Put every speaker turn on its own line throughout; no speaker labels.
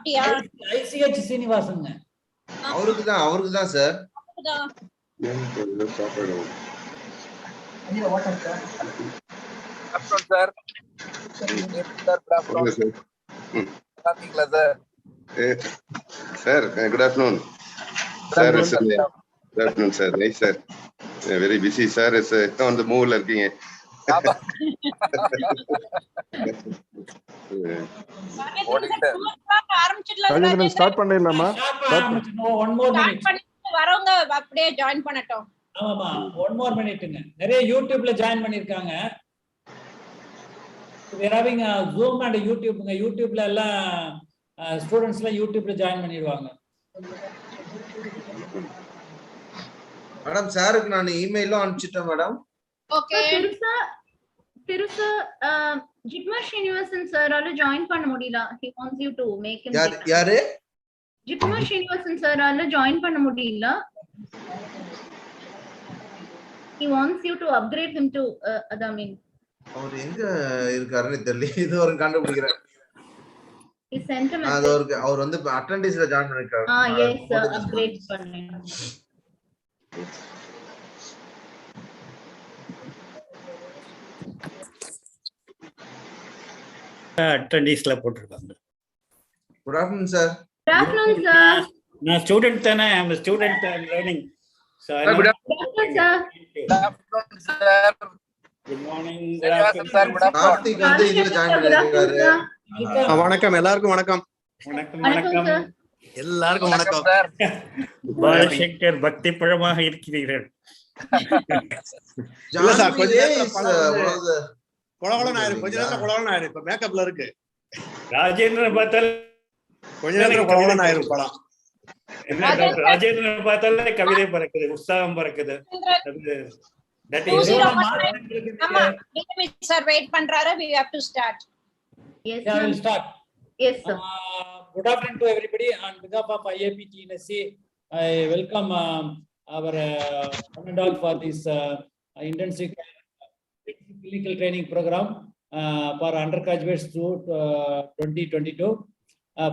அப்படியா?
ICH சீனிவாசன்.
அவருக்கு தான் sir. Sir, good afternoon. Sir, good afternoon, sir. Nice, sir. Very busy, sir. Is on the move lurking.
Start பண்ணிடலாமா?
One more minute.
வரவங்க அப்படியே join பண்ணட்டும்.
ஆமாமா, one more minuteங்க. நிறைய YouTubeல ஜாயின் பண்ணிருக்காங்க. We are having a Zoom and YouTubeங்க. YouTubeல எல்லாம் ஸ்டூடண்ட்ஸ்லாம் YouTubeல ஜாயின் பண்ணிடுவாங்க.
மேடம் சாருக்கு நான் இமெயிலும் அனுப்பிச்சிட்டேன் மேடம்.
ஓகே.
பெருசா ஜிக்மா ஸ்ரீனிவாசன் சாரால ஜாயின் பண்ண முடியல. He wants you to make him.
யாரு?
ஜிக்மா ஸ்ரீனிவாசன் சாரால ஜாயின் பண்ண முடியல. He wants you to upgrade him to I mean.
அவர் எங்க இருக்காருன்னு தெரியல. இது ஒரு கண்டுபிடிக்கிறேன்.
He sent him.
அவர் வந்து அட்டெண்டன்ஸ்ல ஜாயின் பண்ணிருக்காரு.
yes sir, upgrade பண்ணேன்.
அட்டெண்டன்ஸ்ல போட்டுருக்காங்க.
Good afternoon sir.
Good afternoon sir.
நான் ஸ்டூடண்ட் தானே. I am a student, I am learning. So
good afternoon sir.
Good afternoon sir.
Good morning.
Karthik வந்து இதுல ஜாயின் பண்ணிருக்காரு.
வணக்கம் எல்லாருக்கும் வணக்கம்.
வணக்கம்.
எல்லாருக்கும் வணக்கம்.
பாலசங்கர் பக்தி பழமாக இருக்கிறீர்கள்.
இல்ல சார், கொஞ்ச நேரத்துல கொலகொலன் ஆயிரும். கொஞ்ச நேரத்துல கொலகொலன் ஆயிரும். இப்ப மேக்கப்ல இருக்கு.
ராஜேந்திரன் பார்த்தால்
கொஞ்ச நேரத்துல கொலகொலன் ஆயிரும் படம்.
என்ன டாக்டர் ராஜேந்திரன் பார்த்தாலே கவிதை பறக்குது, உற்சாகம் பறக்குது. That is
sir wait பண்றாரு. We have to start.
Yes
Yeah, I will start.
Yes sir.
Good afternoon to everybody. On behalf of IAP TNSC, I welcome our one and all for this intensive clinical training program for undergraduates through 2022.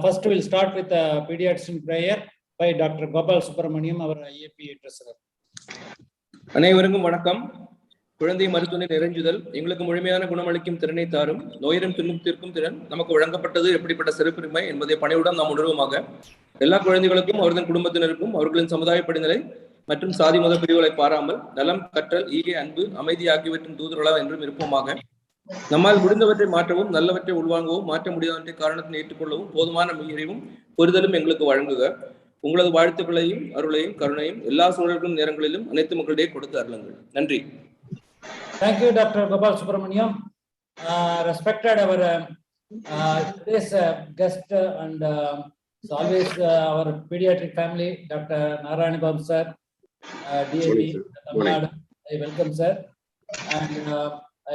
First, we'll start with a pediatrician prayer by Dr. Gopal Subramaniam, our IAP treasurer.
அனைவருக்கும் வணக்கம். குழந்தை மருத்துவனை நிறைஞ்சுதல் எங்களுக்கு முழுமையான குணமளிக்கும் திறனை தாரும். நோயிடம் துன்பத்திற்கும் திறன் நமக்கு வழங்கப்பட்டது எப்படிப்பட்ட சிறப்புரிமை என்பதை பணியுடன் நாம் உணர்வுமாக எல்லா குழந்தைகளுக்கும் அவர்தன் குடும்பத்தினருக்கும் அவர்களின் சமுதாய படிநிலை மற்றும் சாதி மத பிரிவுகளை பாராமல் நலம், கற்றல், ஈகை, அன்பு, அமைதி ஆகியவற்றின் தூதர்களா என்றும் இருப்போமாக. நம்மால் முடிந்தவற்றை மாற்றவும் நல்லவற்றை உள்வாங்கவும் மாற்ற முடியாதவற்றை காரணத்தை ஏற்றுக்கொள்ளவும் போதுமான அறிவும் புரிதலும் எங்களுக்கு வழங்குக. உங்களது வாழ்த்துக்களையும் அருளையும் கருணையும் எல்லா சூழல்களும் நேரங்களிலும் அனைத்து மக்களிடையே கொடுத்து அருளுங்கள். நன்றி.
Thank you, Dr. Gopal Subramaniam. Respected our today's guest and always our pediatric family, Dr. Narayana Babu sir, DAB, Tamil Nadu. I welcome sir, and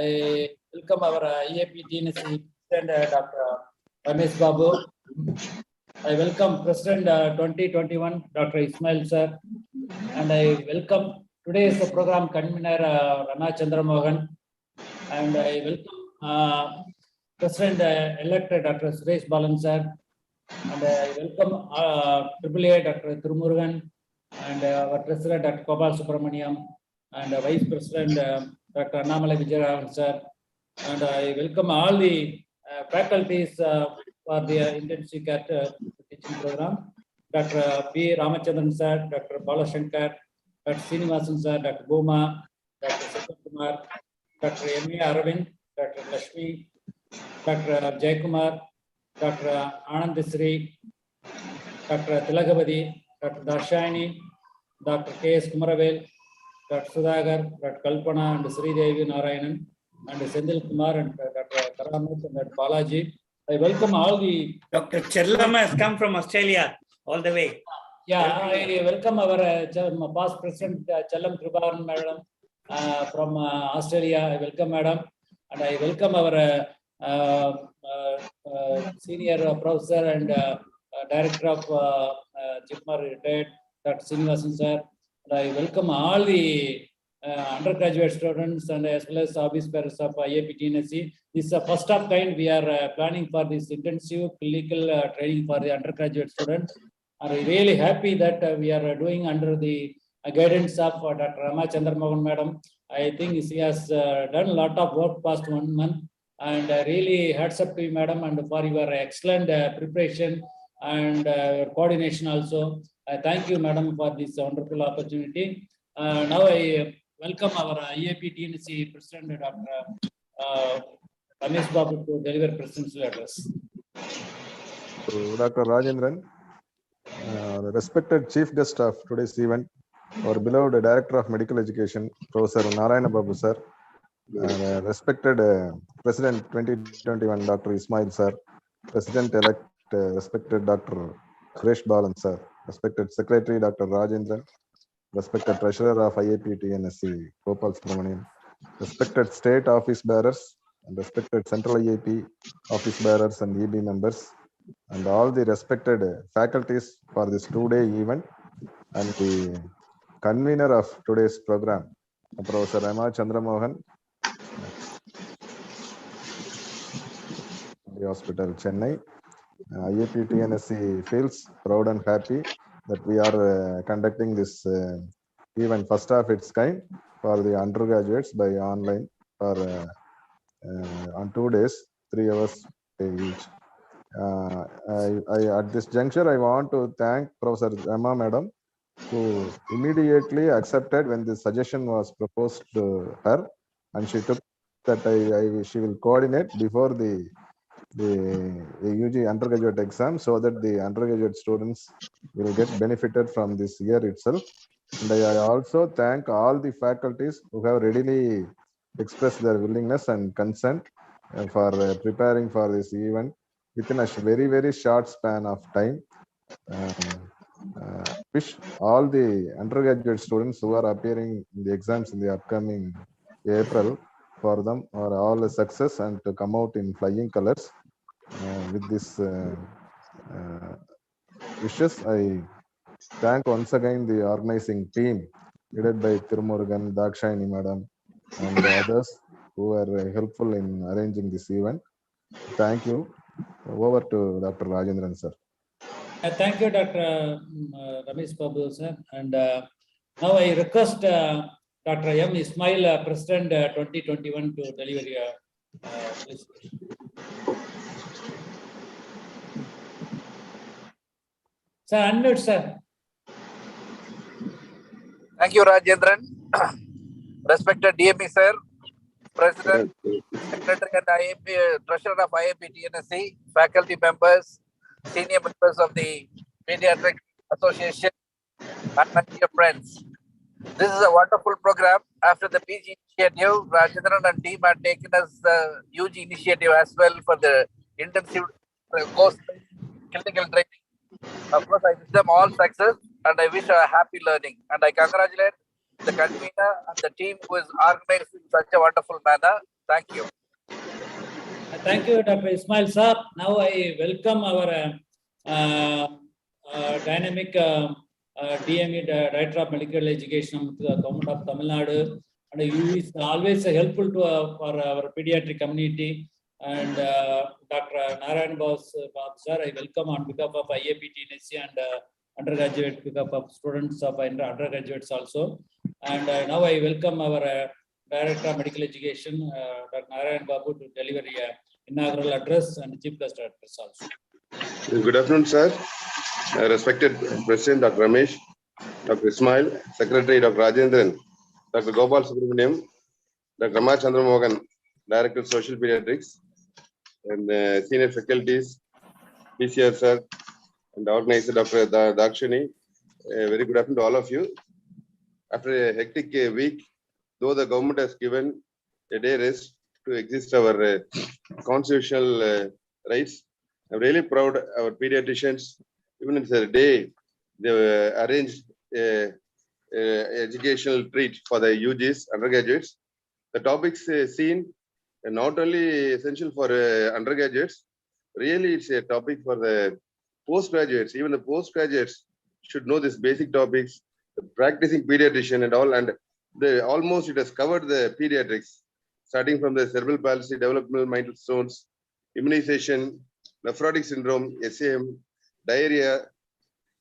I welcome our IAP TNSC President Dr. Ramesh Babu. I welcome President 2021 Dr. Ismail sir, and I welcome today's program convener Rana Chandramohan, and I welcome President elect Dr. Suresh Balan sir, and I welcome AAA Dr. Thirumurugan, and our President Dr. Gopal Subramaniam, and Vice President Dr. Annamalai Vijayaraman sir, and I welcome all the faculties for the intensive care teaching program, Dr. B. Ramachandran sir, Dr. Balashankar, Dr. Srinivasan sir, Dr. Boma, Dr. Satya Kumar, Dr. M.A. Aravind, Dr. Lakshmi, Dr. Jaykumar, Dr. Anandasri, Dr. Tilagavadi, Dr. Darshani, Dr. K.S. Kumaravel, Dr. Sudhagar, Dr. Kalpana, and Sri Devi Narayanan, and Sendil Kumar, and Dr. Karamat, and Dr. Balaji. I welcome all the...
Dr. Chellam has come from Australia all the way.
Yeah, I welcome our past President Chellam Kriparan Madam from Australia. I welcome Madam, and I welcome our Senior Professor and Director of Chikmar retired Dr. Srinivasan sir. And I welcome all the undergraduate students and as well as office bearers of IAP TNSC. This is the first of kind we are planning for this intensive clinical training for the undergraduate students. I'm really happy that we are doing under the guidance of Dr. Rama Chandramohan Madam. I think she has done a lot of work past 1 month, and really hats up to you, Madam, and for your excellent preparation and coordination also. Thank you, Madam, for this wonderful opportunity. Now I welcome our IAP TNC President, Dr. Ramesh Babu, to deliver Presidential address.
To Dr. Rajendran, the respected chief guest of today's event, our beloved Director of Medical Education, Professor Narayana Babu sir, respected President 2021, Dr. Ismail sir, President-elect, respected Dr. Suresh Balan sir, respected Secretary Dr. Rajendran, respected Treasurer of IAP TNSC, Gopal Subramaniam, respected State Office Bearers, and respected Central IAP Office Bearers and EB members, and all the respected faculties for this two-day event, and the convener of today's program, Professor Rama Chandramohan, the Hospital, Chennai. IAP TNSC feels proud and happy that we are conducting this event, first of its kind, for the undergraduates by online for on 2 days, 3 hours each. At this juncture, I want to thank Professor Rama Madam, who immediately accepted when the suggestion was proposed to her, and she took that she will coordinate before the UG undergraduate exam, so that the undergraduate students will get benefited from this year itself. And I also thank all the faculties who have readily expressed their willingness and consent for preparing for this event within a very, very short span of time. Wish all the undergraduate students who are appearing in the exams in the upcoming April, for them are all a success and to come out in flying colors. With this wishes, I thank once again the organizing team led by Tirumurugan, Dakshayani Madam, and the others who are helpful in arranging this event. Thank you. Over to Dr. Rajendran sir.
Thank you, Dr. Ramesh Babu sir. And now I request Dr. M. Ismail, President 2021, to deliver your presentation. Sir, unmute, sir.
Thank you, Rajendran. Respected DME sir, President, Secretary and IAP, Treasurer of IAP TNSC, faculty members, senior members of the Pediatric Association, and my dear friends. This is a wonderful program. After the PG initiative, Rajendran and team had taken us the UG initiative as well for the intensive course clinical training. Of course, I wish them all success and I wish a happy learning. And I congratulate the convener and the team who is organized in such a wonderful manner. Thank you.
Thank you, Dr. Ismail sir. Now I welcome our dynamic DME, Director of Medical Education of the Government of Tamil Nadu, and he is always helpful to for our pediatric community. And Dr. Narayan Babu sir, I welcome on behalf of IAP TNSC and undergraduate behalf of students of undergraduates also. And now I welcome our Director of Medical Education, Dr. Narayan Babu, to deliver a inaugural address and chief guest address also.
Good afternoon, sir. Respected President Dr. Ramesh, Dr. Ismail, Secretary Dr. Rajendran, Dr. Gopal Subramaniam, Dr. Rama Chandramohan, Director of Social Pediatrics, and senior faculties, PCR sir, and organizer Dr. Dakshani. Very good afternoon to all of you. After a hectic week, though the government has given a day rest to exist our constitutional rights, I'm really proud our pediatricians, even if it's a day, they arranged a educational treat for the UGs, undergraduates. The topics seen are not only essential for undergraduates, really it's a topic for the postgraduates. Even the postgraduates should know these basic topics, the practicing pediatrician and all. And almost it has covered the pediatrics, starting from the cerebral palsy, developmental milestones, immunization, nephrotic syndrome, SAM, diarrhea,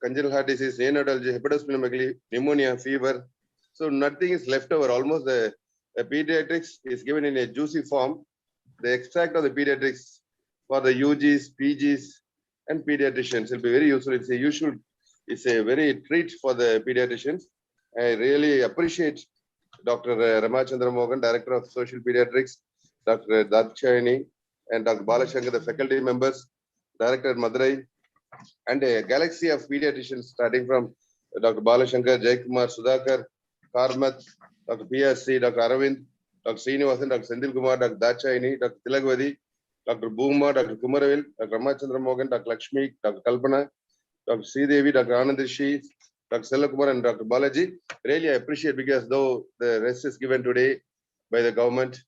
congenital heart disease, neonatology, hepatosplenomegaly, pneumonia, fever. So nothing is left over. Almost the pediatrics is given in a juicy form. The extract of the pediatrics for the UGs, PGs, and pediatricians will be very useful. It's a very treat for the pediatricians. I really appreciate Dr. Ramachandra Mohan, Director of Social Pediatrics, Dr. Dakshayani, and Dr. Balashankar, the faculty members, Director Madurai, and a galaxy of pediatricians starting from Dr. Balashankar, Jaykumar, Sudhakar, Karmat, Dr. PRC, Dr. Aravind, Dr. Srinivasan, Dr. Sendil Kumar, Dr. Dachayani, Dr. Tilagvadi, Dr. Booma, Dr. Kumaravil, Dr. Ramachandra Mohan, Dr. Lakshmi, Dr. Kalpana, Dr. Sridevi, Dr. Anandishi, Dr. Sellakumar, and Dr. Balaji. Really, I appreciate, because though the rest is given today by the government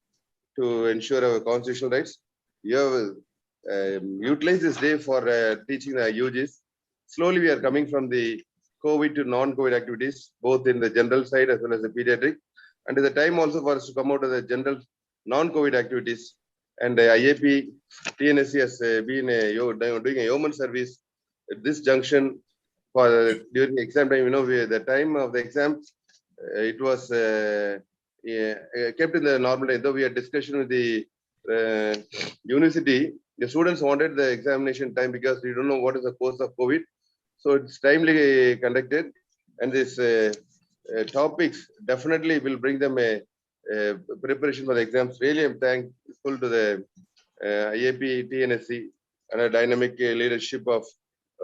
to ensure our constitutional rights, you have utilized this day for teaching the UGs. Slowly, we are coming from the COVID to non-COVID activities, both in the general side as well as the pediatric. And at the time also for us to come out of the general non-COVID activities. And the IAP TNSC has been doing a yeoman service at this junction for during the exam time. You know, the time of the exam, it was kept in the normal time. Though we had discussion with the university, the students wanted the examination time because we don't know what is the course of COVID. So it's timely conducted, and this topics definitely will bring them a preparation for the exams. Really, I'm thankful to the IAP TNSC and a dynamic leadership of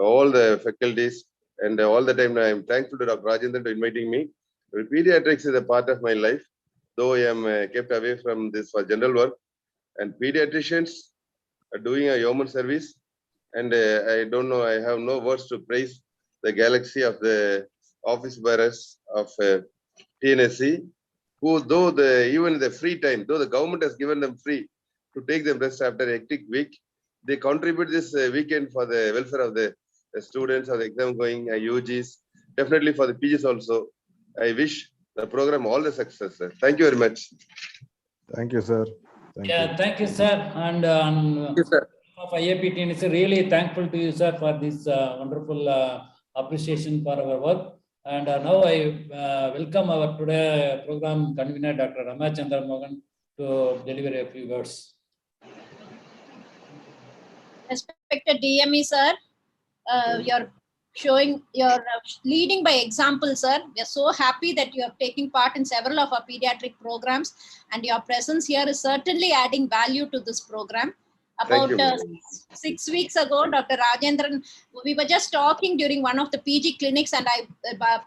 all the faculties, and all the time I'm thankful to Dr. Rajendran for inviting me. Pediatrics is a part of my life, though I am kept away from this for general work, and pediatricians are doing a yeoman service. And I don't know, I have no words to praise the galaxy of the office bearers of TNSC, who though even the free time, though the government has given them free to take them rest after a hectic week, they contribute this weekend for the welfare of the students of the exam going UGs, definitely for the PGs also. I wish the program all the success, sir. Thank you very much.
Thank you, sir.
Thank you, sir. And
Yes, sir.
of IAP TNSC, really thankful to you, sir, for this wonderful appreciation for our work. And now I welcome our today program convener, Dr. Ramachandra Mohan, to deliver a few words.
Respected DME, sir, you're leading by example, sir. We are so happy that you are taking part in several of our pediatric programs, and your presence here is certainly adding value to this program. About 6 weeks ago, Dr. Rajendran, we were just talking during one of the PG clinics, and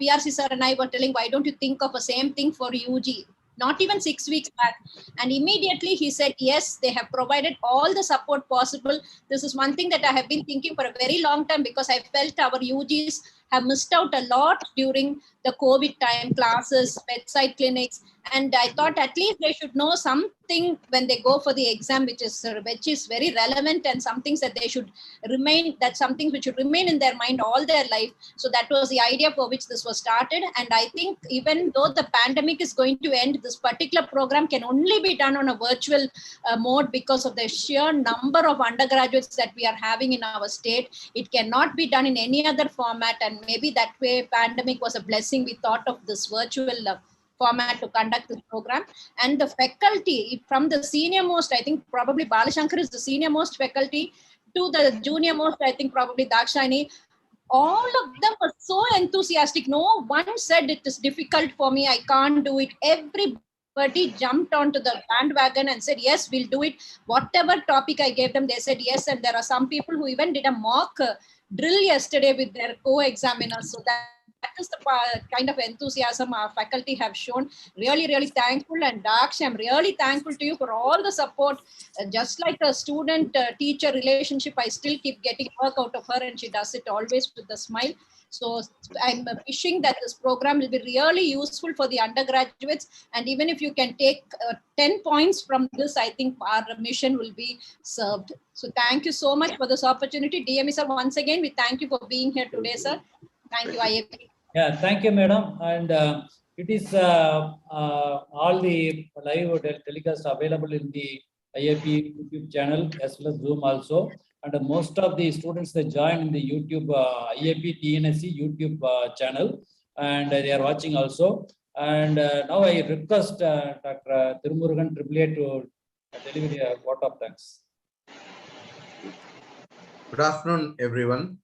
PRC sir and I were telling, why don't you think of the same thing for UG? Not even 6 weeks back. And immediately he said, yes, they have provided all the support possible. This is one thing that I have been thinking for a very long time, because I felt our UGs have missed out a lot during the COVID time, classes, bedside clinics. And I thought at least they should know something when they go for the exam, which is very relevant, and some things that they should remain, that some things which should remain in their mind all their life. So that was the idea for which this was started. And I think even though the pandemic is going to end, this particular program can only be done on a virtual mode because of the sheer number of undergraduates that we are having in our state. It cannot be done in any other format. And maybe that way pandemic was a blessing. We thought of this virtual format to conduct this program. And the faculty from the senior most, I think probably Balashankar is the senior most faculty, to the junior most, I think probably Dakshayani, all of them were so enthusiastic. No one said it is difficult for me, I can't do it. Everybody jumped onto the bandwagon and said, yes, we'll do it. Whatever topic I gave them, they said yes. And there are some people who even did a mock drill yesterday with their co-examiners. So that is the kind of enthusiasm our faculty have shown. Really, really thankful. And Daksh, I'm really thankful to you for all the support. Just like a student-teacher relationship, I still keep getting work out of her, and she does it always with a smile. So I'm wishing that this program will be really useful for the undergraduates. And even if you can take 10 points from this, I think our mission will be served. So thank you so much for this opportunity. DME sir, once again, we thank you for being here today, sir. Thank you, IAP.
Yeah, thank you, madam. And It is all the live telecast available in the IAP YouTube channel as well as Zoom also. And most of the students, they join in the YouTube IAP TNSC YouTube channel, and they are watching also. And now I request Dr. Tirumurugan AAA to deliver a vote of thanks.
Good afternoon, everyone.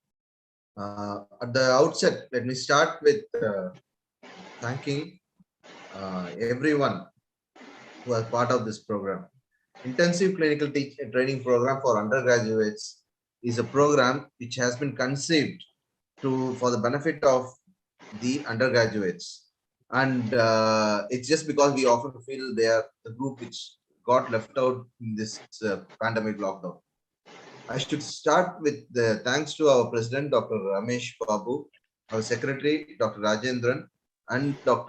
At the outset, let me start with thanking everyone who are part of this program. Intensive Clinical Training Program for Undergraduates is a program which has been conceived for the benefit of the undergraduates. And it's just because we often feel they are the group which got left out in this pandemic lockdown. I should start with the thanks to our President, Dr. Ramesh Babu, our Secretary, Dr. Rajendran, and our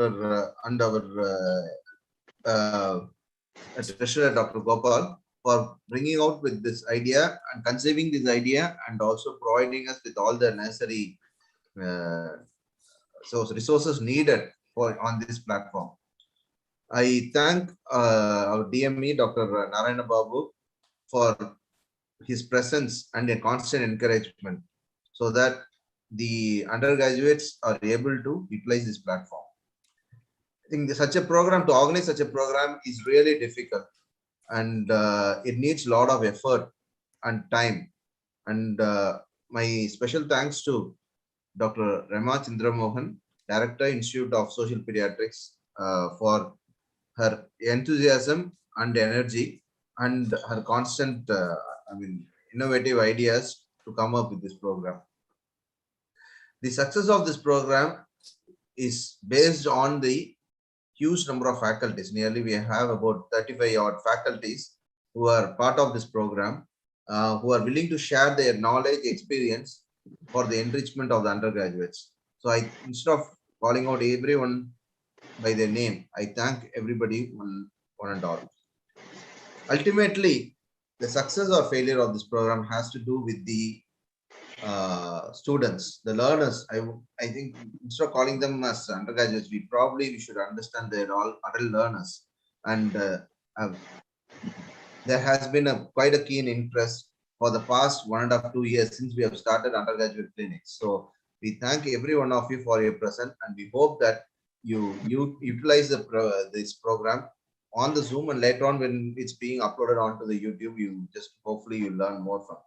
Treasurer, Dr. Gopal, for bringing out with this idea and conceiving this idea, and also providing us with all the necessary resources needed on this platform. I thank our DME, Dr. Narayana Babu, for his presence and a constant encouragement so that the undergraduates are able to utilize this platform. I think such a program, to organize such a program, is really difficult, and it needs a lot of effort and time. And my special thanks to Dr. Rema Chandramohan, Director, Institute of Social Pediatrics, for her enthusiasm and energy and her constant innovative ideas to come up with this program. The success of this program is based on the huge number of faculties. Nearly we have about 35 odd faculties who are part of this program, who are willing to share their knowledge, experience for the enrichment of the undergraduates. So instead of calling out everyone by their name, I thank everybody one and all. Ultimately, the success or failure of this program has to do with the students, the learners. I think instead of calling them as undergraduates, we should understand they're all adult learners. And there has been quite a keen interest for the past 1.5 to 2 years since we have started undergraduate clinics. So we thank every one of you for your presence, and we hope that you utilize this program on the Zoom, and later on when it's being uploaded onto the YouTube, hopefully you learn more from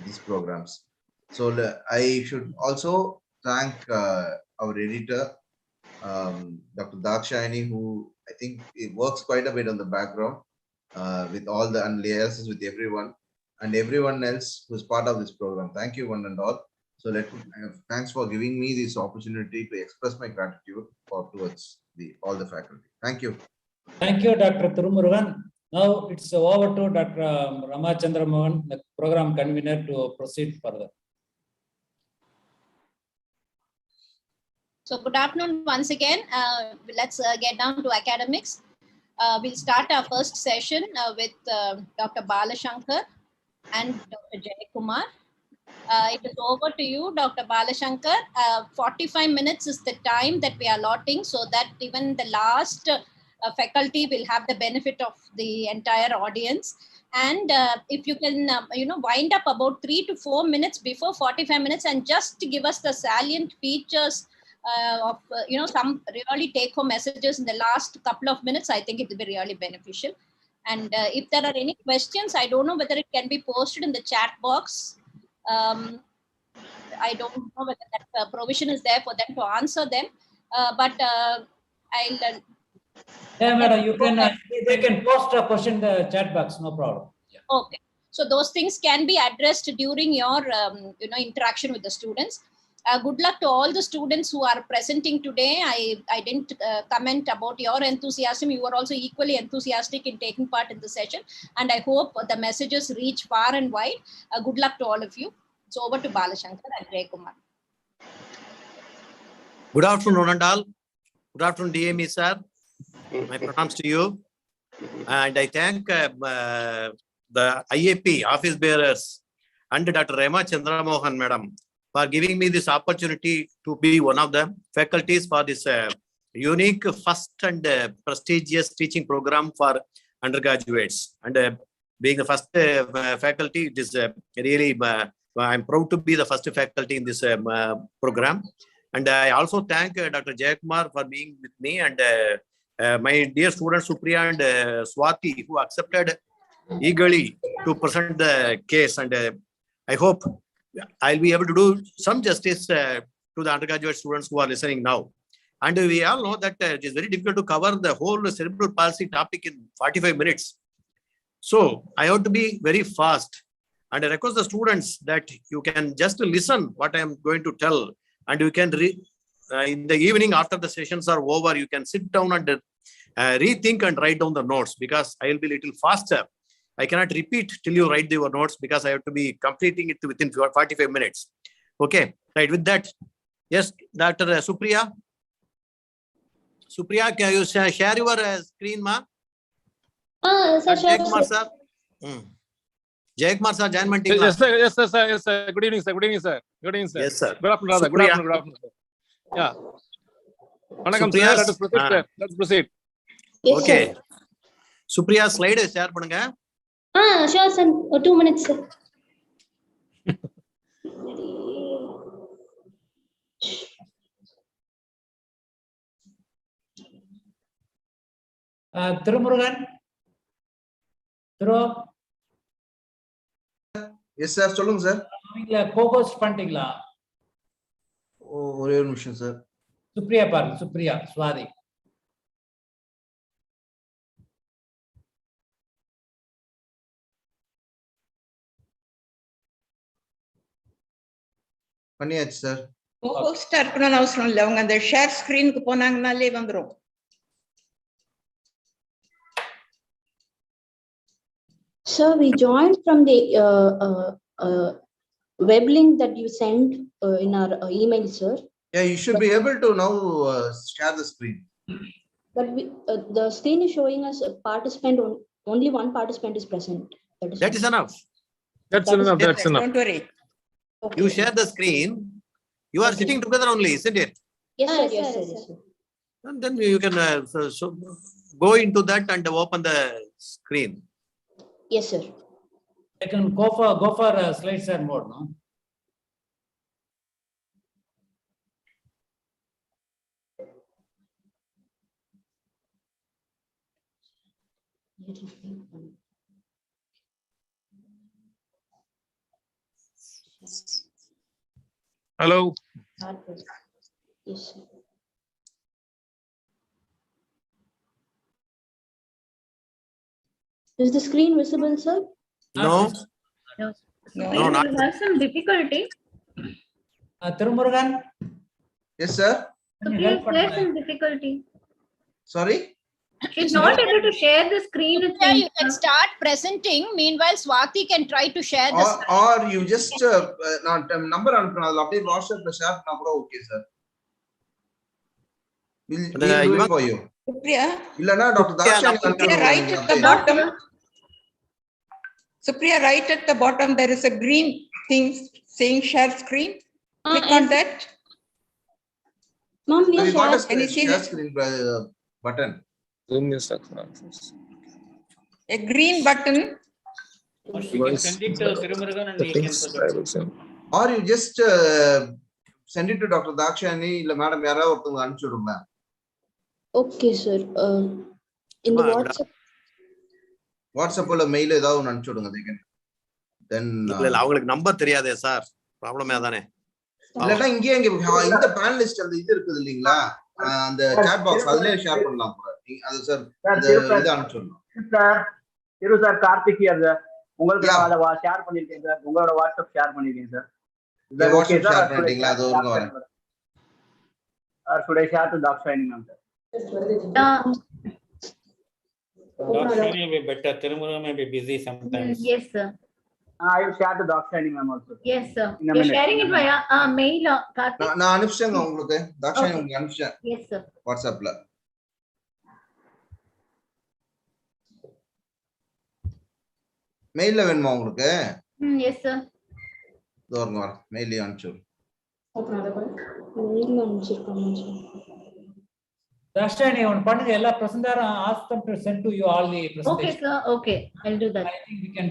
these programs. So I should also thank our editor, Dr. Dakshayani, who I think it works quite a bit on the background with all the liaisons with everyone and everyone else who's part of this program. Thank you one and all. So thanks for giving me this opportunity to express my gratitude towards all the faculty. Thank you.
Thank you, Dr. Tirumurugan. Now it's over to Dr. Rama Chandramohan, the program convener, to proceed further.
So good afternoon once again. Let's get down to academics. We'll start our first session with Dr. Balashankar and Dr. Jayakumar. It is over to you, Dr. Balashankar. 45 minutes is the time that we are allotting, so that even the last faculty will have the benefit of the entire audience. And if you can, wind up about 3 to 4 minutes before 45 minutes and just give us the salient features of, some really take-home messages in the last couple of minutes, I think it will be really beneficial. And if there are any questions, I don't know whether it can be posted in the chat box. I don't know whether that provision is there for them to answer them, but I'll...
Yeah, madam, they can post a question in the chat box, no problem. Yeah.
Okay. So those things can be addressed during your, interaction with the students. Good luck to all the students who are presenting today. I didn't comment about your enthusiasm. You were also equally enthusiastic in taking part in the session. And I hope the messages reach far and wide. Good luck to all of you. So over to Balashankar and Jayakumar.
Good afternoon, and all. Good afternoon, DME sir. My pronouns to you. And I thank the IAP office bearers and Dr. Rema Chandramohan madam for giving me this opportunity to be one of the faculties for this unique first and prestigious teaching program for undergraduates. And being the first faculty, it is really, I'm proud to be the first faculty in this program. And I also thank Dr. Jayakumar for being with me, and my dear students Supriya and Swati, who accepted eagerly to present the case. And I hope I'll be able to do some justice to the undergraduate students who are listening now. And we all know that it is very difficult to cover the whole cerebral palsy topic in 45 minutes. So I have to be very fast. And I request the students that you can just listen what I am going to tell. And you can in the evening after the sessions are over, you can sit down and rethink and write down the notes, because I will be a little faster. I cannot repeat till you write your notes, because I have to be completing it within 45 minutes. Okay, right. With that, yes, Dr. Supriya. Supriya, can you share your screen, ma?
Sir,
Jayakumar sir. Jayakumar sir, join team.
Yes, sir. Yes, sir. Yes, sir. Good evening, sir. Good evening, sir. Good evening, sir.
Yes, sir.
Good afternoon, brother. Good afternoon. Good afternoon, sir. Yeah. Vanakkam, sir. Let us proceed, sir. Let's proceed.
Yes,
Okay.
sir.
Supriya, slide share பண்ணுங்க.
Sure, sir. 2 minutes, sir.
Thirumurugan.
Yes sir, சொல்லுங்க sir.
நீங்க கோகோஸ்ட் பண்ணிட்டீங்களா?
ஒரே ஒரு நிமிஷம் sir.
Supriya பாருங்க, சுப்ரியா, சுவாதி.
பண்ணியாச்சு sir.
கோகோஸ்டா இருக்கணும்னு அவசரம் இல்லை, அவங்க அந்த ஷேர் ஸ்கிரீனுக்கு போனாங்கனாலே வந்துரும்.
Sir, we joined from the web link that you sent in our email, sir.
Yeah, you should be able to now share the screen.
But the screen is showing us a participant, only one participant is present.
That is enough.
That's enough. That's enough.
Don't worry. Okay.
You share the screen. You are sitting together only, isn't it?
Yes, sir. Yes, sir. Yes, sir.
And then you can go into that and open the screen.
Yes, sir.
I can go for slide share mode, no?
Hello.
Yes, sir. Is the screen visible, sir?
No.
No, not. You have some difficulty.
Thirumurugan.
Yes, sir.
Please, there's some difficulty.
Sorry?
She's not able to share the screen.
Yeah, you can start presenting. Meanwhile, Swati can try to share the screen.
Or you just number அனுப்புங்க, அதுல அப்படியே வாட்ஸ்அப்ல share பண்ணா கூட okay sir. We'll do it for you.
Supriya,
இல்லனா doctor Dakshayani
Supriya, right at the bottom. Supriya, right at the bottom there is a green thing saying share screen. Click on that.
Mom, we
We got a
Can you see
share
that?
screen button.
A green button.
Or she can send it to Thirumurugan and he can put it.
Or you just send it to Dr. Dakshani இல்ல madam யாராவது ஒருத்தவங்க அனுப்பிச்சு விடுங்க.
Okay, sir. In the WhatsApp.
வாட்ஸ்அப்ல mail ஏதாவது ஒன்னு அனுப்பிச்சு விடுங்க. they can then
இல்ல அவங்களுக்கு நம்பர் தெரியாதே சார், ப்ராப்ளமே அதானே.
இல்லனா இங்க இந்த பேனலிஸ்ட் அந்த இது இருக்குது இல்லீங்களா, அந்த சாட் பாக்ஸ் அதுலயே ஷேர் பண்ணலாம் கூட. அது சார் இது அனுப்பிச்சு விடணும்
சார். இரு சார், கார்த்திக் ஹியர் சார். உங்களுக்கு நான் அத ஷேர் பண்ணிருக்கேன் சார், உங்களோட வாட்ஸ்அப் ஷேர் பண்ணிருக்கேன் சார்.
வாட்ஸ்அப் ஷேர் பண்ணிட்டீங்களா? அது ஒருங்க வரேன்.
should I share to Dakshayani ma'am, sir?
Dakshayani may be better. Thirumurugan may be busy sometimes.
Yes, sir.
I will share to Dakshayani ma'am also.
Yes, sir. You're sharing it via mail, Karthik.
நான் அனுப்பிச்சேங்க உங்களுக்கு. தாக்ஷாயணி உங்களுக்கு அனுப்பிச்சேன்.
Yes, sir.
வாட்ஸ்அப்ல. மெயில்ல வேணுமா உங்களுக்கு?
Yes, sir.
தோர்ங்க வர மெயிலே அனுப்பிச்சு.
Mail அனுப்பிச்சிருக்காங்க sir.
Dashtani, on Pandit, ella Prasandara, ask them to send to you all the presentation.
Okay, sir. Okay, I'll do that.
I think we can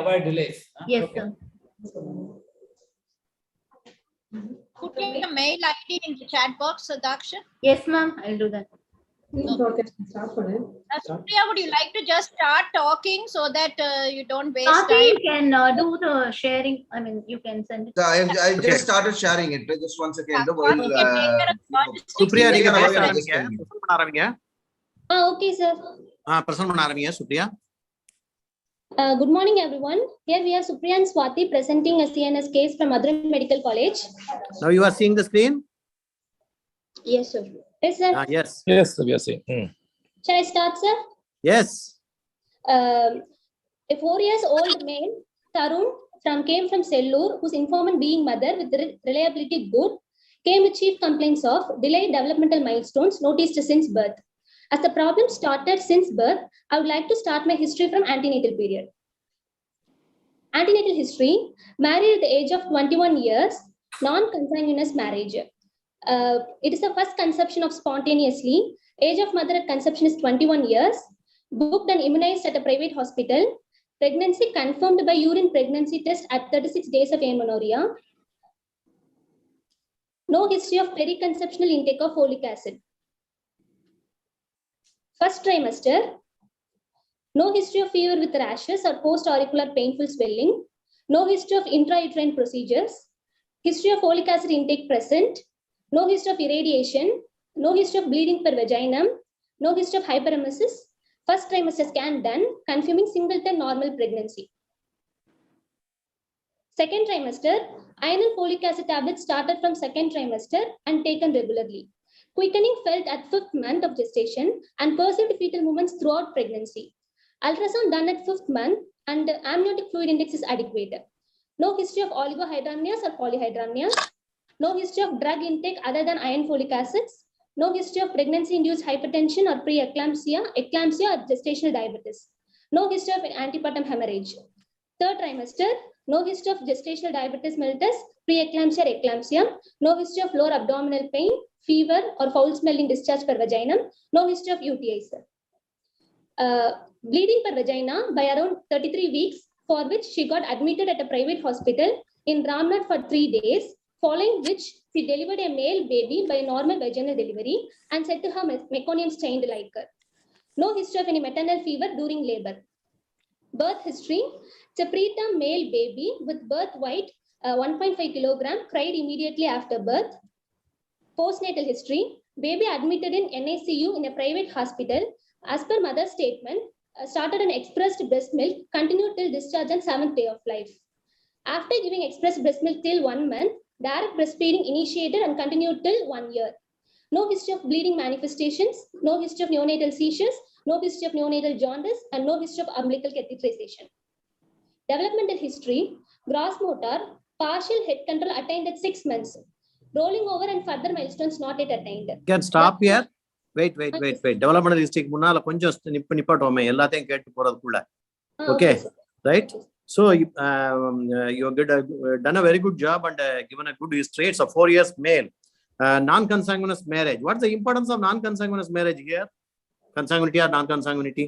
avoid delays.
Yes,
Okay.
sir.
Put your mail ID in the chat box, Daksha.
Yes, ma'am. I'll do that.
Supriya, would you like to just start talking so that you don't waste
Swati,
time?
you can do the sharing. I mean, you can send it.
So I
Okay.
just started sharing it. Just 1 second.
Supriya, நீங்க பேச
Just
ஆரம்பிங்க.
tell me.
Present பண்ண ஆரம்பிங்க.
Okay, sir.
Present பண்ண ஆரம்பிங்க Supriya.
Good morning, everyone. Here we are Supriya and Swati presenting a CNS case from Madurai Medical College.
Now you are seeing the screen?
Yes, sir. Yes, sir.
Yes.
Yes, we are seeing.
Shall I start, sir?
Yes.
A 4 years old male, Tarun, came from Sellur, whose informant being mother with reliability good, came with chief complaints of delayed developmental milestones noticed since birth. As the problem started since birth, I would like to start my history from antenatal period. Antenatal history: married at the age of 21 years, non-consanguineous marriage. It is the first conception of spontaneously. Age of mother at conception is 21 years. Booked and immunized at a private hospital. Pregnancy confirmed by urine pregnancy test at 36 days of amenorrhea. No history of periconceptional intake of folic acid. First trimester. No history of fever with rashes or post-auricular painful swelling. No history of intrauterine procedures. History of folic acid intake present. No history of irradiation. No history of bleeding per vaginum. No history of hyperemesis. First trimester scan done, confirming singleton normal pregnancy. Second trimester, iron and folic acid tablets started from second trimester and taken regularly. Quickening felt at 5th month of gestation and perceived fetal movements throughout pregnancy. Ultrasound done at 5th month and amniotic fluid index is adequate. No history of oligohydramnias or polyhydramnias. No history of drug intake other than iron folic acids. No history of pregnancy-induced hypertension or pre-eclampsia, eclampsia or gestational diabetes. No history of antepartum hemorrhage. Third trimester, no history of gestational diabetes mellitus, pre-eclampsia or eclampsia. No history of lower abdominal pain, fever or foul-smelling discharge per vaginum. No history of UTIs. Bleeding per vagina by around 33 weeks, for which she got admitted at a private hospital in Ramnath for 3 days, following which she delivered a male baby by normal vaginal delivery and said to her meconium stained liquor. No history of any maternal fever during labor. Birth history: it's a preterm male baby with birth weight 1.5 kilogram, cried immediately after birth. Postnatal history: baby admitted in NICU in a private hospital. As per mother's statement, started an expressed breast milk, continued till discharge on 7th day of life. After giving expressed breast milk till 1 month, direct breastfeeding initiated and continued till 1 year. No history of bleeding manifestations, no history of neonatal seizures, no history of neonatal jaundice, and no history of umbilical catheterization. Developmental history: gross motor, partial head control attained at 6 months. Rolling over and further milestones not yet attained.
Can stop here. Wait. Developmental history முன்னால கொஞ்சம் நிப்பாட்டுவோமே எல்லாத்தையும் கேட்டு போறதுக்குள்ள. Okay, right? So you done a very good job and given a good history. It's a 4 years male, non-consanguineous marriage. What's the importance of non-consanguineous marriage here? Consanguinity or non-consanguinity?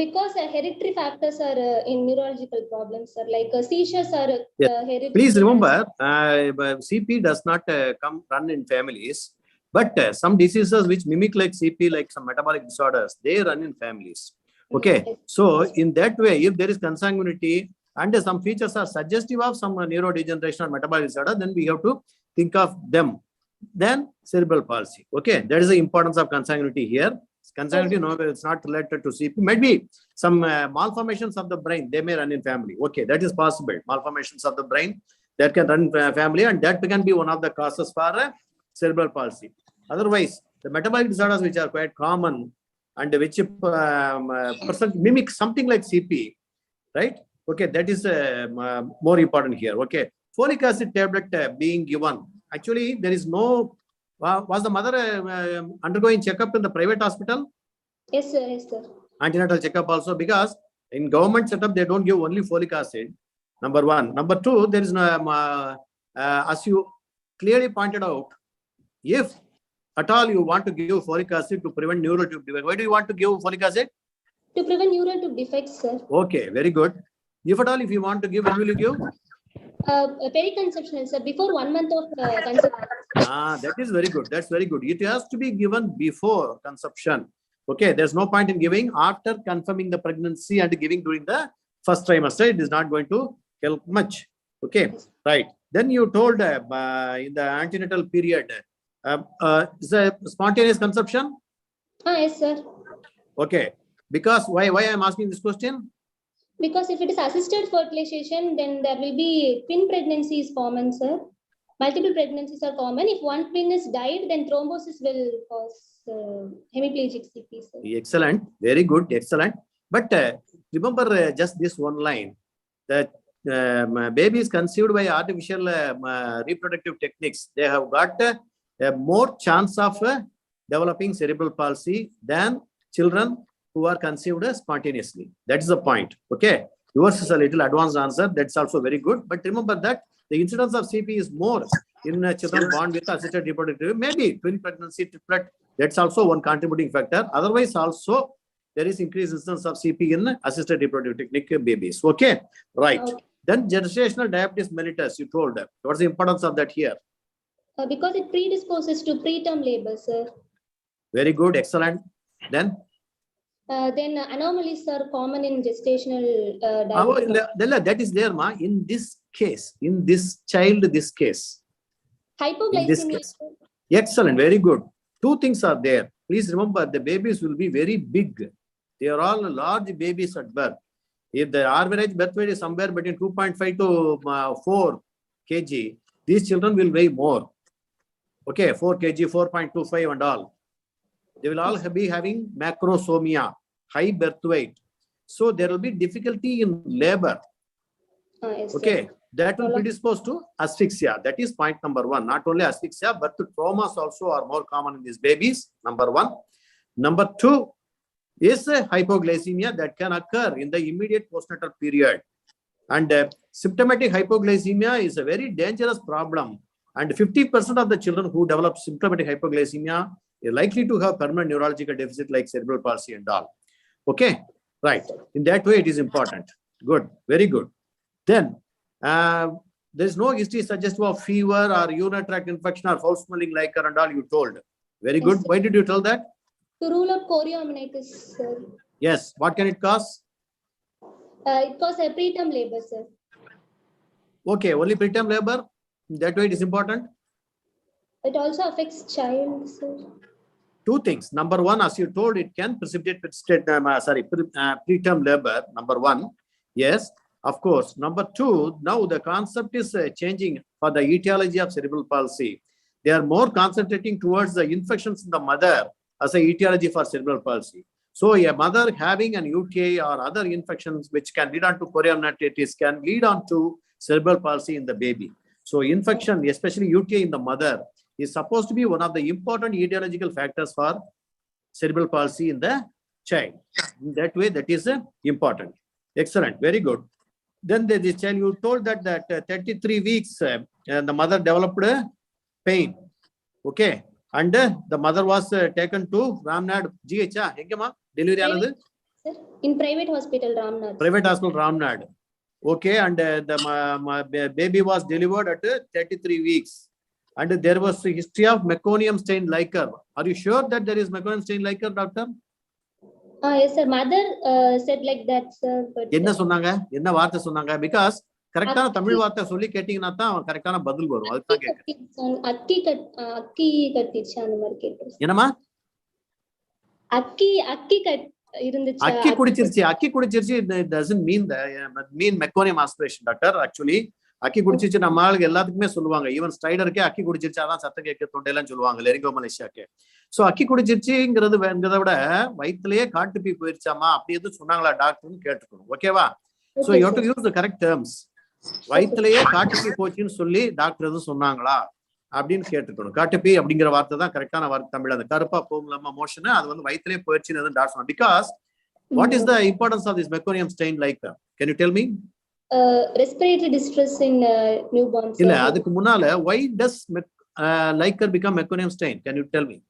Because hereditary factors are in neurological problems, sir. Like seizures are hereditary.
Please remember, CP does not come run in families, but some diseases which mimic like CP, like some metabolic disorders, they run in families. Okay, so in that way, if there is consanguinity and some features are suggestive of some neurodegeneration or metabolic disorder, then we have to think of them. Then cerebral palsy. Okay, that is the importance of consanguinity here. Consanguinity, no, it's not related to CP. Maybe some malformations of the brain, they may run in family. Okay, that is possible. Malformations of the brain that can run in family, and that can be one of the causes for cerebral palsy. Otherwise, the metabolic disorders which are quite common and which mimic something like CP, right? Okay, that is more important here. Okay, folic acid tablet being given. Actually, there is no. Was the mother undergoing checkup in the private hospital?
Yes, sir. Yes, sir.
Antenatal checkup also, because in government setup they don't give only folic acid. Number one. Number two, there is no. As you clearly pointed out, if at all you want to give folic acid to prevent neural tube defect? Why do you want to give folic acid?
To prevent neural tube defects, sir.
Okay, very good. If at all, if you want to give, when will you give?
Peri-conceptional, sir, before 1 month of conception.
That is very good. That's very good. It has to be given before conception. Okay, there's no point in giving after confirming the pregnancy and giving during the first trimester. It is not going to help much. Okay, right. Then you told in the antenatal period, is a spontaneous conception?
Yes, sir.
Okay, because why I am asking this question?
Because if it is assisted fertilization, then there will be twin pregnancies common, sir. Multiple pregnancies are common. If one twin is died, then thrombosis will cause hemiplegic CP, sir.
Excellent, very good, excellent. But remember just this one line, that baby is conceived by artificial reproductive techniques. They have got more chance of developing cerebral palsy than children who are conceived spontaneously. That is the point. Okay, yours is a little advanced answer. That's also very good. But remember that the incidence of CP is more in children born with assisted reproductive. Maybe twin pregnancy, triplet. That's also one contributing factor. Otherwise, also there is increased incidence of CP in assisted reproductive technique babies. Okay, right. Okay. Then gestational diabetes mellitus, you told. What's the importance of that here?
Because it predisposes to preterm labor, sir.
Very good, excellent. Then
anomalies are common in gestational diabetes.
That is there, ma. In this case, in this child, this case.
Hypoglycemia.
Excellent, very good. Two things are there. Please remember, the babies will be very big. They are all large babies at birth. If the average birth weight is somewhere between 2.5 to 4 kg, these children will weigh more. Okay, 4 kg, 4.25 and all. They will all be having macrosomia, high birth weight. So there will be difficulty in labor.
Yes,
okay, that will predispose to asphyxia. That is point number one. Not only asphyxia, but the traumas also are more common in these babies. Number one. Number two is hypoglycemia that can occur in the immediate postnatal period. And symptomatic hypoglycemia is a very dangerous problem. And 50% of the children who develop symptomatic hypoglycemia are likely to have permanent neurological deficit like cerebral palsy and all. Okay, right. In that way, it is important. Good, very good. Then, there is no history suggestive of fever or urinary tract infection or foul smelling liquor and all you told. Very good. Why did you tell that?
To rule out chorioamnitis, sir.
Yes. What can it cause?
It causes a preterm labor, sir.
Okay, only preterm labor. That way it is important.
It also affects child, sir.
Two things. Number one, as you told, it can precipitate preterm labor. Number one, yes, of course. Number two, now the concept is changing for the etiology of cerebral palsy. They are more concentrating towards the infections in the mother as a etiology for cerebral palsy. So a mother having an UTI or other infections which can lead on to chorioamnitis can lead on to cerebral palsy in the baby. So infection, especially UTI in the mother, is supposed to be one of the important etiological factors for cerebral palsy in the child. In that way, that is important. Excellent, very good. Then this child, you told that 33 weeks, the mother developed pain. Okay, and the mother was taken to Ramnad GH. Delivery
in private hospital, Ramnad.
Private hospital, Ramnad. Okay, and the baby was delivered at 33 weeks. And there was a history of meconium stained liquor. Are you sure that there is meconium stained liquor, doctor?
Yes, sir. Mother said like that, sir. But
enna sonnanga? Enna vaartha sonnanga? Because correctana Tamil vaartha solli kettingna thaan correctana badal varum. Adha kekkuren.
Akki kattichu andha mari kettu.
Enama?
Akki irunduchu.
Akki kudichirchi. It doesn't mean meconium aspiration, doctor. Actually, அக்கி குடிச்சிச்சு நம்ம ஆளுக்கு எல்லாத்துக்குமே சொல்லுவாங்க. Even ஸ்ட்ரைடருக்கே அக்கி குடிச்சிருச்சு அதான் சத்தம் கேட்க தொண்டையெல்லாம் சொல்லுவாங்க லெரிங்கோ மலேசியாக்கு. ஸோ அக்கி குடிச்சிருச்சுங்கிறத விட வயிற்றுலயே காட்டுப்பி போயிருச்சாமா அப்படி எதுவும் சொன்னாங்களா டாக்டர்னு கேட்டுக்கணும். ஓகேவா? So you have to use the correct terms. வயிற்றுலயே காட்டுப்பி போச்சுன்னு சொல்லி டாக்டர் எதுவும் சொன்னாங்களா அப்படின்னு கேட்டுக்கணும். காட்டுப்பி அப்படிங்கிற வார்த்தை தான் கரெக்டான வார்த்தை தமிழ். அந்த கருப்பா போகும்லமா மோஷன் அது வந்து வயிற்றுலயே போயிடுச்சுன்னு எதுவும் டாக்டர் சொன்னாங்க. Because what is the importance of this meconium stain like? Can you tell me?
Respiratory distress in newborns.
இல்ல அதுக்கு முன்னால why does liquor become meconium stain? Can you tell me?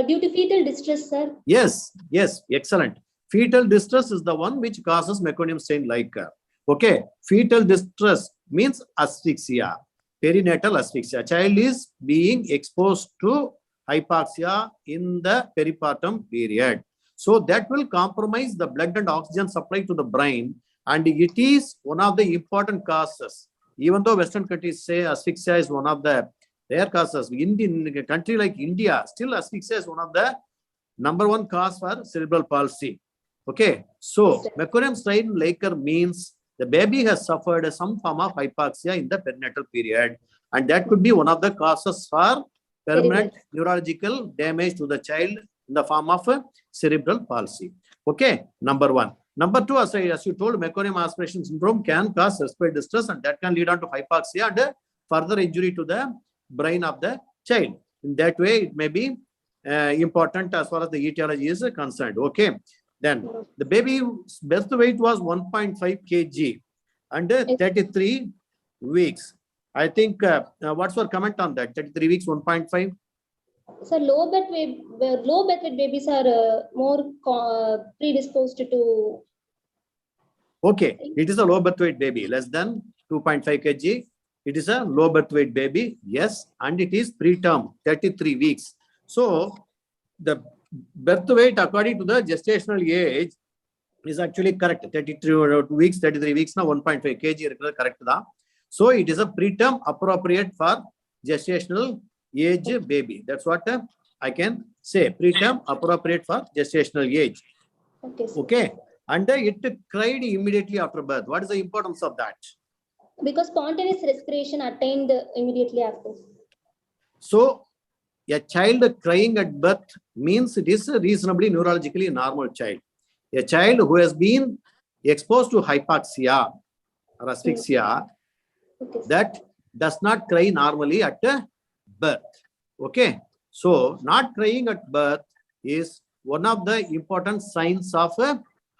Due to fetal distress, sir.
Yes, yes, excellent. Fetal distress is the one which causes meconium stain liquor. Okay, fetal distress means asphyxia, perinatal asphyxia. Child is being exposed to hypoxia in the peripartum period. So that will compromise the blood and oxygen supply to the brain, and it is one of the important causes. Even though Western countries say asphyxia is one of the rare causes, in a country like India, still asphyxia is one of the #1 cause for cerebral palsy. Okay, so meconium stain liquor means the baby has suffered some form of hypoxia in the perinatal period, and that could be one of the causes for permanent neurological damage to the child in the form of cerebral palsy. Okay, #1. #2, as you told, meconium aspiration syndrome can cause respiratory distress, and that can lead on to hypoxia and further injury to the brain of the child. In that way, it may be important as far as the etiology is concerned. Okay, then the baby's birth weight was 1.5 kg and 33 weeks. I think, what's your comment on that? 33 weeks, 1.5?
So low birth weight babies are more predisposed to.
Okay, it is a low birth weight baby, less than 2.5 kg. It is a low birth weight baby, yes, and it is preterm, 33 weeks. So the birth weight according to the gestational age is actually correct. 33 weeks, 33 weeks, now 1.5 kg correct. So it is a preterm appropriate for gestational age baby. That's what I can say. Preterm appropriate for gestational age.
Okay.
Okay. And it cried immediately after birth. What is the importance of that?
Because spontaneous respiration attained immediately after.
So a child crying at birth means it is a reasonably neurologically normal child. A child who has been exposed to hypoxia or asphyxia, that does not cry normally at birth. Okay. So not crying at birth is one of the important signs of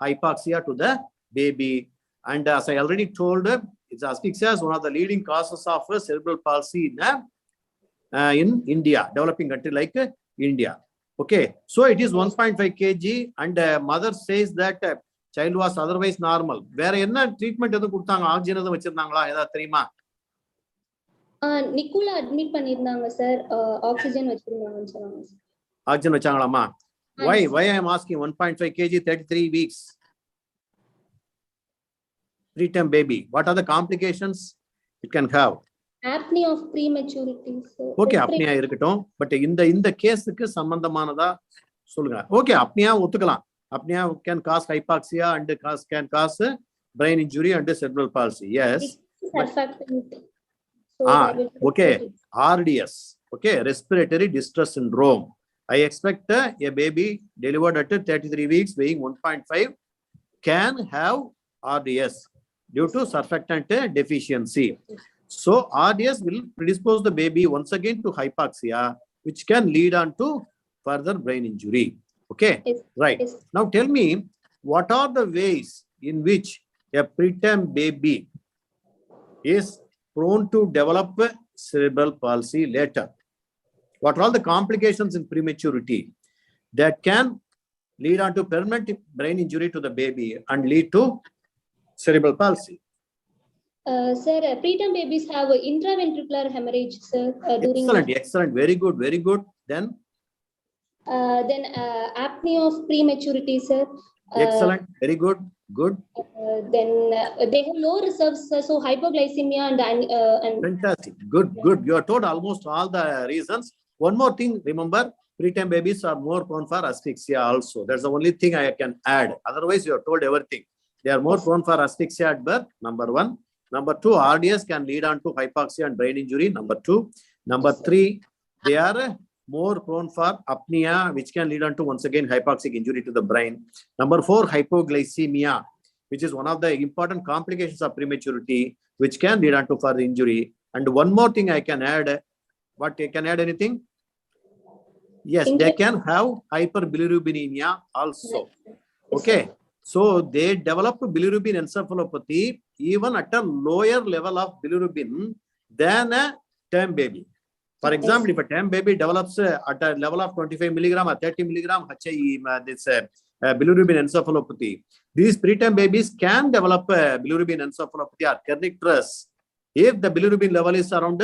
hypoxia to the baby. And as I already told, it's asphyxia is one of the leading causes of cerebral palsy in India, developing country like India. Okay, so it is 1.5 kg, and mother says that child was otherwise normal. Where enna treatment edu kudutanga, oxygen edu vechirundangala edha theriyuma?
Nikula admit பண்ணிருந்தாங்க sir, oxygen வச்சிருந்தாங்கன்னு சொன்னாங்க.
Oxygen vechangalama? Why I am asking 1.5 kg, 33 weeks. Preterm baby. What are the complications it can have?
Apnea of prematurity.
Okay, apnea irukattum, but in the case ku sambandhamanada solunga. Okay, apnea ottukalam. Apnea can cause hypoxia and can cause brain injury and cerebral palsy. Yes. Okay, RDS. Okay, respiratory distress syndrome. I expect a baby delivered at 33 weeks weighing 1.5 can have RDS due to surfactant deficiency. So RDS will predispose the baby once again to hypoxia, which can lead on to further brain injury. Okay, right. Now tell me, what are the ways in which a preterm baby is prone to develop cerebral palsy later? What are all the complications in prematurity that can lead on to permanent brain injury to the baby and lead to cerebral palsy?
Sir, preterm babies have intraventricular hemorrhage, sir.
Excellent. Very good. Then
apnea of prematurity, sir.
Excellent. Very good.
Then they have low reserves, sir, so hypoglycemia and
fantastic. Good. You are told almost all the reasons. One more thing, remember, preterm babies are more prone for asphyxia also. That's the only thing I can add. Otherwise, you are told everything. They are more prone for asphyxia at birth, #1. #2, RDS can lead on to hypoxia and brain injury, #2. #3, they are more prone for apnea, which can lead on to, once again, hypoxic injury to the brain. #4, hypoglycemia, which is one of the important complications of prematurity, which can lead on to further injury. And one more thing I can add. What, I can add anything? Yes, they can have hyperbilirubinemia also. Okay, so they develop bilirubin encephalopathy even at a lower level of bilirubin than a term baby. For example, if a term baby develops at a level of 25 milligram or 30 milligram bilirubin encephalopathy, these preterm babies can develop bilirubin encephalopathy or kernicterus if the bilirubin level is around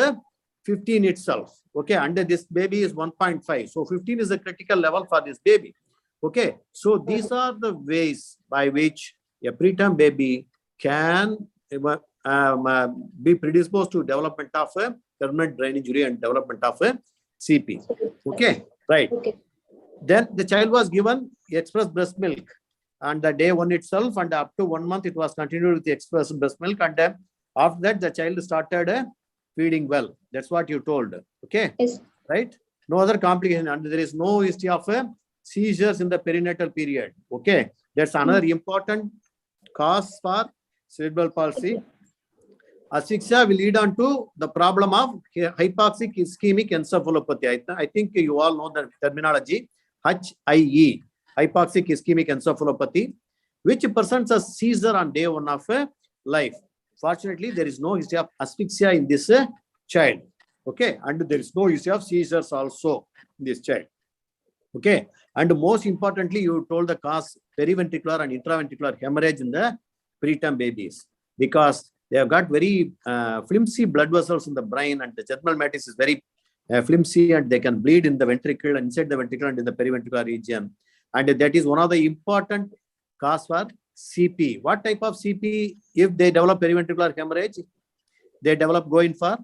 15 itself. Okay, and this baby is 1.5. So 15 is the critical level for this baby. Okay, so these are the ways by which a preterm baby can be predisposed to development of a permanent brain injury and development of a CP. Okay, right.
Okay.
Then the child was given express breast milk on the day 1 itself, and up to 1 month it was continued with the express breast milk, and after that the child started feeding well. That's what you told. Okay,
yes.
Right? No other complication, and there is no history of seizures in the perinatal period. Okay, that's another important cause for cerebral palsy. Asphyxia will lead on to the problem of hypoxic ischemic encephalopathy. I think you all know the terminology, HIE, hypoxic ischemic encephalopathy, which presents a seizure on day 1 of life. Fortunately, there is no history of asphyxia in this child. Okay, and there is no history of seizures also in this child. Okay, and most importantly, you told the cause periventricular and intraventricular hemorrhage in the preterm babies, because they have got very flimsy blood vessels in the brain, and the germinal matrix is very flimsy, and they can bleed in the ventricle, inside the ventricle and in the periventricular region. And that is one of the important cause for CP. What type of CP, if they develop periventricular hemorrhage, they develop going for?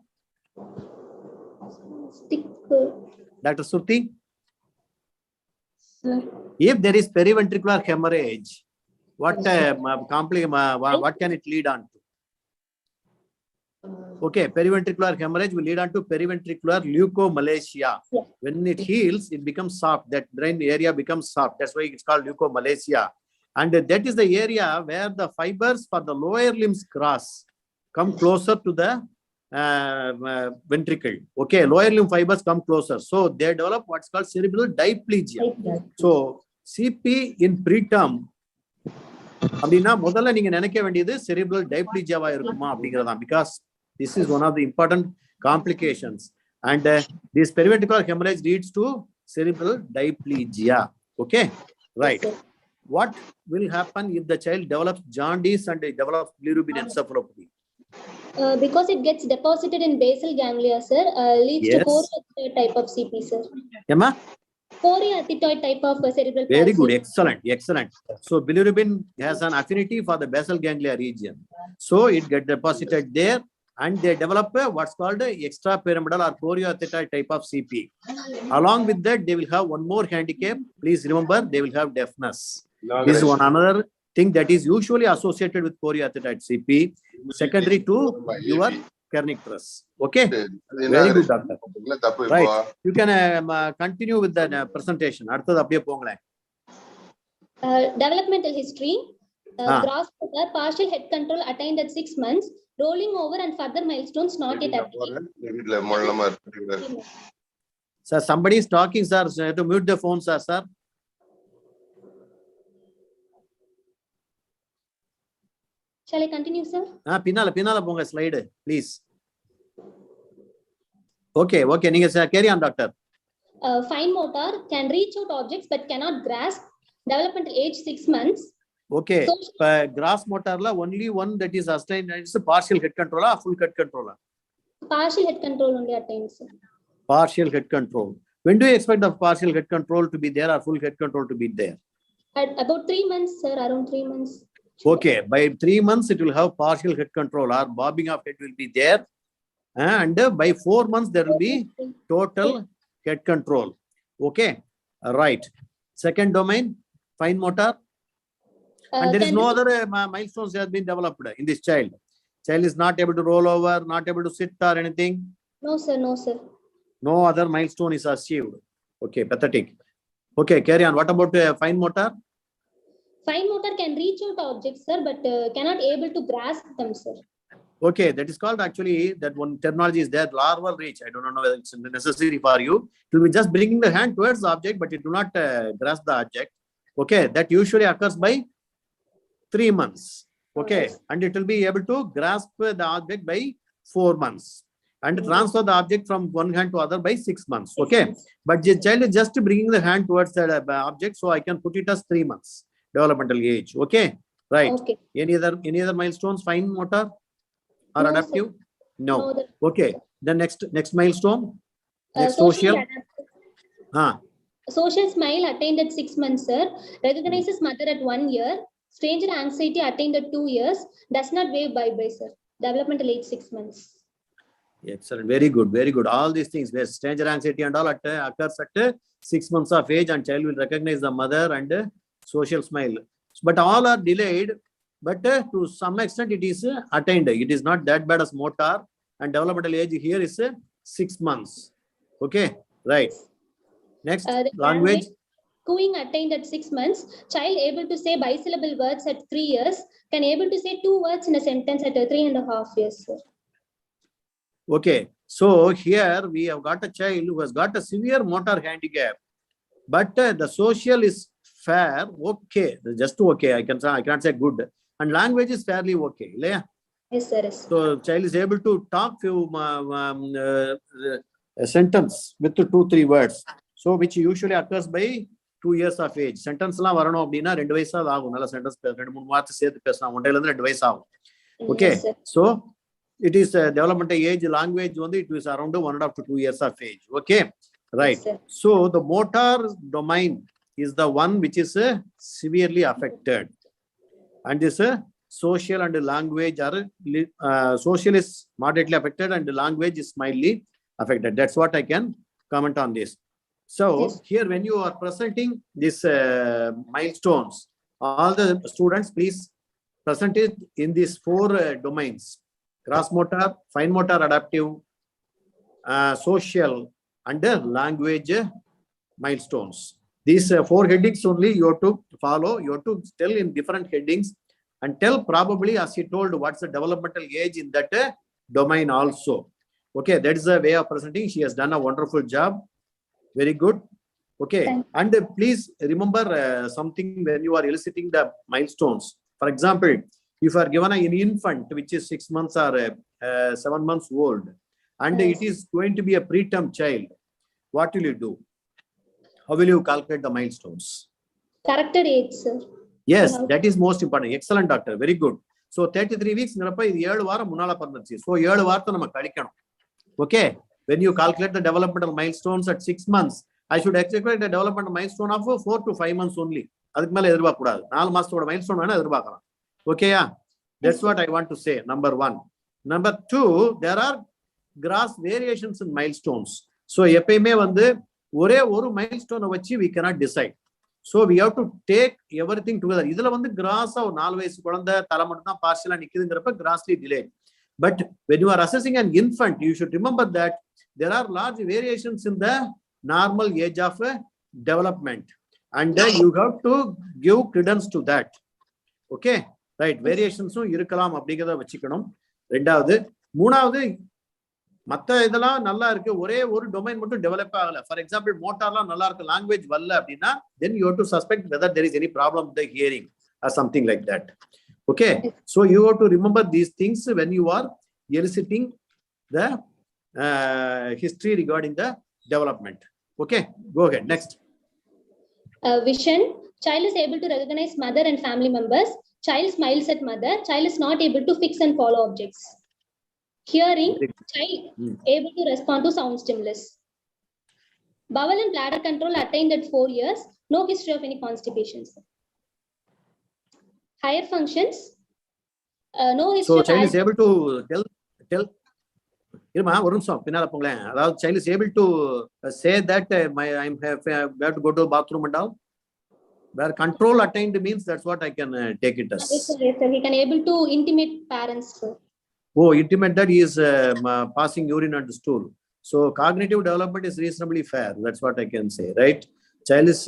Dr. Surti?
Sir.
If there is periventricular hemorrhage, what can it lead on to? Okay, periventricular hemorrhage will lead on to periventricular leukomalacia.
Yeah.
When it heals, it becomes soft. That brain area becomes soft. That's why it's called leukomalacia. And that is the area where the fibers for the lower limbs cross, come closer to the ventricle. Okay, lower limb fibers come closer. So they develop what's called cerebral diplegia. So CP in preterm, அப்படின்னா முதல்ல நீங்க நினைக்க வேண்டியது cerebral diplegiaவா இருக்குமா அப்படிங்கறதான், because this is one of the important complications, and this periventricular hemorrhage leads to cerebral diplegia. Okay, right. What will happen if the child develops jaundice and develops bilirubin encephalopathy?
Because it gets deposited in basal ganglia, sir, leads to chorioathetoid type of CP, sir.
Emma?
Chorioathetoid type of cerebral palsy.
Very good, excellent, excellent. So bilirubin has an affinity for the basal ganglia region. So it gets deposited there, and they develop what's called extrapyramidal or chorioathetoid type of CP. Along with that, they will have one more handicap. Please remember, they will have deafness. This is one another thing that is usually associated with chorioathetoid CP, secondary to your kernicterus. Okay, very good, doctor. Right, you can continue with the presentation.
Developmental history. Gross motor, partial head control attained at 6 months, rolling over and further milestones not yet attained.
Sir, somebody is talking, sir. So you have to mute the phone, sir.
Shall I continue, sir?
Pinala ponga slide, please. Okay, நீங்க carry on, doctor.
Fine motor can reach out objects but cannot grasp. Developmental age 6 months.
Okay, gross motor la only one that is attained is partial head control or full head control?
Partial head control only attained, sir.
Partial head control. When do you expect the partial head control to be there or full head control to be there?
At about 3 months, sir, around 3 months.
Okay, by 3 months it will have partial head control or bobbing of head will be there, and by 4 months there will be total head control. Okay, right. Second domain, fine motor, and there is no other milestones that have been developed in this child. Child is not able to roll over, not able to sit or anything.
No, sir, no, sir.
No other milestone is achieved. Okay, pathetic. Okay, carry on. What about fine motor?
Fine motor can reach out objects, sir, but cannot able to grasp them, sir.
Okay, that is called actually, that one terminology is there, larval reach. I don't know whether it's necessary for you. It will be just bringing the hand towards the object, but it will not grasp the object. Okay, that usually occurs by 3 months. Okay, and it will be able to grasp the object by 4 months. and transfer the object from one hand to other by 6 months. Okay, but the child is just bringing the hand towards the object, so I can put it as 3 months developmental age. Okay, right.
Okay.
Any other milestones? Fine motor or
No,
adaptive?
sir.
No.
No,
Okay, the next milestone. Next social.
Social smile attained at 6 months, sir. Recognizes mother at 1 year. Stranger anxiety attained at 2 years. Does not wave bye-bye, sir. Developmental age 6 months.
Excellent. Very good. Very good. All these things where stranger anxiety and all occurs at 6 months of age, and child will recognize the mother and social smile. But all are delayed. But to some extent, it is attained. It is not that bad as motor, and developmental age here is 6 months. Okay, right. Next, language.
Cooing attained at 6 months. Child able to say bisyllable words at 3 years. Can able to say 2 words in a sentence at 3.5 years, sir.
Okay, so here we have got a child who has got a severe motor handicap, but the social is fair. Okay, just okay. I can't say good, and language is fairly okay. Yeah.
Yes, sir. Yes.
So child is able to talk few a sentence with 2-3 words. So which usually occurs by 2 years of age. Sentence la varano appadina 2 vayasa agum. Nalla sentence 2-3 vaartha சேர்த்து பேசலாம். 1 ல 2 வயசு ஆகும். Okay,
yes,
so it is developmental age. Language only it is around 1.5 to 2 years of age. Okay, right.
Yes,
so the motor domain is the one which is severely affected, and this social and language are social is moderately affected and language is mildly affected. That's what I can comment on this. So yes, here when you are presenting this milestones, all the students please present it in these 4 domains: gross motor, fine motor, adaptive, social, and language milestones. These 4 headings only you have to follow. You have to tell in different headings and tell probably, as he told, what's the developmental age in that domain also. Okay, that is the way of presenting. She has done a wonderful job. Very good. Okay, and please remember something when you are eliciting the milestones. For example, if you are given an infant which is 6 months or 7 months old, and it is going to be a preterm child, what will you do? How will you calculate the milestones?
Corrected age, sir.
Yes, that is most important. Excellent, doctor. Very good. So 33 weeks nirappa idu 7 varam munala parnanchi. So 7 vaartha nama kadikanum. Okay, when you calculate the developmental milestones at 6 months, I should calculate the developmental milestone of 4 to 5 months only. Adukku mele edirba kudadu. 4 maasathoda milestone vena edirbaakalam. Okay, yeah. That's what I want to say. Number 1. Number 2, there are gross variations in milestones. So எப்பயுமே வந்து ஒரே ஒரு milestone வச்சு we cannot decide. So we have to take everything together. இதுல வந்து gross ஒரு 4 வயசு குழந்தை தலை மட்டும் தான் பார்ஷியலா நிக்குதுங்கறப்ப grossly delayed. But when you are assessing an infant, you should remember that there are large variations in the normal age of development, and you have to give credence to that. Okay, right. Variations இருக்கலாம் அப்படிங்கறத வெச்சிக்கணும். ரெண்டாவது, மூணாவது, மத்த இதெல்லாம் நல்லா இருக்கு, ஒரே ஒரு டொமைன் மட்டும் டெவலப் ஆகல. ஃபார் எக்ஸாம்பிள் மோட்டார்லாம் நல்லா இருக்கு, லாங்குவேஜ் வரல அப்படின்னா then you have to suspect whether there is any problem with the hearing or something like that. Okay, so you have to remember these things when you are eliciting the history regarding the development. Okay, go ahead. Next.
Vision. Child is able to recognize mother and family members. Child smiles at mother. Child is not able to fix and follow objects. Hearing. Child able to respond to sound stimulus. Bowel and bladder control attained at 4 years. No history of any constipations. Higher functions. No history.
So child is able to tell. Irma, ஒரு நிமிஷம் பின்னால போங்களேன். அதாவது child is able to say that I have to go to the bathroom and all. Where control attained means, that's what I can take it as.
Yes, sir. Yes, sir. He can able to intimate parents, sir.
Oh, intimate that he is passing urine and stool. So cognitive development is reasonably fair. That's what I can say, right? Child is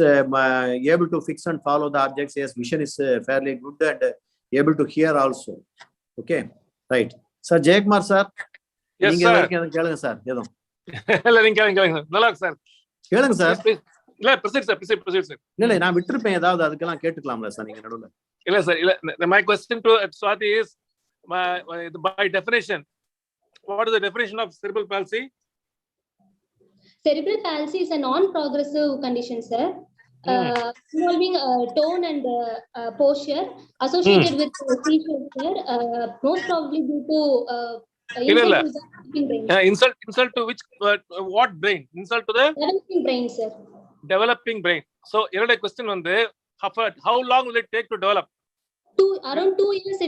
able to fix and follow the objects. Yes, vision is fairly good and able to hear also. Okay, right. Sir, Jaykumar sir.
Yes, sir.
கேளுங்க sir. ஏதோ
இல்ல நீங்க கேளுங்க. நல்லா இருக்கு sir.
கேளுங்க sir.
இல்ல proceed sir.
இல்ல நான் விட்டுருப்பேன், ஏதாவது அதுக்கெல்லாம் கேட்டுக்கலாம்ல சார் நீங்க நடுவுல.
இல்ல சார், இல்ல my question to Swati is by definition what is the definition of cerebral palsy?
Cerebral palsy is a non-progressive condition, sir, involving tone and posture associated with seizures, sir, most probably due to insult to the developing brain.
Insult to which, what brain? Insult to the?
Developing brain, sir.
Developing brain. So, your question on the, how long will it take to develop?
Around 2 years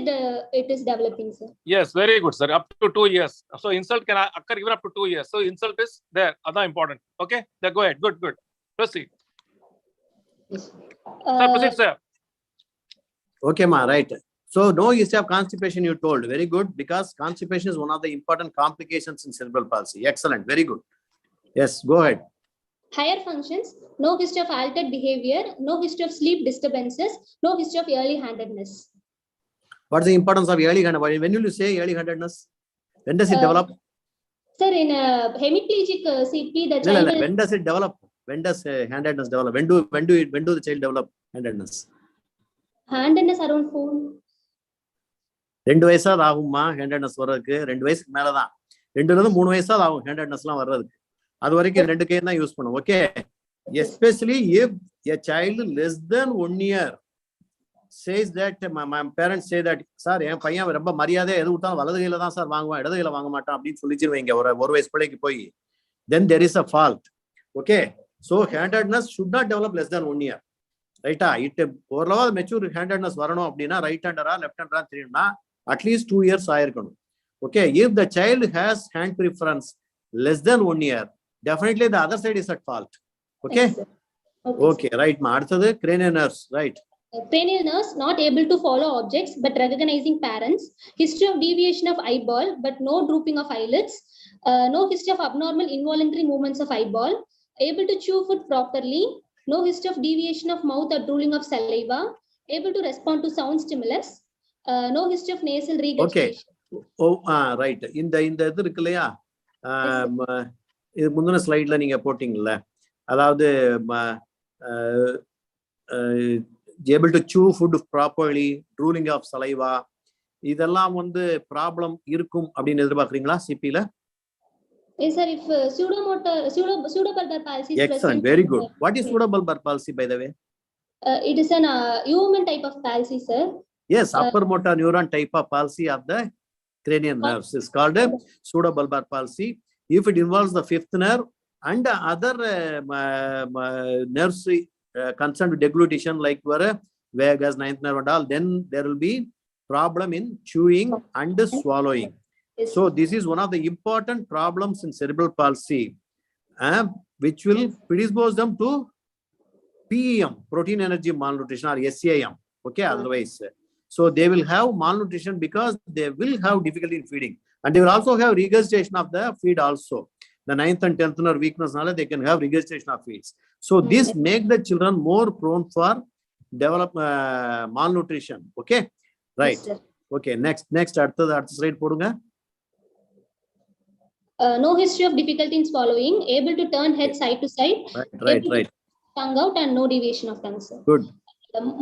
it is developing, sir.
Yes, very good, sir. Up to 2 years. So insult can occur even up to 2 years. So insult is there. That's important. Okay, then go ahead. Good. Proceed. Sir, proceed, sir.
Okay, ma, right. So no history of constipation you told. Very good, because constipation is one of the important complications in cerebral palsy. Excellent. Very good. Yes, go ahead.
Higher functions, no history of altered behavior, no history of sleep disturbances, no history of early-handedness.
What's the importance of early-handedness? When will you say early-handedness? When does it develop?
Sir, in a hemiplegic CP, the child will...
When does it develop? When does handedness develop? When do the child develop handedness?
Handedness around 4.
2 வயசாவது ஆகுமா handedness வர்றதுக்கு? 2 வயசுக்கு மேலதான். 2 to 3 வயசாவது ஆகும் handedness எல்லாம் வர்றதுக்கு. அது வரைக்கும் 2 கையும் தான் யூஸ் பண்ணுவோம். Okay, especially if a child less than 1 year says that my parents say that sir என் பையன் ரொம்ப மரியாதையா எது விட்டாலும் வலது கையில தான் சார் வாங்குவான், இடது கையில வாங்க மாட்டான் அப்படின்னு சொல்லிச்சிருவீங்க ஒரு வயசு பிள்ளைக்கு போய், then there is a fault. Okay, so handedness should not develop less than 1 year. ரைட்டா? இட் ஓரளவு மெச்சூர் ஹேண்டட்னஸ் வரணும் அப்படின்னா ரைட் ஹேண்டரா லெஃப்ட் ஹேண்டரா தெரியும்னா அட்லீஸ்ட் 2 years ஆயிருக்கணும். Okay, if the child has hand preference less than 1 year, definitely the other side is at fault. Okay, okay, right ma. அடுத்தது cranial nerves, right?
Cranial nerves not able to follow objects but recognizing parents, history of deviation of eyeball but no drooping of eyelids, no history of abnormal involuntary movements of eyeball, able to chew food properly, no history of deviation of mouth or drooling of saliva, able to respond to sound stimulus, no history of nasal regurgitation.
Okay, right. இந்த இது இருக்கு இல்லையா, இது முந்தின ஸ்லைட்ல நீங்க போட்டீங்கல்ல, அதாவது able to chew food properly, drooling of saliva, இதெல்லாம் வந்து ப்ராப்ளம் இருக்கும் அப்படின்னு எதிர்பார்க்கறீங்களா சிபில?
Yes sir, if pseudobulbar palsy is
excellent,
present.
very good. What is pseudobulbar palsy, by the way?
It is an human type of palsy, sir.
Yes, upper motor neuron type of palsy of the cranial nerves is called a pseudobulbar palsy. If it involves the 5th nerve and other nerves concerned with deglutition like vagus, 9th nerve and all, then there will be problem in chewing and swallowing. So this is one of the important problems in cerebral palsy, which will predispose them to PEM, protein energy malnutrition, or SAM. Okay, otherwise, so they will have malnutrition because they will have difficulty in feeding, and they will also have regurgitation of the feed also. The 9th and 10th nerve weakness, they can have regurgitation of feeds. So this make the children more prone for develop malnutrition. Okay, right? Yes, okay, next அடுத்த slide போடுங்க.
No history of difficulty in swallowing, able to turn head side to side,
right.
Tongue out and no deviation of tongue, sir.
Good.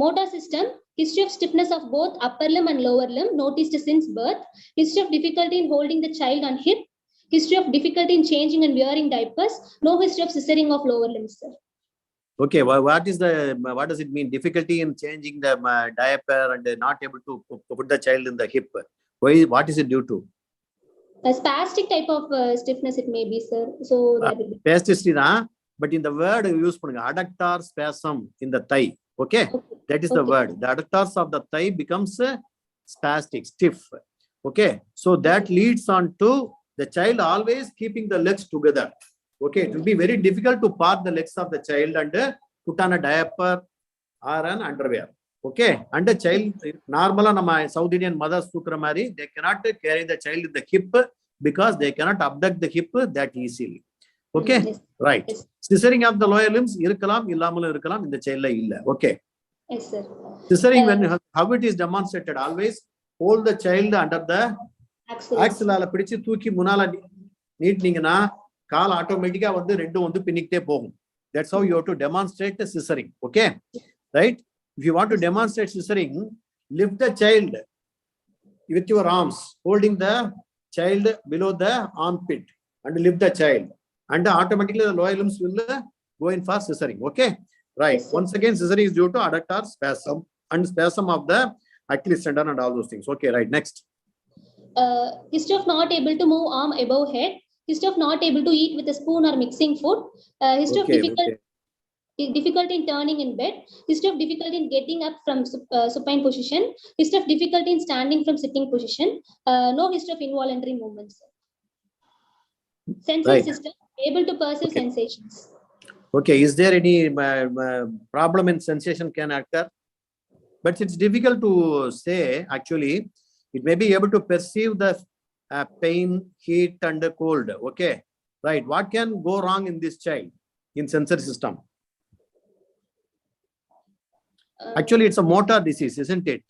Motor system, history of stiffness of both upper limb and lower limb noticed since birth, history of difficulty in holding the child on hip, history of difficulty in changing and wearing diapers, no history of scissoring of lower limbs, sir.
Okay, what does it mean? Difficulty in changing the diaper and not able to put the child in the hip. Why? What is it due to?
A spastic type of stiffness it may be, sir. So that will be
spasticity na, but in the word use pannunga adductor spasm in the thigh. Okay, that is the word. The adductors of the thigh becomes spastic, stiff. Okay, so that leads on to the child always keeping the legs together. Okay, it will be very difficult to part the legs of the child and put on a diaper or an underwear. Okay, and the child normally nama South Indian mothers sukra mari, they cannot carry the child in the hip because they cannot abduct the hip that easily. Okay, yes. Right. Yes. Scissoring of the lower limbs irkalam illamal irkalam, in the child la illa. Okay,
yes sir.
Scissoring, when how it is demonstrated, always hold the child under the axilla la pidichu thooki munala neatningana kaal automatically vandu rendu vandu pinnikte pogum. That's how you have to demonstrate the scissoring. Okay, right? If you want to demonstrate scissoring, lift the child with your arms, holding the child below the armpit and lift the child, and automatically the lower limbs will go in for scissoring. Okay, right.
Yes,
Once again, scissoring is due to adductor spasm and spasm of the Achilles tendon and all those things. Okay, right. Next.
History of not able to move arm above head. History of not able to eat with a spoon or mixing food. History of difficulty in turning in bed. History of difficulty in getting up from supine position. History of difficulty in standing from sitting position. No history of involuntary movements. Sensory system able to perceive sensations.
Okay, is there any problem in sensation can occur? But it's difficult to say. Actually, it may be able to perceive the pain, heat, and the cold. Okay, right. What can go wrong in this child in sensory system? Actually, it's a motor disease, isn't it?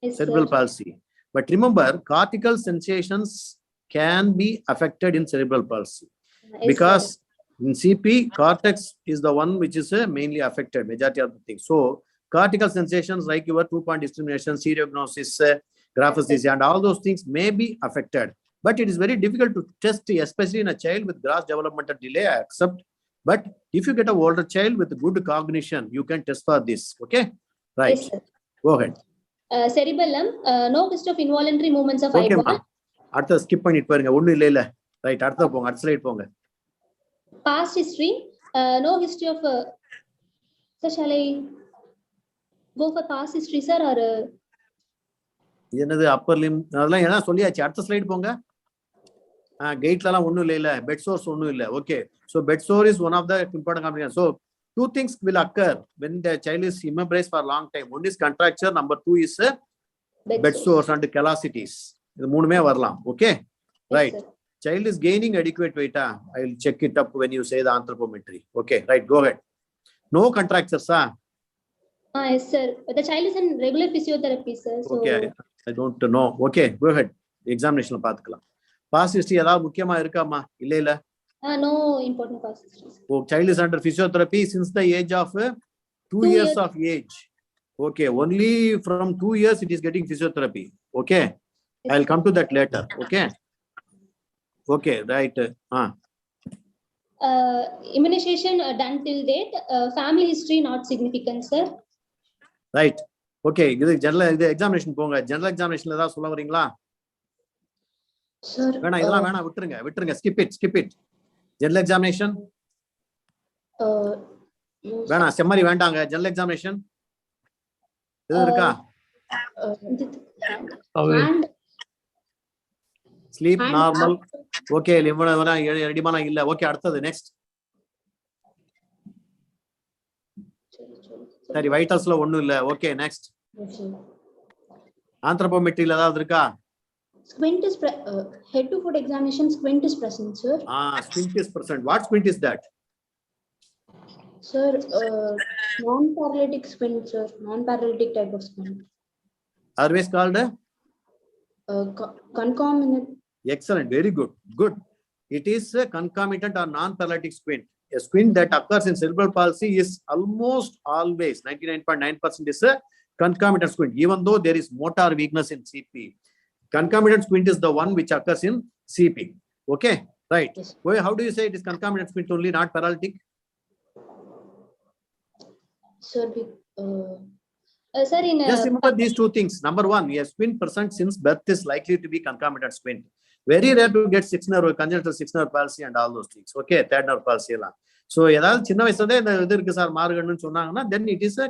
Yes,
cerebral
sir.
palsy. But remember, cortical sensations can be affected in cerebral palsy,
Yes,
because in CP, cortex is the one which is mainly affected, majority of the things. So cortical sensations like your 2-point discrimination, stereognosis, graphesthesia, and all those things may be affected. But it is very difficult to test, especially in a child with gross developmental delay, I accept. But if you get an older child with good cognition, you can test for this. Okay, right.
Yes, sir.
Go ahead.
Cerebellum, no history of involuntary movements of
Okay,
eyeball.
அடுத்த skip பண்ணிட்டு பாருங்க, ஒண்ணும் இல்ல இல்ல. Right, அடுத்த போங்க, அடுத்த slide போங்க.
Past history, no history of. Sir, shall I go for past history, sir, or?
என்னது அப்பர் லிம் அதெல்லாம் என்ன சொல்லியாச்சு. அடுத்த ஸ்லைட் போங்க. கேட்லலாம் ஒண்ணும் இல்ல இல்ல. பெட் சோர்ஸ் ஒண்ணும் இல்ல. Okay, so bed sore is one of the important complications. So two things will occur when the child is immobilized for a long time. One is contracture, number 2 is bed sores and callosities. இது மூணுமே வரலாம். Okay, right. Child is gaining adequate weight. I will check it up when you say the anthropometry. Okay, right, go ahead. No contractures.
Yes, sir. The child is in regular physiotherapy, sir. So...
Okay, I don't know. Okay, go ahead. Examination பார்த்துக்கலாம். Past history ஏதாவது முக்கியமா இருக்காமா? இல்ல இல்ல.
No important past history.
Oh, child is under physiotherapy since the age of 2 years of age. Okay, only from 2 years it is getting physiotherapy. Okay, yes, I'll come to that later. Okay. Okay, right.
Immunization done till date. Family history not significant, sir.
Right. Okay, இது general இது examination போங்க. General எக்ஸாமினேஷன்ல ஏதாவது சொல்ல வரீங்களா?
Sir,
வேணா இதெல்லாம் வேணா விட்டுருங்க. skip it. ஜெனரல் எக்ஸாமினேஷன் வேணா, செம்மறி வேண்டாங்க. ஜெனரல் எக்ஸாமினேஷன் இது இருக்கா? Sleep normal. ஓகே, ரெடிமானா இல்ல. ஓகே, அடுத்தது நெக்ஸ்ட். சரி, வைட்டல்ஸ்ல ஒண்ணும் இல்ல. Okay, next. ஆந்த்ரோபோமெட்ரில ஏதாவது இருக்கா?
Squint is head to foot examination. Squint is present, sir.
Squint is present. What squint is that?
Sir, non-paralytic squint, sir. Non-paralytic type of squint.
Always called
concomitant.
Excellent, very good. Good. It is a concomitant or non-paralytic squint. A squint that occurs in cerebral palsy is almost always 99.9% is a concomitant squint, even though there is motor weakness in CP. Concomitant squint is the one which occurs in CP. Okay, right.
Yes.
Well, how do you say it is concomitant squint only, not paralytic?
Sir, sir,
just remember these two things. Number 1, a squint present since birth is likely to be concomitant squint. Very rare to get 6 nerve congenital 6 nerve palsy and all those things. Okay, third nerve palsy la. So ஏதாவது சின்ன வயசுல இந்த இது இருக்கு sir மார்கன்னு சொன்னாங்கன்னா then it is a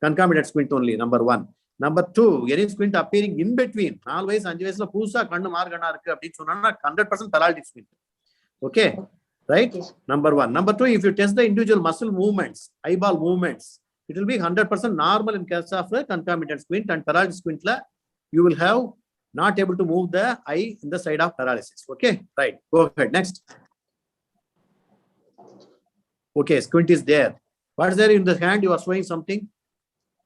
concomitant squint only. Number 1. Number 2, any squint appearing in between 4 வயசு 5 வயசுல புதுசா கண்ணு மார்கனா இருக்கு அப்படின்னு சொன்னாங்கன்னா 100% paralytic squint. Okay, right? Yes. Number 1. Number 2, if you test the individual muscle movements, eyeball movements, it will be 100% normal in case of a concomitant squint, and paralytic squint la you will have not able to move the eye in the side of paralysis. Okay, right, go ahead. Next. Okay, squint is there. What is there in the hand? You are showing something.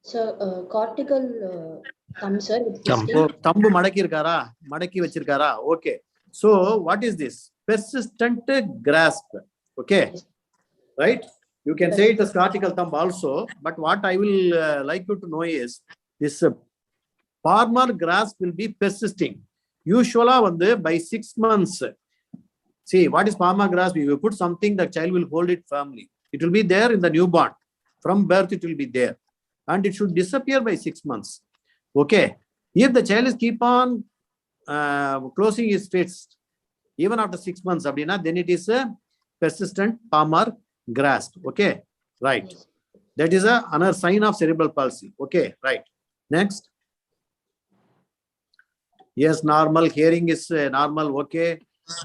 Sir, cortical thumb, sir.
Thumb madaki vechirkara. Okay, so what is this? Persistent grasp. Okay, right. You can say it as cortical thumb also, but what I will like you to know is this palmar grasp will be persisting. Usually by 6 months. See, what is palmar grasp? If you put something, the child will hold it firmly. It will be there in the newborn. From birth, it will be there. And it should disappear by 6 months. Okay. If the child is keep on closing his fist, even after 6 months, then it is a persistent palmar grasp. Okay. Right. That is another sign of cerebral palsy. Okay. Right. Next. Yes, normal. Hearing is normal. Okay.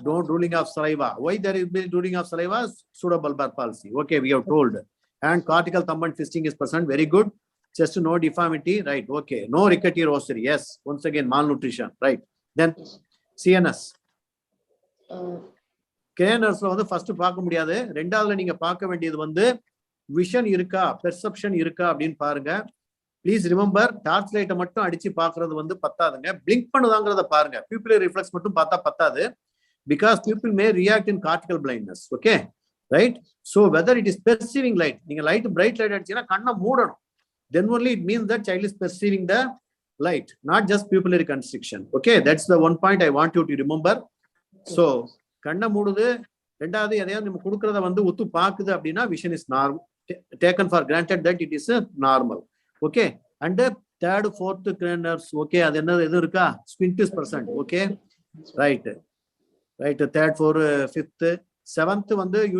Don't drooling of saliva. Why there is drooling of saliva? Pseudobulbar palsy. Okay, we have told. And cortical thumb and fisting is present. Very good. Just no deformity. Right. Okay. No rickety rosary. Yes. Once again, malnutrition. Right. Then CNS. KNS first பார்க்க முடியாது. ரெண்டாவதுல நீங்க பார்க்க வேண்டியது vision இருக்கா, perception இருக்கா அப்படினு பாருங்க. Please remember, torch லைட்டை மட்டும் அடிச்சு பார்க்கிறது பத்தாதுங்க. blink பண்ணுதாங்கறத பாருங்க. pupillary reflex மட்டும் பார்த்தா பத்தாது. Because people may react in cortical blindness. Okay. Right. So whether it is perceiving light, நீங்க light bright light அடிச்சீனா கண்ணை மூடணும். Then only it means that child is perceiving the light, not just pupillary constriction. Okay. That's the one point I want you to remember. So கண்ணை மூடுது. ரெண்டாவது எதையாவது நம்ம கொடுக்கறத ஒத்து பாக்குது அப்படின்னா vision is normal. Taken for granted that it is normal. Okay. And the third, fourth cranial nerves. Okay. அது என்ன எது இருக்கா? Squint is present. Okay. Right. Right. Third, fourth, fifth, seventh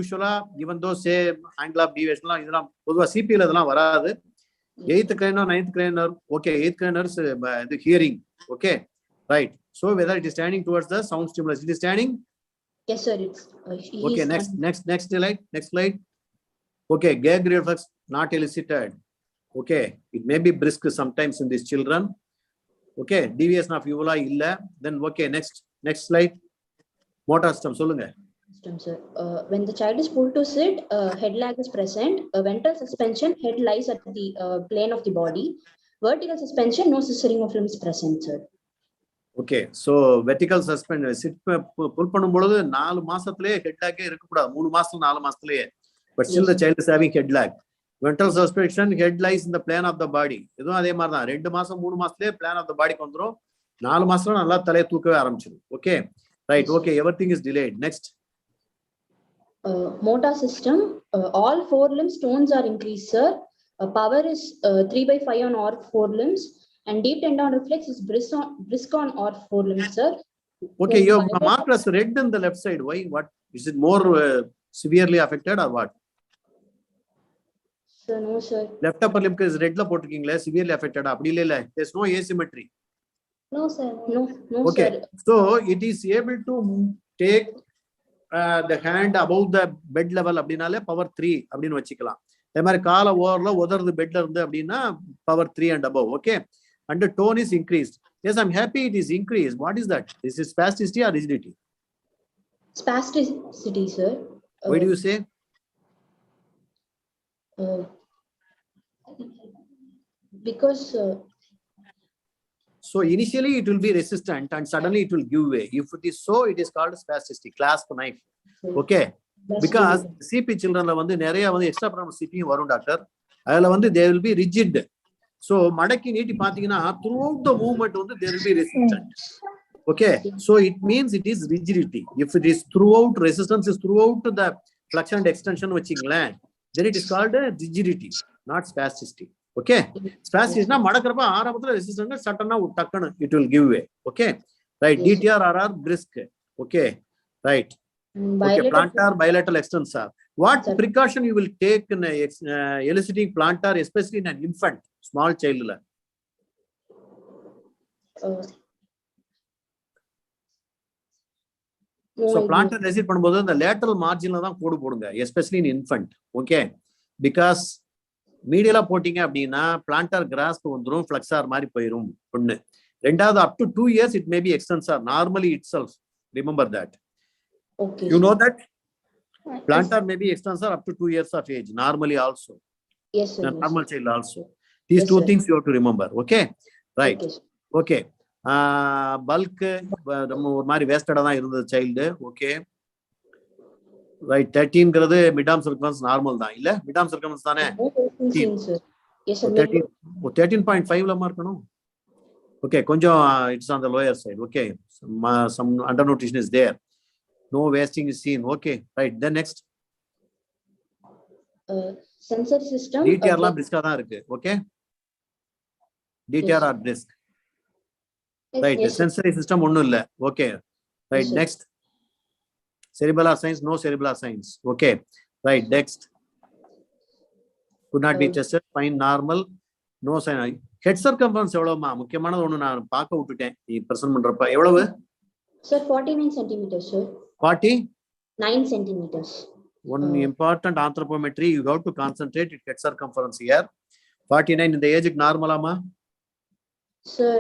usually, even though say angle of deviation இதெல்லாம் பொதுவா CPL இதெல்லாம் வராது. Eighth cranial, ninth cranial. Okay. Eighth cranial is the hearing. Okay. Right. So whether it is standing towards the sound stimulus, it is standing.
Yes, sir. It's
okay. Next slide. Okay. Gag reflex not elicited. Okay. It may be brisk sometimes in these children. Okay. Deviation of uvula illa. Then okay. Next slide. Motor system. Solunga.
Sir. When the child is pulled to sit, head lag is present. Ventral suspension, head lies at the plane of the body. Vertical suspension, no scissoring of limbs present, sir.
Okay. So vertical suspension, sit pull பண்ணும்போது 4 மாசத்திலே head lag இருக்க கூடாது. 3 மாசத்துல 4 மாசத்திலே. But still the child is having head lag. Ventral suspension, head lies in the plane of the body. இதுவும் அதே மாதிரி தான். 2 மாசம் 3 மாசத்திலே plane of the body வந்துரும். 4 மாசத்துல நல்லா தலையை தூக்கவே ஆரம்பிச்சிடும். Okay. Right. Okay. Everything is delayed. Next.
Motor system. All 4 limbs tones are increased, sir. Power is 3/5 on all 4 limbs. And deep tendon reflex is brisk on all 4 limbs, sir.
Okay. Your marker is red on the left side. Why? What? Is it more severely affected or what?
Sir, no, sir.
Left upper limb is red la போட்டுருக்கீங்களே, severely affected. அப்படி இல்ல. There's no asymmetry.
No, sir. No,
okay.
Sir.
So it is able to take the hand above the bed level அப்படினாலே power 3 அப்படின்னு வச்சுக்கலாம். அதே மாதிரி காலை ஓவர்ல உதறது பெட்ல இருந்து அப்படின்னா power 3 and above. Okay. And the tone is increased. Yes, I'm happy it is increased. What is that? This is spasticity or rigidity?
Spasticity, sir.
Why do you say?
Because
so initially it will be resistant and suddenly it will give way. If it is so, it is called spasticity, clasp knife. Okay. Because CP children நிறைய extra pronoun CP வரும் doctor. அதுல they will be rigid. So மடக்கி நீட்டி பாத்தீங்கன்னா throughout the movement there will be resistant. Okay. So it means it is rigidity. If it is throughout, resistance is throughout the flexion and extension வச்சிங்களேன், then it is called rigidity, not spasticity. Okay. Spasticity na மடக்கறப்ப ஆரம்பத்துல resistance சட்டனா டக்கன it will give way. Okay. Right. DTR RR brisk. Okay. Right. Okay. Plantar bilateral extensor. What precaution you will take in eliciting plantar, especially in an infant, small child la? So plantar elicit பண்ணும்போது அந்த lateral margin la தான் கோடு போடுங்க, especially in infant. Okay. Because மீடியலா போட்டீங்க அப்படின்னா plantar grasp வந்துரும், flexor மாதிரி போயிரும் ஒண்ணு. ரெண்டாவது up to 2 years it may be extensor normally itself. Remember that.
Okay.
You know that plantar may be extensor up to 2 years of age normally also.
Yes, sir.
The normal child also. These two things you have to remember. Okay. Right. Okay. Bulk ஒரு மாதிரி வேஸ்டடா தான் இருந்தது child. Okay. Right. 13 ங்கிறது mid-arm circumference normal தான் இல்ல? mid-arm circumference தானே?
13, sir. Yes, sir.
13.5 ல இருக்கணும். Okay, konjam it's on the lower side. Okay, some undernutrition is there. No wasting is seen. Okay, right. Then next.
Sensor system.
DTR லாம் brisk-ஆ தான் இருக்கு. Okay. DTR are brisk. Right.
Yes,
sensory system ஒண்ணும் இல்ல. Okay. Right.
Yes,
next. Cerebral signs, no cerebral signs. Okay. Right. Next. Could not be tested. Fine, normal. No sign. Head circumference எவ்வளவுமா? முக்கியமானது ஒண்ணு நான் பார்க்க விட்டுட்டேன். நீ பிரசன்ட் பண்றப்ப எவ்வளவு?
Sir, 49 centimeters, sir.
49
centimeters.
One important anthropometry, you have to concentrate at head circumference here. 49 in the age normal, ama?
Sir,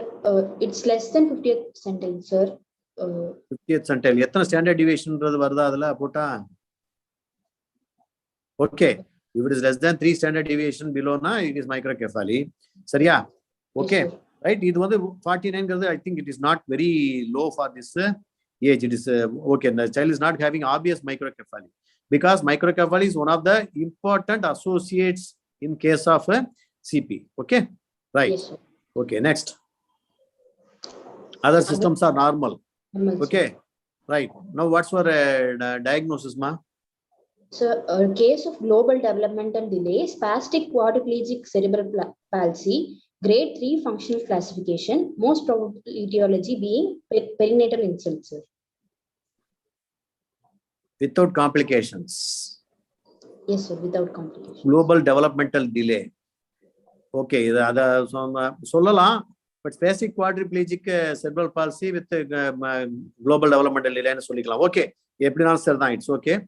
it's less than 50th centile, sir.
50th centile. எத்தனை standard deviation வருதா அதுல போட்டா? Okay. If it is less than 3 standard deviation below, na, it is microcephaly. சரியா? Okay.
Yes,
right. இது வந்து 49 I think it is not very low for this age. It is okay. The child is not having obvious microcephaly because microcephaly is one of the important associates in case of CP. Okay. Right.
Yes, sir.
Okay. Next. Other systems are normal. Okay. Right. Now what's your diagnosis, ma?
So, a case of global developmental delay, spastic quadriplegic cerebral palsy, grade 3 functional classification, most probable etiology being perinatal insult, sir.
Without complications.
Yes, sir, without complications.
Global developmental delay. Okay, ada சொல்லலாம். But spastic quadriplegic cerebral palsy with global developmental delay னு சொல்லிக்கலாம். Okay, எப்படினாலும் சரிதான். It's okay.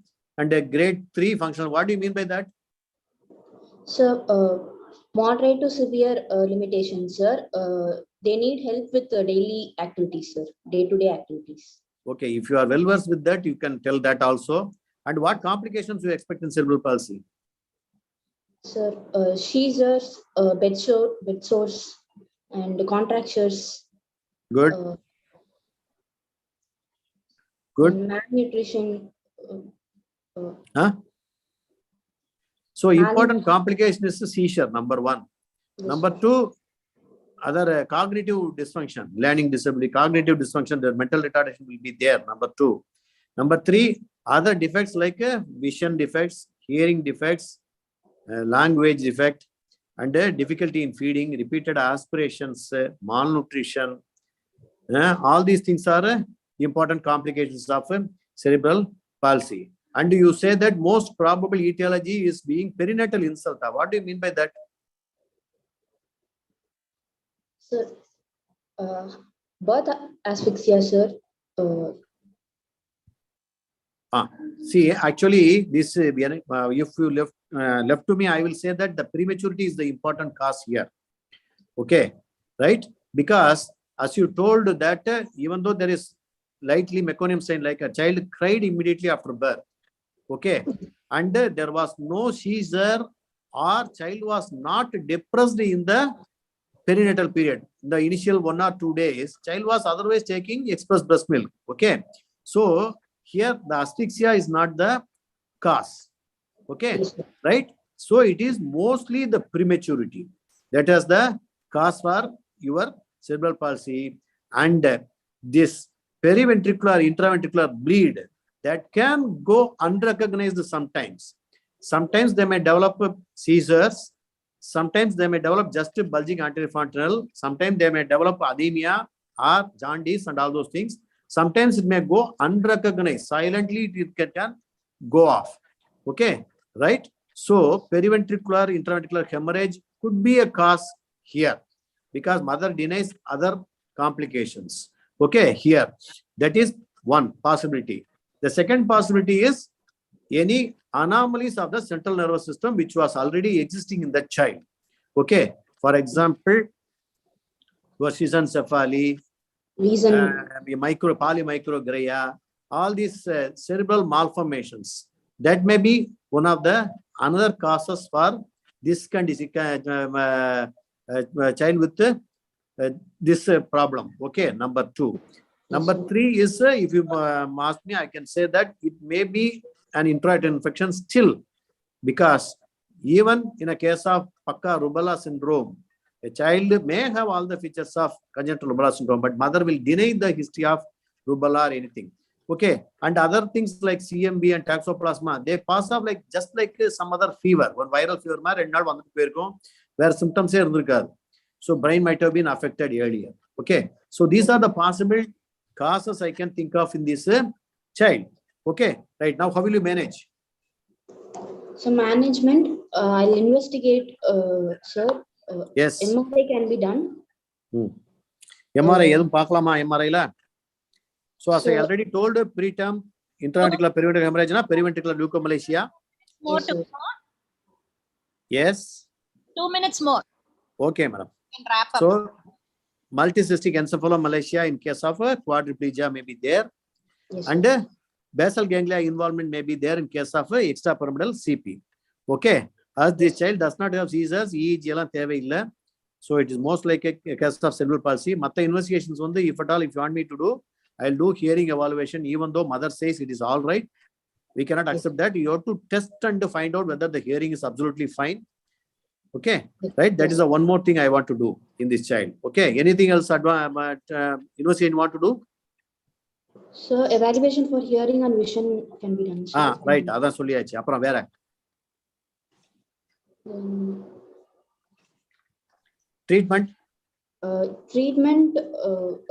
And a grade 3 functional, what do you mean by that?
So, moderate to severe limitations, sir. They need help with daily activities, sir, day-to-day activities.
Okay, if you are well versed with that, you can tell that also. And what complications do you expect in cerebral palsy?
Sir, seizures, bed sores, and contractures.
Good. Good.
Malnutrition.
Huh? So important complication is the seizure, number 1.
Yes,
number 2, other cognitive dysfunction, learning disability, cognitive dysfunction, the mental retardation will be there, number 2. Number 3, other defects like vision defects, hearing defects, language defect, and difficulty in feeding, repeated aspirations, malnutrition. All these things are important complications of cerebral palsy. And you say that most probable etiology is being perinatal insult. What do you mean by that?
Sir, birth asphyxia, sir.
See, actually, this if you left to me, I will say that the prematurity is the important cause here. Okay, right? Because as you told that even though there is lightly meconium sign, like a child cried immediately after birth. Okay, and there was no seizure or child was not depressed in the perinatal period. In the initial 1 or 2 days, child was otherwise taking express breast milk. Okay, so here the asphyxia is not the cause. Okay, right? So it is mostly the prematurity that is the cause for your cerebral palsy, and this periventricular intraventricular bleed that can go unrecognized sometimes. Sometimes they may develop seizures. Sometimes they may develop just bulging anterior fontanelle. Sometimes they may develop anemia or jaundice and all those things. Sometimes it may go unrecognized. Silently it can go off. Okay, right? So periventricular intraventricular hemorrhage could be a cause here because mother denies other complications. Okay, here. That is one possibility. The second possibility is any anomalies of the central nervous system which was already existing in the child. Okay, for example, schizencephaly, polymicrogyria, all these cerebral malformations. That may be one of the another causes for this condition, child with this problem. Okay, number 2. Number 3 is, if you ask me, I can say that it may be an intrauterine infection still, because even in a case of Paka rubella syndrome, A child may have all the features of congenital rubella syndrome, but mother will deny the history of rubella or anything. Okay, and other things like CMV and toxoplasma, they pass off like just like some other fever, one viral fever, where symptoms are. So brain might have been affected earlier. Okay, so these are the possible causes I can think of in this child. Okay, right now, how will you manage?
So management, I'll investigate, sir.
Yes.
MRI can be done.
MRI, MRI. So as I already told, preterm intraventricular periventricular hemorrhage, periventricular leukomalacia.
More to go.
Yes.
2 minutes more.
Okay, madam.
Can wrap up.
So multicystic encephalomalacia in case of quadriplegia may be there,
Yes,
and basal ganglia involvement may be there in case of extrapyramidal CP. Okay, as this child does not have seizures, EEG, so it is most like a case of cerebral palsy. Matta investigations on the, if at all, if you want me to do, I'll do hearing evaluation, even though mother says it is all right. We cannot accept that. You have to test and find out whether the hearing is absolutely fine. Okay, right? That is the one more thing I want to do in this child. Okay, anything else University you want to do?
So evaluation for hearing and vision can be done. Sir.
Right. That's solliyachu. Appuram vera. Treatment.
Treatment,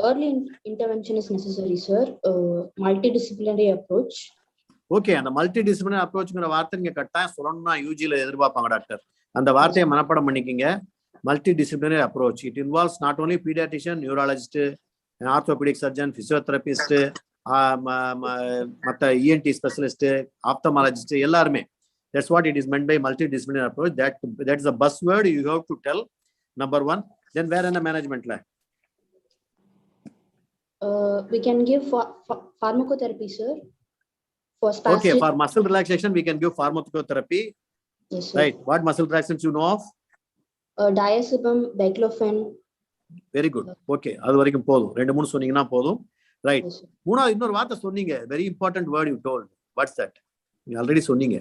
early intervention is necessary, sir. Multidisciplinary approach.
Okay, and the multidisciplinary approach ங்கிற வார்த்தை நீங்க கட்டாயம் சொல்லணும்னா யூஜில எதிர்பார்ப்பாங்க doctor. அந்த வார்த்தையை மனப்பாடம் பண்ணிக்கங்க. Multidisciplinary approach. It involves not only pediatrician, neurologist, an orthopedic surgeon, physiotherapist, மத்த ENT specialist, ophthalmologist, எல்லாருமே. That's what it is meant by multidisciplinary approach. That is a buzzword you have to tell. Number one. Then where in the management?
We can give pharmacotherapy, sir. For spastic.
Okay, for muscle relaxation, we can give pharmacotherapy.
Yes, sir.
Right. What muscle relaxants you know of?
Diazepam, diclofenac.
Very good. Okay. அது வரைக்கும் போதும். 2-3 சொன்னீங்கன்னா போதும். Right. மூணாவது இன்னொரு வார்த்தை சொன்னீங்க. Very important word you told. What's that? You already சொன்னீங்க.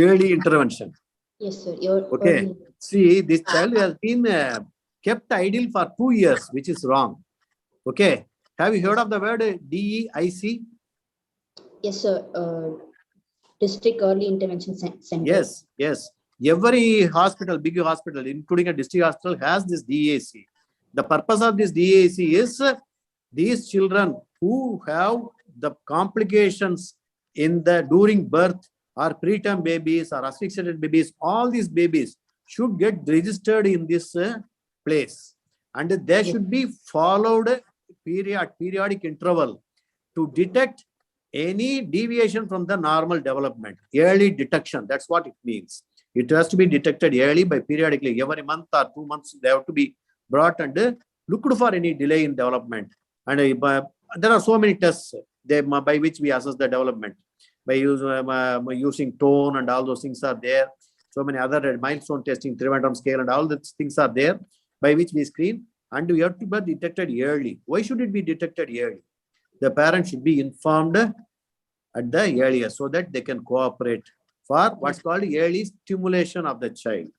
Early intervention.
Yes, sir.
Okay. See, this child has been kept idle for 2 years, which is wrong. Okay. Have you heard of the word DEIC?
Yes, sir. District Early Intervention Center.
Yes, yes. Every hospital, big hospital, including a district hospital, has this DEIC. The purpose of this DEIC is these children who have the complications during birth, or preterm babies or asphyxiated babies, all these babies should get registered in this place, and they should be followed periodic interval to detect any deviation from the normal development. Early detection, that's what it means. It has to be detected early by periodically, every month or 2 months they have to be brought and looked for any delay in development. And there are so many tests by which we assess the development. By using tone and all those things are there. So many other milestone testing, Trivandrum scale and all these things are there by which we screen, and we have to be detected early. Why should it be detected early? The parent should be informed at the earliest so that they can cooperate for what's called early stimulation of the child.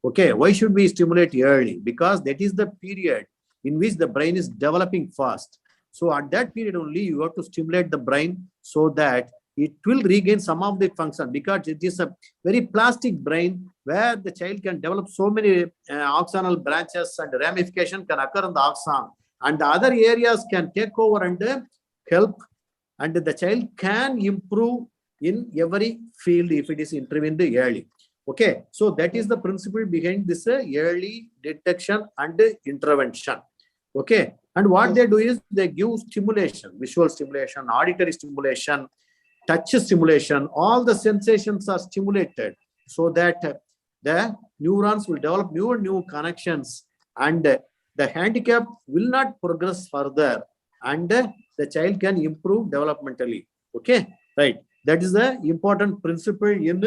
Okay, why should we stimulate early? Because that is the period in which the brain is developing fast. So at that period only you have to stimulate the brain so that it will regain some of the function, because it is a very plastic brain where the child can develop so many axonal branches, and ramification can occur in the axon, and the other areas can take over and help, and the child can improve in every field if it is intervened early. Okay, so that is the principle behind this early detection and intervention. Okay, and what they do is they give stimulation, visual stimulation, auditory stimulation, touch stimulation. All the sensations are stimulated so that the neurons will develop new connections, and the handicap will not progress further, and the child can improve developmentally. Okay, right. That is the important principle in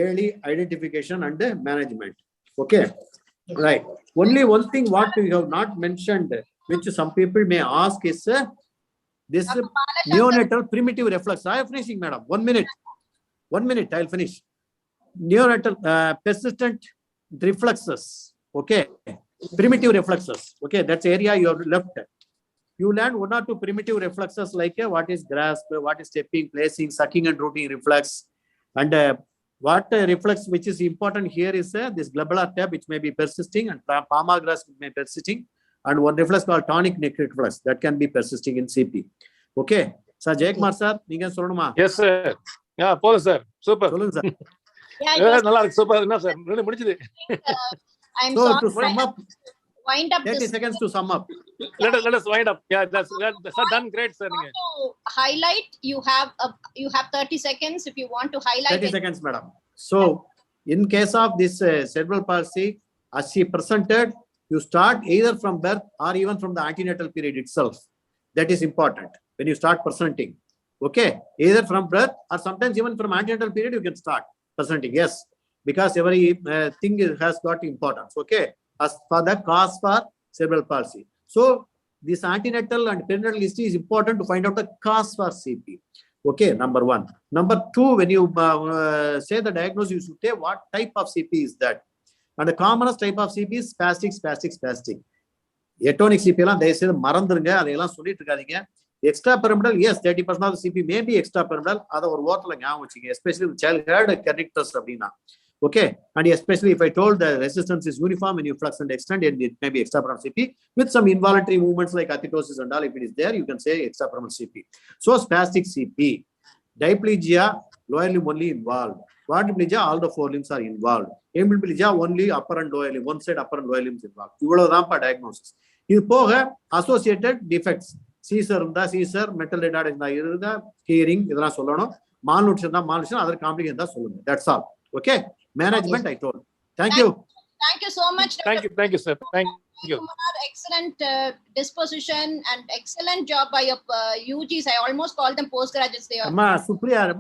early identification and management. Okay, right. Only one thing what we have not mentioned, which some people may ask, is this neonatal primitive reflux. I am finishing, madam. 1 minute. 1 minute, I'll finish. Neonatal persistent refluxes. Okay. Primitive reflexes. Okay. That's area you have left. You learn 1 or 2 primitive reflexes like what is grasp, what is stepping, placing, sucking and rooting reflex. And what reflex which is important here is this globular tab, which may be persisting, and palmar grasp may be persisting. And one reflex called tonic neck reflex that can be persisting in CP. Okay. So, Jaykumar sir, you can solve.
Yes, sir. Yeah, Paul sir. Super.
Sir.
Yeah,
super enough, sir. Really
I'm
so
sorry.
to sum up,
Wind up
30
this.
seconds to sum up.
Let us wind up. Yeah, that's done great, sir.
To highlight, you have 30 seconds if you want to highlight
30 seconds, madam. So, in case of this cerebral palsy, as she presented, you start either from birth or even from the antenatal period itself. That is important when you start presenting. Okay, either from birth or sometimes even from antenatal period you can start presenting. Yes, because every thing has got importance. Okay, as for the cause for cerebral palsy. So this antenatal and perinatal history is important to find out the cause for CP. Okay, number 1. Number 2, when you say the diagnosis, you should say what type of CP is that. And the commonest type of CP is spastic. Atonic CP, they say the extrapyramidal, yes, 30% of the CP may be extrapyramidal, especially with child-head characters. Okay, and especially if I told the resistance is uniform when you flux and extend, it may be extrapyramidal CP with some involuntary movements like athetosis and all. If it is there, you can say extrapyramidal CP. So spastic CP, diplegia, lower limb only involved. Quadriplegia, all the 4 limbs are involved. Hemiplegia, only upper and lower limb, one side upper and lower limbs involved. You will have diagnosis. You have associated defects. Seizure, mental retardation, hearing, malnutrition, other complications. That's all. Okay. Management, I told. Thank you.
Thank you so much.
Thank you, sir. Thank you.
Excellent disposition and excellent job by your UGs. I almost call them postgraduates. They are.
Supriya,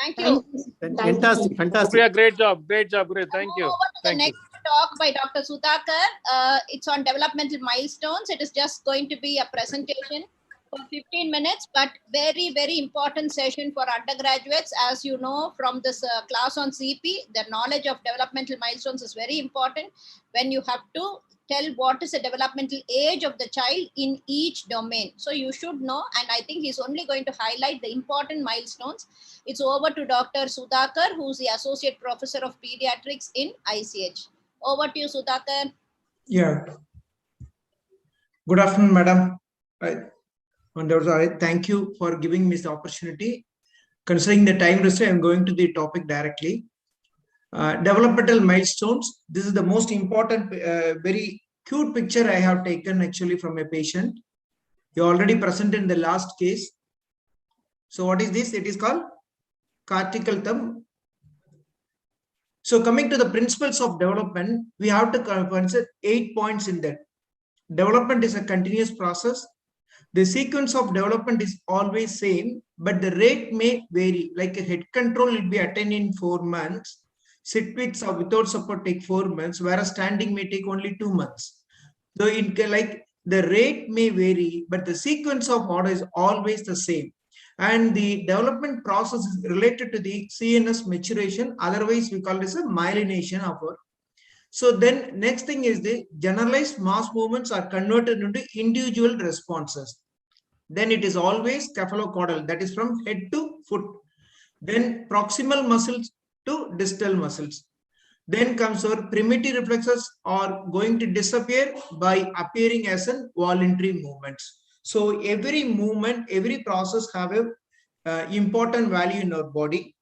thank you.
Fantastic.
Supriya, great job. Great. Thank you.
The next talk by Dr. Sudhakar. It's on developmental milestones. It is just going to be a presentation for 15 minutes, but very, very important session for undergraduates. As you know, from this class on CP, the knowledge of developmental milestones is very important when you have to tell what is the developmental age of the child in each domain. So you should know, and I think he's only going to highlight the important milestones. It's over to Dr. Sudhakar, who's the Associate Professor of Pediatrics in ICH. Over to you, Sudhakar.
Yeah. Good afternoon, madam. I thank you for giving me the opportunity. Considering the time restraint, I'm going to the topic directly. Developmental milestones. This is the most important, very cute picture I have taken actually from a patient. You already presented in the last case. So what is this? It is called cortical thumb. So coming to the principles of development, we have to consider 8 points in that. Development is a continuous process. The sequence of development is always same, but the rate may vary. Like a head control will be attained in 4 months. Sit with or without support take 4 months, whereas standing may take only 2 months. So in like the rate may vary, but the sequence of order is always the same. And the development process is related to the CNS maturation. Otherwise, we call this a myelination of our. So then next thing is the generalized mass movements are converted into individual responses. Then it is always cephalocaudal, that is from head to foot. Then proximal muscles to distal muscles. Then comes our primitive reflexes are going to disappear by appearing as an voluntary movements. So every movement, every process have a important value in our body.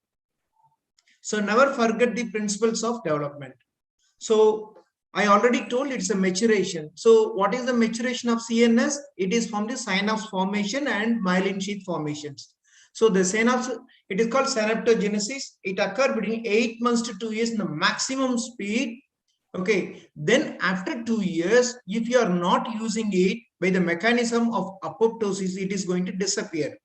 So never forget the principles of development. So I already told it's a maturation. So what is the maturation of CNS? It is from the synapse formation and myelin sheath formations. So the synapse, it is called synaptogenesis. It occurs between 8 months to 2 years in the maximum speed. Okay. Then after 2 years, if you are not using it by the mechanism of apoptosis, it is going to disappear.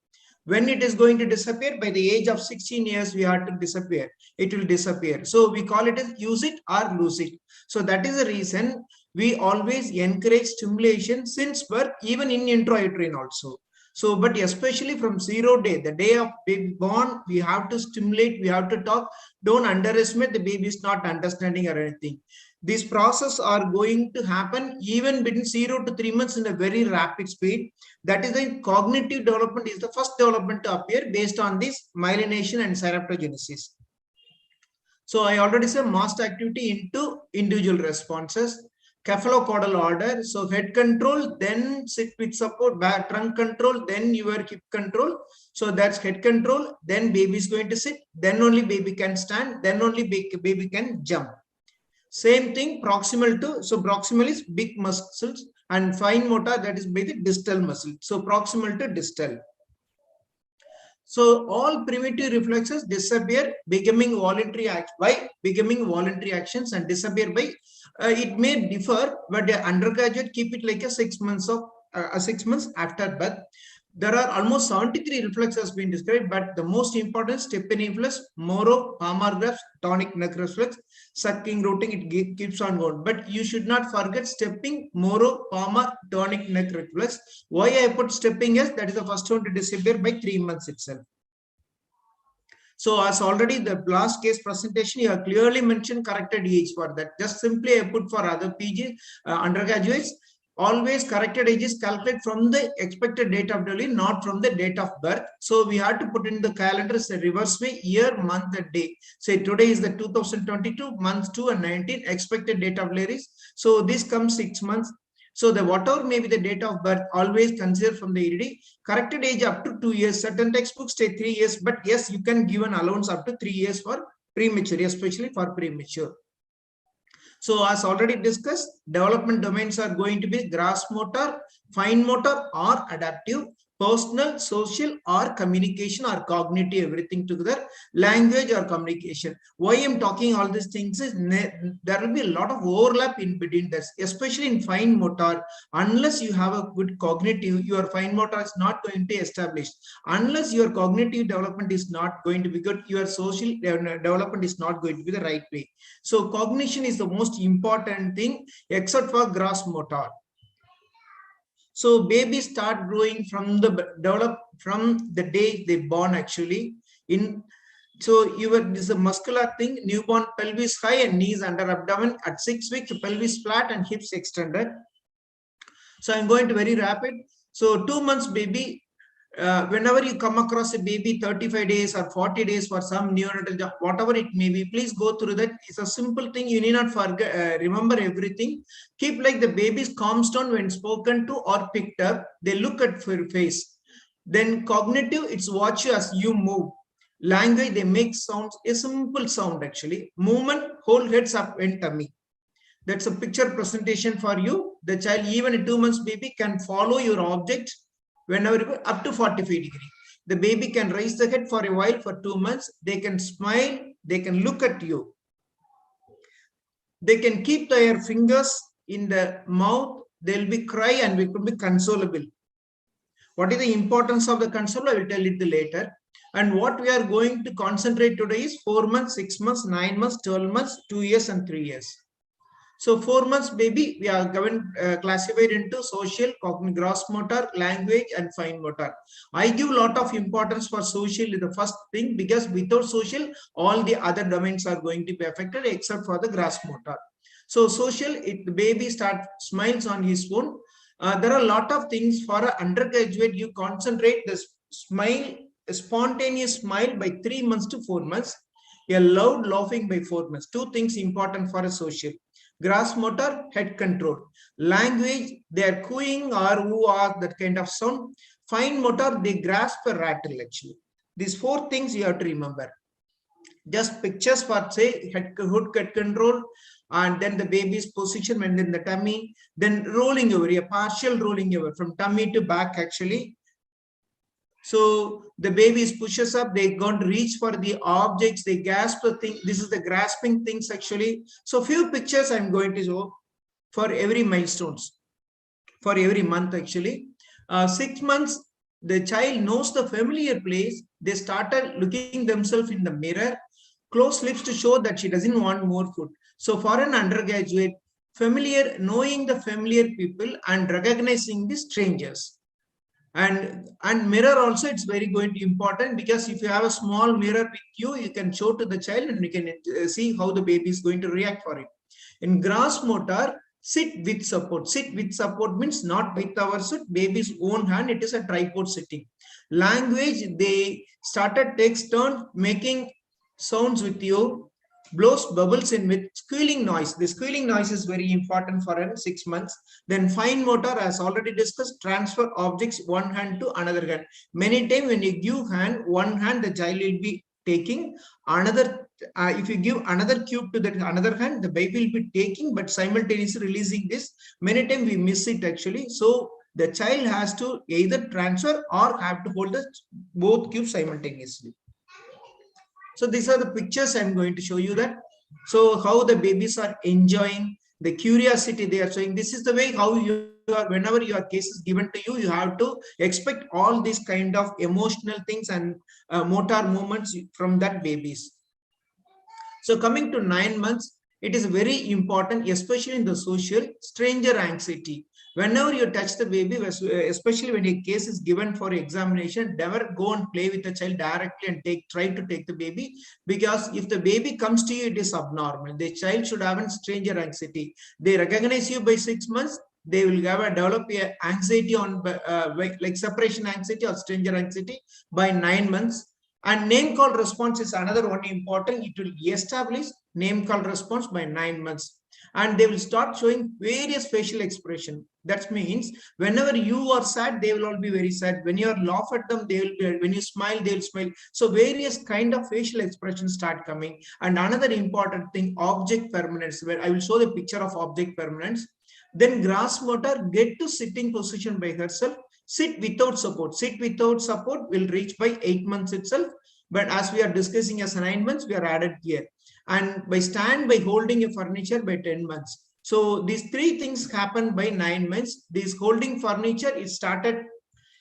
When it is going to disappear, by the age of 16 years, we have to disappear. It will disappear. So we call it as use it or lose it. So that is the reason we always encourage stimulation since birth, even in intrauterine also. So, but especially from 0 day, the day of baby born, we have to stimulate, we have to talk. Don't underestimate the baby is not understanding or anything. These processes are going to happen even between 0 to 3 months in a very rapid speed. That is why cognitive development is the first development to appear based on this myelination and synaptogenesis. So I already said most activity into individual responses. Cephalocaudal order. So head control, then sit with support, back trunk control, then your hip control. So that's head control. Then baby is going to sit. Then only baby can stand. Then only baby can jump. Same thing proximal to. So proximal is big muscles and fine motor, that is by the distal muscle. So proximal to distal. So all primitive reflexes disappear, becoming voluntary actions and disappear by. It may differ, but the undergraduate keep it like a 6 months of 6 months after birth. There are almost 73 reflexes being described, but the most important stepping reflex, Moro, palmar grasp, tonic neck reflex, sucking, rooting, it keeps on going. But you should not forget stepping, Moro, palmar, tonic neck reflex. Why I put stepping as that is the first one to disappear by 3 months itself. So as already the last case presentation, you have clearly mentioned corrected age for that. Just simply I put for other PG undergraduates, always corrected age is calculated from the expected date of delivery, not from the date of birth. So we have to put in the calendar a reverse way, year, month, and day. Say today is the 2022, month 2 and 19, expected date of delivery. So this comes 6 months. So the whatever may be the date of birth, always consider from the ED. Corrected age up to 2 years. Certain textbooks say 3 years, but yes, you can give an allowance up to 3 years for premature, especially for premature. So as already discussed, development domains are going to be gross motor, fine motor, or adaptive, personal, social, or communication, or cognitive, everything together, language or communication. Why I'm talking all these things is there will be a lot of overlap in between this, especially in fine motor. Unless you have a good cognitive, your fine motor is not going to be established. Unless your cognitive development is not going to be good, your social development is not going to be the right way. So cognition is the most important thing, except for gross motor. So babies start growing from the day they born actually. So this is a muscular thing, newborn pelvis high and knees under abdomen. At 6 weeks, pelvis flat and hips extended. So I'm going to very rapid. So 2 months baby, whenever you come across a baby 35 days or 40 days for some neonatal job, whatever it may be, please go through that. It's a simple thing. You need not forget, remember everything. Keep like the baby's calms down when spoken to or picked up. They look at your face. Then cognitive, it's watch you as you move. Language, they make sounds, a simple sound actually. Movement, hold heads up and tummy. That's a picture presentation for you. The child, even a 2 months baby, can follow your object whenever up to 45 degrees. The baby can raise the head for a while for 2 months. They can smile. They can look at you. They can keep their fingers in the mouth. They'll be cry and we could be consolable. What is the importance of the console? I will tell it later. And what we are going to concentrate today is 4 months, 6 months, 9 months, 12 months, 2 years, and 3 years. So 4 months baby, we are classified into social, cognitive, gross motor, language, and fine motor. I give a lot of importance for social is the first thing, because without social, all the other domains are going to be affected except for the gross motor. So social, the baby smiles on his own. There are a lot of things for an undergraduate. You concentrate the smile, a spontaneous smile by 3 months to 4 months, a loud laughing by 4 months. 2 things important for a social. Gross motor, head control. Language, they are cooing or who are that kind of sound. Fine motor, they grasp a rattle actually. These 4 things you have to remember. Just pictures for say head control, and then the baby's position when in the tummy, then rolling over, a partial rolling over from tummy to back actually. So the baby pushes up, they're going to reach for the objects, they grasp the thing. This is the grasping things actually. So few pictures I'm going to show for every milestones, for every month actually. 6 months, the child knows the familiar place. They started looking themselves in the mirror, close lips to show that she doesn't want more food. So for an undergraduate, familiar, knowing the familiar people and recognizing the strangers. And mirror also, it's very going to be important, because if you have a small mirror with you, you can show to the child and you can see how the baby is going to react for it. In gross motor, sit with support. Sit with support means not with our baby's own hand. It is a tripod sitting. Language, they started takes turn making sounds with you, blows bubbles in with squealing noise. The squealing noise is very important for 6 months. Then fine motor, as already discussed, transfer objects one hand to another hand. Many times when you give hand, one hand, the child will be taking another. If you give another cube to that another hand, the baby will be taking, but simultaneously releasing this. Many times we miss it actually. So the child has to either transfer or have to hold the both cubes simultaneously. So these are the pictures I'm going to show you that. So how the babies are enjoying the curiosity they are showing. This is the way how you are, whenever your case is given to you, you have to expect all these kind of emotional things and motor movements from that babies. So coming to 9 months, it is very important, especially in the social, stranger anxiety. Whenever you touch the baby, especially when a case is given for examination, never go and play with the child directly and try to take the baby, because if the baby comes to you, it is abnormal. The child should have a stranger anxiety. They recognize you by 6 months, they will develop a anxiety on like separation anxiety or stranger anxiety by 9 months. And name call response is another one important. It will establish name call response by 9 months. And they will start showing various facial expression. That means whenever you are sad, they will all be very sad. When you laugh at them, they will be, when you smile, they will smile. So various kind of facial expressions start coming. And another important thing, object permanence, where I will show the picture of object permanence. Then gross motor, get to sitting position by herself. Sit without support. Sit without support will reach by 8 months itself. But as we are discussing as 9 months, we are added here. And by stand by holding a furniture by 10 months. So these 3 things happen by 9 months. This holding furniture is started,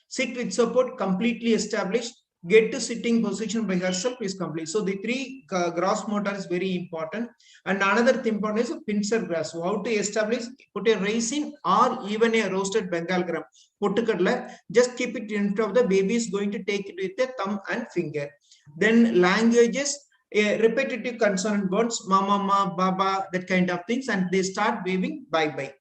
sit with support completely established, get to sitting position by herself is complete. So the 3 gross motor is very important. And another thing important is a pincer grasp. So how to establish, put a raisin or even a roasted Bengal gram. Just keep it in front of the baby is going to take it with a thumb and finger. Then languages, repetitive consonant words, mama, ma, baba, that kind of things, and they start waving bye-bye.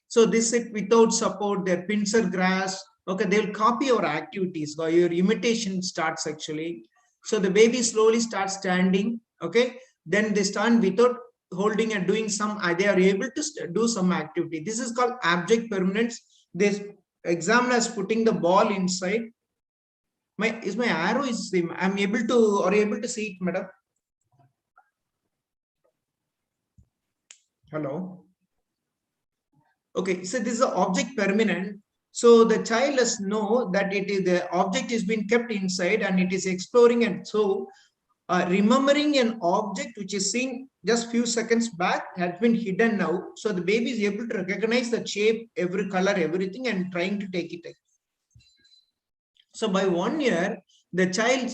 So this sit without support, their pincer grasp. Okay, they will copy your activities, or your imitation starts actually. So the baby slowly starts standing. Okay, then they stand without holding and doing some, they are able to do some activity. This is called object permanence. This examiner is putting the ball inside. My arrow is same. I'm able to, are you able to see it, madam? Hello. Okay, so this is an object permanent. So the child has know that it is the object is being kept inside and it is exploring, and so remembering an object which is seen just few seconds back has been hidden now. So the baby is able to recognize the shape, every color, everything, and trying to take it. So by 1 year, the child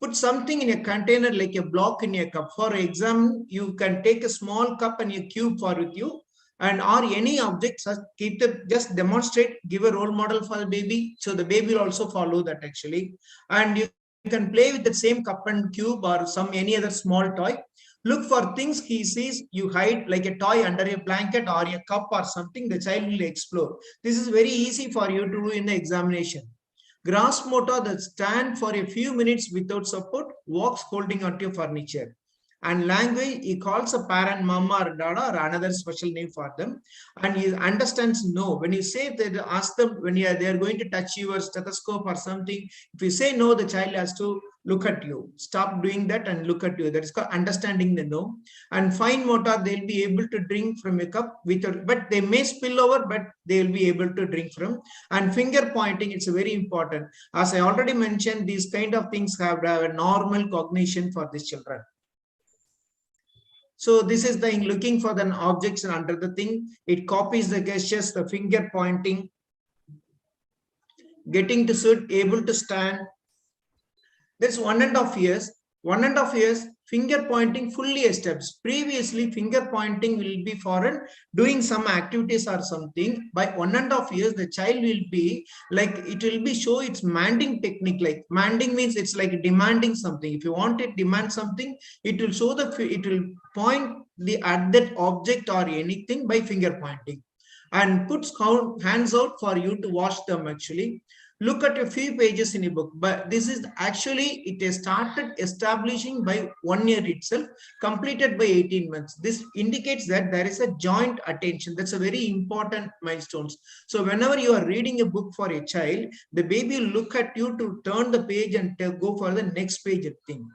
put something in a container like a block in a cup. For exam, you can take a small cup and a cube for with you, and or any object, keep the, just demonstrate, give a role model for the baby. So the baby will also follow that actually. And you can play with the same cup and cube or any other small toy. Look for things he sees, you hide like a toy under a blanket or a cup or something, the child will explore. This is very easy for you to do in the examination. Gross motor, that stand for a few minutes without support, walks holding onto your furniture. And language, he calls a parent mama or dada or another special name for them. And he understands no. When you say that, ask them when they are going to touch your stethoscope or something. If you say no, the child has to look at you. Stop doing that and look at you. That is called understanding the no. And fine motor, they'll be able to drink from a cup, but they may spill over, but they'll be able to drink from. And finger pointing, it's very important. As I already mentioned, these kind of things have a normal cognition for these children. So this is the thing, looking for the objects under the thing. It copies the gestures, the finger pointing, getting to sit, able to stand. That's 1.5 years. 1.5 years, finger pointing fully established. Previously, finger pointing will be foreign, doing some activities or something. By 1.5 years, the child will be like, it will be show its manding technique. Like manding means it's like demanding something. If you want it, demand something, it will show it will point at that object or anything by finger pointing, and puts hands out for you to wash them actually. Look at a few pages in a book, but this is actually, it is started establishing by 1 year itself, completed by 18 months. This indicates that there is a joint attention. That's a very important milestone. So whenever you are reading a book for a child, the baby will look at you to turn the page and go for the next page thing,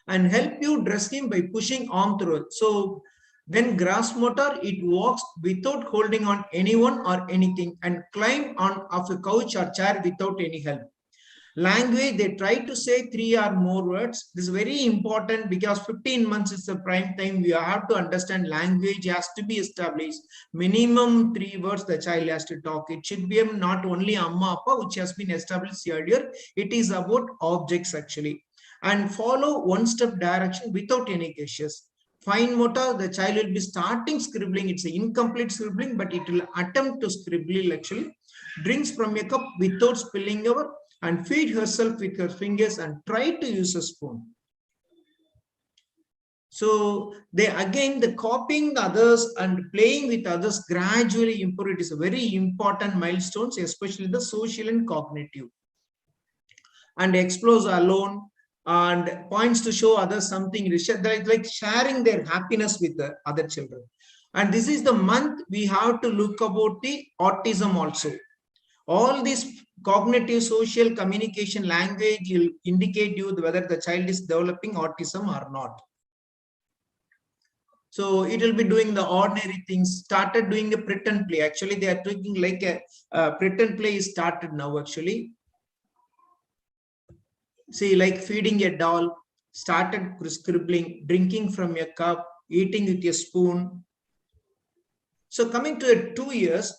and help you dress him by pushing arm through it. So then grass motor, it walks without holding on anyone or anything, and climb on of a couch or chair without any help. Language, they try to say 3 or more words. This is very important because 15 months is the prime time. We have to understand language has to be established. Minimum 3 words the child has to talk. It should be not only amma, appa, which has been established earlier. It is about objects actually. And follow one-step direction without any gestures. Fine motor, the child will be starting scribbling. It's an incomplete scribbling, but it will attempt to scribble actually. Drinks from a cup without spilling over, and feed herself with her fingers and try to use a spoon. So they again, the copying others and playing with others gradually improve. It is a very important milestones, especially the social and cognitive. And explores alone, and points to show others something, like sharing their happiness with the other children. And this is the month we have to look about the autism also. All these cognitive, social, communication, language will indicate you whether the child is developing autism or not. So it will be doing the ordinary things, started doing a pretend play. Actually, they are taking like a pretend play is started now actually. See, like feeding a doll, started scribbling, drinking from a cup, eating with a spoon. So coming to 2 years,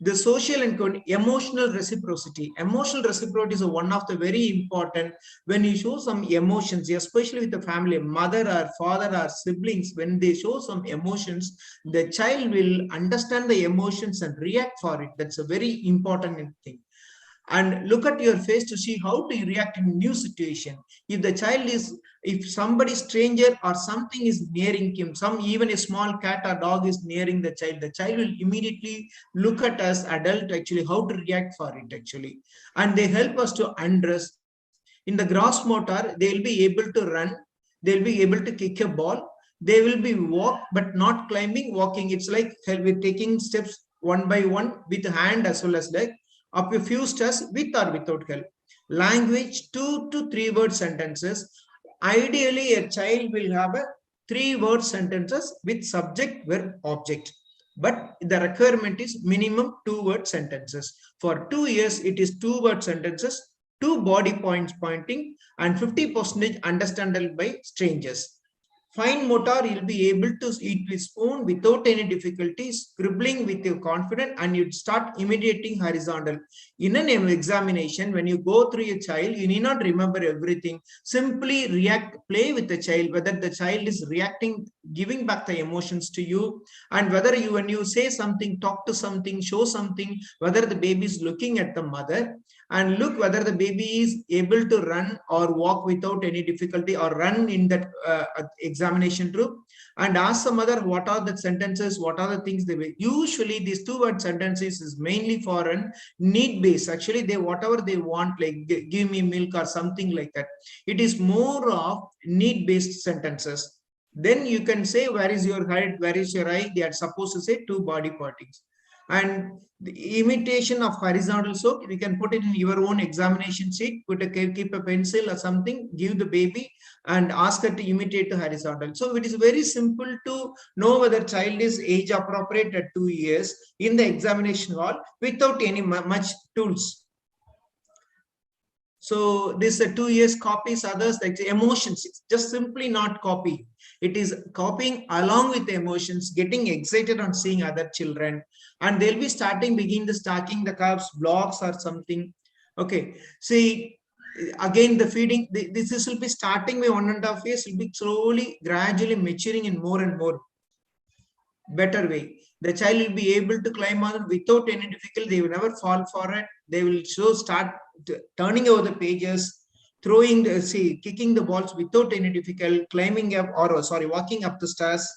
the social and emotional reciprocity. Emotional reciprocity is one of the very important. When you show some emotions, especially with the family, mother or father or siblings, when they show some emotions, the child will understand the emotions and react for it. That's a very important thing. And look at your face to see how to react in new situation. If the child is, if somebody stranger or something is nearing him, even a small cat or dog is nearing the child will immediately look at us adult actually how to react for it actually. And they help us to undress. In the gross motor, they will be able to run, they'll be able to kick a ball, they will be walk but not climbing, walking. It's like with taking steps one by one with hand as well as leg, up a few steps with or without help. Language, 2 to 3 word sentences. Ideally, a child will have a 3 word sentences with subject, verb, object. But the requirement is minimum 2 word sentences. For 2 years, it is 2 word sentences, 2 body points pointing, and 50% understandable by strangers. Fine motor, you'll be able to eat with spoon without any difficulty, scribbling with your confidence, and you'd start imitating horizontal. In an examination, when you go through a child, you need not remember everything. Simply react, play with the child, whether the child is reacting, giving back the emotions to you, and whether you, when you say something, talk to something, show something, whether the baby is looking at the mother, and look whether the baby is able to run or walk without any difficulty or run in that examination room, and ask the mother what are the sentences, what are the things they will. Usually these 2 word sentences is mainly for an need base. Actually, they whatever they want, like give me milk or something like that. It is more of need based sentences. Then you can say where is your head, where is your eye. They are supposed to say 2 body partings. And the imitation of horizontal soak, we can put it in your own examination sheet, keep a pencil or something, give the baby and ask her to imitate the horizontal. So it is very simple to know whether child is age appropriate at 2 years in the examination hall without any much tools. So this 2 years copies others, like emotions, it's just simply not copy. It is copying along with the emotions, getting excited on seeing other children, and they'll be begin the stacking the cups, blocks or something. Okay, see, again, the feeding, this will be starting by 1.5 years, will be slowly, gradually maturing in more and more better way. The child will be able to climb on without any difficulty. They will never fall for it. They will start turning over the pages, throwing the, kicking the balls without any difficulty, climbing up, or walking up the stairs.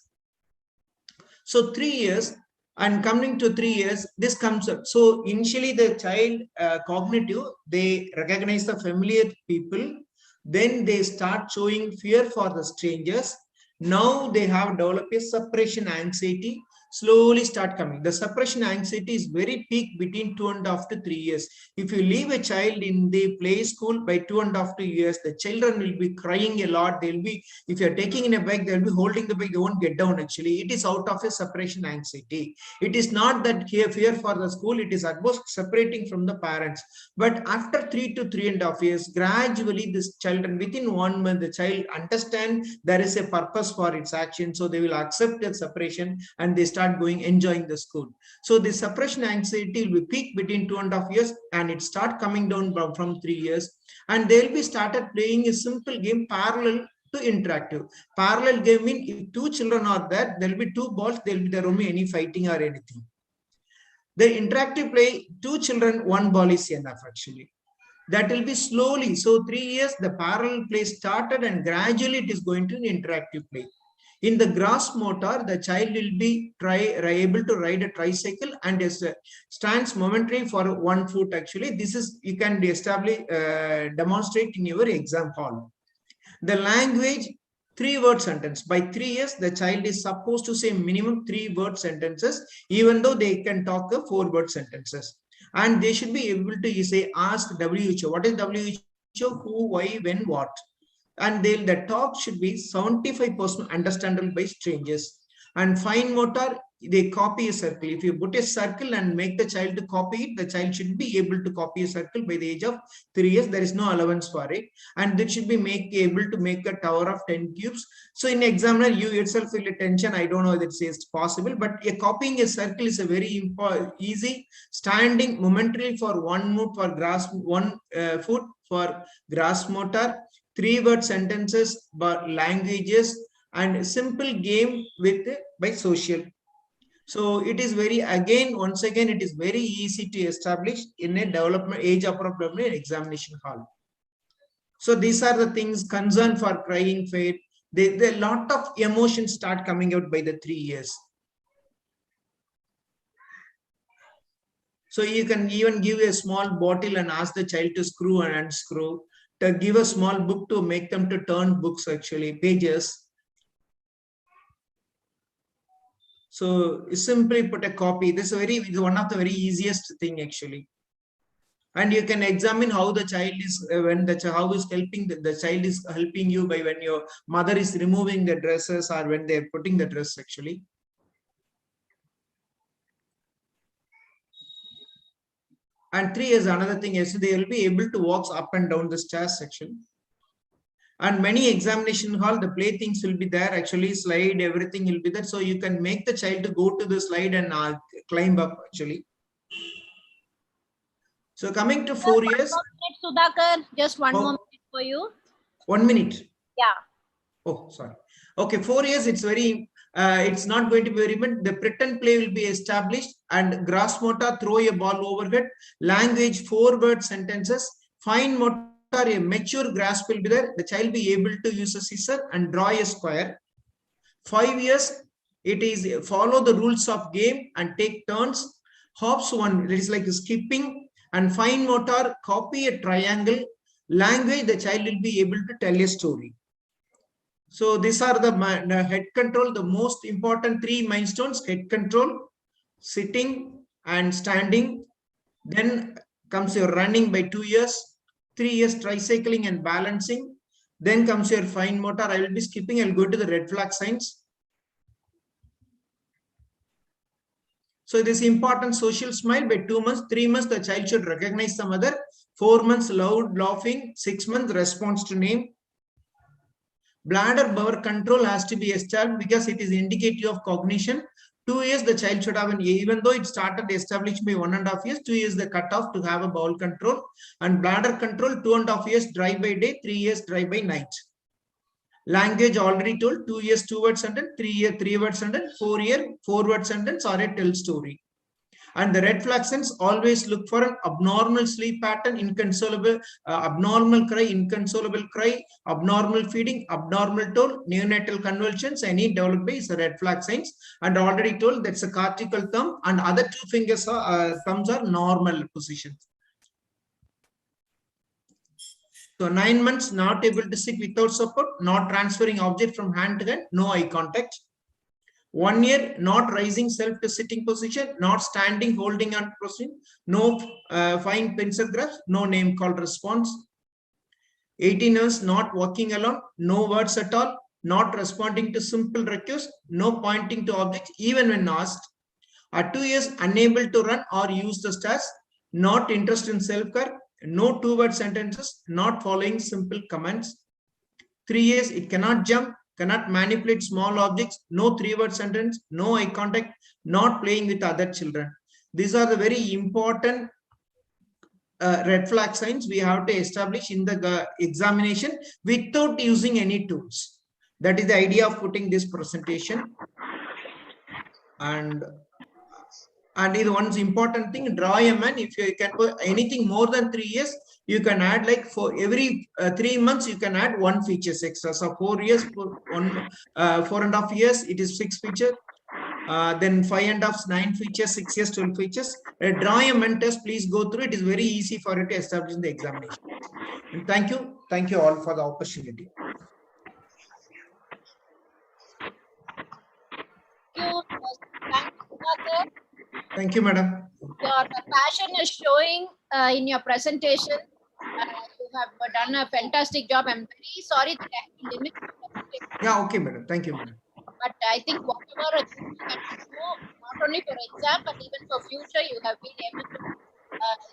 So 3 years, and coming to 3 years, this comes up. So initially the child cognitive, they recognize the familiar people, then they start showing fear for the strangers. Now they have developed a separation anxiety, slowly start coming. The separation anxiety is very peak between 2.5 to 3 years. If you leave a child in the play school by 2.5 to 2 years, the children will be crying a lot. They'll be, if you're taking in a bag, they'll be holding the bag, they won't get down actually. It is out of a separation anxiety. It is not that here fear for the school, it is at most separating from the parents. But after 3 to 3.5 years, gradually this children, within 1 month, the child understand there is a purpose for its action. So they will accept the separation and they start going enjoying the school. So the separation anxiety will be peak between 2.5 years and it start coming down from 3 years, and they'll be started playing a simple game parallel to interactive. Parallel game means if 2 children are there, there'll be 2 balls, there won't be any fighting or anything. The interactive play, 2 children, 1 ball is enough actually. That will be slowly. So 3 years, the parallel play started and gradually it is going to an interactive play. In the gross motor, the child will be able to ride a tricycle and stands momentarily for 1 foot actually. This is, you can establish, demonstrate in your exam hall. The language, 3-word sentence. By 3 years, the child is supposed to say minimum 3-word sentences, even though they can talk 4-word sentences. And they should be able to say, ask WHO. What is WHO? Who, why, when, what? And the talk should be 75% understandable by strangers. And fine motor, they copy a circle. If you put a circle and make the child to copy it, the child should be able to copy a circle by the age of 3 years. There is no allowance for it. And they should be able to make a tower of 10 cubes. So in examiner, you yourself feel a tension. I don't know if it's possible, but copying a circle is a very easy. Standing momentarily for 1 foot for grass, 1 foot for grass motor, 3-word sentences, but languages, and simple game by social. So it is once again, it is very easy to establish in a development age appropriate examination hall. So these are the things concerned for crying faith. A lot of emotions start coming out by the 3 years. So you can even give a small bottle and ask the child to screw and unscrew. To give a small book to make them to turn books actually, pages. So simply put a copy. This is one of the very easiest thing actually. And you can examine how the child is, how is helping, the child is helping you by when your mother is removing the dresses or when they're putting the dress actually. And 3 years, another thing is they will be able to walk up and down the stairs section. And many examination hall, the playthings will be there, actually slide, everything will be there. So you can make the child to go to the slide and climb up actually. So coming to 4 years.
1 minute, Sudhakar, just 1 more minute for you.
1 minute?
Yeah.
Oh, sorry. Okay, 4 years, it's very, it's not going to be very much. The pretend play will be established and gross motor, throw a ball overhead, language, 4-word sentences, fine motor, a mature grasp will be there. The child will be able to use a scissor and draw a square. 5 years, it is follow the rules of game and take turns. Hops 1, it is like skipping, and fine motor, copy a triangle. Language, the child will be able to tell a story. So these are the head control, the most important 3 milestones: head control, sitting and standing. Then comes your running by 2 years, 3 years tricycling and balancing. Then comes your fine motor. I will be skipping, I'll go to the red flag signs. So this important social smile by 2 months, 3 months, the child should recognize the mother. 4 months, loud laughing. 6 months, response to name. Bladder bowel control has to be established because it is indicative of cognition. 2 years the child should have even though it started established by 1.5 years, 2 years the cutoff to have a bowel control, and bladder control 2.5 years dry by day, 3 years dry by night. Language already told, 2 years 2-word sentence, 3 year 3-word sentence, 4 year 4-word sentence or a tell story. And the red flag signs, always look for an abnormal sleep pattern, inconsolable, abnormal cry, inconsolable cry, abnormal feeding, abnormal tone, neonatal convulsions, any developed by is a red flag signs. And already told that's a cortical thumb, and other 2 fingers thumbs are normal positions. So 9 months not able to sit without support, not transferring object from hand to hand, no eye contact. 1 year not rising self to sitting position, not standing holding on position, no fine pencil grasp, no name call response. 18 years not walking alone, no words at all, not responding to simple requests, no pointing to objects even when asked. At 2 years unable to run or use the stairs, not interested in self-care, no 2-word sentences, not following simple commands. 3 years it cannot jump, cannot manipulate small objects, no 3-word sentence, no eye contact, not playing with other children. These are the very important red flag signs we have to establish in the examination without using any tools. That is the idea of putting this presentation. And is one important thing, draw a man. If you can put anything more than 3 years, you can add like for every 3 months, you can add 1 features extra. So 4 years, 4.5 years, it is 6 features. Then 5.5, 9 features, 6 years, 12 features. Draw a man test, please go through. It is very easy for it to establish in the examination. And thank you all for the opportunity. Thank you, madam.
Your passion is showing in your presentation. You have done a fantastic job. I'm very sorry that I have to limit the presentation.
Yeah, okay, madam. Thank you, madam.
But I think whatever you can do, not only for exam, but even for future, you have been able to.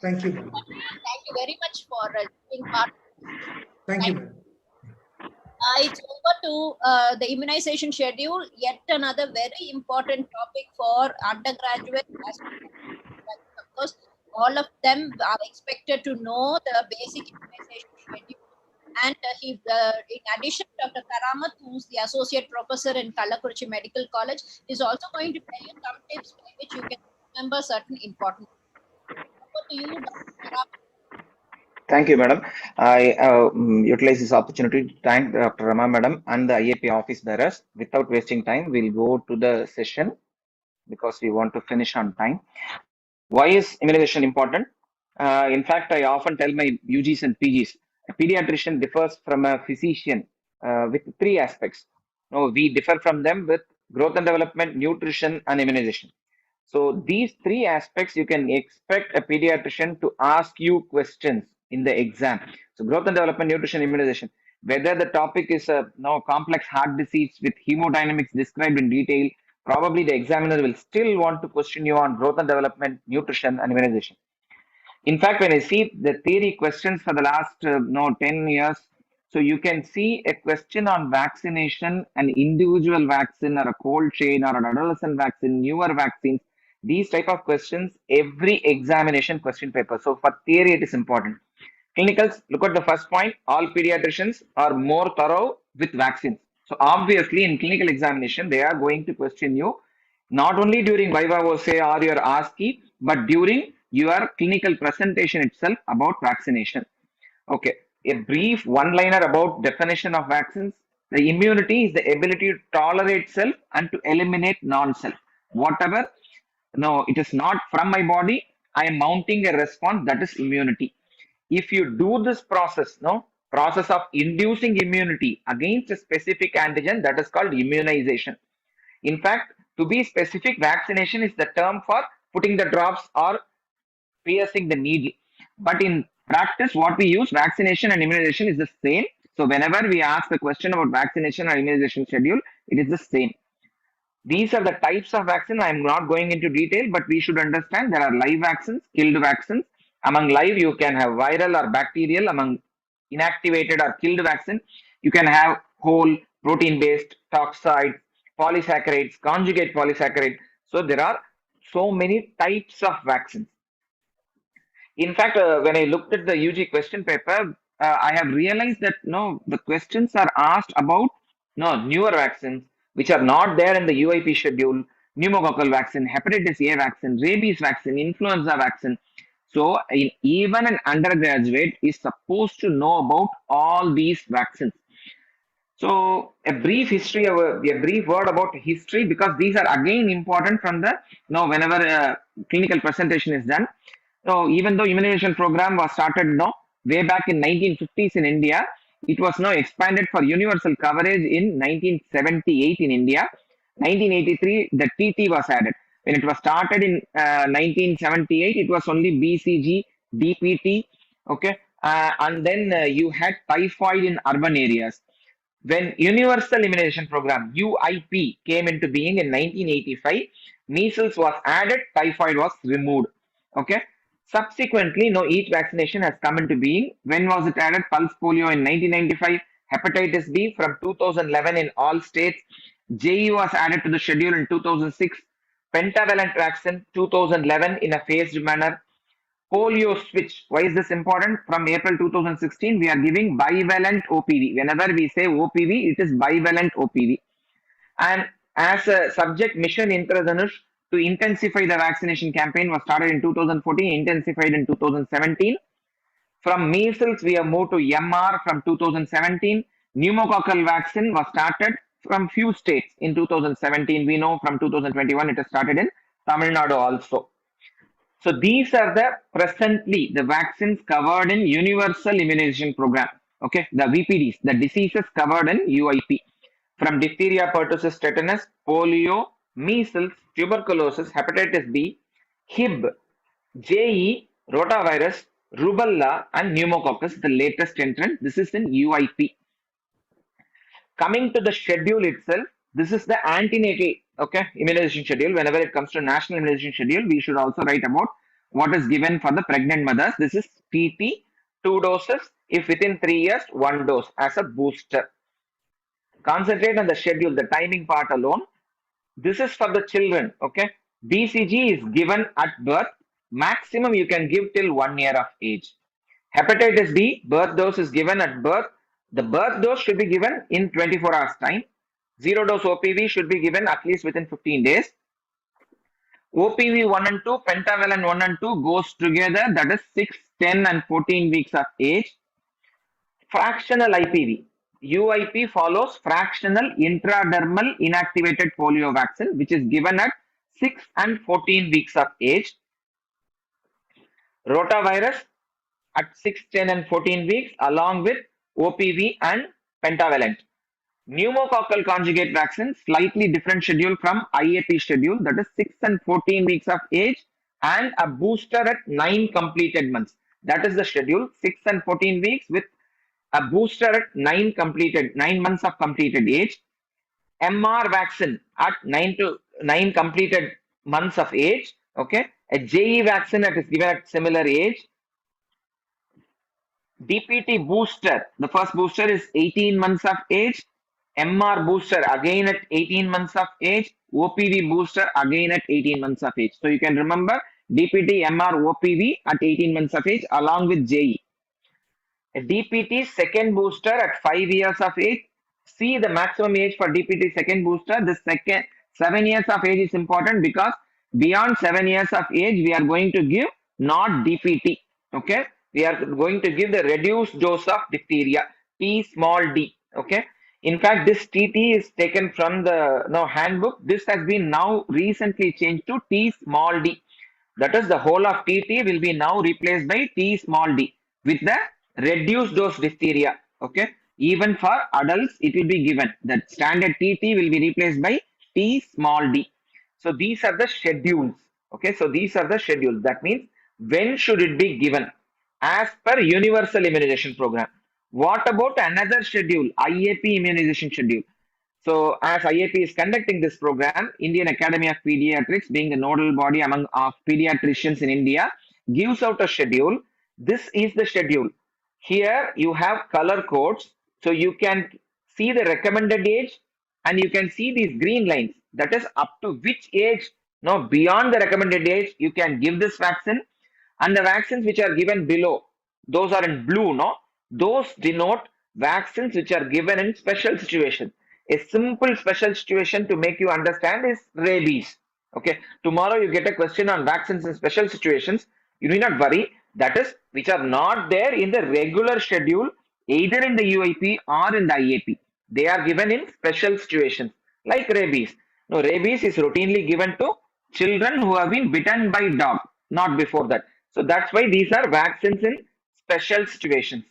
Thank you, madam.
Thank you very much for being part.
Thank you, madam.
It's over to the immunization schedule, yet another very important topic for undergraduates. Of course, all of them are expected to know the basic immunization schedule. And in addition, Dr. Karamat, who's the associate professor in Kallakurichi Medical College, is also going to tell you some tips by which you can remember certain important. Over to you, Dr. Karamat.
Thank you, madam. I utilize this opportunity to thank Dr. Rama, madam, and the IAP office bearers. Without wasting time, we'll go to the session because we want to finish on time. Why is immunization important? In fact, I often tell my UGs and PGs, a pediatrician differs from a physician with 3 aspects. No, we differ from them with growth and development, nutrition, and immunization. So these 3 aspects, you can expect a pediatrician to ask you questions in the exam. So growth and development, nutrition, immunization. Whether the topic is a complex heart disease with hemodynamics described in detail, probably the examiner will still want to question you on growth and development, nutrition, and immunization. In fact, when I see the theory questions for the last 10 years, so you can see a question on vaccination, an individual vaccine or a cold chain or an adolescent vaccine, newer vaccines, these type of questions, every examination question paper. So for theory, it is important. Clinicals, look at the first point, all pediatricians are more thorough with vaccines. So obviously in clinical examination, they are going to question you not only during Viva Voce or your ASCII, but during your clinical presentation itself about vaccination. Okay, a brief one-liner about definition of vaccines. The immunity is the ability to tolerate self and to eliminate non-self. Whatever, it is not from my body, I am mounting a response, that is immunity. If you do this process, process of inducing immunity against a specific antigen, that is called immunization. In fact, to be specific, vaccination is the term for putting the drops or piercing the needle. But in practice, what we use, vaccination and immunization is the same. So whenever we ask a question about vaccination or immunization schedule, it is the same. These are the types of vaccine. I am not going into detail, but we should understand there are live vaccines, killed vaccines. Among live, you can have viral or bacterial. Among inactivated or killed vaccine, you can have whole protein-based, toxoid, polysaccharides, conjugate polysaccharide. So there are so many types of vaccines. In fact, when I looked at the UG question paper, I have realized that no, the questions are asked about newer vaccines which are not there in the UIP schedule: pneumococcal vaccine, hepatitis A vaccine, rabies vaccine, influenza vaccine. So even an undergraduate is supposed to know about all these vaccines. So a brief history of a brief word about history, because these are again important from the whenever a clinical presentation is done. So even though immunization program was started way back in 1950s in India, it was now expanded for universal coverage in 1978 in India. 1983 the TT was added. When it was started in 1978, it was only BCG, DPT, okay, and then you had typhoid in urban areas. When Universal Immunization Program UIP came into being in 1985, measles was added, typhoid was removed. Okay. Subsequently, each vaccination has come into being. When was it added? Pulse polio in 1995, hepatitis B from 2011 in all states. JE was added to the schedule in 2006. Pentavalent vaccine 2011 in a phased manner. Polio switch. Why is this important? From April 2016, we are giving bivalent OPV. Whenever we say OPV, it is bivalent OPV. And as a subject, mission Indradhanush to intensify the vaccination campaign was started in 2014, intensified in 2017. From measles, we have moved to MR from 2017. Pneumococcal vaccine was started from few states in 2017. We know from 2021 it has started in Tamil Nadu also. So these are the presently the vaccines covered in Universal Immunization Program. Okay, the VPDs, the diseases covered in UIP, from diphtheria, pertussis, tetanus, polio, measles, tuberculosis, hepatitis B, Hib, JE, rotavirus, rubella, and pneumococcus, the latest entrant. This is in UIP. Coming to the schedule itself, this is the antenatal immunization schedule. Whenever it comes to national immunization schedule, we should also write about what is given for the pregnant mothers. This is TT, 2 doses. If within 3 years, 1 dose as a booster. Concentrate on the schedule, the timing part alone. This is for the children. Okay, BCG is given at birth. Maximum you can give till 1 year of age. Hepatitis B, birth dose is given at birth. The birth dose should be given in 24 hours time. 0 dose OPV should be given at least within 15 days. OPV 1 and 2, pentavalent 1 and 2 goes together. That is 6, 10 and 14 weeks of age. Fractional IPV. UIP follows fractional intradermal inactivated polio vaccine, which is given at 6 and 14 weeks of age. Rotavirus at 6, 10 and 14 weeks along with OPV and pentavalent. Pneumococcal conjugate vaccine, slightly different schedule from IAP schedule, that is 6 and 14 weeks of age, and a booster at 9 completed months. That is the schedule, 6 and 14 weeks with a booster at 9 months of completed age. MR vaccine at 9 completed months of age. Okay, a JE vaccine that is given at similar age. DPT booster, the first booster is 18 months of age. MR booster again at 18 months of age. OPV booster again at 18 months of age. So you can remember DPT, MR, OPV at 18 months of age along with JE. A DPT second booster at 5 years of age. See the maximum age for DPT second booster. The second 7 years of age is important because beyond 7 years of age, we are going to give not DPT. Okay, we are going to give the reduced dose of diphtheria, T small d. Okay, in fact, this TT is taken from the handbook. This has been now recently changed to T small d. That is, the whole of TT will be now replaced by T small d with the reduced dose diphtheria. Okay, even for adults, it will be given. The standard TT will be replaced by T small d. So these are the schedules. Okay, so these are the schedules. That means when should it be given as per Universal Immunization Program. What about another schedule, IAP immunization schedule? So as IAP is conducting this program, Indian Academy of Pediatrics, being the nodal body among pediatricians in India, gives out a schedule. This is the schedule. Here you have color codes, so you can see the recommended age and you can see these green lines. That is up to which age Now, beyond the recommended age, you can give this vaccine, and the vaccines which are given below, those are in blue, no? Those denote vaccines which are given in special situation. A simple special situation to make you understand is rabies. Okay, tomorrow you get a question on vaccines in special situations. You need not worry. That is, which are not there in the regular schedule, either in the UIP or in the IAP. They are given in special situations, like rabies. No, rabies is routinely given to children who have been bitten by dog, not before that. So that's why these are vaccines in special situations.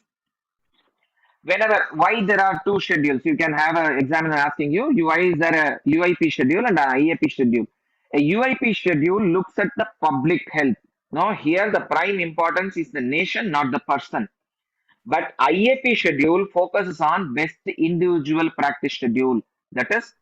Whenever, why there are two schedules, you can have an examiner asking you, why is there a UIP schedule and an IAP schedule? A UIP schedule looks at the public health. Now here the prime importance is the nation, not the person. But IAP schedule focuses on best individual practice schedule. That is,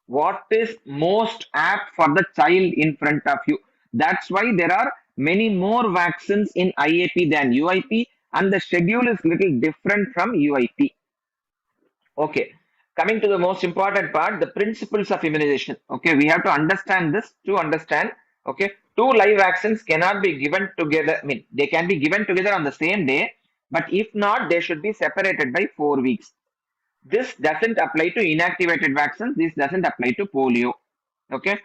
what is most apt for the child in front of you. That's why there are many more vaccines in IAP than UIP, and the schedule is little different from UIP. Okay, coming to the most important part, the principles of immunization. Okay, we have to understand this to understand. Okay, two live vaccines cannot be given together. I mean, they can be given together on the same day, but if not, they should be separated by 4 weeks. This doesn't apply to inactivated vaccines. This doesn't apply to polio. Okay.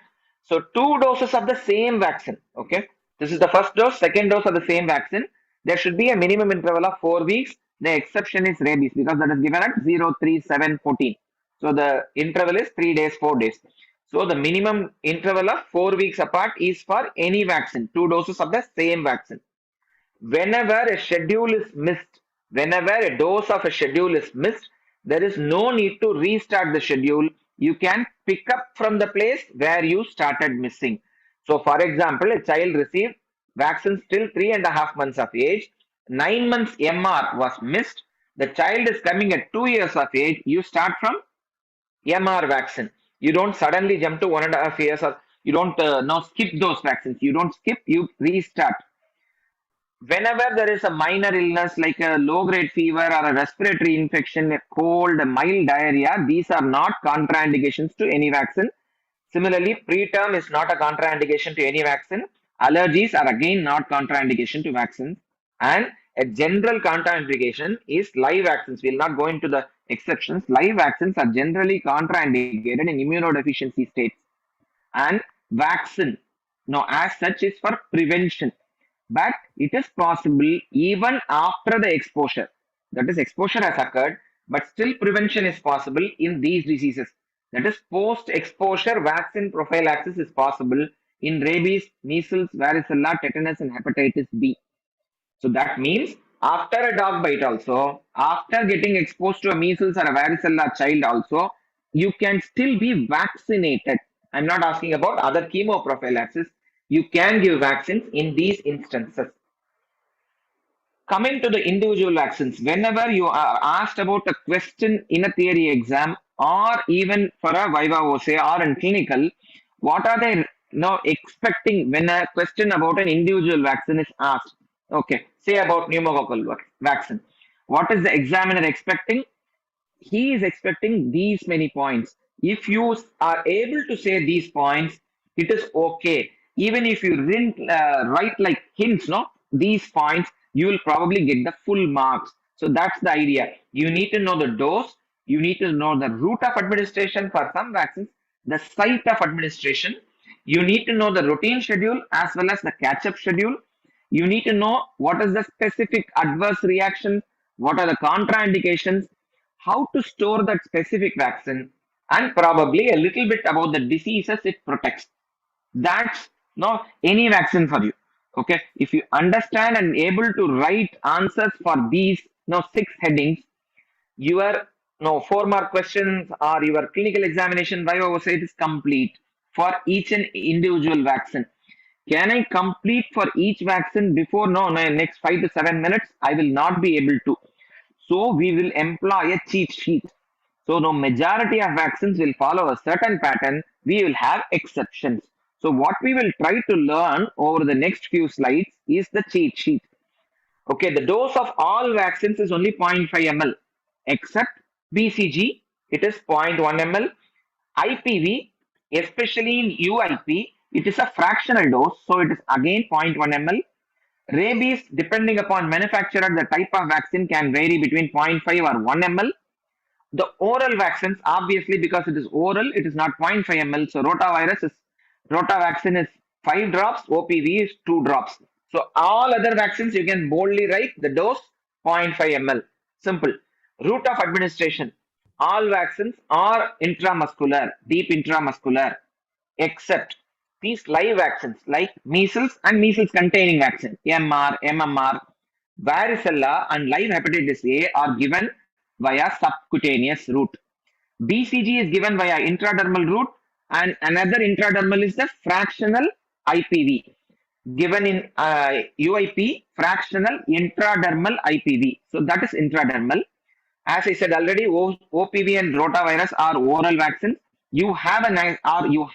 So 2 doses of the same vaccine. Okay. This is the first dose, second dose of the same vaccine. There should be a minimum interval of 4 weeks. The exception is rabies because that is given at 0, 3, 7, 14. So the interval is 3 days, 4 days. So the minimum interval of 4 weeks apart is for any vaccine, 2 doses of the same vaccine. Whenever a schedule is missed, whenever a dose of a schedule is missed, there is no need to restart the schedule. You can pick up from the place where you started missing. So for example, a child received vaccines till 3.5 months of age. 9 months MR was missed. The child is coming at 2 years of age. You start from MR vaccine. You don't suddenly jump to 1.5 years, or you don't now skip those vaccines. You don't skip, you restart. Whenever there is a minor illness like a low-grade fever or a respiratory infection, a cold, a mild diarrhea, these are not contraindications to any vaccine. Similarly, preterm is not a contraindication to any vaccine. Allergies are again not contraindication to vaccines. And a general contraindication is live vaccines. We will not go into the exceptions. Live vaccines are generally contraindicated in immunodeficiency states. And vaccine, now as such, is for prevention. But it is possible even after the exposure. That is, exposure has occurred, but still prevention is possible in these diseases. That is, post-exposure vaccine prophylaxis is possible in rabies, measles, varicella, tetanus, and hepatitis B. So that means after a dog bite also, after getting exposed to a measles or a varicella child also, you can still be vaccinated. I'm not asking about other chemo prophylaxis. You can give vaccines in these instances. Coming to the individual vaccines, whenever you are asked about a question in a theory exam or even for a viva voce or in clinical, what are they now expecting when a question about an individual vaccine is asked? Okay, say about pneumococcal vaccine. What is the examiner expecting? He is expecting these many points. If you are able to say these points, it is okay. Even if you didn't write like hints, no, these points, you will probably get the full marks. So that's the idea. You need to know the dose. You need to know the route of administration for some vaccines, the site of administration. You need to know the routine schedule as well as the catch-up schedule. You need to know what is the specific adverse reaction, what are the contraindications, how to store that specific vaccine, and probably a little bit about the diseases it protects. That's not any vaccine for you. Okay, if you understand and able to write answers for these 6 headings, your 4 mark questions or your clinical examination by oversight is complete for each and individual vaccine. Can I complete for each vaccine before next 5 to 7 minutes? I will not be able to. So we will employ a cheat sheet. So no majority of vaccines will follow a certain pattern. We will have exceptions. So what we will try to learn over the next few slides is the cheat sheet. Okay, the dose of all vaccines is only 0.5 ml, except BCG, it is 0.1 ml. IPV, especially in UIP, It is a fractional dose, so it is again 0.1 ml. Rabies, depending upon manufacturer, the type of vaccine can vary between 0.5 or 1 ml. The oral vaccines, obviously, because it is oral, it is not 0.5 ml. So rotavaccine is 5 drops, OPV is 2 drops. So all other vaccines you can boldly write the dose 0.5 ml. Simple. Route of administration. All vaccines are intramuscular, deep intramuscular, except these live vaccines like measles and measles containing vaccine, MR, MMR, varicella and live hepatitis A are given via subcutaneous route. BCG is given via intradermal route, and another intradermal is the fractional IPV given in UIP, fractional intradermal IPV. So that is intradermal. As I said already, OPV and rotavirus are oral vaccines. You have a nice, or you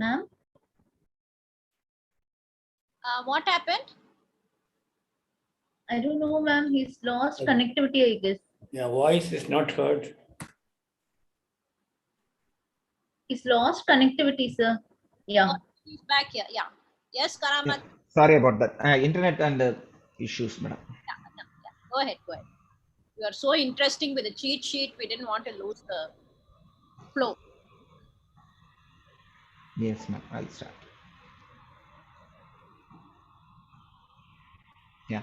Ma'am?
What happened?
I don't know, ma'am. He's lost connectivity, I guess.
Yeah, voice is not heard.
He's lost connectivity, sir. Yeah.
He's back here. Yeah. Yes, Karamat.
sorry about that. Internet and issues, madam.
Go ahead. Go ahead. You are so interesting with the cheat sheet. We didn't want to lose the flow.
Yes, ma'am. I'll start. Yeah.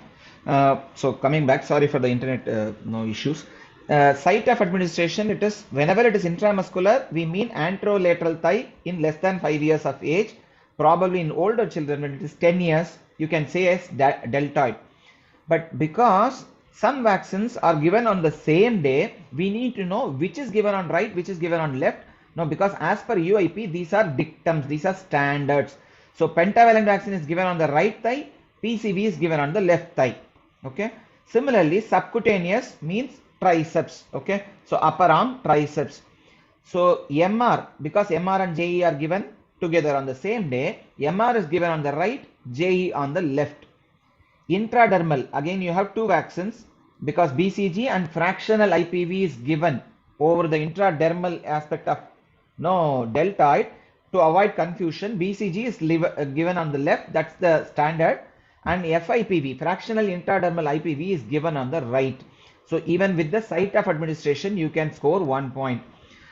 So coming back, sorry for the internet no issues. Site of administration, it is whenever it is intramuscular, we mean anterolateral thigh in less than 5 years of age. Probably in older children, when it is 10 years, you can say as deltoid. But because some vaccines are given on the same day, we need to know which is given on right, which is given on left. No, because as per UIP, these are dictums, these are standards. So pentavalent vaccine is given on the right thigh, PCV is given on the left thigh. Okay. Similarly, subcutaneous means triceps. Okay. So upper arm, triceps. So MR, because MR and JE are given together on the same day, MR is given on the right, JE on the left. Intradermal, again you have two vaccines because BCG and fractional IPV is given over the intradermal aspect of deltoid. To avoid confusion, BCG is given on the left, that's the standard, and FIPV, fractional intradermal IPV, is given on the right. So even with the site of administration, you can score 1 point.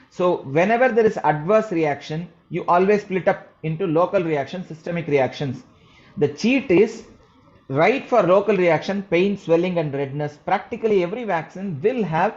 So whenever there is adverse reaction, you always split up into local reaction, systemic reactions. The cheat is right for local reaction, pain, swelling and redness. Practically every vaccine will have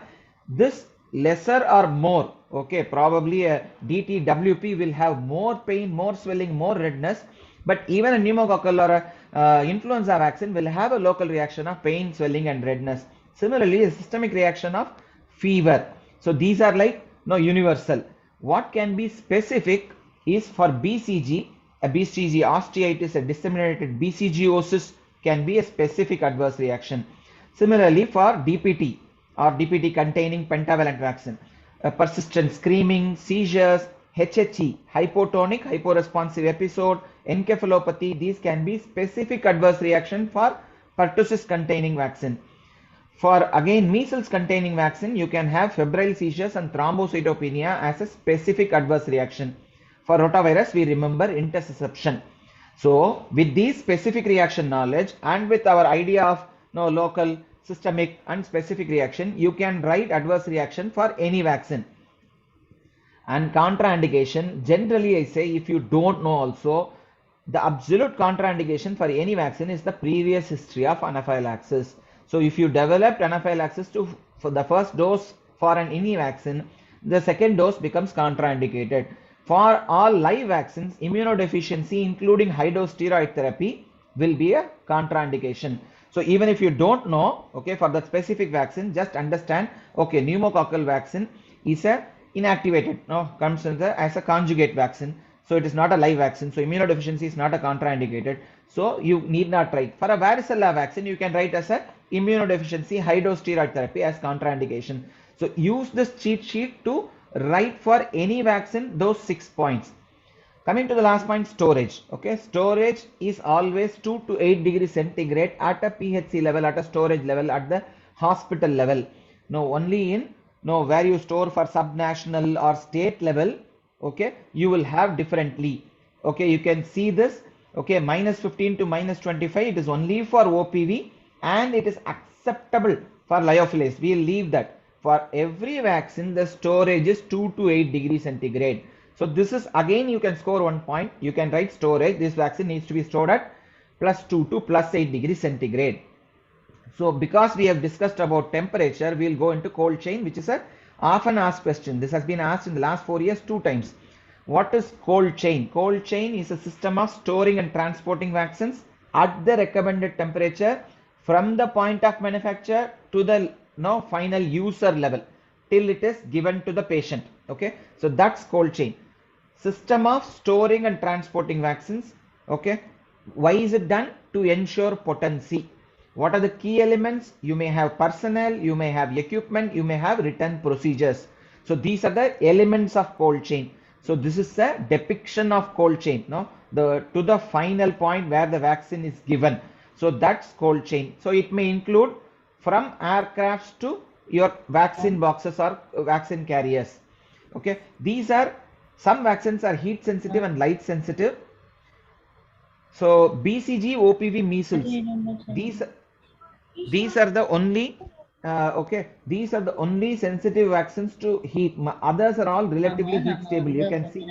this lesser or more. Okay, probably a DTWP will have more pain, more swelling, more redness. But even a pneumococcal or a influenza vaccine will have a local reaction of pain, swelling and redness. Similarly, a systemic reaction of fever. So these are like universal. What can be specific is for BCG, a BCG osteitis, a disseminated BCGosis can be a specific adverse reaction. Similarly, for DPT or DPT containing pentavalent vaccine, persistent screaming, seizures, HHE, hypotonic, hyporesponsive episode, encephalopathy, these can be specific adverse reaction for pertussis containing vaccine. For again measles containing vaccine, you can have febrile seizures and thrombocytopenia as a specific adverse reaction. For rotavirus, we remember intussusception. So with these specific reaction knowledge and with our idea of local, systemic and specific reaction, you can write adverse reaction for any vaccine. And contraindication, generally I say, if you don't know also, the absolute contraindication for any vaccine is the previous history of anaphylaxis. So if you developed anaphylaxis to
for the first dose for any vaccine, the second dose becomes contraindicated. For all live vaccines, immunodeficiency, including high-dose steroid therapy, will be a contraindication. So even if you don't know, okay, for the specific vaccine, just understand, okay, pneumococcal vaccine is a inactivated, comes as a conjugate vaccine. So it is not a live vaccine. So immunodeficiency is not a contraindicated. So you need not write. For a varicella vaccine, you can write as a immunodeficiency high-dose steroid therapy as contraindication. So use this cheat sheet to write for any vaccine those 6 points. Coming to the last point, storage. Okay, storage is always 2 to 8 degrees centigrade at a PHC level, at a storage level, at the hospital level. No, only in where you store for subnational or state level, okay, you will have differently. Okay, you can see this. Okay, -15 to -25, it is only for OPV and it is acceptable for lyophilase. We will leave that. For every vaccine, the storage is 2 to 8 degrees centigrade. So this is, again, you can score 1 point. You can write storage. This vaccine needs to be stored at +2 to +8 degrees centigrade. So because we have discussed about temperature, we will go into cold chain, which is a often asked question. This has been asked in the last 4 years 2 times. What is cold chain? Cold chain is a system of storing and transporting vaccines at the recommended temperature from the point of manufacture to the final user level till it is given to the patient. Okay, so that's cold chain. System of storing and transporting vaccines. Okay, why is it done? To ensure potency. What are the key elements? You may have personnel, you may have equipment, you may have written procedures. So these are the elements of cold chain. So this is a depiction of cold chain, to the final point where the vaccine is given. So that's cold chain. So it may include from aircrafts to your vaccine boxes or vaccine carriers. Okay, these are, some vaccines are heat sensitive and light sensitive. So BCG, OPV, measles, these are the only these are the only sensitive vaccines to heat. Others are all relatively heat stable. You can see,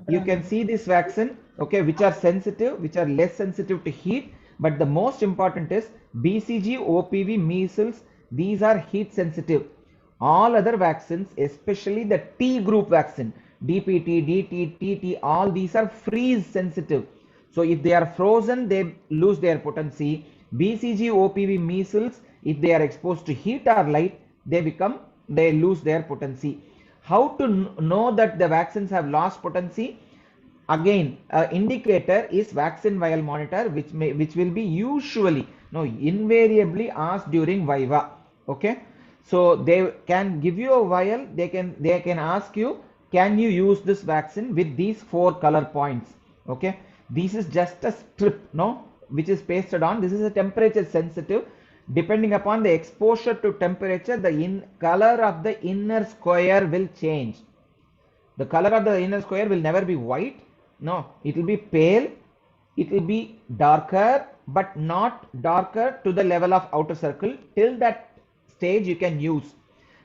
you can see this vaccine, okay, which are sensitive, which are less sensitive to heat. But the most important is BCG, OPV, measles, these are heat sensitive. All other vaccines, especially the T group vaccine, DPT, DT, TT, all these are freeze sensitive. So if they are frozen, they lose their potency. BCG, OPV, measles, if they are exposed to heat or light, they lose their potency. How to know that the vaccines have lost potency? Again, indicator is vaccine vial monitor, which will be usually, invariably asked during viva. Okay, so they can give you a vial. They can ask you, can you use this vaccine with these 4 color points? Okay, this is just a strip, which is pasted on. This is a temperature sensitive. Depending upon the exposure to temperature, the color of the inner square will change. The color of the inner square will never be white. No, it will be pale. It will be darker, but not darker to the level of outer circle. Till that stage, you can use.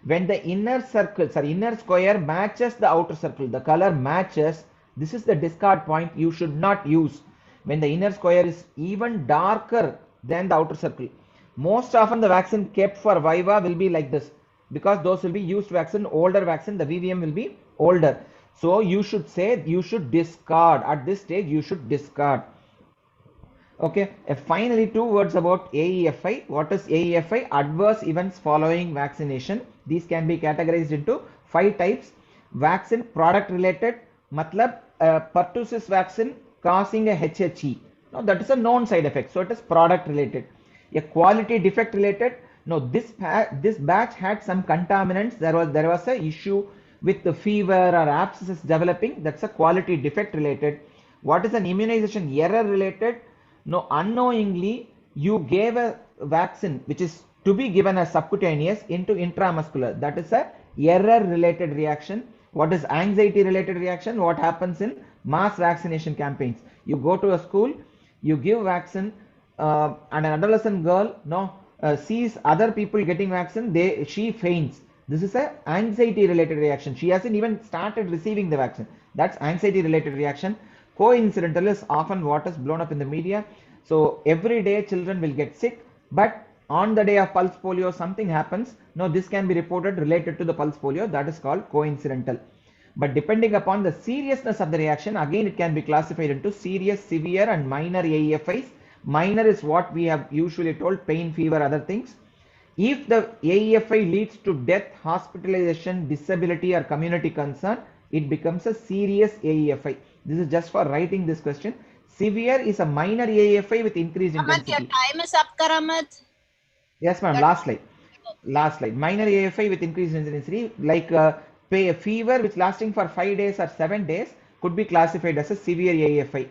When the inner square matches the outer circle, the color matches, this is the discard point. You should not use. When the inner square is even darker than the outer circle. Most often the vaccine kept for viva will be like this, because those will be used vaccine, older vaccine, the VVM will be older. So you should say, you should discard. At this stage, you should discard. Okay, finally 2 words about AEFI. What is AEFI? Adverse events following vaccination. These can be categorized into 5 types. Vaccine product related, matlab pertussis vaccine causing a HHE. No, that is a known side effect. So it is product related. A quality defect related. No, this batch had some contaminants. There was a issue with the fever or abscesses developing. That's a quality defect related. What is an immunization error related? No, unknowingly you gave a vaccine which is to be given as subcutaneous into intramuscular. That is a error related reaction. What is anxiety related reaction? What happens in mass vaccination campaigns? You go to a school, you give vaccine, and an adolescent girl sees other people getting vaccine, she faints. This is a anxiety related reaction. She hasn't even started receiving the vaccine. That's anxiety related reaction. Coincidental is often what is blown up in the media. So every day children will get sick, but on the day of pulse polio something happens, no, this can be reported related to the pulse polio. That is called coincidental. But depending upon the seriousness of the reaction, again it can be classified into serious, severe and minor AEFIs. Minor is what we have usually told, pain, fever, other things. If the AEFI leads to death, hospitalization, disability or community concern, it becomes a serious AEFI. This is just for writing this question. Severe is a minor AEFI with increased intensity.
Your time is up, Karamat.
Yes, ma'am. Last slide. Last slide. Minor AFI with increased intensity, like a fever which lasting for 5 days or 7 days could be classified as a severe AFI.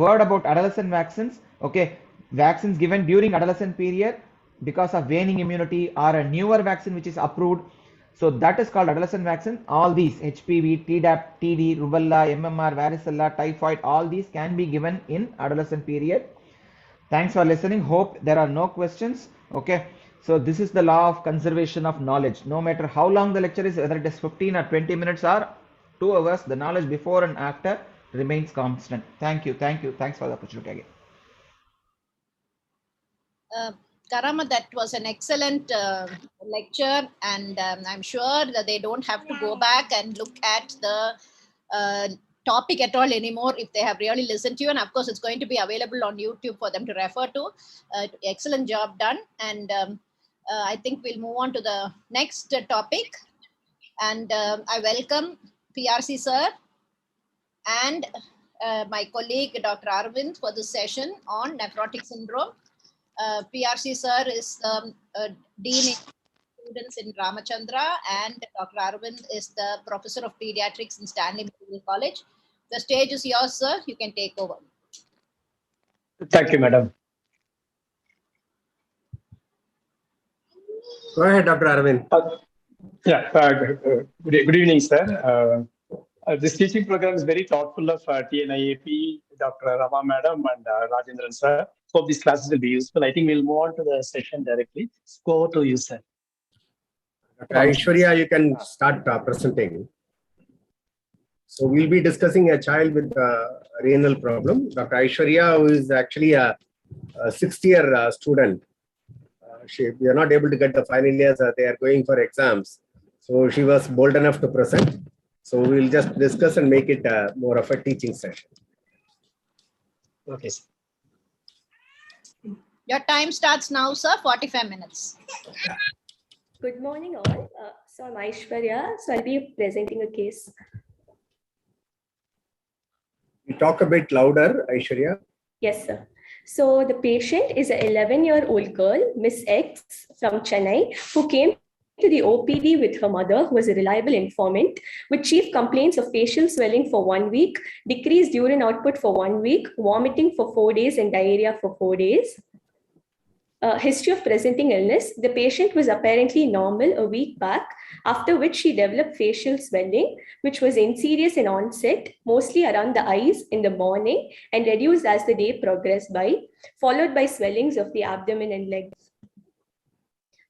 Word about adolescent vaccines. Okay, vaccines given during adolescent period because of waning immunity or a newer vaccine which is approved. So that is called adolescent vaccine. All these HPV, Tdap, TD, rubella, MMR, varicella, typhoid, all these can be given in adolescent period. Thanks for listening. Hope there are no questions. Okay. So this is the law of conservation of knowledge. No matter how long the lecture is, whether it is 15 or 20 minutes or 2 hours, the knowledge before and after remains constant. Thank you. Thank you. Thanks for the opportunity again.
Karama, that was an excellent lecture, and I'm sure that they don't have to go back and look at the topic at all anymore if they have really listened to you. And of course, it's going to be available on YouTube for them to refer to. Excellent job done. And I think we'll move on to the next topic. And I welcome PRC sir and my colleague, Dr. Arvind, for this session on nephrotic syndrome. PRC sir is Dean of Students in Ramachandra, and Dr. Arvind is the Professor of Pediatrics in Stanley Medical College. The stage is yours, sir. You can take over.
Thank you, madam. Go ahead, Dr. Arvind. Good evening, sir. This teaching program is very thoughtful of TNIAP, Dr. Rama madam and Rajendran sir. Hope these classes will be useful. I think we'll move on to the session directly. Go over to you, sir. Dr. Aishwarya, you can start presenting. So we'll be discussing a child with a renal problem. Dr. Aishwarya, who is actually a 6th-year student. We are not able to get the final years. They are going for exams. So she was bold enough to present. So we'll just discuss and make it more of a teaching session. Okay, sir.
Your time starts now, sir. 45 minutes.
Good morning, all. So I'm Aishwarya. So I'll be presenting a case.
You talk a bit louder, Aishwarya.
Yes, sir. So the patient is an 11-year-old girl, Miss X from Chennai, who came to the OPD with her mother, who was a reliable informant, with chief complaints of facial swelling for 1 week, decreased urine output for 1 week, vomiting for 4 days, and diarrhea for 4 days. History of presenting illness. The patient was apparently normal a week back, after which she developed facial swelling, which was insidious in onset, mostly around the eyes in the morning and reduced as the day progressed by, followed by swellings of the abdomen and legs.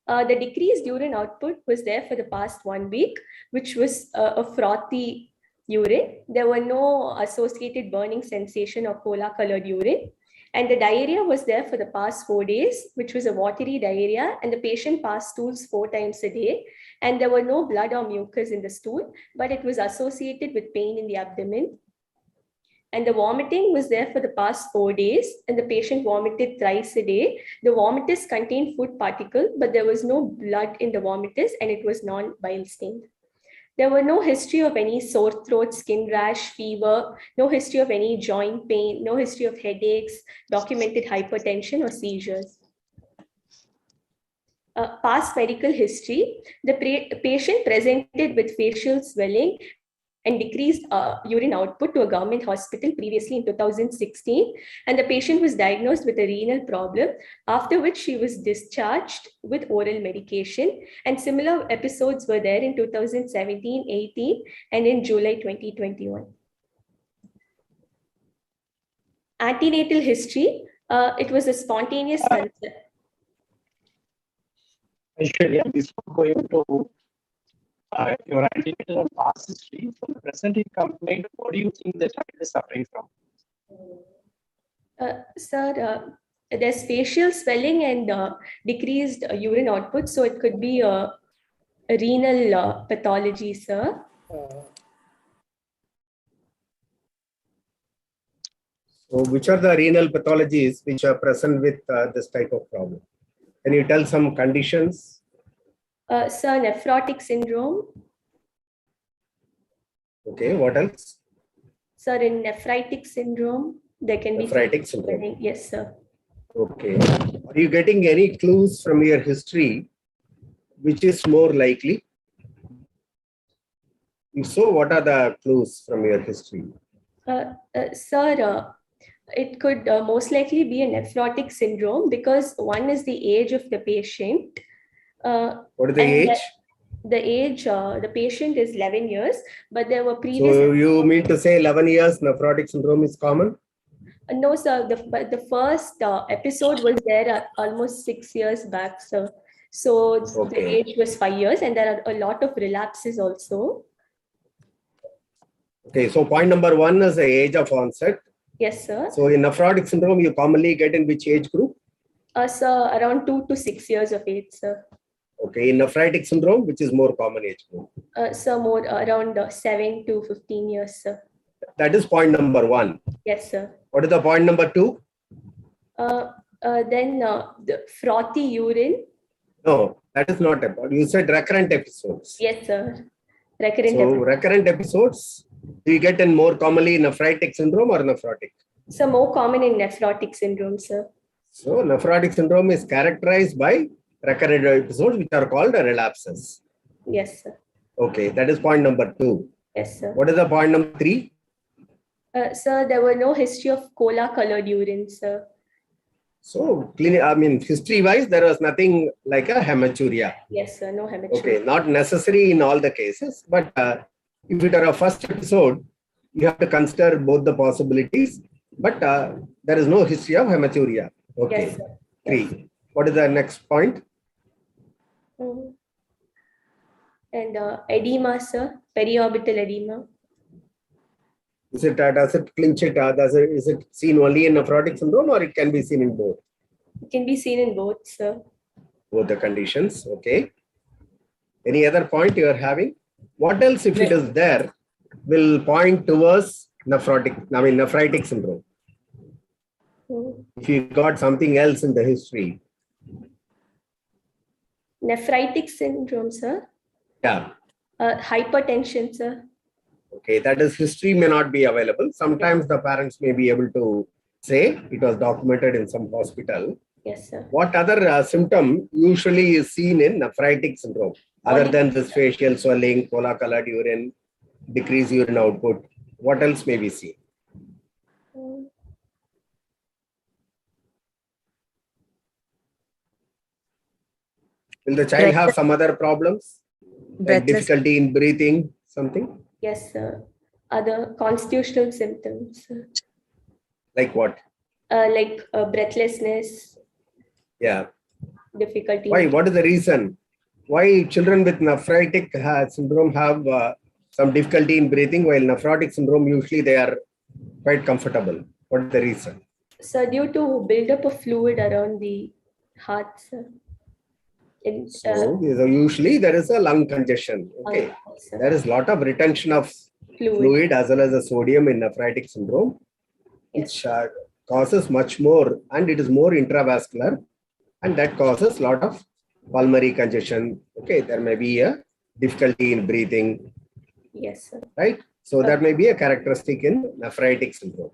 The decreased urine output was there for the past 1 week, which was a frothy urine. There were no associated burning sensation or cola-colored urine. And the diarrhea was there for the past 4 days, which was a watery diarrhea, and the patient passed stools 4 times a day. And there were no blood or mucus in the stool, but it was associated with pain in the abdomen. And the vomiting was there for the past 4 days, and the patient vomited thrice a day. The vomitus contained food particle, but there was no blood in the vomitus, and it was non-bile stained. There were no history of any sore throat, skin rash, fever, no history of any joint pain, no history of headaches, documented hypertension or seizures. Past medical history, the patient presented with facial swelling and decreased urine output to a government hospital previously in 2016. And the patient was diagnosed with a renal problem, after which she was discharged with oral medication. And similar episodes were there in 2017, 18, and in July 2021. Antenatal history, it was a spontaneous concern.
Aishwarya, before going to your antenatal and past history, from the present complaint, what do you think the child is suffering from?
Sir, There's facial swelling and decreased urine output, so it could be a renal pathology, sir.
So which are the renal pathologies which are present with this type of problem? Can you tell some conditions?
Sir, nephrotic syndrome.
Okay, what else?
Sir, in nephritic syndrome, there can be
Nephritic syndrome.
Yes, sir.
Okay. Are you getting any clues from your history which is more likely? If so, what are the clues from your history?
Sir, it could most likely be a nephrotic syndrome because one is the age of the patient.
What is the age?
The patient is 11 years, but there were previous.
So you mean to say 11 years nephrotic syndrome is common?
No, sir. The first episode was there almost 6 years back, sir. So the age was 5 years, and there are a lot of relapses also.
Okay, so point number 1 is the age of onset.
Yes, sir.
So in nephrotic syndrome, you commonly get in which age group?
Sir, around 2 to 6 years of age, sir.
Okay, in nephritic syndrome, which is more common age group?
Sir, more around 7 to 15 years, sir.
That is point number 1.
Yes, sir.
What is the point number 2?
Then the frothy urine.
No, that is not about. You said recurrent episodes.
Yes, sir. Recurrent.
So recurrent episodes, do you get in more commonly in nephritic syndrome or nephrotic?
So more common in nephrotic syndrome, sir.
So nephrotic syndrome is characterized by recurrent episodes which are called relapses.
Yes, sir.
Okay, that is point number 2.
Yes, sir.
What is the point number 3?
Sir, there were no history of cola-colored urine, sir.
So, history-wise, there was nothing like a hematuria.
Yes, sir. No hematuria.
Okay, not necessary in all the cases, but if it are a first episode, you have to consider both the possibilities. But there is no history of hematuria. Okay.
Yes, sir.
3. What is the next point?
And edema, sir. Periorbital edema.
Does it clinch it? Is it seen only in nephrotic syndrome or it can be seen in both?
It can be seen in both, sir.
Both the conditions. Okay. Any other point you are having? What else, if it is there, will point towards nephritic syndrome? If you got something else in the history.
Nephritic syndrome, sir.
Yeah.
Hypertension, sir.
Okay, that is history may not be available. Sometimes the parents may be able to say it was documented in some hospital.
Yes, sir.
What other symptom usually is seen in nephritic syndrome other than this facial swelling, cola-colored urine, decreased urine output? What else may be seen? Will the child have some other problems? Like difficulty in breathing, something?
Yes, sir. Other constitutional symptoms.
Like what?
Like breathlessness.
Yeah.
Difficulty.
Why? What is the reason? Why children with nephritic syndrome have some difficulty in breathing, while nephrotic syndrome usually they are quite comfortable? What is the reason?
So due to buildup of fluid around the heart, sir.
So usually there is a lung congestion. Okay. There is a lot of retention of fluid as well as the sodium in nephritic syndrome, which causes much more, and it is more intravascular, and that causes a lot of pulmonary congestion. Okay, there may be a difficulty in breathing.
Yes, sir.
Right? So that may be a characteristic in nephritic syndrome.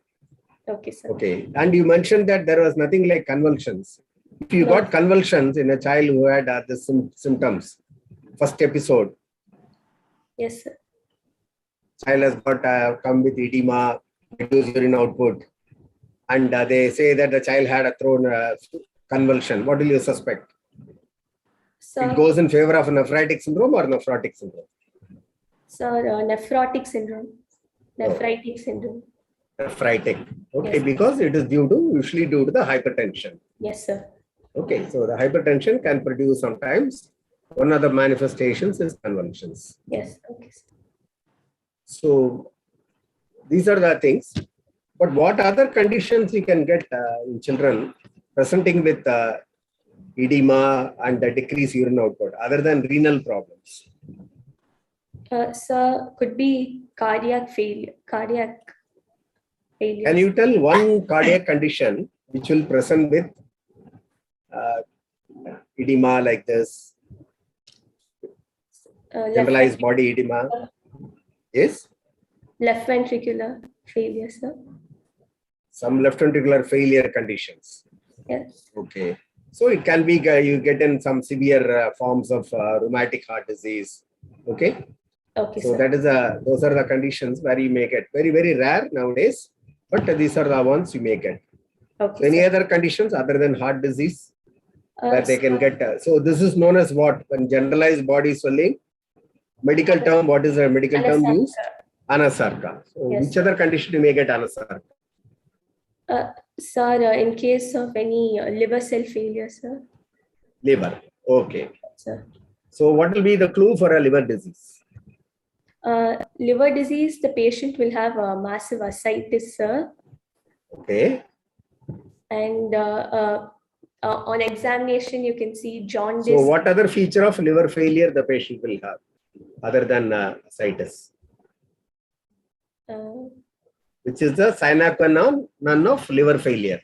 Okay, sir.
Okay. And you mentioned that there was nothing like convulsions. If you got convulsions in a child who had the symptoms, first episode.
Yes, sir.
Child has got come with edema, reduced urine output, and they say that the child had a throat convulsion. What will you suspect?
Sir,
it goes in favor of nephritic syndrome or nephrotic syndrome?
Sir, nephrotic syndrome. Nephritic syndrome.
Nephritic. Okay,
Yes.
because it is usually due to the hypertension.
Yes, sir.
Okay, so the hypertension can produce sometimes. One of the manifestations is convulsions.
Yes. Okay, sir.
So these are the things. But what other conditions you can get in children presenting with edema and decreased urine output, other than renal problems?
Sir, could be cardiac failure.
Can you tell one cardiac condition which will present with edema like this? Generalized body edema. Yes?
Left ventricular failure, sir.
Some left ventricular failure conditions.
Yes.
Okay. So it can be you get in some severe forms of rheumatic heart disease. Okay.
Okay.
So
sir.
that is those are the conditions where you may get. Very, very rare nowadays, but these are the ones you may get.
Okay.
So any
sir.
other conditions other than heart disease that they can get? So this is known as what? When generalized body swelling. Medical term, what is the medical term used? Anasarca. So
Yes,
which other condition you may get anasarca?
Sir, in case of any liver cell failure, sir.
Liver. Okay.
Sir.
So what will be the clue for a liver disease?
Liver disease, the patient will have a massive ascites, sir.
Okay.
And on examination, you can see jaundice.
So what other feature of liver failure the patient will have other than ascites? Which is the sine qua non of liver failure.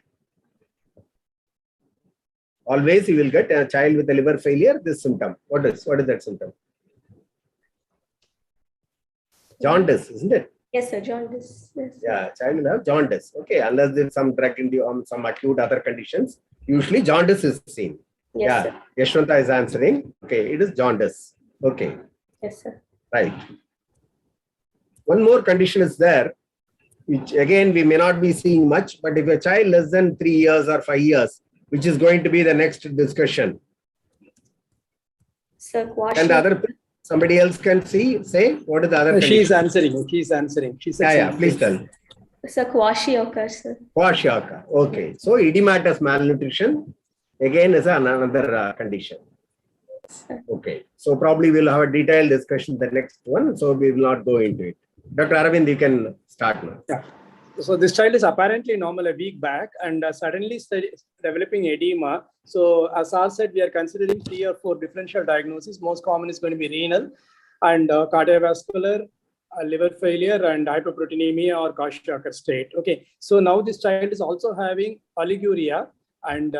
Always you will get a child with a liver failure, this symptom. What is that symptom? Jaundice, isn't it?
Yes, sir, jaundice. Yes.
Yeah, child will have jaundice. Okay, unless there's some drug on some acute other conditions, usually jaundice is seen.
Yes,
yeah, Yashwanta is answering. Okay, it is jaundice. Okay.
Yes, sir.
Right. One more condition is there, which again we may not be seeing much, but if a child less than 3 years or 5 years, which is going to be the next discussion.
Sir,
and the other somebody else can say what is the other condition?
She's answering. She's answering. She said
yeah, please tell.
Sir, kwashiorkor, sir.
Kwashiorkor. Okay. So edematous malnutrition again is another condition. Okay. So probably we'll have a detailed discussion the next one. So we will not go into it. Dr. Aravind, you can start now.
Yeah. So this child is apparently normal a week back and suddenly developing edema. So as I said, we are considering 3 or 4 differential diagnoses. Most common is going to be renal and cardiovascular, liver failure and hyperproteinemia or kwashiorkor state. Okay. So now this child is also having oliguria and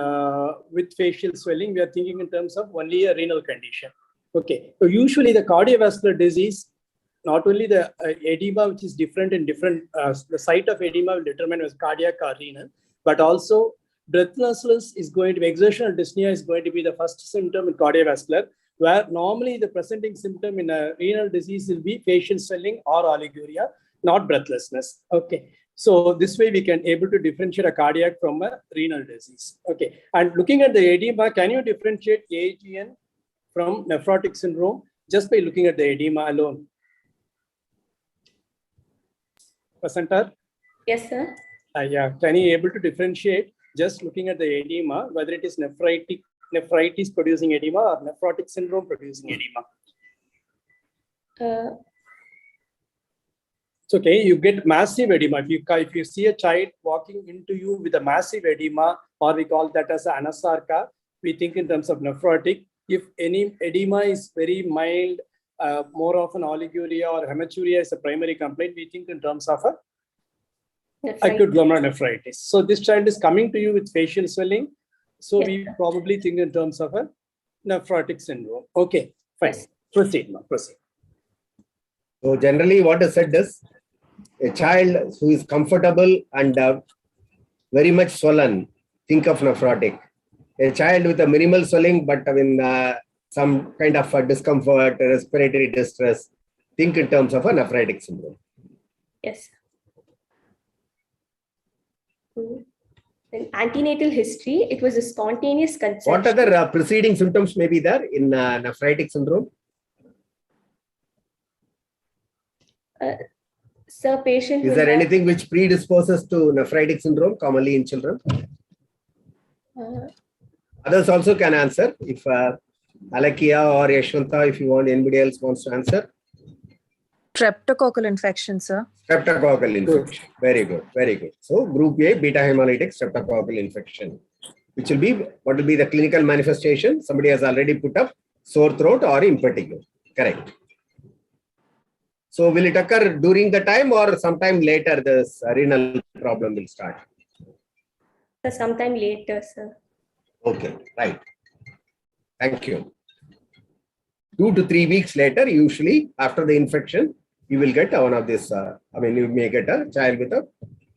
with facial swelling, we are thinking in terms of only a renal condition. Okay. So usually the cardiovascular disease, not only the edema, which is different in different, the site of edema will determine as cardiac or renal, but also breathlessness is going to be, exertional dyspnea is going to be the first symptom in cardiovascular, where normally the presenting symptom in a renal disease will be facial swelling or oliguria, not breathlessness. Okay. So this way we can able to differentiate a cardiac from a renal disease. Okay. And looking at the edema, can you differentiate AGN from nephrotic syndrome just by looking at the edema alone? Presenter?
Yes, sir.
Yeah. Can you able to differentiate just looking at the edema, whether it is nephritis producing edema or nephrotic syndrome producing edema? It's okay. You get massive edema. If you see a child walking into you with a massive edema, or we call that as anasarca, we think in terms of nephrotic. If any edema is very mild, more often oliguria or hematuria is a primary complaint, we think in terms of a acute glomerulonephritis. So this child is coming to you with facial swelling. So we probably think in terms of a nephrotic syndrome. Okay, fine. Proceed, ma. Proceed.
So generally what is said is a child who is comfortable and very much swollen, think of nephrotic. A child with a minimal swelling, but some kind of discomfort, respiratory distress, think in terms of a nephritic syndrome.
Yes. In antenatal history, it was a spontaneous conception.
What other preceding symptoms may be there in nephritic syndrome?
Sir, patient.
Is there anything which predisposes to nephritic syndrome commonly in children? Others also can answer. If Alakia or Yashwanta, if you want, anybody else wants to answer.
Streptococcal infection, sir.
Streptococcal infection. Very good. Very good. So group A, beta hemolytic streptococcal infection. which will be, what will be the clinical manifestation? Somebody has already put up sore throat or impetigo. Correct. So will it occur during the time or sometime later this renal problem will start?
Sometime later, sir.
Okay, right. Thank you. 2 to 3 weeks later, usually after the infection, you will get one of this, you may get a child with a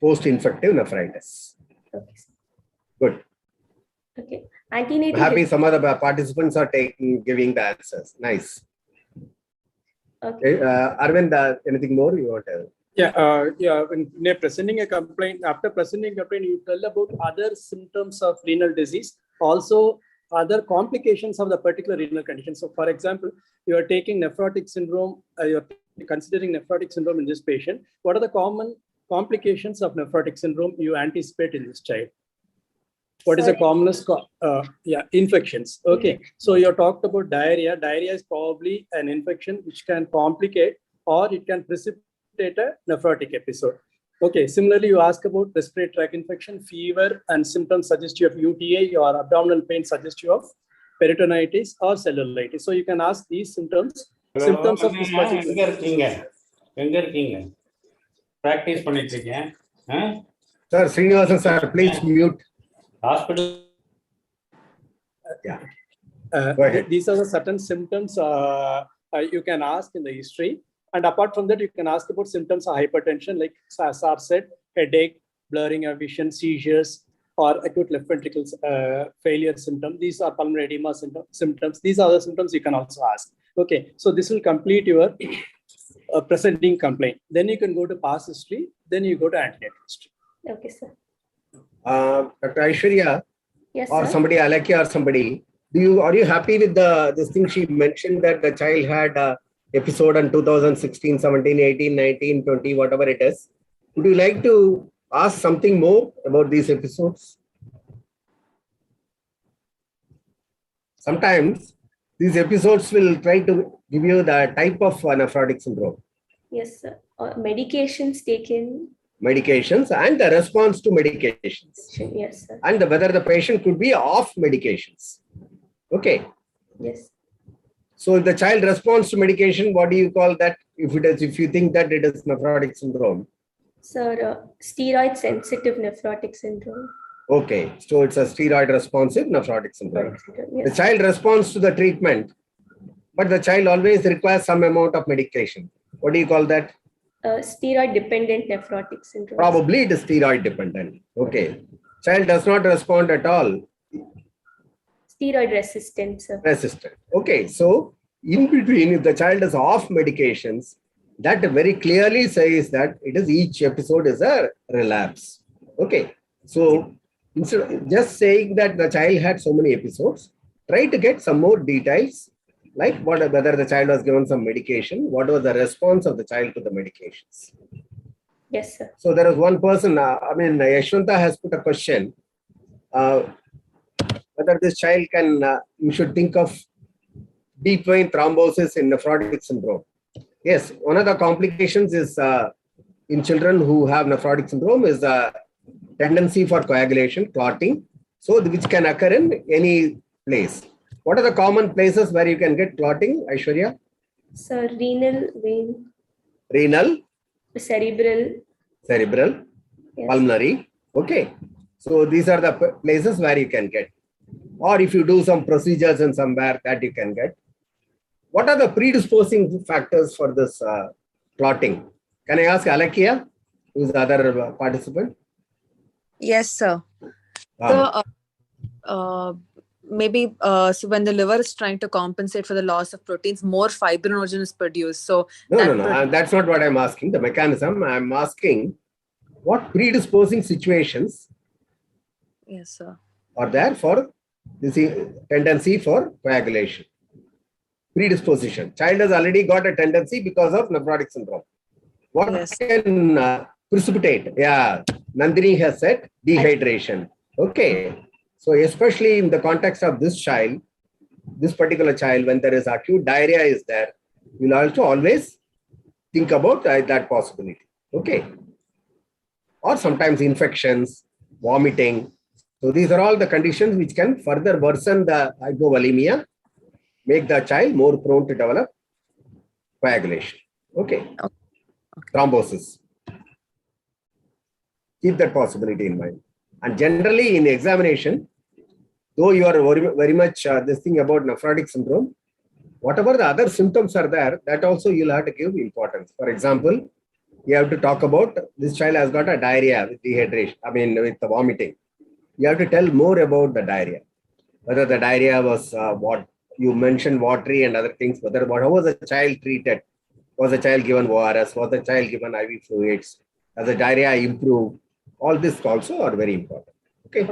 post-infective nephritis.
Okay.
Good.
Okay. Antenatal.
I'm happy some of the participants are giving the answers. Nice.
Okay.
Arvind, anything more you want to?
Yeah, when presenting a complaint, after presenting a complaint, you tell about other symptoms of renal disease, also other complications of the particular renal condition. So, for example, you are taking nephrotic syndrome, you're considering nephrotic syndrome in this patient. What are the common complications of nephrotic syndrome you anticipate in this child? What is the commonest? Infections. Okay, so you talked about diarrhea. Diarrhea is probably an infection which can complicate or it can precipitate a nephrotic episode. Okay, similarly, you ask about respiratory tract infection, fever, and symptoms suggestive of UTI or abdominal pain suggestive of peritonitis or cellulitis. So you can ask these symptoms. Symptoms of this particular.
Practice பண்ணிட்டு
Sir, Srinivasan sir, please mute.
Hospital.
These are the certain symptoms you can ask in the history. And apart from that, you can ask about symptoms of hypertension, like Sar said, headache, blurring of vision, seizures, or acute left ventricle failure symptom. These are pulmonary edema symptoms. These are the symptoms you can also ask. Okay, so this will complete your presenting complaint. Then you can go to past history. Then you go to antenatal history.
Okay, sir.
Dr. Aishwarya,
yes,
or
sir.
somebody, Alakia or somebody, are you happy with this thing she mentioned that the child had episode in 2016, 17, 18, 19, 20, whatever it is? Would you like to ask something more about these episodes? Sometimes these episodes will try to give you the type of nephrotic syndrome.
Yes, sir. Medications taken.
Medications and the response to medications.
Yes, sir.
And whether the patient could be off medications. Okay.
Yes.
So if the child responds to medication, what do you call that? If you think that it is nephrotic syndrome.
Sir, steroid sensitive nephrotic syndrome.
Okay. So it's a steroid responsive nephrotic syndrome.
Yes.
The child responds to the treatment, but the child always requires some amount of medication. What do you call that?
Steroid dependent nephrotic syndrome.
Probably it is steroid dependent. Okay. Child does not respond at all.
Steroid resistant, sir.
Resistant. Okay. So in between, if the child is off medications, that very clearly says that it is each episode is a relapse. Okay. So instead of just saying that the child had so many episodes, try to get some more details, like whether the child was given some medication, what was the response of the child to the medications.
Yes, sir.
So there is one person, Yashwanta has put a question, whether this child can, you should think of deep vein thrombosis in nephrotic syndrome. Yes, one of the complications is in children who have nephrotic syndrome is a tendency for coagulation, clotting, so which can occur in any place. What are the common places where you can get clotting, Aishwarya?
Sir, renal vein.
Renal.
Cerebral.
Cerebral. Yes. Pulmonary. Okay. So these are the places where you can get. Or if you do some procedures in somewhere that you can get. What are the predisposing factors for this clotting? Can I ask Alakia, who is the other participant?
Yes, sir. So, maybe so when the liver is trying to compensate for the loss of proteins, more fibrinogen is produced. So
no, that's not what I'm asking. The mechanism, I'm asking what predisposing situations
yes, sir,
are there for this tendency for coagulation. Predisposition. Child has already got a tendency because of nephrotic syndrome. What can precipitate? Yeah, Nandini has said dehydration. Okay. So especially in the context of this child, this particular child, when there is acute diarrhea is there, you'll also always think about that possibility. Okay. Or sometimes infections, vomiting. So these are all the conditions which can further worsen the hypovolemia, make the child more prone to develop coagulation. Okay. Thrombosis. Keep that possibility in mind. And generally in examination, though you are very much this thing about nephrotic syndrome, whatever the other symptoms are there, that also you'll have to give importance. For example, you have to talk about this child has got a diarrhea with dehydration, with the vomiting. You have to tell more about the diarrhea. Whether the diarrhea was what you mentioned, watery and other things, how was the child treated? Was the child given ORS? Was the child given IV fluids? Has the diarrhea improved? All this also are very important. Okay.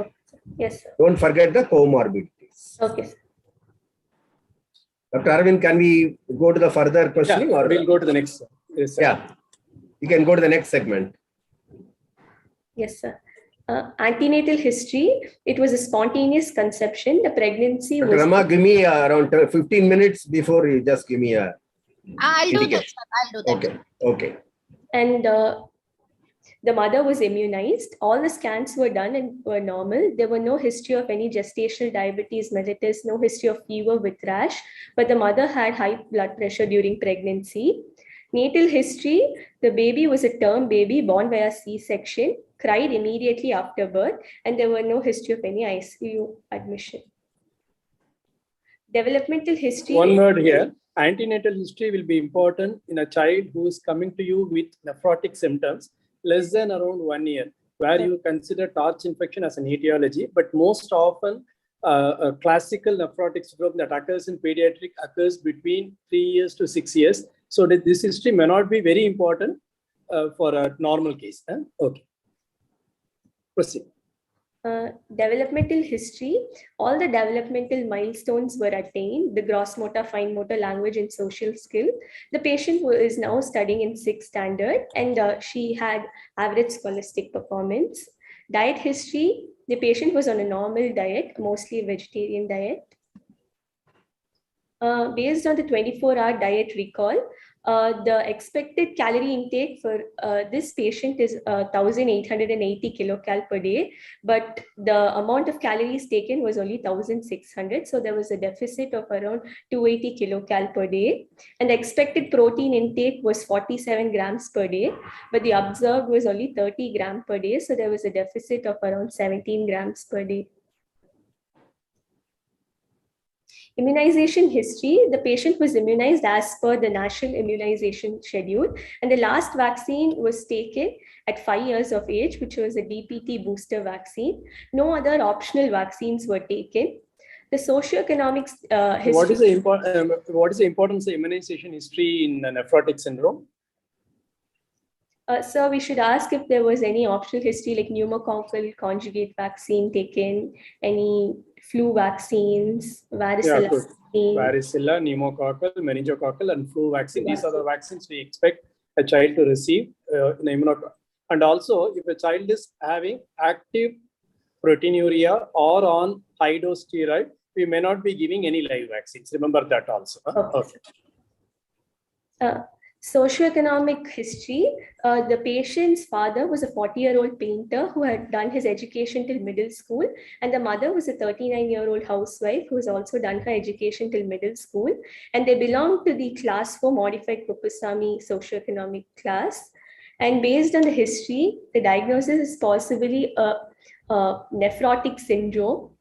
Yes, sir.
Don't forget the comorbidities.
Okay, sir.
Dr. Arvind, can we go to the further questioning? Or
we'll go to the next. Yes, sir.
Yeah, you can go to the next segment.
Yes, sir. Antenatal history, it was a spontaneous conception. The pregnancy
Dr.
was...
Rama, give me around 15 minutes before you just give me a...
I'll do that, sir. I'll do that.
Okay, okay.
And the mother was immunized. All the scans were done and were normal. There were no history of any gestational diabetes mellitus, no history of fever with rash, but the mother had high blood pressure during pregnancy. Natal history, the baby was a term baby born via C-section, cried immediately after birth, and there were no history of any ICU admission. Developmental history.
One word here. Antenatal history will be important in a child who is coming to you with nephrotic symptoms less than around 1 year, where you consider torch infection as an etiology, but most often a classical nephrotic syndrome that occurs in pediatric occurs between 3 years to 6 years. So this history may not be very important for a normal case. Okay. Proceed.
Developmental history, all the developmental milestones were attained, the gross motor, fine motor, language and social skill. The patient is now studying in 6th standard and she had average scholastic performance. Diet history, the patient was on a normal diet, mostly a vegetarian diet. Based on the 24-hour diet recall, the expected calorie intake for this patient is 1880 kilocal per day, but the amount of calories taken was only 1600. So there was a deficit of around 280 kilocal per day. And the expected protein intake was 47 grams per day, but the observed was only 30 grams per day. So there was a deficit of around 17 grams per day. Immunization history, the patient was immunized as per the national immunization schedule, and the last vaccine was taken at 5 years of age, which was a DPT booster vaccine. No other optional vaccines were taken. The socioeconomic history.
What is the importance of immunization history in nephrotic syndrome?
So we should ask if there was any optional history like pneumococcal conjugate vaccine taken, any flu vaccines, varicella vaccine.
Varicella, pneumococcal, meningococcal, and flu vaccine. These are the vaccines we expect a child to receive in immunococcal. And also, if a child is having active proteinuria or on high dose steroid, we may not be giving any live vaccines. Remember that also. Okay.
Socioeconomic history, the patient's father was a 40-year-old painter who had done his education till middle school, and the mother was a 39-year-old housewife who has also done her education till middle school, and they belonged to the class 4 modified Kupasamy socioeconomic class. And based on the history, the diagnosis is possibly a nephrotic syndrome.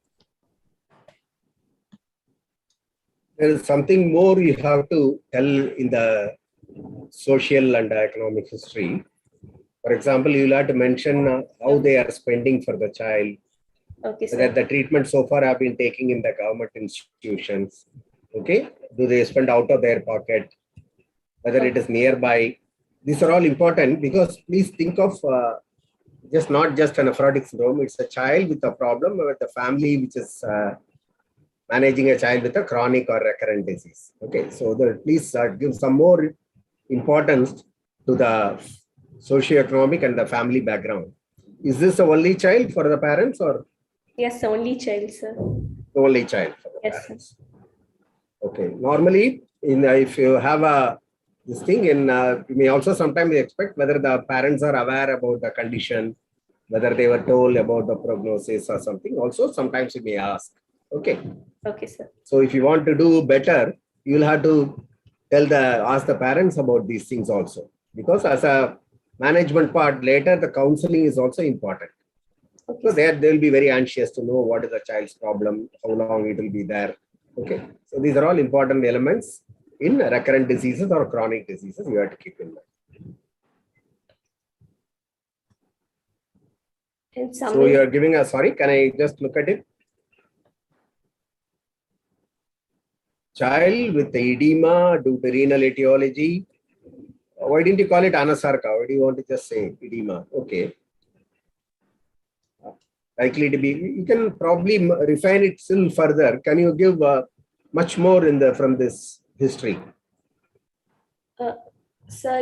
There is something more you have to tell in the social and economic history. For example, you'll have to mention how they are spending for the child.
Okay, sir.
That the treatment so far have been taking in the government institutions. Okay, do they spend out of their pocket? Whether it is nearby. These are all important because please think of not just a nephrotic syndrome. It's a child with a problem with the family which is managing a child with a chronic or recurrent disease. Okay, so please give some more importance to the socioeconomic and the family background. Is this the only child for the parents or?
Yes, only child, sir.
The only child for the parents. Sir. Okay. Normally, if you have this thing, you may also sometimes expect whether the parents are aware about the condition whether they were told about the prognosis or something. Also, sometimes you may ask. Okay.
Okay, sir.
So if you want to do better, you will have to ask the parents about these things also, because as a management part later, the counseling is also important. Okay. So they'll be very anxious to know what is the child's problem, how long it will be there. Okay. So these are all important elements in recurrent diseases or chronic diseases you have to keep in mind.
And
so you are giving a, sorry, can I just look at it? Child with edema due to renal etiology. Why didn't you call it anasarca? Why do you want to just say edema? Okay. Likely to be, you can probably refine it still further. Can you give much more from this history?
So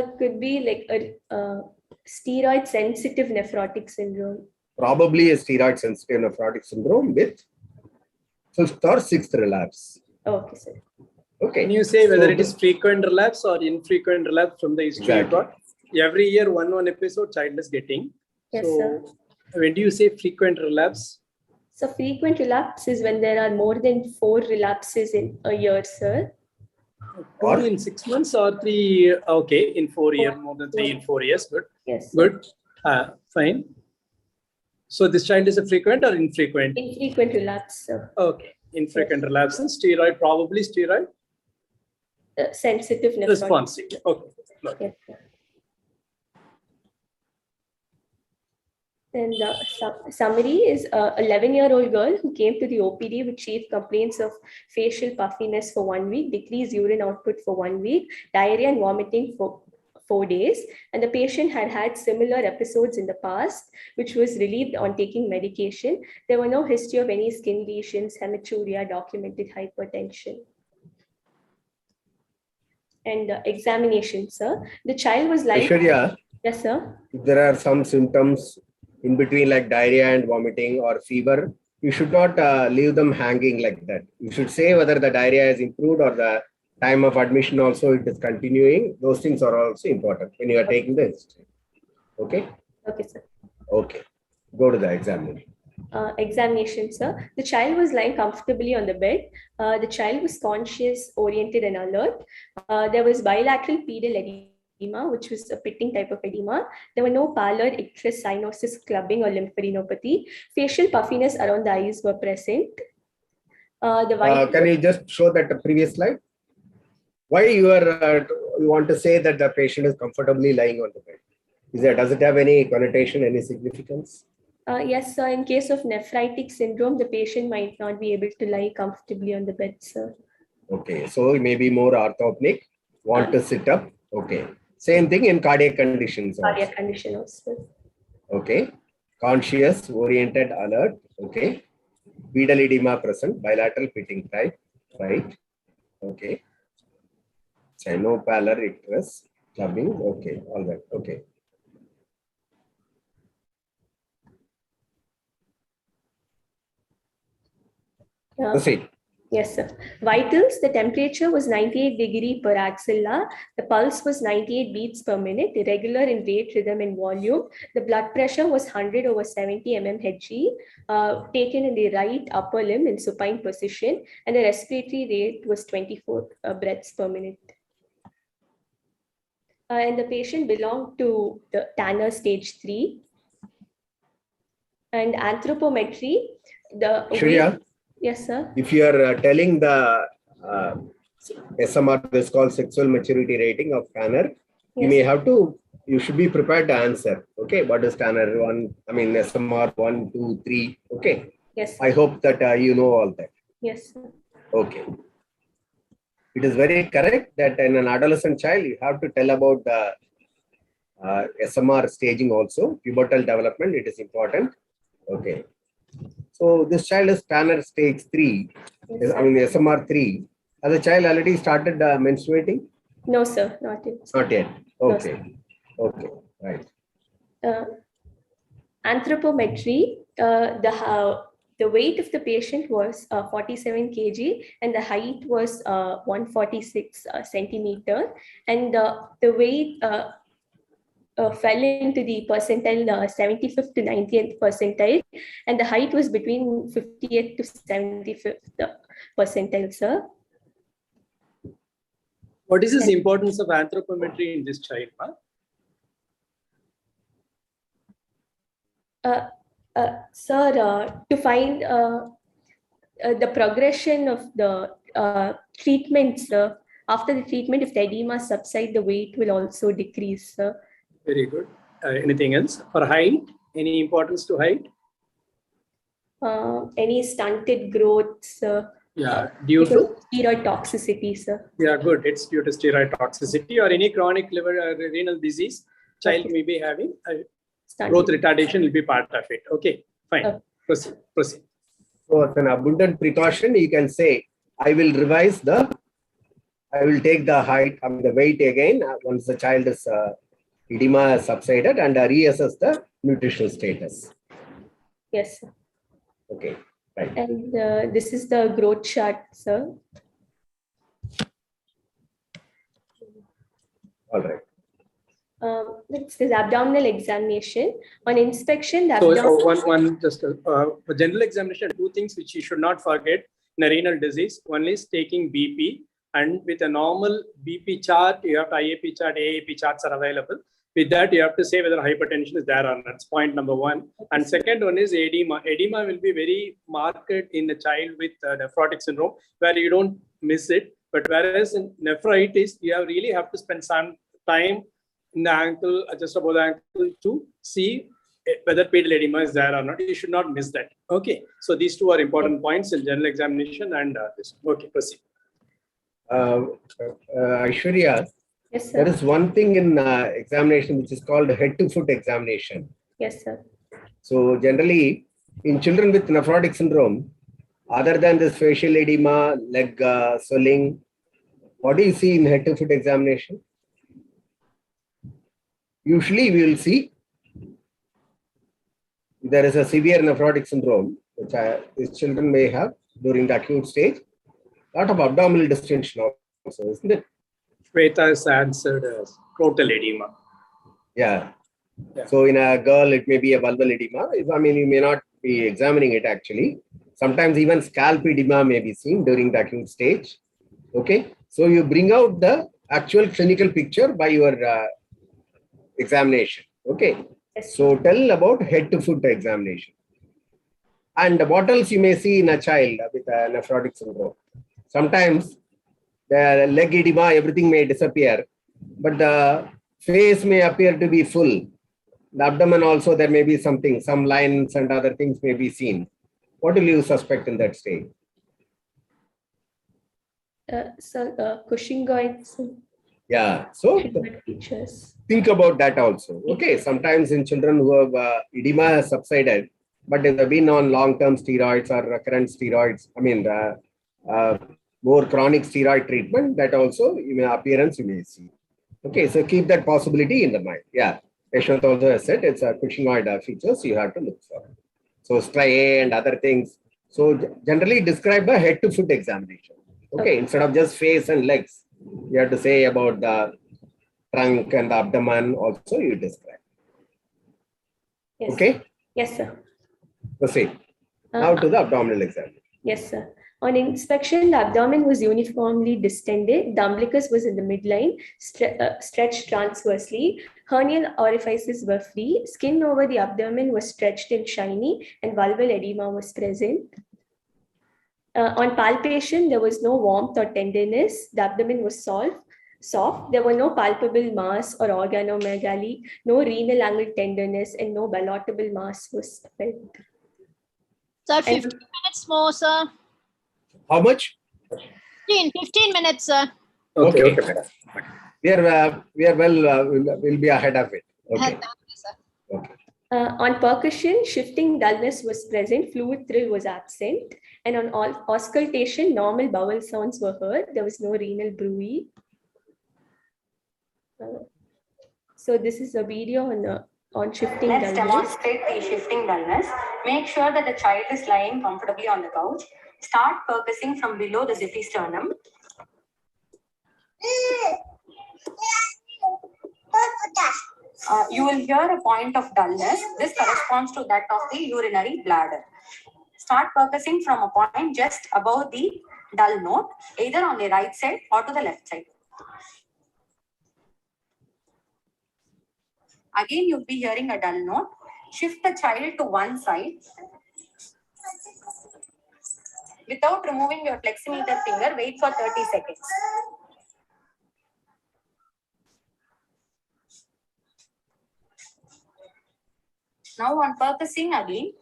it could be like a steroid sensitive nephrotic syndrome.
Probably a steroid sensitive nephrotic syndrome with 5th or 6th relapse.
Okay, sir.
Okay.
Can you say whether it is frequent relapse or infrequent relapse from the history you got? Every year, one episode child is getting.
Yes,
so,
sir.
When do you say frequent relapse?
So frequent relapse is when there are more than 4 relapses in a year, sir.
2 in 6 months or 3? Okay, in 4 years, more than 3 in 4 years. Good.
Yes.
Good. Fine. So this child is a frequent or infrequent?
Infrequent relapse, sir.
Okay. Infrequent relapse and steroid, probably steroid?
Sensitive nephrotic.
Responsive. Okay.
Yes, sir. And the summary is an 11-year-old girl who came to the OPD with chief complaints of facial puffiness for 1 week, decreased urine output for 1 week, diarrhea and vomiting for 4 days. And the patient had had similar episodes in the past, which was relieved on taking medication. There were no history of any skin lesions, hematuria, documented hypertension. And examination, sir. The child was like...
Aishwarya,
yes, sir.
If there are some symptoms in between like diarrhea and vomiting or fever, you should not leave them hanging like that. You should say whether the diarrhea has improved or the time of admission also it is continuing. Those things are also important when you are taking the history. Okay?
Okay, sir.
Okay. Go to the examination.
Examination, sir. The child was lying comfortably on the bed. The child was conscious, oriented, and alert. There was bilateral pedal edema, which was a pitting type of edema. There were no pallor, icterus, cyanosis, clubbing, or lymphadenopathy. Facial puffiness around the eyes were present.
Can you just show that the previous slide? Why you want to say that the patient is comfortably lying on the bed? Does it have any connotation, any significance?
Yes, sir. In case of nephritic syndrome, the patient might not be able to lie comfortably on the bed, sir.
Okay, so it may be more orthopnic, want to sit up. Okay. Same thing in cardiac conditions.
Cardiac condition also.
Okay. Conscious, oriented, alert. Okay. Pedal edema present, bilateral pitting type. Right. Okay. Cyanopallor, icterus, clubbing. Okay. All right. Okay. Proceed.
Yes, sir. Vitals, the temperature was 98 degrees per axilla. The pulse was 98 beats per minute, irregular in rate, rhythm, and volume. The blood pressure was 100/70 mmHg, taken in the right upper limb in supine position, and the respiratory rate was 24 breaths per minute. And the patient belonged to the Tanner stage 3. And anthropometry, the
Shreya,
yes, sir.
If you are telling the SMR, this is called sexual maturity rating of Tanner, you may have to, you should be prepared to answer. Okay, what is Tanner 1? I mean, SMR 1, 2, 3. Okay.
Yes.
I hope that you know all that.
Yes, sir.
Okay. It is very correct that in an adolescent child, you have to tell about the SMR staging also, pubertal development, it is important. Okay. So this child is Tanner stage 3,
yes,
I mean SMR 3. Has the child already started menstruating?
No, sir, not yet.
Not yet. Okay.
No,
okay, right.
Anthropometry, the weight of the patient was 47 kg and the height was 146 centimeter, and the weight fell into the percentile 75th to 90th percentile, and the height was between 50th to 75th percentile, sir.
What is the importance of anthropometry in this child?
Sir, to find the progression of the treatments, after the treatment, if the edema subsides, the weight will also decrease, sir.
Very good. Anything else? For height, any importance to height?
Any stunted growth, sir.
Yeah, due to
steroid toxicity, sir.
Yeah, good. It's due to steroid toxicity or any chronic liver renal disease child may be having. Growth retardation will be part of it. Okay, fine. Proceed. Proceed.
So, as an abundant precaution, you can say, I will take the height and the weight again once the child is edema has subsided and reassess the nutritional status.
Yes, sir.
Okay, right.
And this is the growth chart, sir.
All right.
This is abdominal examination. On inspection, the
for general examination, two things which you should not forget in a renal disease. One is taking BP, and with a normal BP chart, you have IAP chart, AAP charts are available. With that, you have to say whether hypertension is there or not. That's point number one. And second one is edema. Edema will be very marked in a child with nephrotic syndrome, where you don't miss it. But whereas in nephritis, you really have to spend some time in the ankle, just above the ankle, to see whether pedal edema is there or not. You should not miss that. Okay. So these two are important points in general examination and this. Okay, proceed.
Aishwarya,
yes, sir.
There is one thing in examination which is called head-to-foot examination.
Yes, sir.
So generally, in children with nephrotic syndrome, other than this facial edema, leg swelling, what do you see in head-to-foot examination? Usually, we will see there is a severe nephrotic syndrome, which these children may have during the acute stage. A lot of abdominal distension also, isn't it?
Shweta has answered total edema.
Yeah. So in a girl, it may be a vulval edema. I mean, you may not be examining it actually. Sometimes even scalp edema may be seen during the acute stage. Okay. So you bring out the actual clinical picture by your examination. Okay. So tell about head to foot examination. And what else you may see in a child with a nephrotic syndrome. Sometimes the leg edema, everything may disappear, but the face may appear to be full. The abdomen also, there may be something, some lines and other things may be seen. What will you suspect in that stage?
Cushingoids.
Yeah, so think about that also. Okay, sometimes in children who have edema has subsided, but they have been on long-term steroids or recurrent steroids, I mean, more chronic steroid treatment, that also appearance you may see. Okay, so keep that possibility in the mind. Yeah, Yashwant also has said it's a Cushingoid features you have to look for. So striae and other things. So generally describe a head to foot examination. Okay, instead of just face and legs, you have to say about the trunk and the abdomen also you describe.
Yes.
Okay?
Yes, sir.
Proceed. Now to the abdominal examination.
Yes, sir. On inspection, the abdomen was uniformly distended. The umbilicus was in the midline, stretched transversely. Hernial orifices were free. Skin over the abdomen was stretched and shiny, and vulval edema was present. On palpation, there was no warmth or tenderness. The abdomen was soft. There were no palpable mass or organomegaly, no renal angle tenderness, and no ballotable mass was felt.
Sir, 15 minutes more, sir.
How much?
15 minutes, sir.
Okay. We are well, we'll be ahead of it. Okay.
Thank you, sir.
Okay.
On percussion, shifting dullness was present, fluid thrill was absent, and on auscultation, normal bowel sounds were heard. There was no renal bruit. So this is a video on shifting dullness.
Let's demonstrate the shifting dullness. Make sure that the child is lying comfortably on the couch. Start percussing from below the xiphisternum. You will hear a point of dullness. This corresponds to that of the urinary bladder. Start focusing from a point just above the dull note, either on the right side or to the left side. Again, you'll be hearing a dull note. Shift the child to one side. Without removing your fleximeter finger, wait for 30 seconds. Now on focusing again,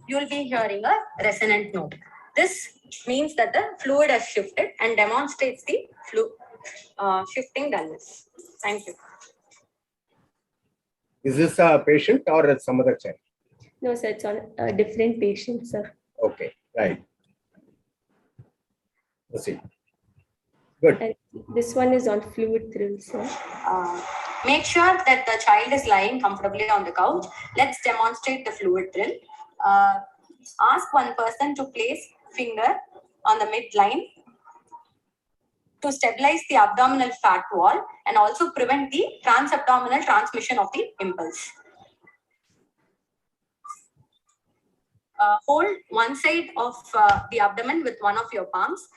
you will be hearing a resonant note. This means that the fluid has shifted and demonstrates the shifting dullness. Thank you.
Is this a patient or some other child?
No, sir, it's on a different patient, sir.
Okay, right. Let's see. Good.
And this one is on fluid thrill, sir.
Make sure that the child is lying comfortably on the couch. Let's demonstrate the fluid thrill. Ask one person to place finger on the midline to stabilize the abdominal fat wall and also prevent the transabdominal transmission of the impulse. Hold one side of the abdomen with one of your palms.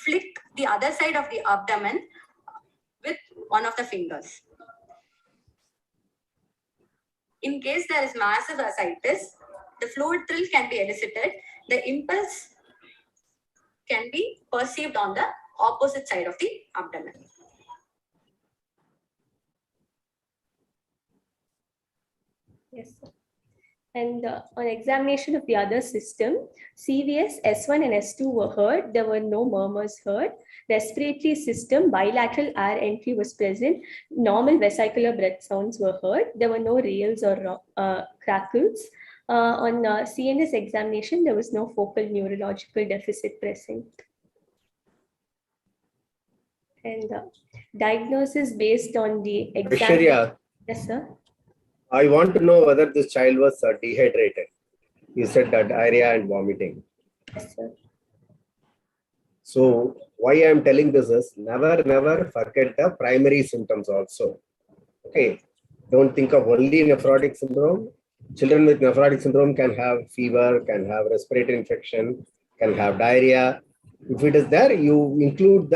Flick the other side of the abdomen with one of the fingers. In case there is massive ascites, the fluid thrill can be elicited. The impulse can be perceived on the opposite side of the abdomen.
Yes, sir. And on examination of the other system, CVS, S1 and S2 were heard. There were no murmurs heard. Respiratory system, bilateral air entry was present. Normal vesicular breath sounds were heard. There were no rales or crackles. On CNS examination, there was no focal neurological deficit present. And diagnosis based on the exam.
Aishwarya,
Yes, sir.
I want to know whether this child was dehydrated. You said that diarrhea and vomiting.
Yes, sir.
So why I am telling this is never forget the primary symptoms also. Okay. Don't think of only nephrotic syndrome. Children with nephrotic syndrome can have fever, can have respiratory infection, can have diarrhea. If it is there, you include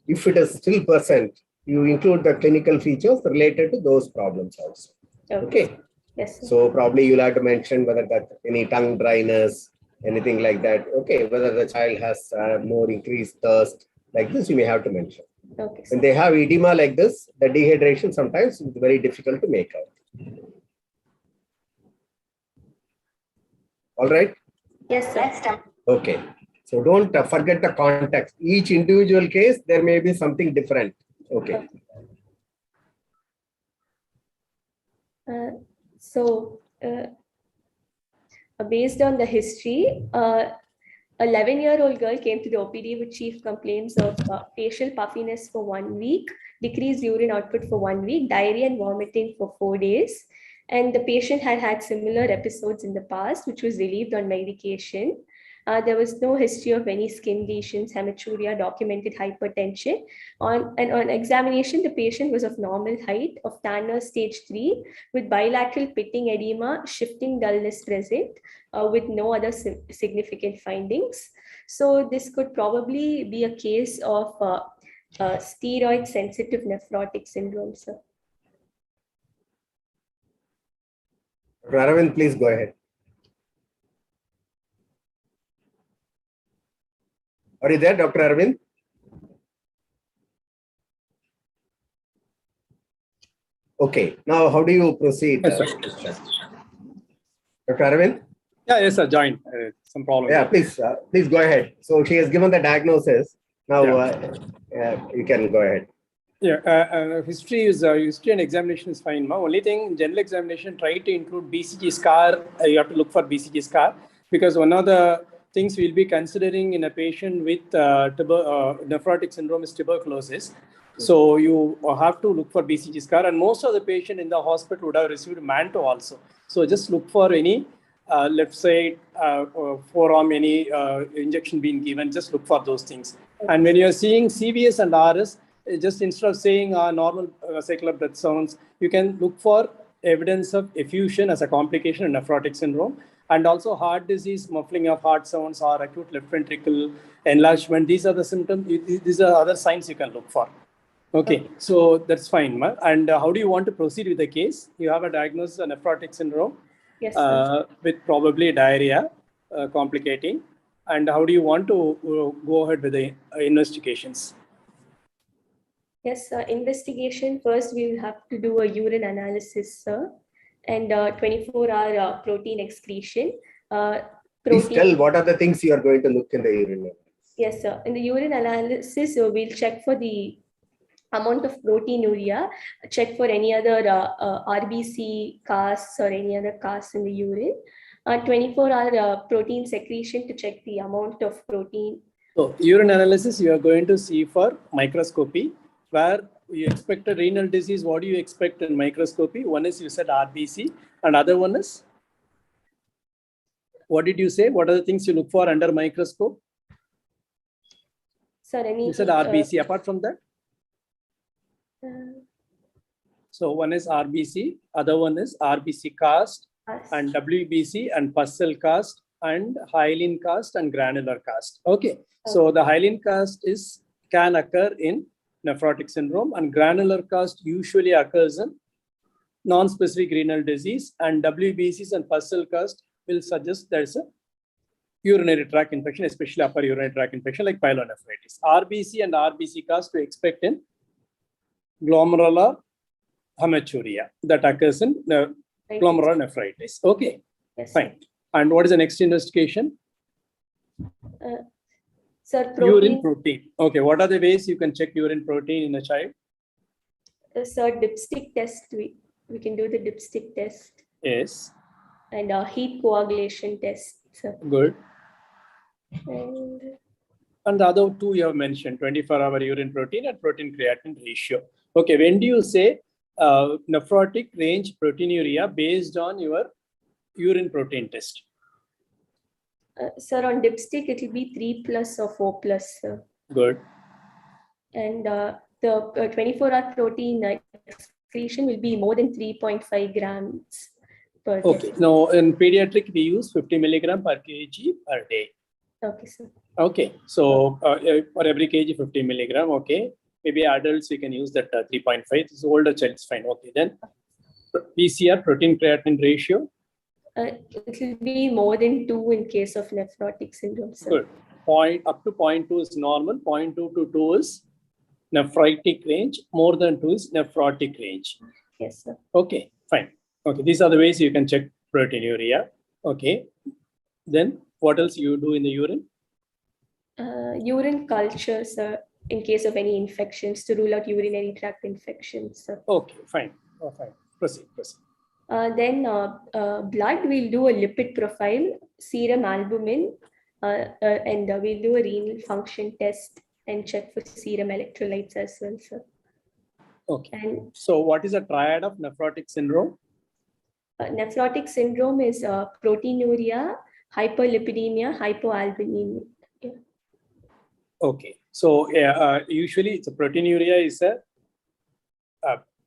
if it is still present, you include the clinical features related to those problems also. Okay.
Yes, sir.
So probably you'll have to mention whether that any tongue dryness, anything like that. Okay. Whether the child has more increased thirst, like this, you may have to mention.
Okay.
When they have edema like this, the dehydration sometimes is very difficult to make out. All right.
Yes, sir.
Okay. So don't forget the context. Each individual case, there may be something different. Okay.
Based on the history, 11-year-old girl came to the OPD with chief complaints of facial puffiness for 1 week, decreased urine output for 1 week, diarrhea and vomiting for 4 days. And the patient had had similar episodes in the past, which was relieved on medication. There was no history of any skin lesions, hematuria, documented hypertension. On examination, the patient was of normal height, of Tanner stage 3, with bilateral pitting edema, shifting dullness present, with no other significant findings. So this could probably be a case of steroid-sensitive nephrotic syndrome, sir.
Aravind, please go ahead. Are you there, Dr. Aravind? Okay. Now, how do you proceed?
Yes, sir.
Dr. Aravind?
Yeah, yes, sir. Join. Some problem.
Yeah, please go ahead. So she has given the diagnosis. Now you can go ahead.
Yeah, history and examination is fine. Only thing, general examination, try to include BCG scar. You have to look for BCG scar because one of the things we'll be considering in a patient with nephrotic syndrome is tuberculosis. So you have to look for BCG scar, and most of the patient in the hospital would have received manto also. So just look for any, let's say, forearm, any injection being given. Just look for those things. And when you're seeing CVS and RS, just instead of saying normal vesicular breath sounds, you can look for evidence of effusion as a complication in nephrotic syndrome, and also heart disease, muffling of heart sounds, or acute left ventricle enlargement. These are the symptoms. These are other signs you can look for. Okay, so that's fine. And how do you want to proceed with the case? You have a diagnosis of nephrotic syndrome.
Yes,
with probably diarrhea complicating. And how do you want to go ahead with the investigations?
Yes, investigation. First, we will have to do a urine analysis, sir, and 24-hour protein excretion.
Please tell what are the things you are going to look in the urine.
Yes, sir. In the urine analysis, we'll check for the amount of proteinuria, check for any other RBC casts or any other casts in the urine. 24-hour protein secretion to check the amount of protein.
So urine analysis, you are going to see for microscopy, where you expect a renal disease. What do you expect in microscopy? One is you said RBC, and other one is, what did you say? What are the things you look for under microscope?
Sir,
You said RBC. Apart from that? So one is RBC, other one is RBC cast, and WBC, and pus cell cast, and hyaline cast, and granular cast. Okay. So the hyaline cast can occur in nephrotic syndrome, and granular cast usually occurs in non-specific renal disease, and WBCs and pus cell cast will suggest there's a urinary tract infection, especially upper urinary tract infection like pyelonephritis. RBC and RBC cast we expect in glomerular hematuria that occurs in the glomerular nephritis. Okay,
yes,
fine. And what is the next investigation?
Sir,
urine protein. Okay, what are the ways you can check urine protein in a child?
Sir, dipstick test. We can do the dipstick test.
Yes.
And heat coagulation test. Sir.
Good.
And
the other two you have mentioned, 24-hour urine protein and protein creatinine ratio. Okay, when do you say nephrotic range proteinuria based on your urine protein test?
Sir, on dipstick, it will be 3+ or 4+. Sir.
Good.
And the 24-hour protein excretion will be more than 3.5 grams per day.
Okay, now in pediatric, we use 50 milligram per kg per day.
Okay, sir.
Okay, so for every kg, 50 milligram. Okay, maybe adults, we can use that 3.5. This older child is fine. Okay, then PCR, protein creatinine ratio.
It will be more than 2 in case of nephrotic syndrome, sir.
Good. Up to 0.2 is normal. 0.2 to 2 is nephritic range. More than 2 is nephrotic range.
Yes, sir.
Okay, fine. Okay, these are the ways you can check proteinuria. Okay, then what else you do in the urine?
Urine cultures in case of any infections to rule out urinary tract infections. Sir.
Okay, fine. Oh, fine. Proceed.
Then blood, we'll do a lipid profile, serum albumin, and we'll do a renal function test and check for serum electrolytes as well, sir.
Okay.
And
so what is a triad of nephrotic syndrome?
Nephrotic syndrome is proteinuria, hyperlipidemia, hypoalbuminemia. Yeah.
Okay. So usually it's a proteinuria is a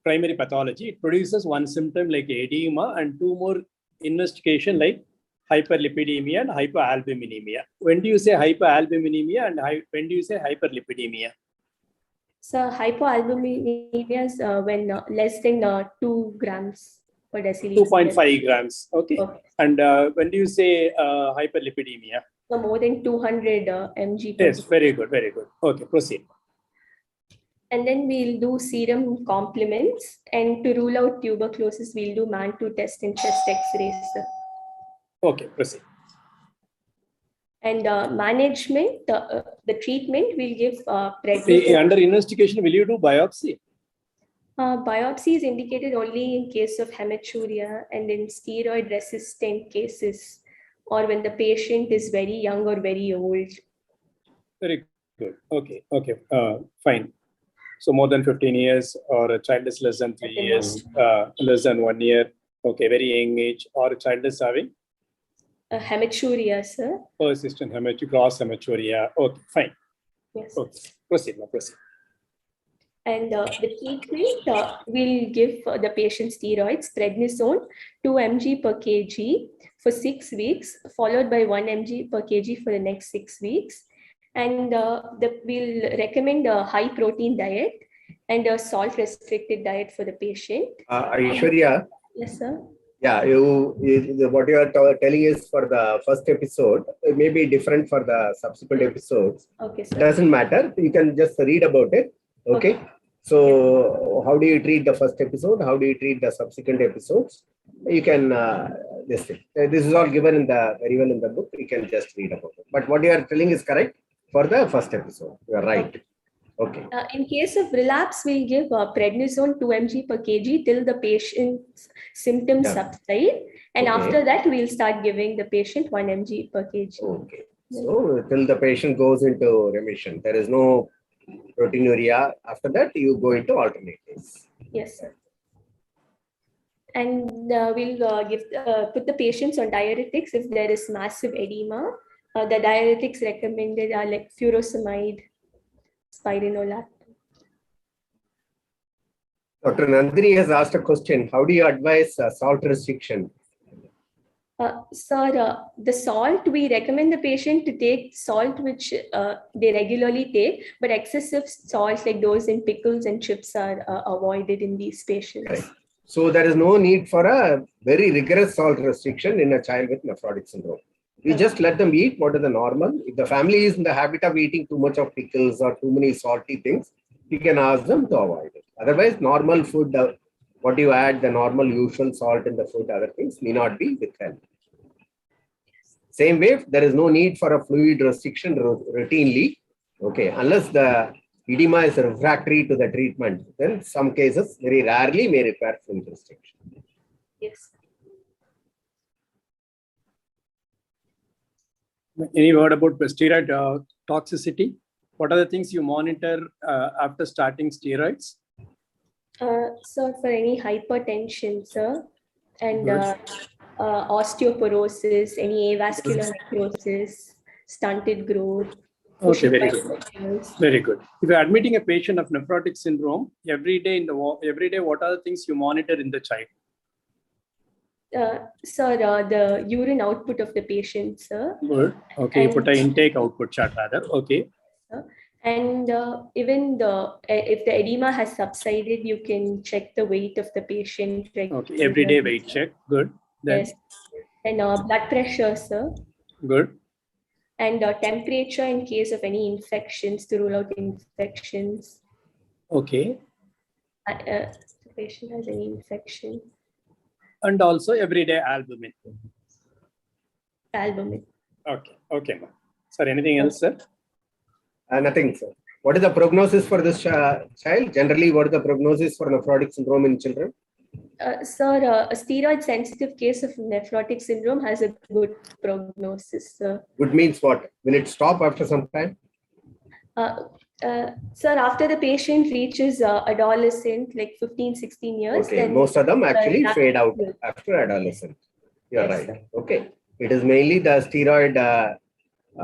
primary pathology. It produces one symptom like edema and two more investigation like hyperlipidemia and hypoalbuminemia. When do you say hypoalbuminemia and when do you say hyperlipidemia?
So hypoalbuminemia is when less than 2 grams per deciliter.
2.5 grams. Okay. And when do you say hyperlipidemia?
So more than 200 mg.
Yes, very good. Okay, proceed.
And then we'll do serum complements, and to rule out tuberculosis, we'll do MAN2 test and chest X-rays.
Okay, proceed.
And management, the treatment we'll give
under investigation, will you do biopsy?
Biopsy is indicated only in case of hematuria and in steroid-resistant cases, or when the patient is very young or very old.
Very good. Okay. Fine. So more than 15 years, or a child is less than 3 years, less than 1 year. Okay, very young age, or a child is having
hematuria, sir.
Persistent hematuria, gross hematuria. Okay, fine.
Yes.
Okay. Proceed.
And the treatment, we'll give the patient steroids, prednisone, 2 mg per kg for 6 weeks, followed by 1 mg per kg for the next 6 weeks. And we'll recommend a high protein diet and a salt restricted diet for the patient.
Aishwarya.
Yes, sir.
Yeah, what you are telling is for the first episode, it may be different for the subsequent episodes.
Okay, sir.
It doesn't matter. You can just read about it. Okay. So how do you treat the first episode? How do you treat the subsequent episodes? You can this is all given very well in the book. You can just read about it. But what you are telling is correct for the first episode. You are right. Okay.
In case of relapse, we'll give prednisone 2 mg per kg till the patient's symptoms subside. And after that, we'll start giving the patient 1 mg per kg.
Okay. So till the patient goes into remission, there is no proteinuria. After that, you go into alternate days.
Yes, sir. And we'll put the patients on diuretics if there is massive edema. The diuretics recommended are like furosemide, spironolactone.
Dr. Nandini has asked a question. How do you advise salt restriction?
Sir, the salt, we recommend the patient to take salt which they regularly take, but excessive salt like those in pickles and chips are avoided in these patients.
Right. So there is no need for a very rigorous salt restriction in a child with nephrotic syndrome. You just let them eat what is the normal. If the family is in the habit of eating too much of pickles or too many salty things, you can ask them to avoid it. Otherwise, normal food, what you add, the normal usual salt in the food, other things may not be withheld. Same way, there is no need for a fluid restriction routinely, okay, unless the edema is refractory to the treatment. Then some cases, very rarely, may require fluid restriction.
Yes.
Any word about the steroid toxicity? What are the things you monitor after starting steroids?
So for any hypertension, sir, and osteoporosis, any avascular necrosis, stunted growth.
Okay, very good. Very good. If you're admitting a patient of nephrotic syndrome, every day, what are the things you monitor in the child?
Sir, the urine output of the patient, sir.
Good. Okay, you put an intake output chart rather. Okay.
And even if the edema has subsided, you can check the weight of the patient.
Okay, everyday weight check. Good. Then.
Yes. And blood pressure, sir.
Good.
And temperature in case of any infections, to rule out infections.
Okay.
The patient has any infection.
And also everyday albumin.
Albumin.
Okay. Okay, ma'am. Sir, anything else, sir?
Nothing, sir. What is the prognosis for this child? Generally, what is the prognosis for nephrotic syndrome in children?
Sir, a steroid-sensitive case of nephrotic syndrome has a good prognosis, sir.
Good means what? Will it stop after some time?
Sir, after the patient reaches adolescent, like 15, 16 years.
Okay,
then
most of them actually fade out after adolescent. You're right. Sir. Okay. It is mainly the steroid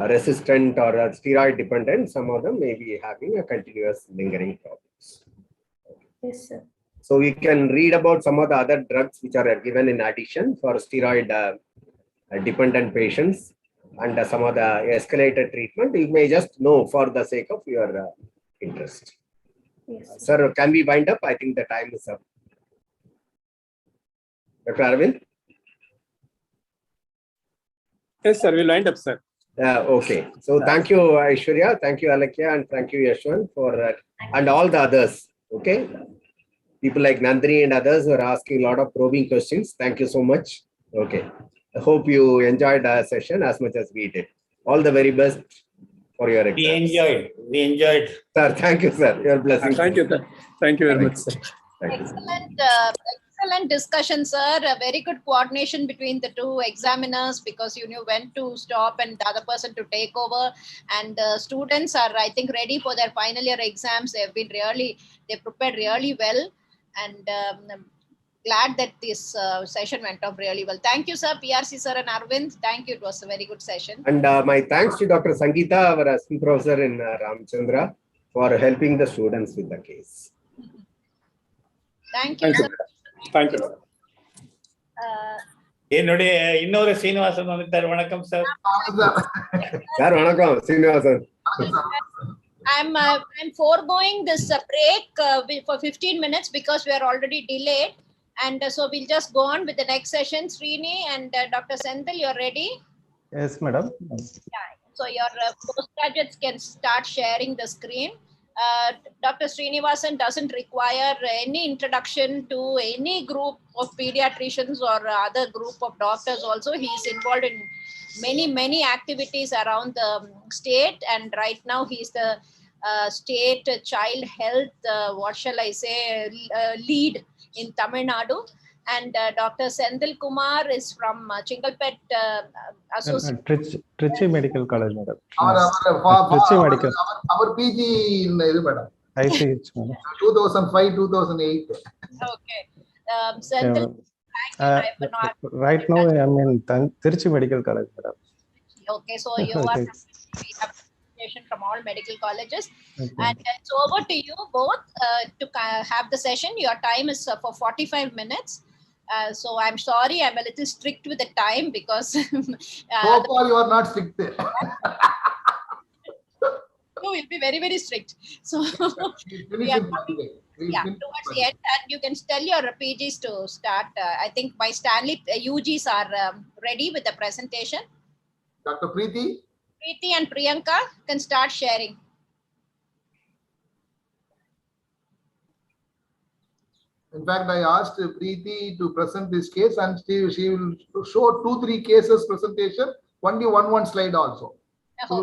resistant or steroid dependent. Some of them may be having a continuous lingering problems.
Yes, sir.
So we can read about some of the other drugs which are given in addition for steroid dependent patients and some of the escalated treatment. You may just know for the sake of your interest.
Yes.
Sir, can we wind up? I think the time is up. Dr. Arvind?
Yes, sir. We'll wind up, sir.
Okay. So thank you, Aishwarya. Thank you, Alakya. And thank you, Yashwan, for and all the others. Okay. People like Nandini and others who are asking a lot of probing questions. Thank you so much. Okay. I hope you enjoyed our session as much as we did. All the very best for your exams.
We enjoyed.
Sir, thank you, sir. Your blessing.
Thank you. Thank you very much, sir.
Excellent discussion, sir. A very good coordination between the two examiners, because you knew when to stop and the other person to take over. And students are, I think, ready for their final year exams. They prepared really well. And glad that this session went off really well. Thank you, sir, PRC sir and Arvind. Thank you. It was a very good session.
And my thanks to Dr. Sangeeta, our assistant professor in Ramchandra, for helping the students with the case.
Thank you, sir.
Thank you.
என்னுடைய இன்னொரு சீனிவாசன் வந்துட்டார். வணக்கம் sir.
Sir வணக்கம் Srinivasan.
I'm foregoing this break for 15 minutes because we are already delayed, and so we'll just go on with the next session. Srini and Dr. Senthil, you're ready?
Yes, madam.
Yeah. So your postgraduates can start sharing the screen. Dr. Srinivasan doesn't require any introduction to any group of pediatricians or other group of doctors also. He is involved in many activities around the state, and right now he is the state child health, what shall I say, lead in Tamil Nadu. And Dr. Senthil Kumar is from Chingalpet Association.
Trichy Medical College, madam.
Trichy Medical. Our PG in madam.
ICH, madam.
2005-2008.
Okay. Senthil,
right now I am in Trichy Medical College, madam.
Okay, so you are representation from all medical colleges. Okay. And it's over to you both to have the session. Your time is for 45 minutes. So I'm sorry, I'm a little strict with the time because
so far you are not strict.
No, we'll be very strict. So we are towards the end, and you can tell your PGs to start. I think my Stanley UGs are ready with the presentation.
Dr. Preeti
and Priyanka can start sharing.
In fact, I asked Preeti to present this case, and she will show 2-3 cases presentation, only one slide also. To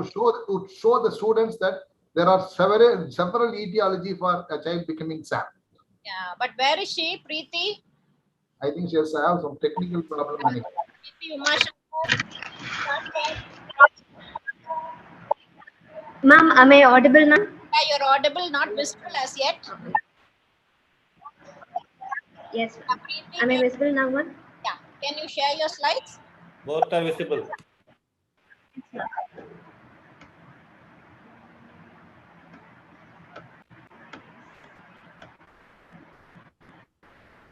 show the students that there are several etiology for a child becoming SAM.
Yeah, but where is she, Preeti?
I think she has to have some technical problem.
Ma'am, am I audible now?
Yeah, you're audible, not visible as yet.
Yes, am I visible now, ma'am?
Yeah. Can you share your slides?
Both are visible.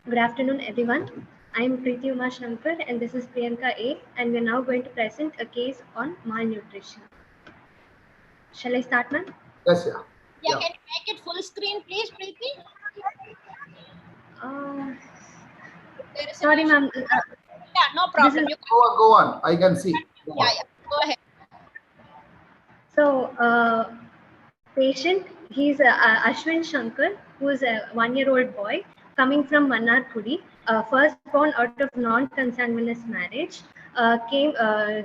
Good afternoon, everyone. I am Preeti Uma Shankar, and this is Priyanka A, and we're now going to present a case on malnutrition. Shall I start, ma'am?
Yes, yeah.
Yeah, can you make it full screen, please, Preeti?
Sorry, ma'am.
Yeah, no problem. You
go on. I can see.
Yeah, go ahead.
So, patient, he's Ashwin Shankar, who is a 1-year-old boy coming from Mannarkudi, first born out of non-consanguineous marriage,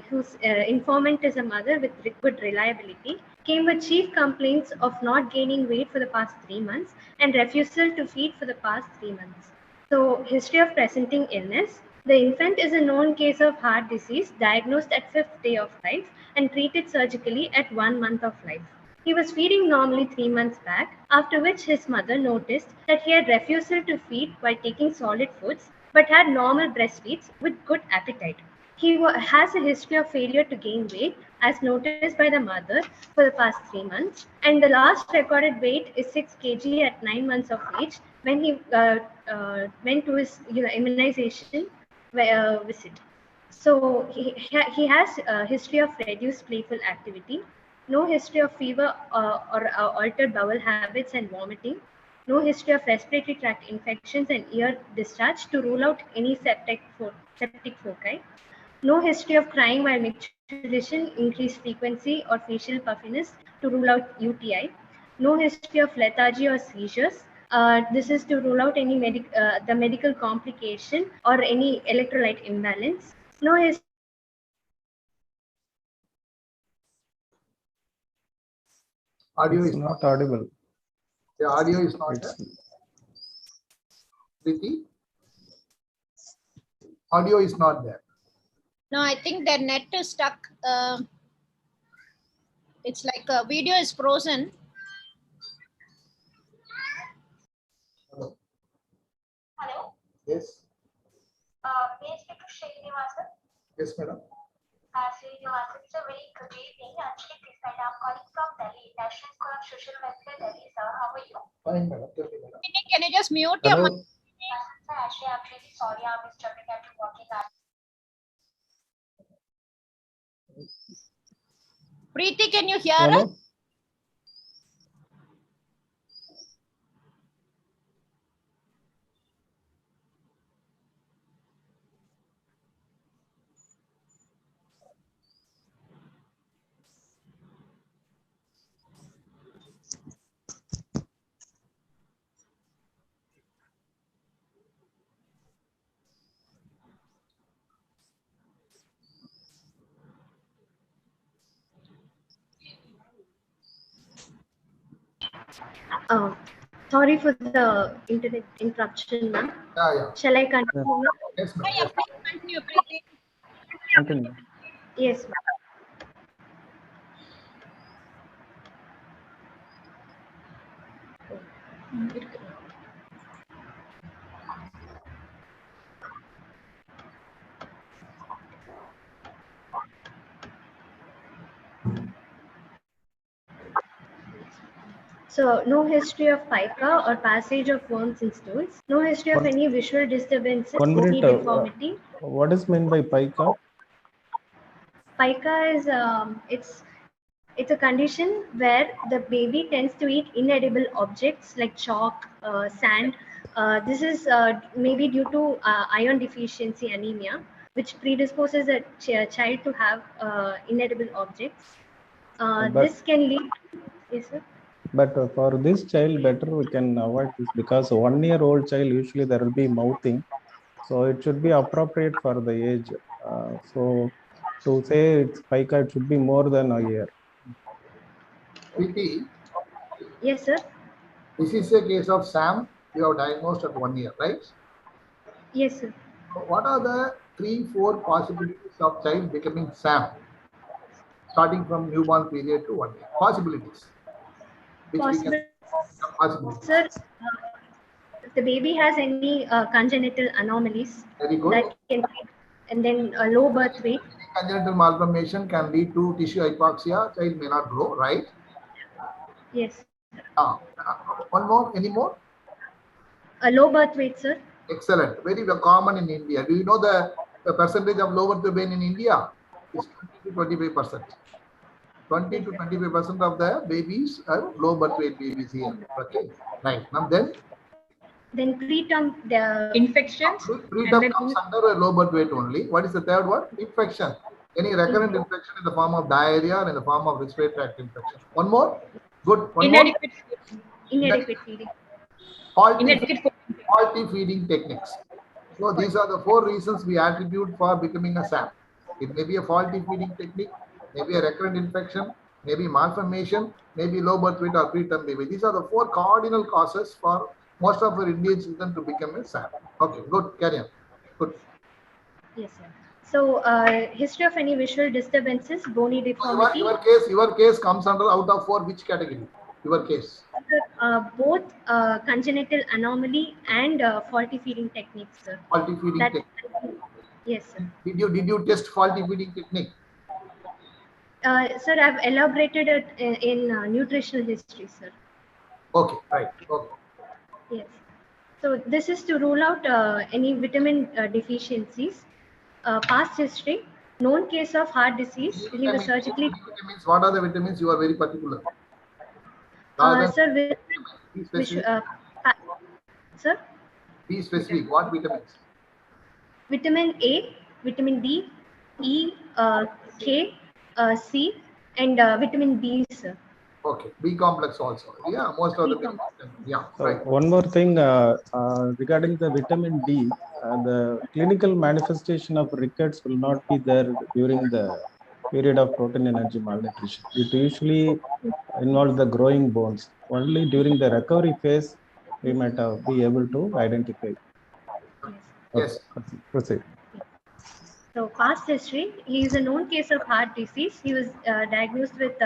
whose informant is a mother with good reliability, came with chief complaints of not gaining weight for the past 3 months and refusal to feed for the past 3 months. So, history of presenting illness. The infant is a known case of heart disease diagnosed at 5th day of life and treated surgically at 1 month of life. He was feeding normally 3 months back, after which his mother noticed that he had refusal to feed while taking solid foods, but had normal breastfeeds with good appetite. He has a history of failure to gain weight, as noticed by the mother for the past 3 months, and the last recorded weight is 6 kg at 9 months of age when he went to his immunization visit. So he has a history of reduced playful activity, no history of fever or altered bowel habits and vomiting, no history of respiratory tract infections and ear discharge to rule out any septic foci, no history of crying while micturition, increased frequency or facial puffiness to rule out UTI, no history of lethargy or seizures. This is to rule out any the medical complication or any electrolyte imbalance. No history.
Audio is
not audible.
The audio is not there. Preeti? Audio is not there.
No, I think the net is stuck. It's like a video is frozen.
Hello? Yes.
May I speak to Srinivasan?
Yes, madam.
Srinivasan, it's a very good evening. Actually, this side I'm calling from Delhi, National School of Social Welfare, Delhi, sir. How are you?
Fine, madam. Tell me, madam.
Can you just mute your mic?
I'm really sorry. I'm disturbing at your working hours.
Preeti, can you hear
Hello?
us?
Sorry for the internet interruption, ma'am.
Yeah.
Shall I continue now?
Yes, ma'am.
Yeah, please continue, Preeti.
Continue.
Yes, ma'am. So, no history of pica or passage of worms in stools. No history of any visual disturbances,
1
bony
minute.
deformity.
What is meant by pica?
Pica is it's a condition where the baby tends to eat inedible objects like chalk, sand. This is maybe due to iron deficiency anemia, which predisposes a child to have inedible objects.
But-
This can lead. Yes, sir.
But for this child, better we can avoid this because 1-year-old child usually there will be mouthing, so it should be appropriate for the age. So to say it's pica, it should be more than a year.
Preeti,
Yes, sir.
this is a case of SAM. You have diagnosed at 1 year, right?
Yes, sir.
What are the 3-4 possibilities of child becoming SAM? Starting from newborn period to 1 year. Possibilities. Possibilities.
Sir, if the baby has any congenital anomalies,
Very good.
that can, and then a low birth weight.
Congenital malformation can lead to tissue hypoxia. Child may not grow, right?
Yes.
One more. Any more?
A low birth weight, sir.
Excellent. Very common in India. Do you know the percentage of low birth weight in India? Is 20 to 25%. 20 to 25% of the babies are low birth weight babies here. Okay. Right. Now then
Preterm the infections.
Preterm comes under a low birth weight only. What is the third one? Infection. Any recurrent infection in the form of diarrhea or in the form of respiratory tract infection. One more. Good. One
inadequate feeding.
Faulty feeding techniques. So these are the 4 reasons we attribute for becoming a SAM. It may be a faulty feeding technique, maybe a recurrent infection, maybe malformation, maybe low birth weight or preterm baby. These are the 4 cardinal causes for most of our Indian children to become a SAM. Okay, good. Carry on. Good.
Yes, sir. So, history of any visual disturbances, bony deformity.
Your case comes under out of 4 which category? Your case.
Both congenital anomaly and faulty feeding techniques, sir.
Faulty feeding technique.
Yes, sir.
Did you test faulty feeding technique?
Sir, I've elaborated it in nutritional history, sir.
Okay, right. Okay.
Yes. So this is to rule out any vitamin deficiencies. Past history, known case of heart disease. He was surgically.
Vitamins. What are the vitamins? You are very particular.
Sir, sir.
Be specific. What vitamins?
Vitamin A, vitamin D, E, K, C, and vitamin B, sir.
Okay, B complex also. Yeah, most of the yeah.
So
right.
one more thing regarding the vitamin D, the clinical manifestation of rickets will not be there during the period of protein energy malnutrition. It usually involves the growing bones. Only during the recovery phase, we might be able to identify.
Yes.
Okay, proceed.
So past history, he is a known case of heart disease. He was diagnosed with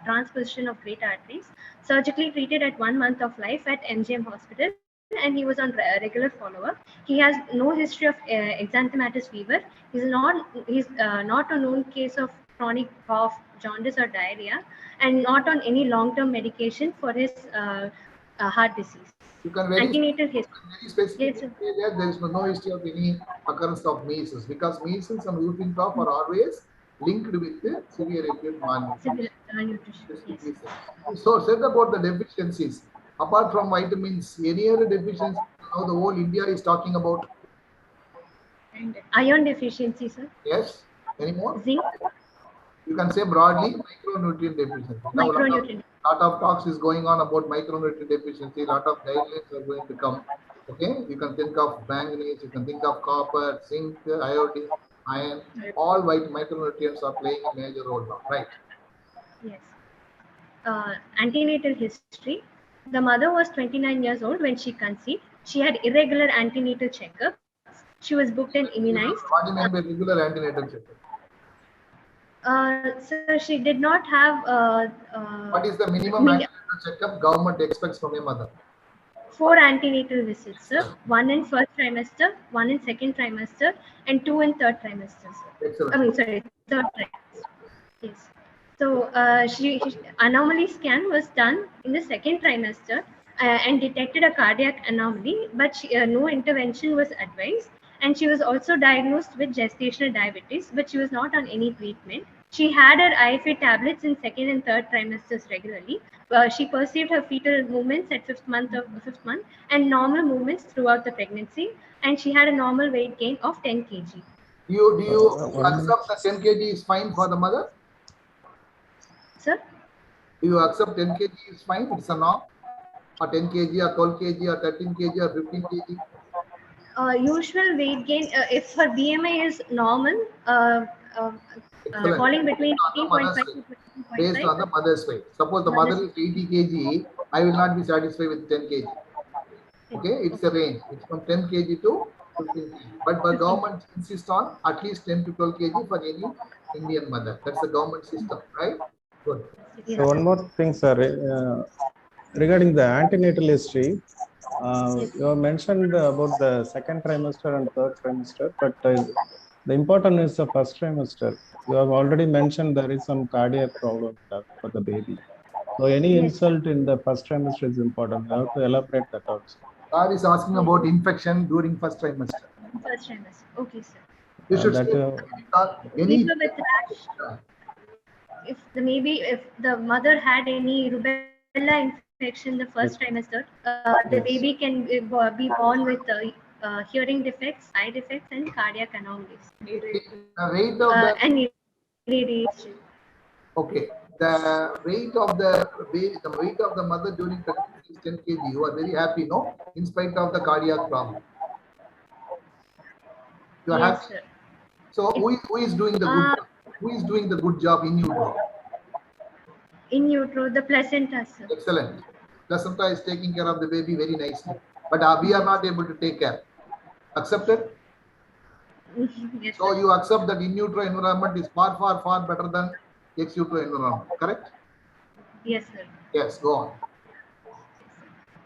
transposition of great arteries, surgically treated at 1 month of life at MGM Hospital, and he was on regular follow-up. He has no history of exanthematous fever. He's not a known case of chronic cough, jaundice, or diarrhea, and not on any long-term medication for his heart disease.
You can very,
antenatal history.
very specifically
Yes,
say that there is no history of any occurrence of measles, because measles and whooping cough are always linked with the severe acute malnutrition.
severe malnutrition. Yes.
So said about the deficiencies, apart from vitamins, any other deficiency now the whole India is talking about?
And iron deficiency, sir.
Yes. Any more?
Zinc.
You can say broadly micronutrient deficiency. Now lot of talks is going on about micronutrient deficiency. Lot of guidelines are going to come. Okay, you can think of manganese, you can think of copper, zinc, iodine, iron. All micronutrients are playing a major role now, right?
Yes. Antenatal history. The mother was 29 years old when she conceived. She had irregular antenatal checkups. She was booked and immunized.
What do you mean by regular antenatal checkup?
So she did not have.
What is the minimum antenatal checkup government expects from a mother?
4 antenatal visits, sir. 1 in first trimester, 1 in second trimester, and 2 in third trimester, sir.
Excellent.
I mean, sorry, third trimester. Yes. So she anomaly scan was done in the second trimester and detected a cardiac anomaly, but no intervention was advised. And she was also diagnosed with gestational diabetes, but she was not on any treatment. She had her IFA tablets in second and third trimesters regularly. She perceived her fetal movements at fifth month and normal movements throughout the pregnancy. And she had a normal weight gain of 10 kg.
Do you accept that 10 kg is fine for the mother?
Sir?
Do you accept 10 kg is fine? It's a norm? Or 10 kg or 12 kg or 13 kg or 15 kg?
Usual weight gain, if her BMI is normal, falling between 18.5 to 22.5.
Based on the mother's weight. Suppose the mother is 80 kg, I will not be satisfied with 10 kg. Okay, it's a range. It's from 10 kg to 15 kg. But the government insists on at least 10 to 12 kg for any Indian mother. That's the government system, right? Good.
So one more thing, sir. Regarding the antenatal history, you have mentioned about the second trimester and third trimester, but the important is the first trimester. You have already mentioned there is some cardiac problem for the baby. So any insult in the first trimester is important. You have to elaborate that also.
God is asking about infection during first trimester.
First trimester. Okay, sir.
You should
any with rash. If the mother had any rubella infection the first trimester, the baby can be born with hearing defects, eye defects, and cardiac anomalies.
The weight of the
and radiation.
Okay, the weight of the mother during pregnancy is 10 kg. You are very happy, no? In spite of the cardiac problem. You are happy.
Sir.
So who is doing the good job? Who is doing the good job in utero?
In utero, the placenta, sir.
Excellent. Placenta is taking care of the baby very nicely. But we are not able to take care. Accepted?
Yes,
so you accept that in utero environment is far better than ex utero environment, correct?
Yes, sir.
Yes, go on.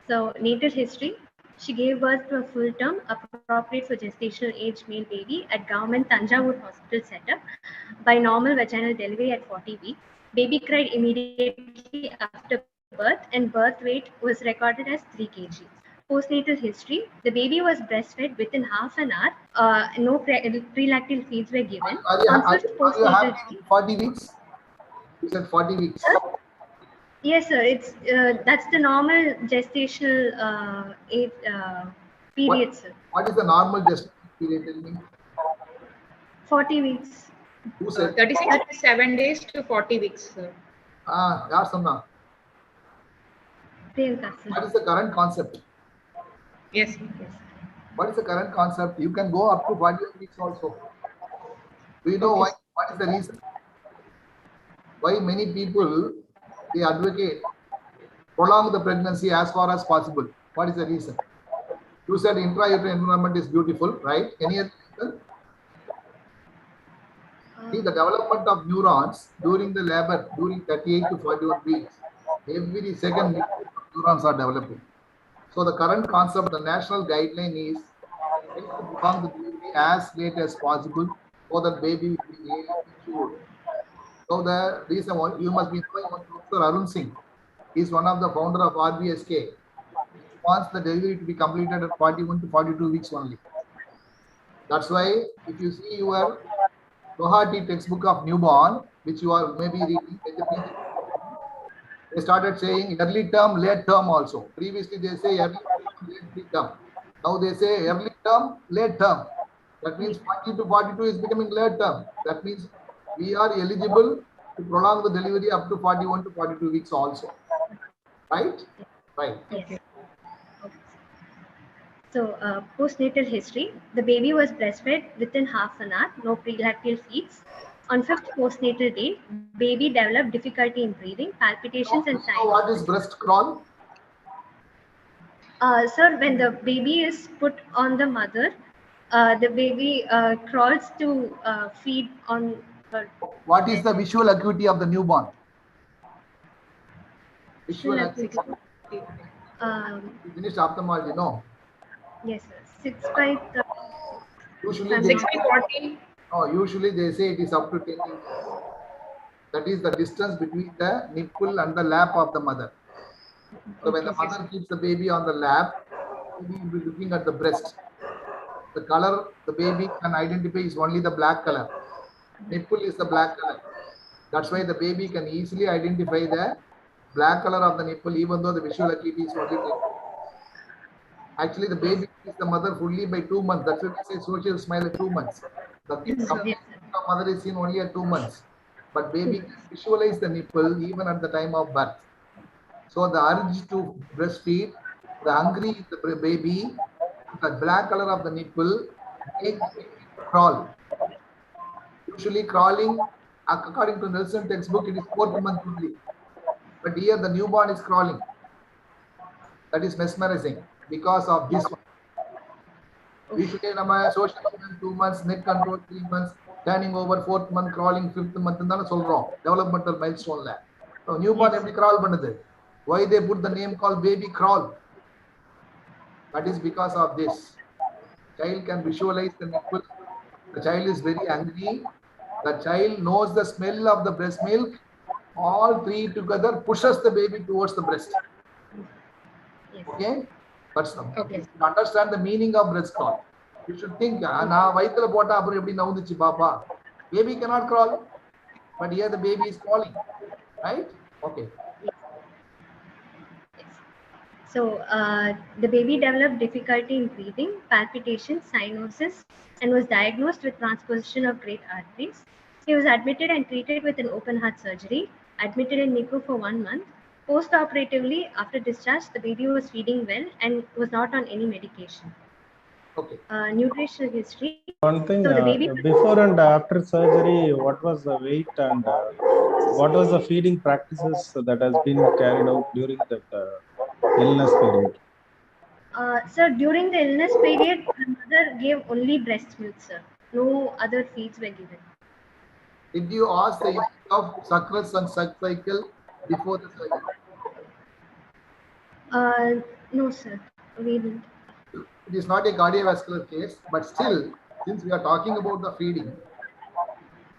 So natal history. She gave birth to a full term appropriate for gestational age male baby at government Tanjavur hospital setup by normal vaginal delivery at 40 weeks. Baby cried immediately after birth and birth weight was recorded as 3 kg. Postnatal history. The baby was breastfed within half an hour. No prelactal feeds were given.
Are you happy 40 weeks? You said 40 weeks.
Yes, sir. It's that's the normal gestational period, sir.
What is the normal gestational period? Tell me.
40 weeks.
Who said?
37 days to 40 weeks, sir.
Yeah, Samna. What is the current concept?
Yes.
What is the current concept? You can go up to 41 weeks also. Do you know why? What is the reason? Why many people they advocate prolong the pregnancy as far as possible? What is the reason? You said intrauterine environment is beautiful, right? Any other reason? See, the development of neurons during the labor, during 38 to 41 weeks, every second neurons are developing. So the current concept, the national guideline is to prolong the baby as late as possible so that baby will be really mature. So the reason you must be knowing Professor Arun Singh. He is one of the founder of RBSK. wants the delivery to be completed at 41 to 42 weeks only. That's why if you see your Guwahati textbook of newborn, which you are maybe reading, they started saying early term, late term also. Previously they say early term, late term. Now they say early term, late term. That means 40 to 42 is becoming late term. That means we are eligible to prolong the delivery up to 41 to 42 weeks also. Right? Right.
Yes. So, postnatal history. The baby was breastfed within half an hour, no prelactal feeds. On 5th postnatal day, baby developed difficulty in breathing, palpitations and
So what is breast crawl?
Sir, when the baby is put on the mother, the baby crawls to feed on her.
What is the visual acuity of the newborn? Visual acuity. You finished ophthalmology, no?
Yes, sir. 6 by
Usually
6 by 14.
No, usually they say it is up to 10 inches. That is the distance between the nipple and the lap of the mother. So when the mother keeps the baby on the lap, baby will be looking at the breast. The color the baby can identify is only the black color. Nipple is the black color. That's why the baby can easily identify the black color of the nipple, even though the visual acuity is only 10. Actually, the baby is the mother fully by 2 months. That's why we say social smile at 2 months. The mother is seen only at 2 months. But baby can visualize the nipple even at the time of birth. So the urge to breastfeed, the hungry is the baby, the black color of the nipple make the baby crawl. Usually crawling, according to Nelson textbook, it is 4th month only. But here the newborn is crawling. That is mesmerizing because of this one. Usually, social 2 months, net control 3 months, turning over 4th month, crawling 5th month, developmental milestone. So newborn every crawl பண்ணுது. Why they put the name called baby crawl? That is because of this. Child can visualize the nipple. The child is very angry. The child knows the smell of the breast milk. All three together pushes the baby towards the breast. Okay? But to understand the meaning of breast crawl, you should think, baby cannot crawl, but here the baby is crawling, right? Okay.
So the baby developed difficulty in breathing, palpitations, cyanosis, and was diagnosed with transposition of great arteries. He was admitted and treated with an open heart surgery, admitted in NICU for 1 month. Post-operatively, after discharge, the baby was feeding well and was not on any medication.
Okay.
Nutritional history.
One thing,
so the baby
before and after surgery, what was the weight and what was the feeding practices that has been carried out during that illness period?
Sir, during the illness period, the mother gave only breast milk, sir. No other feeds were given.
Did you ask the issue of sucrose and suck cycle before the surgery?
No, sir. We didn't.
It is not a cardiovascular case, but still, since we are talking about the feeding,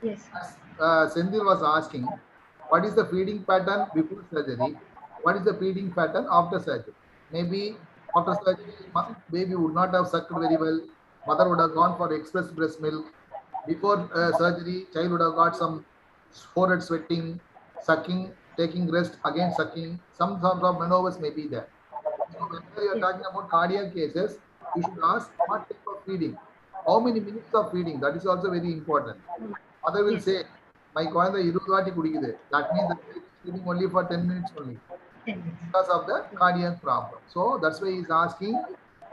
yes,
Senthil was asking, what is the feeding pattern before surgery? What is the feeding pattern after surgery? Maybe after surgery, baby would not have sucked very well. Mother would have gone for express breast milk. Before surgery, child would have got some forehead sweating, sucking, taking rest, again sucking. Some sort of maneuvers may be there. So whenever you are talking about cardiac cases, you should ask what type of feeding, how many minutes of feeding. That is also very important. Mother will say, my koanda 20 vaati kudikudu. That means the child is feeding only for 10 minutes only because of the cardiac problem. So that's why he is asking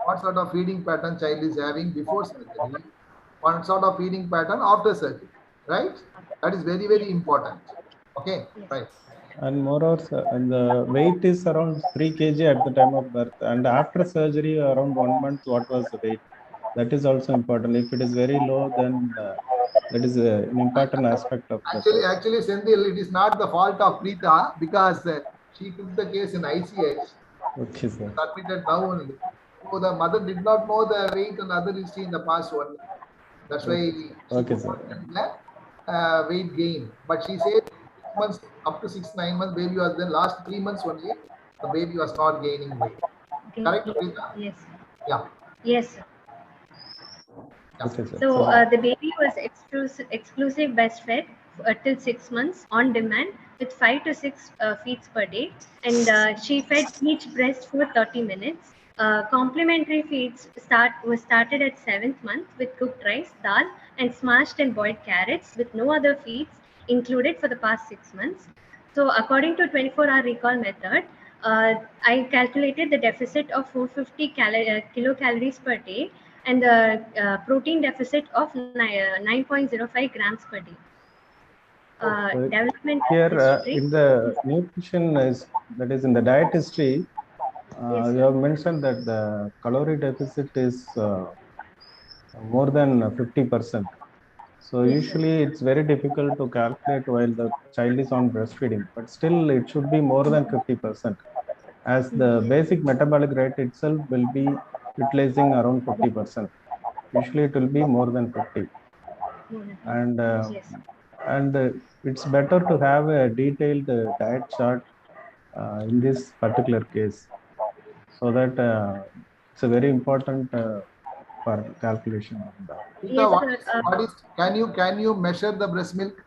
what sort of feeding pattern child is having before surgery, what sort of feeding pattern after surgery, right? That is very, very important. Okay, right.
And moreover, and the weight is around 3 kg at the time of birth, and after surgery around 1 month, what was the weight? That is also important. If it is very low, then that is an important aspect of
Actually, Senthil, it is not the fault of Preeta because she took the case in ICH.
Okay, sir.
Admitted now only. So the mother did not know the weight and other history in the past one. That's why she
okay, sir.
Weight gain. But she said 6 months, up to 6-9 months, baby was then last 3 months only, the baby was not gaining weight. Correct, Preeta?
Yes.
Yeah.
Yes, sir.
Okay, sir.
So the baby was exclusive breastfed till 6 months on demand with 5 to 6 feeds per day, and she fed each breast for 30 minutes. Complementary feeds was started at 7th month with cooked rice, dal, and smashed and boiled carrots with no other feeds included for the past 6 months. So according to 24-hour recall method, I calculated the deficit of 450 kilocalories per day and the protein deficit of 9.05 grams per day. Development
Here
history.
in the nutrition that is in the diet history,
Yes,
you have mentioned that the calorie deficit is more than 50%. So
Yes,
usually it's very difficult to calculate while the child is on breastfeeding, but still it should be more than 50%, as the basic metabolic rate itself will be utilizing around 50%. Usually it will be more than 50. And it's better to have a detailed diet chart in this particular case, so that it's a very important for calculation of the.
Preeta, what is can you measure the breast milk?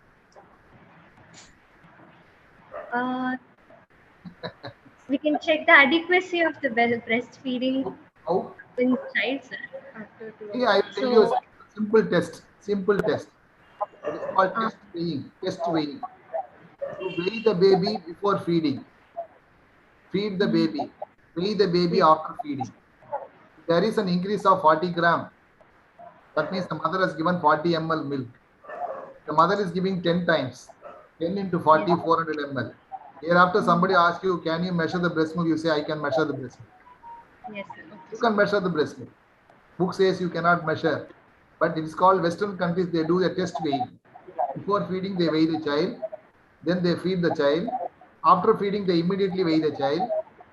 We can check the adequacy of the breastfeeding in child, sir.
Yeah, I will tell you a simple test. Simple test. It is called test weighing. Test weighing. You weigh the baby before feeding. Feed the baby. Weigh the baby after feeding. If there is an increase of 40 gram. That means the mother has given 40 ml milk. The mother is giving 10 times. 10 into 40, 400 ml. Hereafter, somebody asks you, can you measure the breast milk? You say, I can measure the breast milk.
Yes, sir.
You can measure the breast milk. Book says you cannot measure. But it is called Western countries, they do a test weighing. Before feeding, they weigh the child. Then they feed the child. After feeding, they immediately weigh the child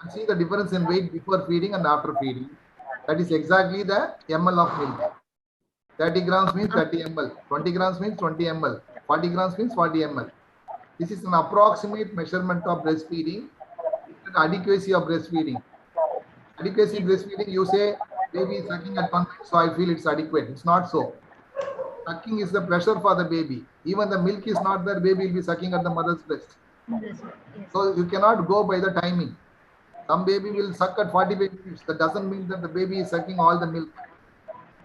and see the difference in weight before feeding and after feeding. That is exactly the ml of milk. 30 grams means 30 ml. 20 grams means 20 ml. 40 grams means 40 ml. This is an approximate measurement of breastfeeding, adequacy of breastfeeding. Adequacy breastfeeding, you say baby is sucking at 1 minute, so I feel it's adequate. It's not so. Sucking is the pressure for the baby. Even the milk is not there, baby will be sucking at the mother's breast. So you cannot go by the timing. Some baby will suck at 45 minutes. That doesn't mean that the baby is sucking all the milk.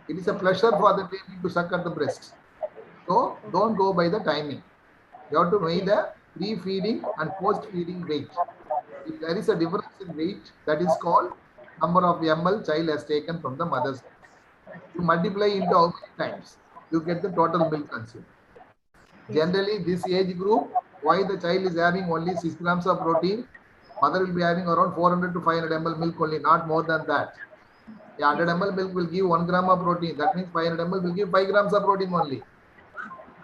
It is a pleasure for the baby to suck at the breast. So don't go by the timing. You have to weigh the pre-feeding and post-feeding weight. If there is a difference in weight, that is called number of ml child has taken from the mother's breast. You multiply into how many times, you get the total milk consumed. Generally, this age group, why the child is having only 6 grams of protein, mother will be having around 400 to 500 ml milk only, not more than that. The 100 ml milk will give 1 gram of protein. That means 500 ml will give 5 grams of protein only.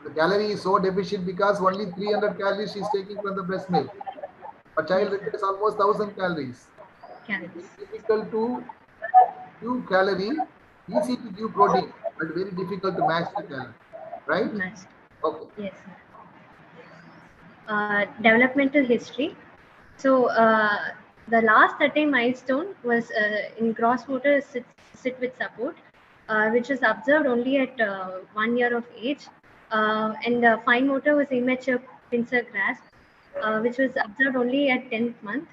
The calorie is so deficient because only 300 calories she is taking from the breast milk. A child requires almost 1000 calories. It's difficult to give calorie, easy to give protein, but very difficult to match the calorie. Right? Okay.
Yes. Developmental history. So the last 13 milestone was in gross motor sit with support, which was observed only at 1 year of age, and the fine motor was immature pincer grasp, which was observed only at 10th month.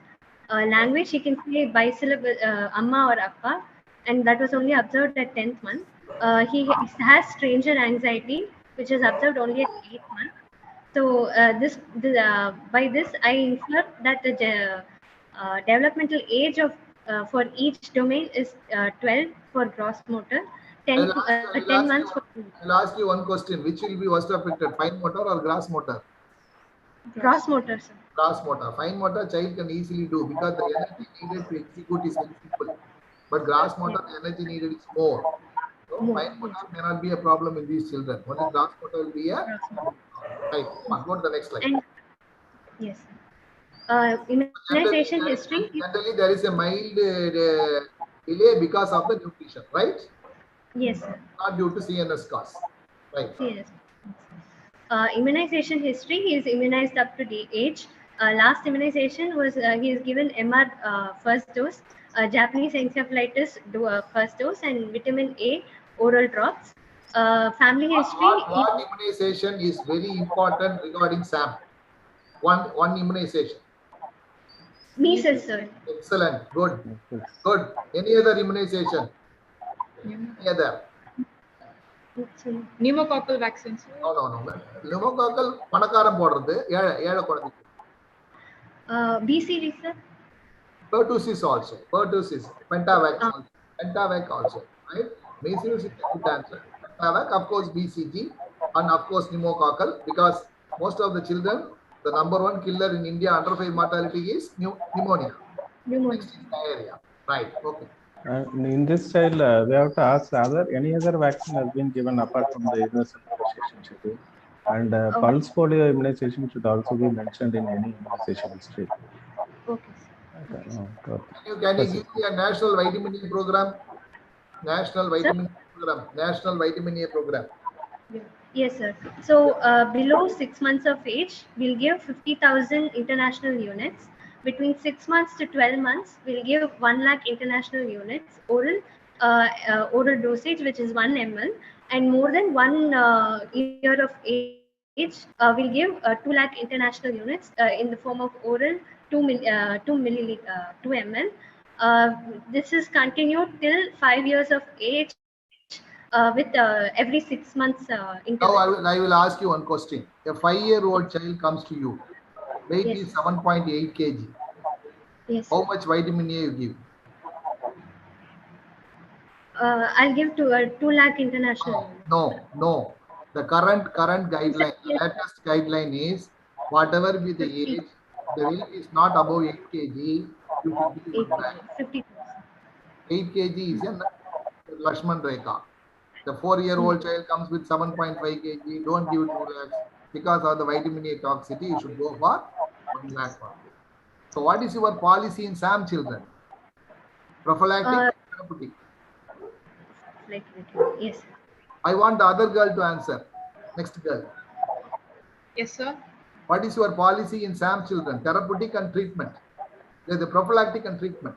Language, he can say bisyllable amma or appa, and that was only observed at 10th month. He has stranger anxiety, which is observed only at 8th month. So by this, I infer that the developmental age of for each domain is 12 for gross motor, 10 months for.
I'll ask you one question. Which will be worst affected, fine motor or gross motor?
Gross motor, sir.
Gross motor. Fine motor child can easily do because the energy needed to execute is very simple. But gross motor, the energy needed is more. So fine motor may not be a problem in these children. Only gross motor will be a right. Go to the next slide.
Yes. Immunization history.
Generally, there is a mild delay because of the nutrition, right?
Yes, sir.
Not due to CNS cause. Right.
Yes. Immunization history. He is immunized up to the age. Last immunization was he is given MR first dose Japanese encephalitis first dose, and vitamin A oral drops. Family history.
What immunization is very important regarding SAM? One immunization.
Measles, sir.
Excellent. Good. Good. Any other immunization? Any other?
Pneumococcal vaccines.
No. Pneumococcal panakaram போடுறது ஏழை குழந்தைக்கு.
BCG, sir.
Pertussis also. Pertussis. Pentavac also. Right? Measles is a good answer. Pentavac, of course, BCG, and of course pneumococcal, because most of the children, the number one killer in India under 5 mortality is pneumonia. Next is diarrhea. Right. Okay.
In this child, we have to ask any other vaccine has been given apart from the universal immunization schedule, and pulse polio immunization should also be mentioned in any immunization history.
Okay.
Can you give me a national vitamin A program? National vitamin A program.
Yes, sir. So below 6 months of age, we'll give 50,000 international units. Between 6 months to 12 months, we'll give 1 lakh international units oral dosage, which is 1 ml, and more than 1 year of age, we'll give 2 lakh international units in the form of oral 2 ml. This is continued till 5 years of age with every 6 months interval.
Now I will ask you one question. A 5-year-old child comes to you. Weight is 7.8 kg.
Yes.
How much vitamin A you give?
I'll give to 2 lakh international.
No. The current guideline, the latest guideline is whatever be the age, the weight is not above 8 kg, you should give 1 lakh. 8 kg is a Lakshman Rekha. The 4-year-old child comes with 7.5 kg, don't give 2 lakhs. Because of the vitamin A toxicity, you should go for 1 lakh. So what is your policy in SAM children? Prophylactic, therapeutic?
Yes.
I want the other girl to answer. Next girl.
Yes, sir.
What is your policy in SAM children? Therapeutic and treatment. There's the prophylactic and treatment.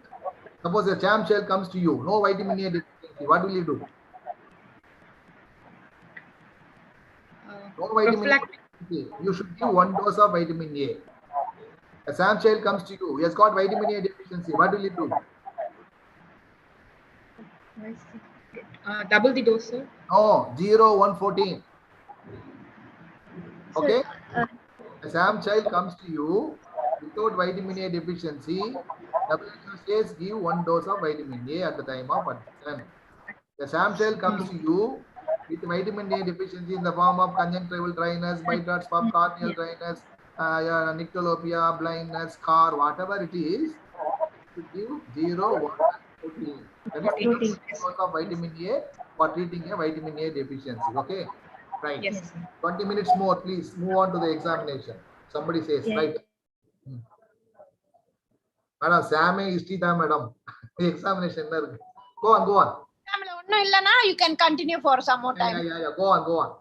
Suppose a SAM child comes to you, no vitamin A deficiency, what will you do? No vitamin A deficiency. You should give 1 dose of vitamin A. A SAM child comes to you, he has got vitamin A deficiency, what will you do?
Double the dose, sir.
No, 0, 1, 14. Okay? A SAM child comes to you without vitamin A deficiency, WHO says give 1 dose of vitamin A at the time of admission. The SAM child comes to you with vitamin A deficiency in the form of conjunctival dryness, bitards form corneal dryness, nyctalopia, blindness, scar, whatever it is, to give 0, 1, 14. That is 14 dose of vitamin A for treating a vitamin A deficiency. Okay? Right.
Yes.
20 minutes more, please. Move on to the examination. Somebody says, right? Madam, SAM history tha madam. Examination. Go on.
You can continue for some more time.
Yeah. Go on.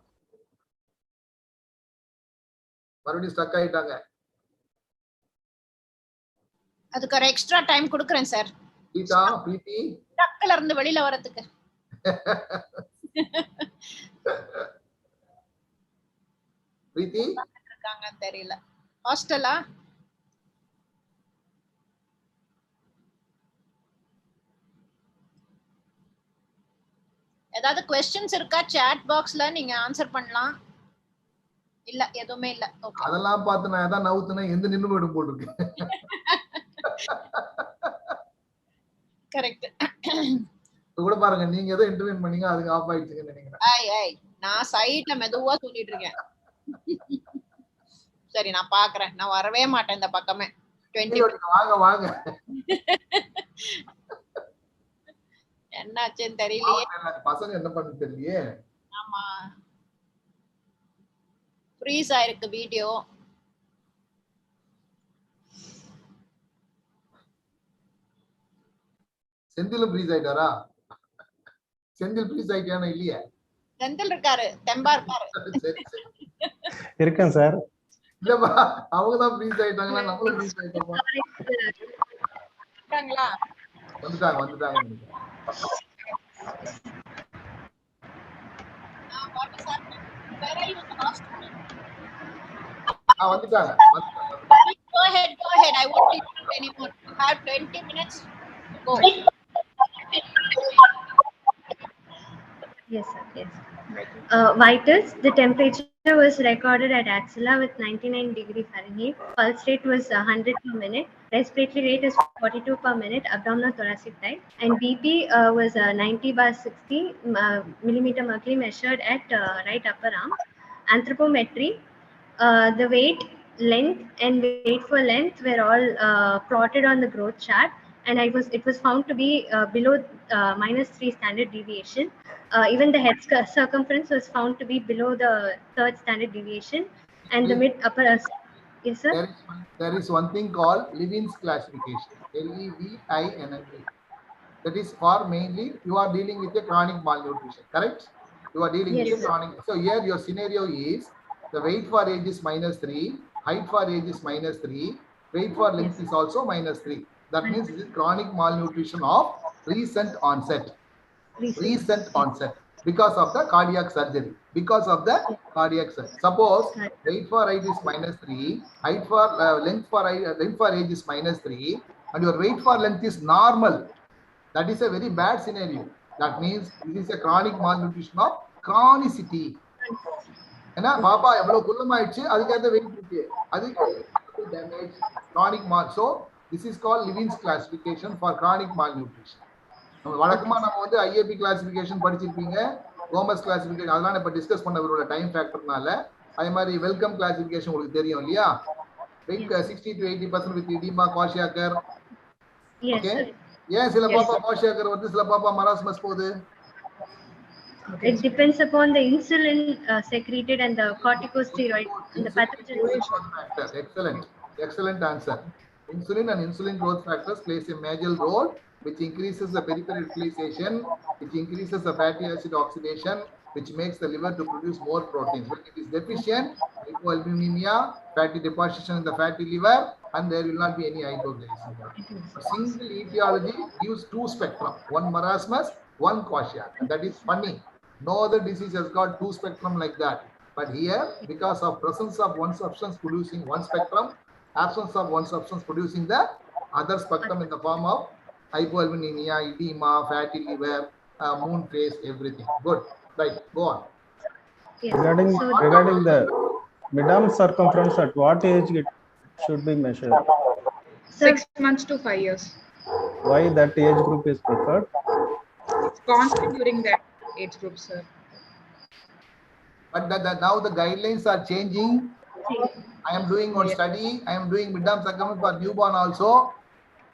மறுபடியும் stuck ஆயிட்டாங்க.
அதுக்கு ஒரு extra time கொடுக்கிறேன் sir.
பிரீத்தி
டக்கல இருந்து வெளியில வரதுக்கு.
பிரீத்தி
இருக்காங்க தெரியல. ஹாஸ்டலா? ஏதாவது क्वेश्चंस இருக்கா chat பாக்ஸ்ல நீங்க ஆன்சர் பண்ணலாம். இல்ல எதுவுமே இல்ல. ஓகே.
அதெல்லாம் பார்த்து நான் ஏதாவது நவுத்துனா எந்த நின்னு போய்டும் போட்டுருக்கு.
கரெக்ட்.
கூட பாருங்க நீங்க ஏதோ இன்டர்வியூ பண்ணீங்க அதுக்கு ஆஃப் ஆயிடுச்சுன்னு நினைக்கிறேன்.
ஐய் நான் சைடுல மெதுவா சொல்லிட்டு இருக்கேன். சரி நான் பாக்குறேன். நான் வரவே மாட்டேன் இந்த பக்கமே.
20 வாங்க.
என்னாச்சுன்னு தெரியலையே.
பசங்க என்ன பண்ணு தெரியலையே.
ஆமா. ஃப்ரீஸ் ஆயிருக்கு வீடியோ.
செந்தில் ஃப்ரீஸ் ஆயிட்டாரா? செந்தில் ஃப்ரீஸ் ஆயிட்டானா இல்லையா?
செந்தில் இருக்காரு, தெம்பா இருக்காரு.
இருக்கேன் சார்.
இல்லப்பா அவங்க தான் ஃப்ரீஸ் ஆயிட்டாங்களா நம்மளும் ஃப்ரீஸ் ஆயிட்டோமா?
இருக்காங்களா?
வந்துட்டாங்க.
What is happening? Where are you in the hospital?
வந்துட்டாங்க.
Go ahead. I won't interrupt anymore. You have 20 minutes to go.
Yes, sir. Yes. Vitals, the temperature was recorded at axilla with 99 degree Fahrenheit. Pulse rate was 100 per minute. Respiratory rate is 42 per minute. Abdominal thoracic type. And BP was 90/60 millimeter mercury measured at right upper arm. Anthropometry, the weight, length, and weight for length were all plotted on the growth chart, and it was found to be below -3 standard deviation. Even the head circumference was found to be below the 3rd standard deviation, and the mid upper. Yes, sir.
There is one thing called Levin's classification. LEVINV. That is for mainly you are dealing with a chronic malnutrition, correct? You are dealing with a chronic. So here your scenario is the weight for age is -3, height for age is -3, weight for length is also -3. That means this is chronic malnutrition of recent onset. Recent onset because of the cardiac surgery. Suppose weight for height is -3, height for length for age is -3, and your weight for length is normal. That is a very bad scenario. That means this is a chronic malnutrition of chronicity. ஏன்னா பாப்பா எவ்வளவு குள்ளமாயிடுச்சு அதுக்காக wait இருக்கு அதுக்கு damage chronic mal. So this is called Levin's classification for chronic malnutrition. வழக்கமா நம்ம வந்து IAP classification படிச்சிருப்பீங்க, கோமஸ் கிளாசிஃபிகேஷன் அதெல்லாம் இப்ப டிஸ்கஸ் பண்ணவரோட டைம் ஃபேக்டர்னால அதே மாதிரி வெல்கம் கிளாசிஃபிகேஷன் உங்களுக்கு தெரியும் இல்லையா? 60 to 80% with edema, kwashiorkor. Okay. ஏன் சில பாப்பா kwashiorkor வந்து சில பாப்பா marasmus போகுது?
It depends upon the insulin secreted and the corticosteroid and the pathogen.
Excellent answer. Insulin and insulin growth factors plays a major role, which increases the peripheral utilization, which increases the fatty acid oxidation, which makes the liver to produce more proteins. When it is deficient, hypoalbuminemia, fatty deposition in the fatty liver, and there will not be any hypoglycemia. A single etiology gives two spectrum, one marasmus, one kwashiorkor. That is funny. No other disease has got two spectrum like that. But here, because of presence of one substance producing one spectrum, absence of one substance producing the other spectrum in the form of hypoalbuminemia, edema, fatty liver, moon phase, everything. Good. Right. Go on.
Regarding the mid-arm circumference, at what age it should be measured?
6 months to 5 years.
Why that age group is preferred?
It's constant during that age group, sir.
But now the guidelines are changing. I am doing one study. I am doing mid-arm circumference for newborn also.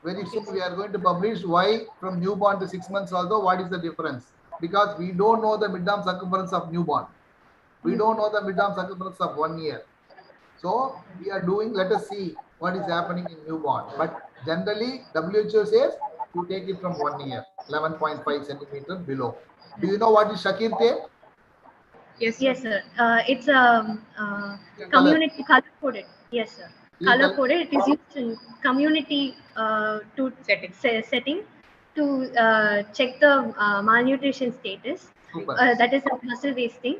Very soon we are going to publish why from newborn to 6 months also, what is the difference? Because we don't know the mid-arm circumference of newborn. We don't know the mid-arm circumference of 1 year. So we are doing, let us see what is happening in newborn. But generally WHO says you take it from 1 year, 11.5 centimeter below. Do you know what is Shakir tape?
Yes, sir. It's community color coded. Yes, sir. Color coded. It is used in community setting to check the malnutrition status. That is a muscle wasting.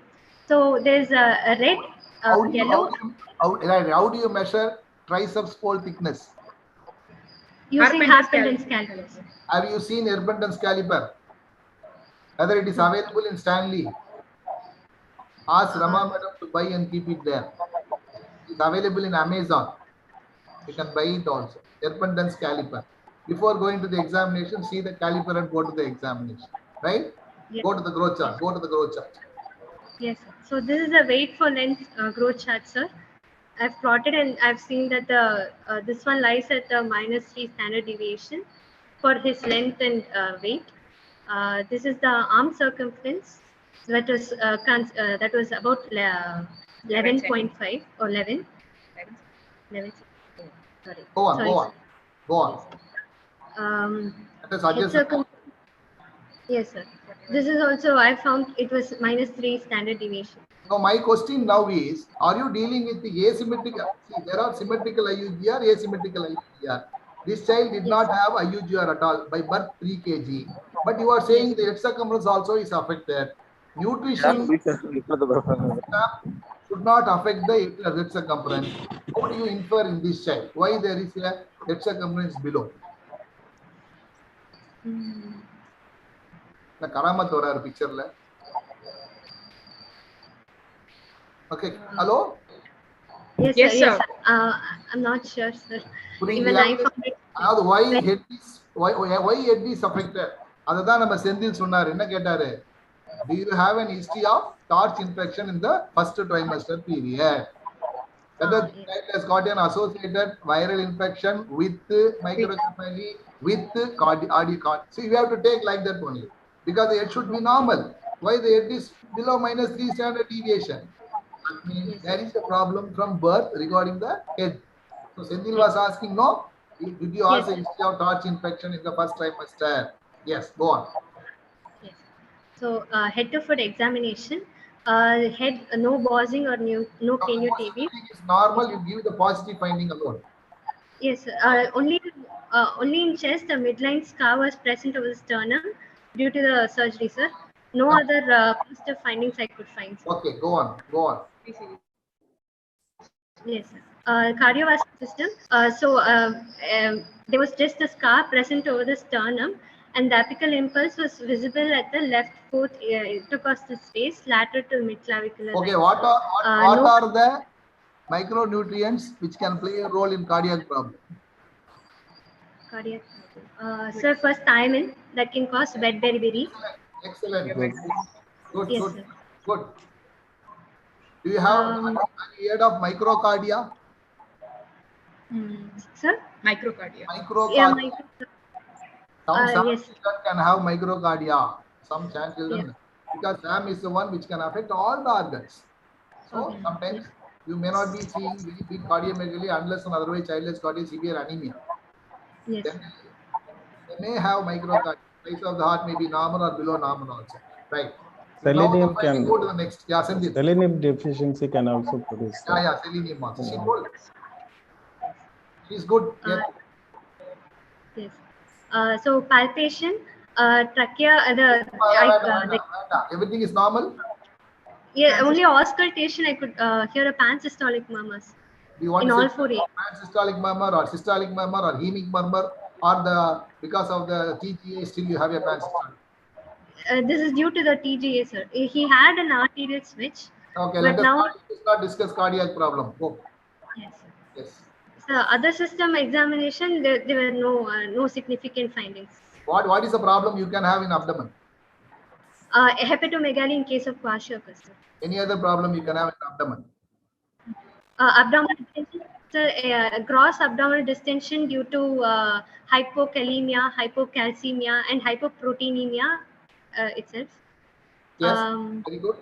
So there's a red, yellow.
How do you measure triceps pole thickness?
Using Harpendence calipers.
Have you seen Harpendence caliper? Whether it is available in Stanley? Ask Rama madam to buy and keep it there. It's available in Amazon. You can buy it also. Harpendence caliper. Before going to the examination, see the caliper and go to the examination. Right?
Yes.
Go to the growth chart. Go to the growth chart.
Yes, sir. So this is a weight for length growth chart, sir. I've plotted and I've seen that the this one lies at the -3 standard deviation for his length and weight. This is the arm circumference that was about 11.5 or 11. 11. Sorry.
Go on.
Yes, sir. This is also, I found it was -3 standard deviation.
So my question now is, are you dealing with the asymmetrical? See, there are symmetrical IUGR, asymmetrical IUGR. This child did not have IUGR at all by birth 3 kg. But you are saying the head circumference also is affected. Nutrition should not affect the head circumference. How do you infer in this child? Why there is a head circumference below? The Karamat or picture. Okay. Hello?
Yes,
Yes,
sir. Yes,
sir.
I'm not sure, sir.
Putting
Even I found it.
why head is affected? Other than நம்ம செந்தில் சொன்னார் என்ன கேட்டாரு? Do you have an history of torch infection in the first trimester period? Whether the child has got an associated viral infection with microcephaly, with cardiac. So you have to take like that only. Because the head should be normal. Why the head is below -3 standard deviation? That means there is a problem from birth regarding the head. So Sendil was asking, no? Did you ask a history of torch infection in the first trimester? Yes, go on.
Yes. So head to foot examination, head no buzzing or no cranial TB.
It's normal. You give the positive finding alone.
Yes, only in chest the midline scar was present over the sternum due to the surgery, sir. No other positive findings I could find, sir.
Okay, go on. Go on.
Yes, sir. Cardiovascular system. There was just a scar present over the sternum, and the apical impulse was visible at the left fourth intercostal space, lateral to mid-clavicular.
Okay,
line.
what are the micronutrients which can play a role in cardiac problem?
Cardiac. Sir, first thiamine that can cause wet beriberi.
Excellent. Good.
Yes,
Good.
sir.
Good. Do you have any heard of microcardia?
Sir?
Microcardia.
Yeah,
Some
yes.
children can have microcardia. Some children, because SAM is the one which can affect all the organs. So sometimes you may not be seeing very big cardiomegaly unless and otherwise child has got a severe anemia.
Yes.
Then they may have microcardia. Size of the heart may be normal or below normal also. Right.
Selenium
now,
can.
Go to the next. Yeah, Sandip.
Selenium deficiency can also produce.
Yeah, selenium also. She told. She's good.
Yes. So palpation, trachea,
everything is normal.
Yeah, only auscultation I could hear a pansystolic murmurs.
Do you want
in
to
all
say
four areas.
pansystolic murmur or systolic murmur or hemic murmur, or because of the TGA still you have a pansystolic?
This is due to the TGA, sir. He had an arterial switch.
Okay,
but
let us not discuss cardiac problem. Go.
Yes.
Yes.
So other system examination, there were no significant findings.
What is the problem you can have in abdomen?
Hepatomegaly in case of kwashiorkor, sir.
Any other problem you can have in abdomen?
Abdominal distension, sir, gross abdominal distension due to hypokalemia, hypocalcemia, and hypoproteinemia itself.
Yes, very good.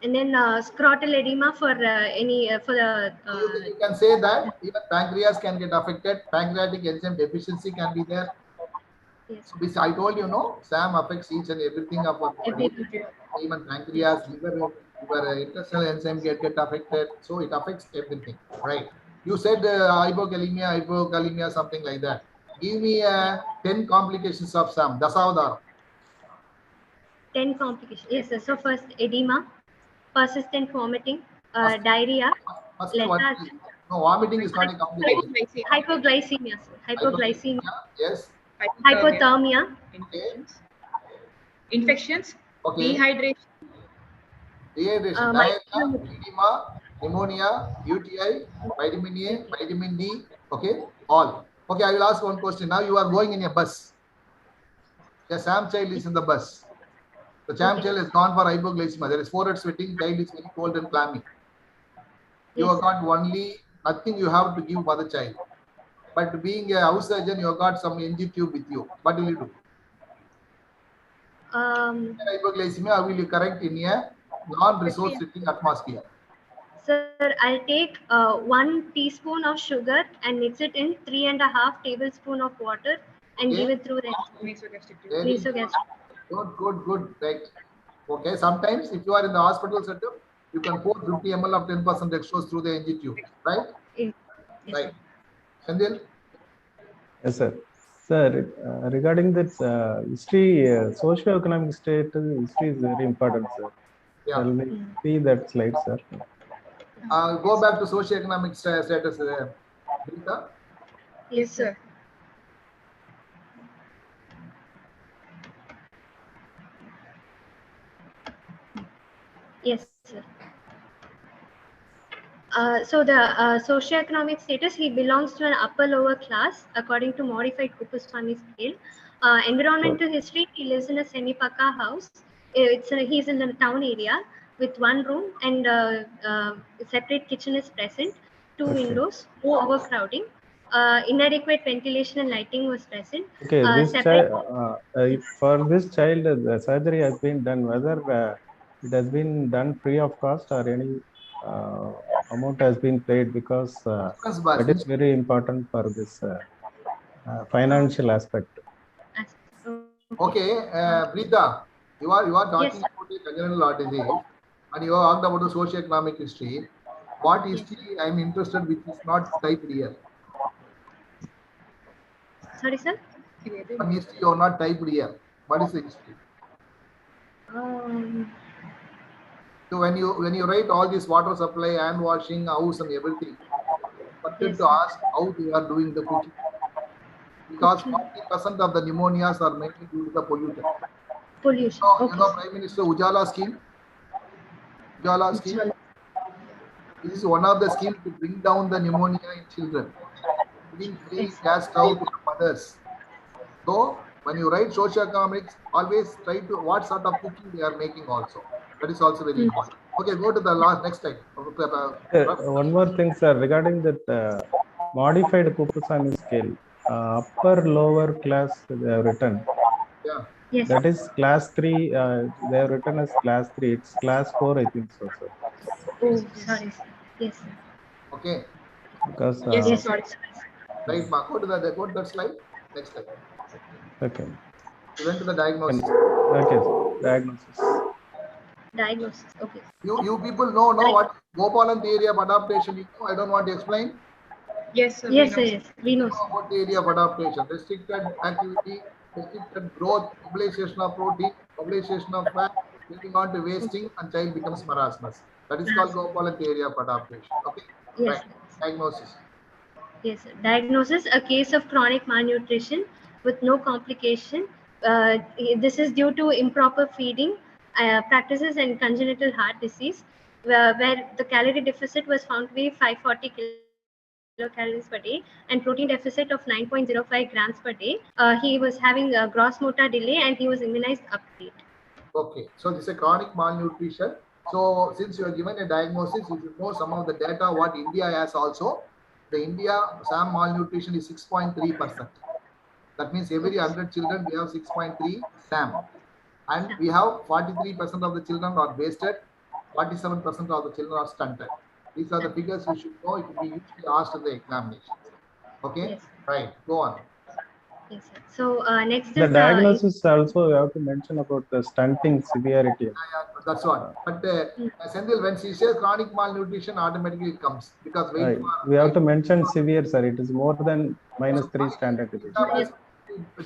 And then scrotal edema for
you can say that even pancreas can get affected. Pancreatic enzyme deficiency can be there.
Yes.
So I told you, no, SAM affects each and everything of our body. Even pancreas, liver, intestinal enzyme get affected. So it affects everything, right? You said hypokalemia, something like that. Give me 10 complications of SAM. Dasavadar.
10 complications. Yes, sir. So first edema, persistent vomiting, diarrhea, lethargy.
No, vomiting is not a complication.
Hypoglycemia, sir. Hypoglycemia.
Yes.
Hypothermia.
Infections.
Okay.
Dehydration.
Diarrhea, edema, pneumonia, UTI, vitamin A, vitamin D. Okay, all. Okay, I will ask one question. Now you are going in a bus. The SAM child is in the bus. The SAM child has gone for hypoglycemia. There is forehead sweating. Child is very cold and clammy. You have got only nothing you have to give for the child. But being a house surgeon, you have got some NG tube with you. What will you do? Hypoglycemia, how will you correct in a non-resource setting atmosphere?
Sir, I'll take 1 teaspoon of sugar and mix it in 3.5 tablespoons of water and give it through the nasogastric.
Good. Right. Okay. Sometimes if you are in the hospital setup, you can pour 50 ml of 10% dextrose through the NG tube, right?
Yes.
Right. Sandil?
Yes, sir. Sir, regarding that history, socio-economic state, history is very important, sir.
Yeah.
Shall we see that slide, sir?
Go back to socio-economic status. Rita?
Yes, sir. Yes, sir. So the socioeconomic status, he belongs to an upper lower class according to modified Kuppuswamy scale. Environmental history, he lives in a semi-paka house. He's in the town area with one room and separate kitchen is present, two windows, no overcrowding. Inadequate ventilation and lighting was present.
Okay, this child, for this child, the surgery has been done. Whether it has been done free of cost or any amount has been paid, because that is very important for this financial aspect.
Okay, Preeta, you are talking about the congenital heart disease, and you have talked about the socio-economic history. What history I am interested, which is not typed here?
Sorry, sir.
What history you are not typed here? What is the history? So when you write all this water supply, hand washing, house, and everything, but to ask how they are doing the cooking, because 40% of the pneumonias are mainly due to the pollution.
Pollution.
So, you know, Prime Minister Ujala scheme. Ujala scheme. This is one of the schemes to bring down the pneumonia in children, giving free gas stove to the mothers. So when you write socioeconomics, always try to what sort of cooking they are making also. That is also very important. Okay, go to the next slide.
One more thing, sir, regarding that modified Kuppuswamy scale, upper lower class they have written.
Yeah.
Yes.
That is class 3. They have written as class 3. It's class 4, I think so, sir.
Oh, sorry, sir. Yes, sir.
Okay.
Because
yes, sorry.
Right, Mark. Go to that slide. Next slide.
Okay.
We went to the diagnosis.
Okay, diagnosis.
Diagnosis. Okay.
You people know what Gopalan theory of adaptation. You know, I don't want to explain.
Yes, sir. Yes, sir. Yes, we know.
About the area of adaptation, restricted activity, restricted growth, mobilization of protein, mobilization of fat, leading on to wasting, and child becomes marasmus. That is called Gopalan theory of adaptation. Okay.
Yes.
Right. Diagnosis.
Yes, sir. Diagnosis: a case of chronic malnutrition with no complication. This is due to improper feeding practices and congenital heart disease, where the calorie deficit was found to be 540 kilocalories per day and protein deficit of 9.05 grams per day. He was having a gross motor delay and he was immunized up to date.
Okay, so this is a chronic malnutrition. So since you are given a diagnosis, you should know some of the data what India has also. The India SAM malnutrition is 6.3%. That means every 100 children we have 6.3 SAM. And we have 43% of the children are wasted, 47% of the children are stunted. These are the figures you should know. It will be usually asked in the examination. Okay,
yes.
Right, go on.
Yes, sir. So next
The
is
diagnosis also you have to mention about the stunting severity.
That's what. But Sendil, when she says chronic malnutrition, automatically it comes because weight.
We have to mention severe, sir. It is more than -3 standard deviation.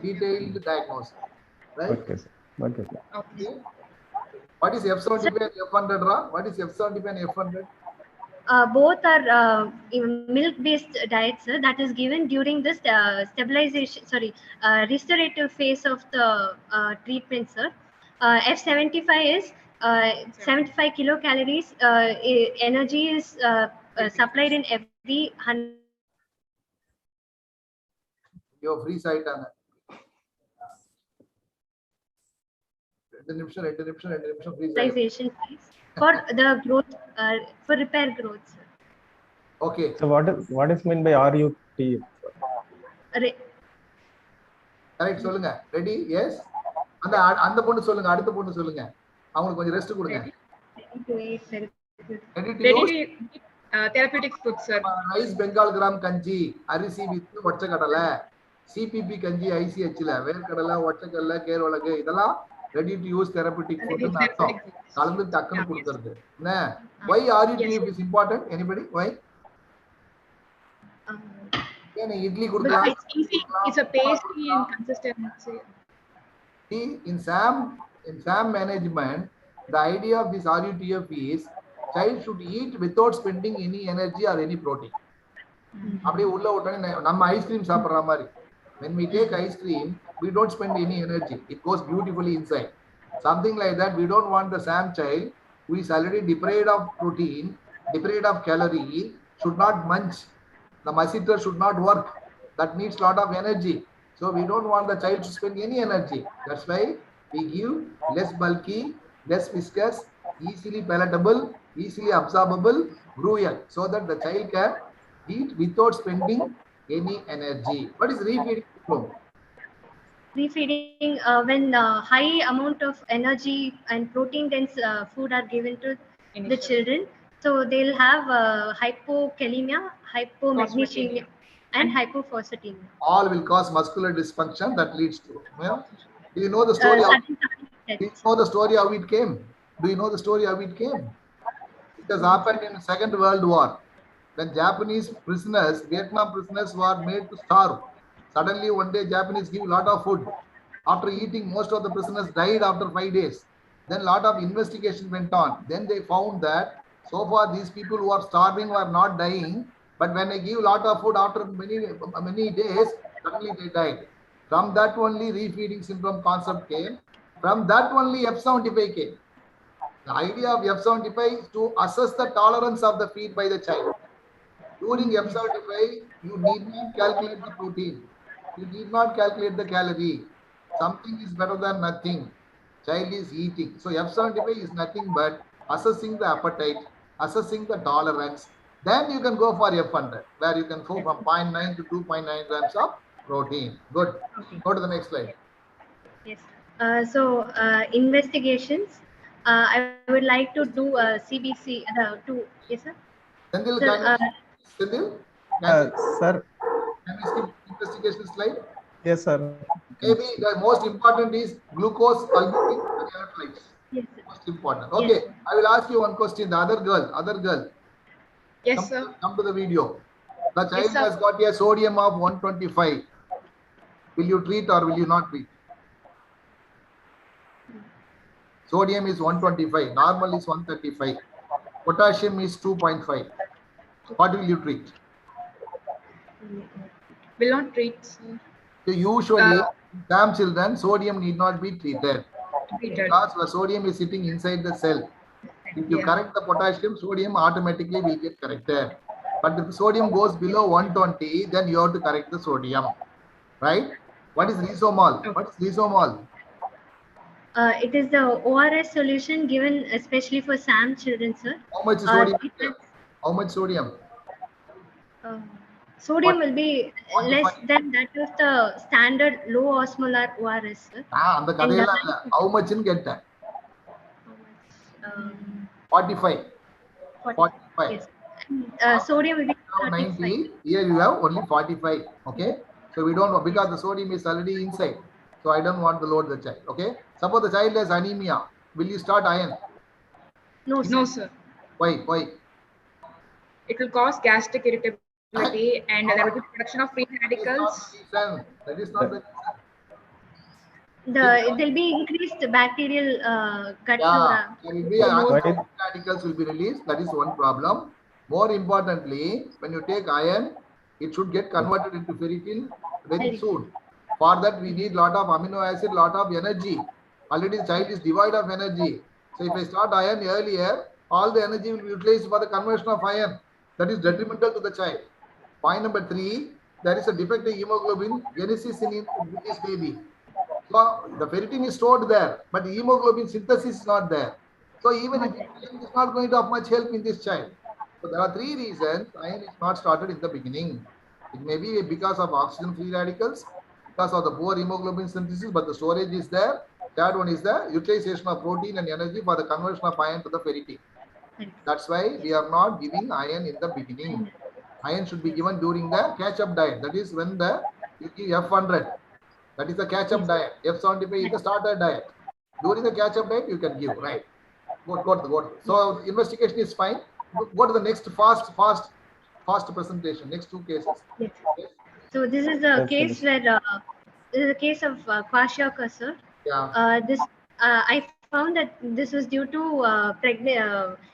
Detailed diagnosis, right?
Okay, sir. Okay, sir.
Okay. What is F75 and F100, Ra? What is F75 and F100?
Both are milk-based diets, sir, that is given during this restorative phase of the treatment, sir. F75 is 75 kilocalories. Energy is supplied in every 100.
Your free site and
Utilization phase for the growth, for repair growth, sir.
Okay.
So what is meant by RUT?
Correct, சொல்லுங்க. Ready? Yes. அந்த பொண்ணு சொல்லுங்க, அடுத்த பொண்ணு சொல்லுங்க. அவங்களுக்கு கொஞ்சம் rest கொடுங்க. Ready to use
therapeutic food, sir.
Rice Bengal gram kanji, அரிசி வித் ஒற்றைக்கடலை, CPP கஞ்சி ICHல வேர்க்கடலை, ஒற்றைக்கடலை, கேரவலகு இதெல்லாம் ready to use therapeutic food ன்னு அர்த்தம். கலந்து டக்குன்னு கொடுக்கிறது. என்ன? Why RUT is important? Anybody? Why?
It's easy. It's a pastry and consistency.
See, in SAM management, the idea of this RUTF is child should eat without spending any energy or any protein. Ice cream when we take ice cream, we don't spend any energy. It goes beautifully inside. Something like that, we don't want the SAM child who is already deprived of protein, deprived of calorie, should not munch. The masseter should not work. That needs a lot of energy. So we don't want the child to spend any energy. That's why we give less bulky, less viscous, easily palatable, easily absorbable gruel, so that the child can eat without spending any energy. What is refeeding syndrome?
Refeeding when high amount of energy and protein dense food are given to the children, so they'll have hypokalemia, hypomagnesemia, and hypophosphatemia.
All will cause muscular dysfunction that leads to. Well, do you know the story? Do you know the story how it came? Do you know the story how it came? It has happened in the Second World War. When Japanese prisoners, Vietnam prisoners were made to starve. Suddenly one day Japanese give a lot of food. After eating, most of the prisoners died after 5 days. Then a lot of investigation went on. Then they found that so far these people who are starving were not dying. But when they give a lot of food after many days, suddenly they died. From that only refeeding syndrome concept came. From that only F75 came. The idea of F75 is to assess the tolerance of the feed by the child. During F75, you need not calculate the protein. You need not calculate the calorie. Something is better than nothing. Child is eating. So F75 is nothing but assessing the appetite, assessing the tolerance. Then you can go for F100, where you can go from 0.9 to 2.9 grams of protein. Good. Go to the next slide.
Yes. Investigations. I would like to do CBC. Yes, sir.
Sendil,
sir.
Can we skip investigation slide?
Yes, sir.
Maybe the most important is glucose, albumin, and electrolytes.
Yes, sir.
Most important. Okay, yes. I will ask you one question. The other girl.
Yes, sir.
Come to the video. The child has got a sodium of 125. Will you treat or will you not treat? Sodium is 125. Normal is 135. Potassium is 2.5. What will you treat?
Will not treat, sir.
So usually, SAM children, sodium need not be treated. Because the sodium is sitting inside the cell. If you correct the potassium, sodium automatically will get corrected. But if the sodium goes below 120, then you have to correct the sodium. Right? What is Risomol? What is Risomol?
It is the ORS solution given especially for SAM children, sir.
How much sodium? How much sodium?
Sodium will be less than that of the standard low osmolar ORS, sir.
How much in get that? 45. 45.
Yes. Sodium will be
90. Here you have only 45. Okay. So we don't know because the sodium is already inside. So I don't want to load the child. Okay. Suppose the child has anemia. Will you start iron?
No, sir.
No, sir.
Why?
It will cause gastric irritability and there will be production of free radicals.
That is not the
There will be increased bacterial gut flora.
Radicals will be released. That is one problem. More importantly, when you take iron, it should get converted into ferritin very soon. For that, we need lot of amino acid, lot of energy. Already the child is devoid of energy. So if I start iron earlier, all the energy will be utilized for the conversion of iron. That is detrimental to the child. Point number 3, there is a defective hemoglobin genesis in this baby. So the ferritin is stored there, but the hemoglobin synthesis is not there. So even if it is not going to have much help in this child. So there are 3 reasons iron is not started in the beginning. It may be because of oxygen free radicals, because of the poor hemoglobin synthesis, but the storage is there. Third one is the utilization of protein and energy for the conversion of iron to the ferritin. That's why we are not giving iron in the beginning. Iron should be given during the catch-up diet. That is when you give F100. That is the catch-up diet. F75 is the starter diet. During the catch-up diet, you can give, right? Go. So investigation is fine. Go to the next fast presentation. Next 2 cases.
Yes. So this is a case where this is a case of kwashiorkor, sir.
Yeah.
I found that this was due to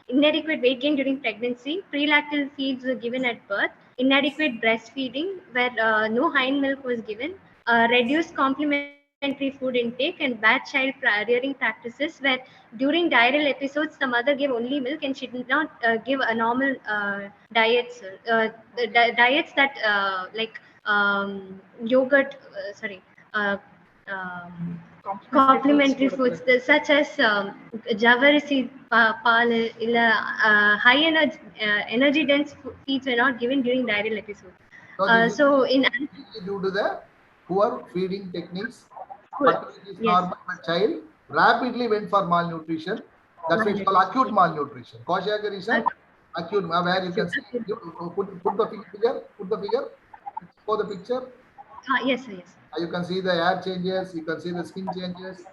inadequate weight gain during pregnancy. Prelactal feeds were given at birth. Inadequate breastfeeding, where no hind milk was given. Reduced complementary food intake and bad child rearing practices, where during diarrheal episodes the mother gave only milk and she did not give a normal diets. Diets that like yogurt, complementary foods such as javarisi pal, high energy dense feeds were not given during diarrheal episode. So in
due to the poor feeding techniques,
Good.
fertility is normal, but child rapidly went for malnutrition. That's why it's called acute malnutrition. Kwashiorkor is acute, where you can see, put the figure, show the picture.
Yes, sir, yes.
You can see the hair changes, you can see the skin changes,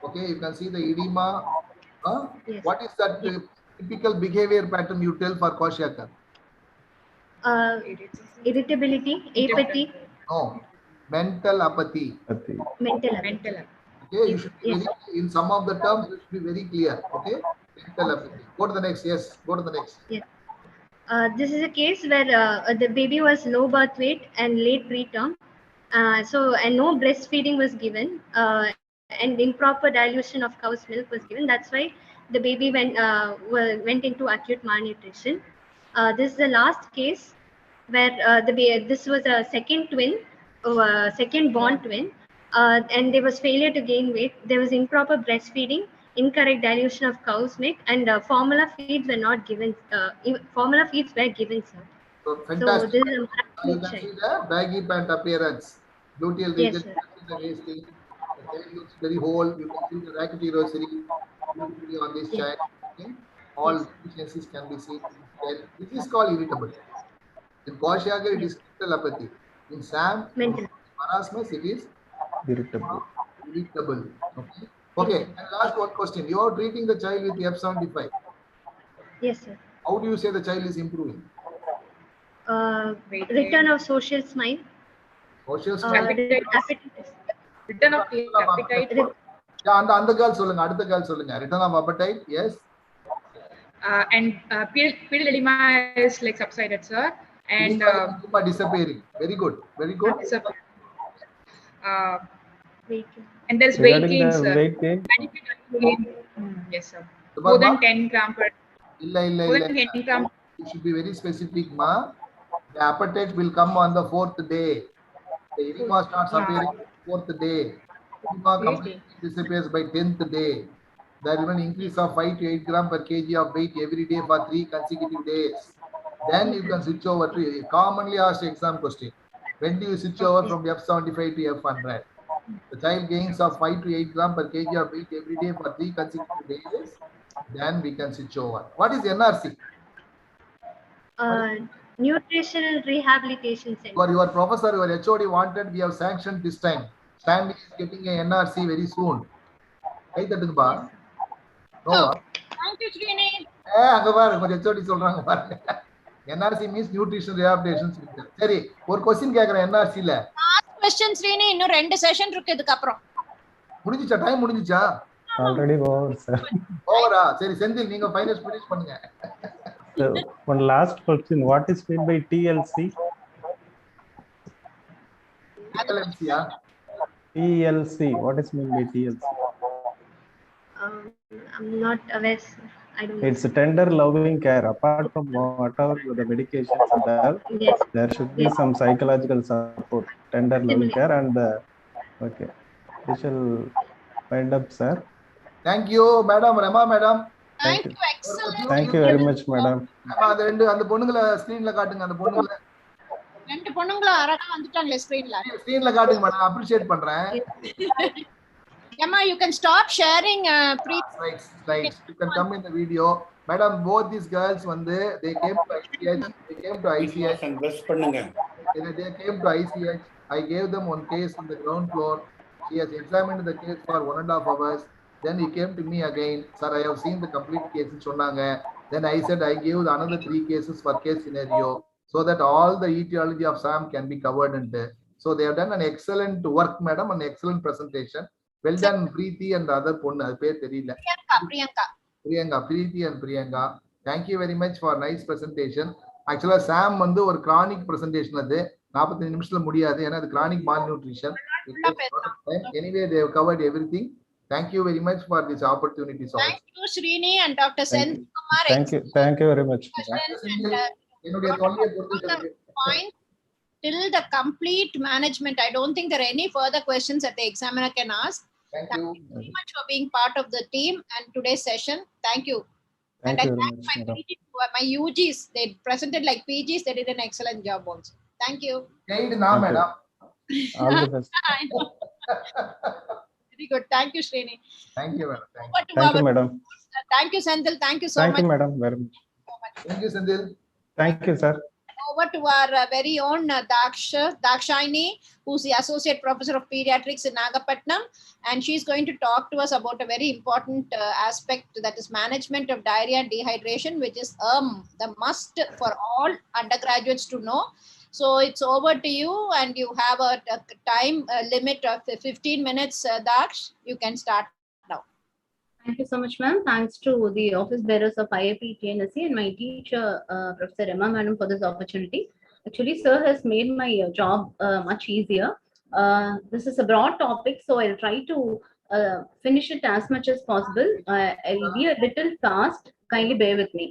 okay, you can see the edema.
Yes.
What is that typical behavior pattern you tell for Kwashiorkor?
Irritability, apathy.
No, mental apathy.
Mental apathy.
Okay, you should be very, in some of the terms, you should be very clear. Okay, mental apathy. Go to the next. Yes, go to the next.
Yes. This is a case where the baby was low birth weight and late preterm. And no breastfeeding was given, and improper dilution of cow's milk was given. That's why the baby went into acute malnutrition. This is the last case where this was a second twin, second born twin, and there was failure to gain weight. There was improper breastfeeding, incorrect dilution of cow's milk, and formula feeds were not given. Formula feeds were given, sir.
So fantastic.
So this is a
you can see the baggy pant appearance, gluteal region,
yes,
you can see the wasting. The tail looks very whole. You can see the rackety rosary beautifully on this child. Okay? All deficiencies can be seen. This is called irritable. In Kwashiorkor, it is mental apathy. In SAM, marasmus, it is
irritable.
Irritable. Okay. Okay. And last one question. You are treating the child with F75.
Yes, sir.
How do you say the child is improving?
Return of social smile.
Social smile.
Return of appetite.
Yeah, and the girl solunga, adutha girl solunga. Return of appetite, yes.
And pedal edema is like subsided, sir. And
disappearing. Very good. Very good.
And there's weight gain, sir.
Weight gain?
Yes, sir. More than 10 gram per.
More than 10 gram. You should be very specific, ma. The appetite will come on the 4th day. The edema starts appearing on the 4th day. Edema completely disappears by 10th day. There will be an increase of 5 to 8 gram per kg of weight every day for 3 consecutive days. Then you can switch over to a commonly asked exam question. When do you switch over from F75 to F100? The child gains of 5 to 8 gram per kg of weight every day for 3 consecutive days. Then we can switch over. What is NRC?
Nutritional Rehabilitation Center.
Your professor, your HOD wanted, we have sanctioned this time. Stanley is getting a NRC very soon. Hey, that is bar. No.
Thank you, Srini.
NRC means Nutrition Rehabilitation Center. Sorry, one question NRC la.
Last question, Srini. Innu 2 session irukku aprom.
Mudinjicha, time mudinjicha.
Already over, sir.
Over. Sorry, Sendil, neenga finance finish pannunga.
So, one last question. What is meant by TLC?
TLC, yeah.
TLC. What is meant by TLC?
I'm not aware, sir. I don't know.
It's tender loving care. Apart from whatever the medications are there,
yes,
there should be some psychological support. Tender loving care and okay. We shall wind up, sir.
Thank you, Madam Rama, Madam.
Thank you, excellent.
Thank you very much, Madam.
அந்த பொண்ணுங்கள ஸ்கிரீன்ல காட்டுங்க அந்த பொண்ணுங்கள
ரெண்டு பொண்ணுங்கள அழகா வந்துட்டாங்களே
ஸ்கிரீன்ல காட்டுங்க madam appreciate பண்றேன்
Emma, you can stop sharing
slides. You can come in the video. Madam, both these girls they came to ICH. They came to ICH. They came to ICH. I gave them one case on the ground floor. She has examined the case for 1.5 hours. Then he came to me again. Sir, I have seen the complete case. Then I said I gave another 3 cases for case scenario. so that all the etiology of SAM can be covered. And so they have done an excellent work, madam, an excellent presentation. Well done, Preeti and the other Punna. Priyanka, Preeti and Priyanka. Thank you very much for nice presentation. Actually, SAM வந்து ஒரு chronic presentation அது 45 நிமிஷத்துல முடியாது ஏன்னா அது chronic malnutrition. Anyway, they have covered everything. Thank you very much for this opportunity.
Thank you, Srini and Dr. Senthil Kumar.
Thank you very much.
Point till the complete management. I don't think there are any further questions that the examiner can ask. Thank you very much for being part of the team and today's session. Thank you. And I thank my UGs. They presented like PGs. They did an excellent job also. Thank you.
Madam.
All the best.
Very good. Thank you, Srini.
Thank you, madam.
Thank you, madam.
Thank you, Senthil. Thank you so much.
Thank you, madam, very much.
Thank you, Senthil.
Thank you, sir.
Over to our very own Dakshayani, who's the Associate Professor of Pediatrics in Nagapattinam, and she's going to talk to us about a very important aspect, that is management of diarrhea and dehydration, which is the must for all undergraduates to know. So it's over to you, and you have a time limit of 15 minutes, Daksh. You can start now.
Thank you so much, ma'am. Thanks to the office bearers of IIP TNSC and my teacher, Professor Emma Madam, for this opportunity. Actually, sir has made my job much easier. This is a broad topic, so I'll try to finish it as much as possible. I'll be a little fast. Kindly bear with me.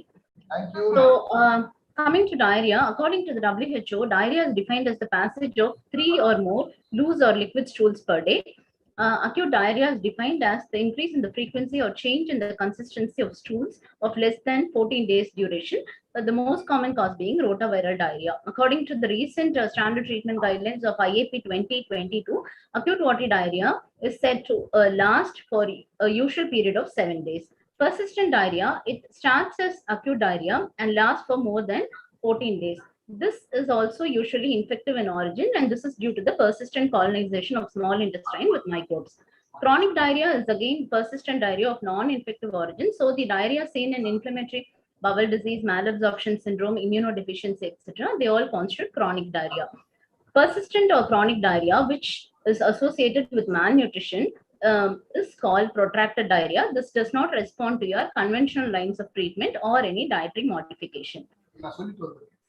Thank you.
So, coming to diarrhea, according to the WHO, diarrhea is defined as the passage of 3 or more loose or liquid stools per day. Acute diarrhea is defined as the increase in the frequency or change in the consistency of stools of less than 14 days duration, the most common cause being rotaviral diarrhea. According to the recent standard treatment guidelines of IAP 2022, acute watery diarrhea is said to last for a usual period of 7 days. Persistent diarrhea, it starts as acute diarrhea and lasts for more than 14 days. This is also usually infective in origin, and this is due to the persistent colonization of small intestine with microbes. Chronic diarrhea is again persistent diarrhea of non-infective origin. So the diarrhea seen in inflammatory bowel disease, malabsorption syndrome, immunodeficiency, etc., they all constitute chronic diarrhea. Persistent or chronic diarrhea, which is associated with malnutrition, is called protracted diarrhea. This does not respond to your conventional lines of treatment or any dietary modification.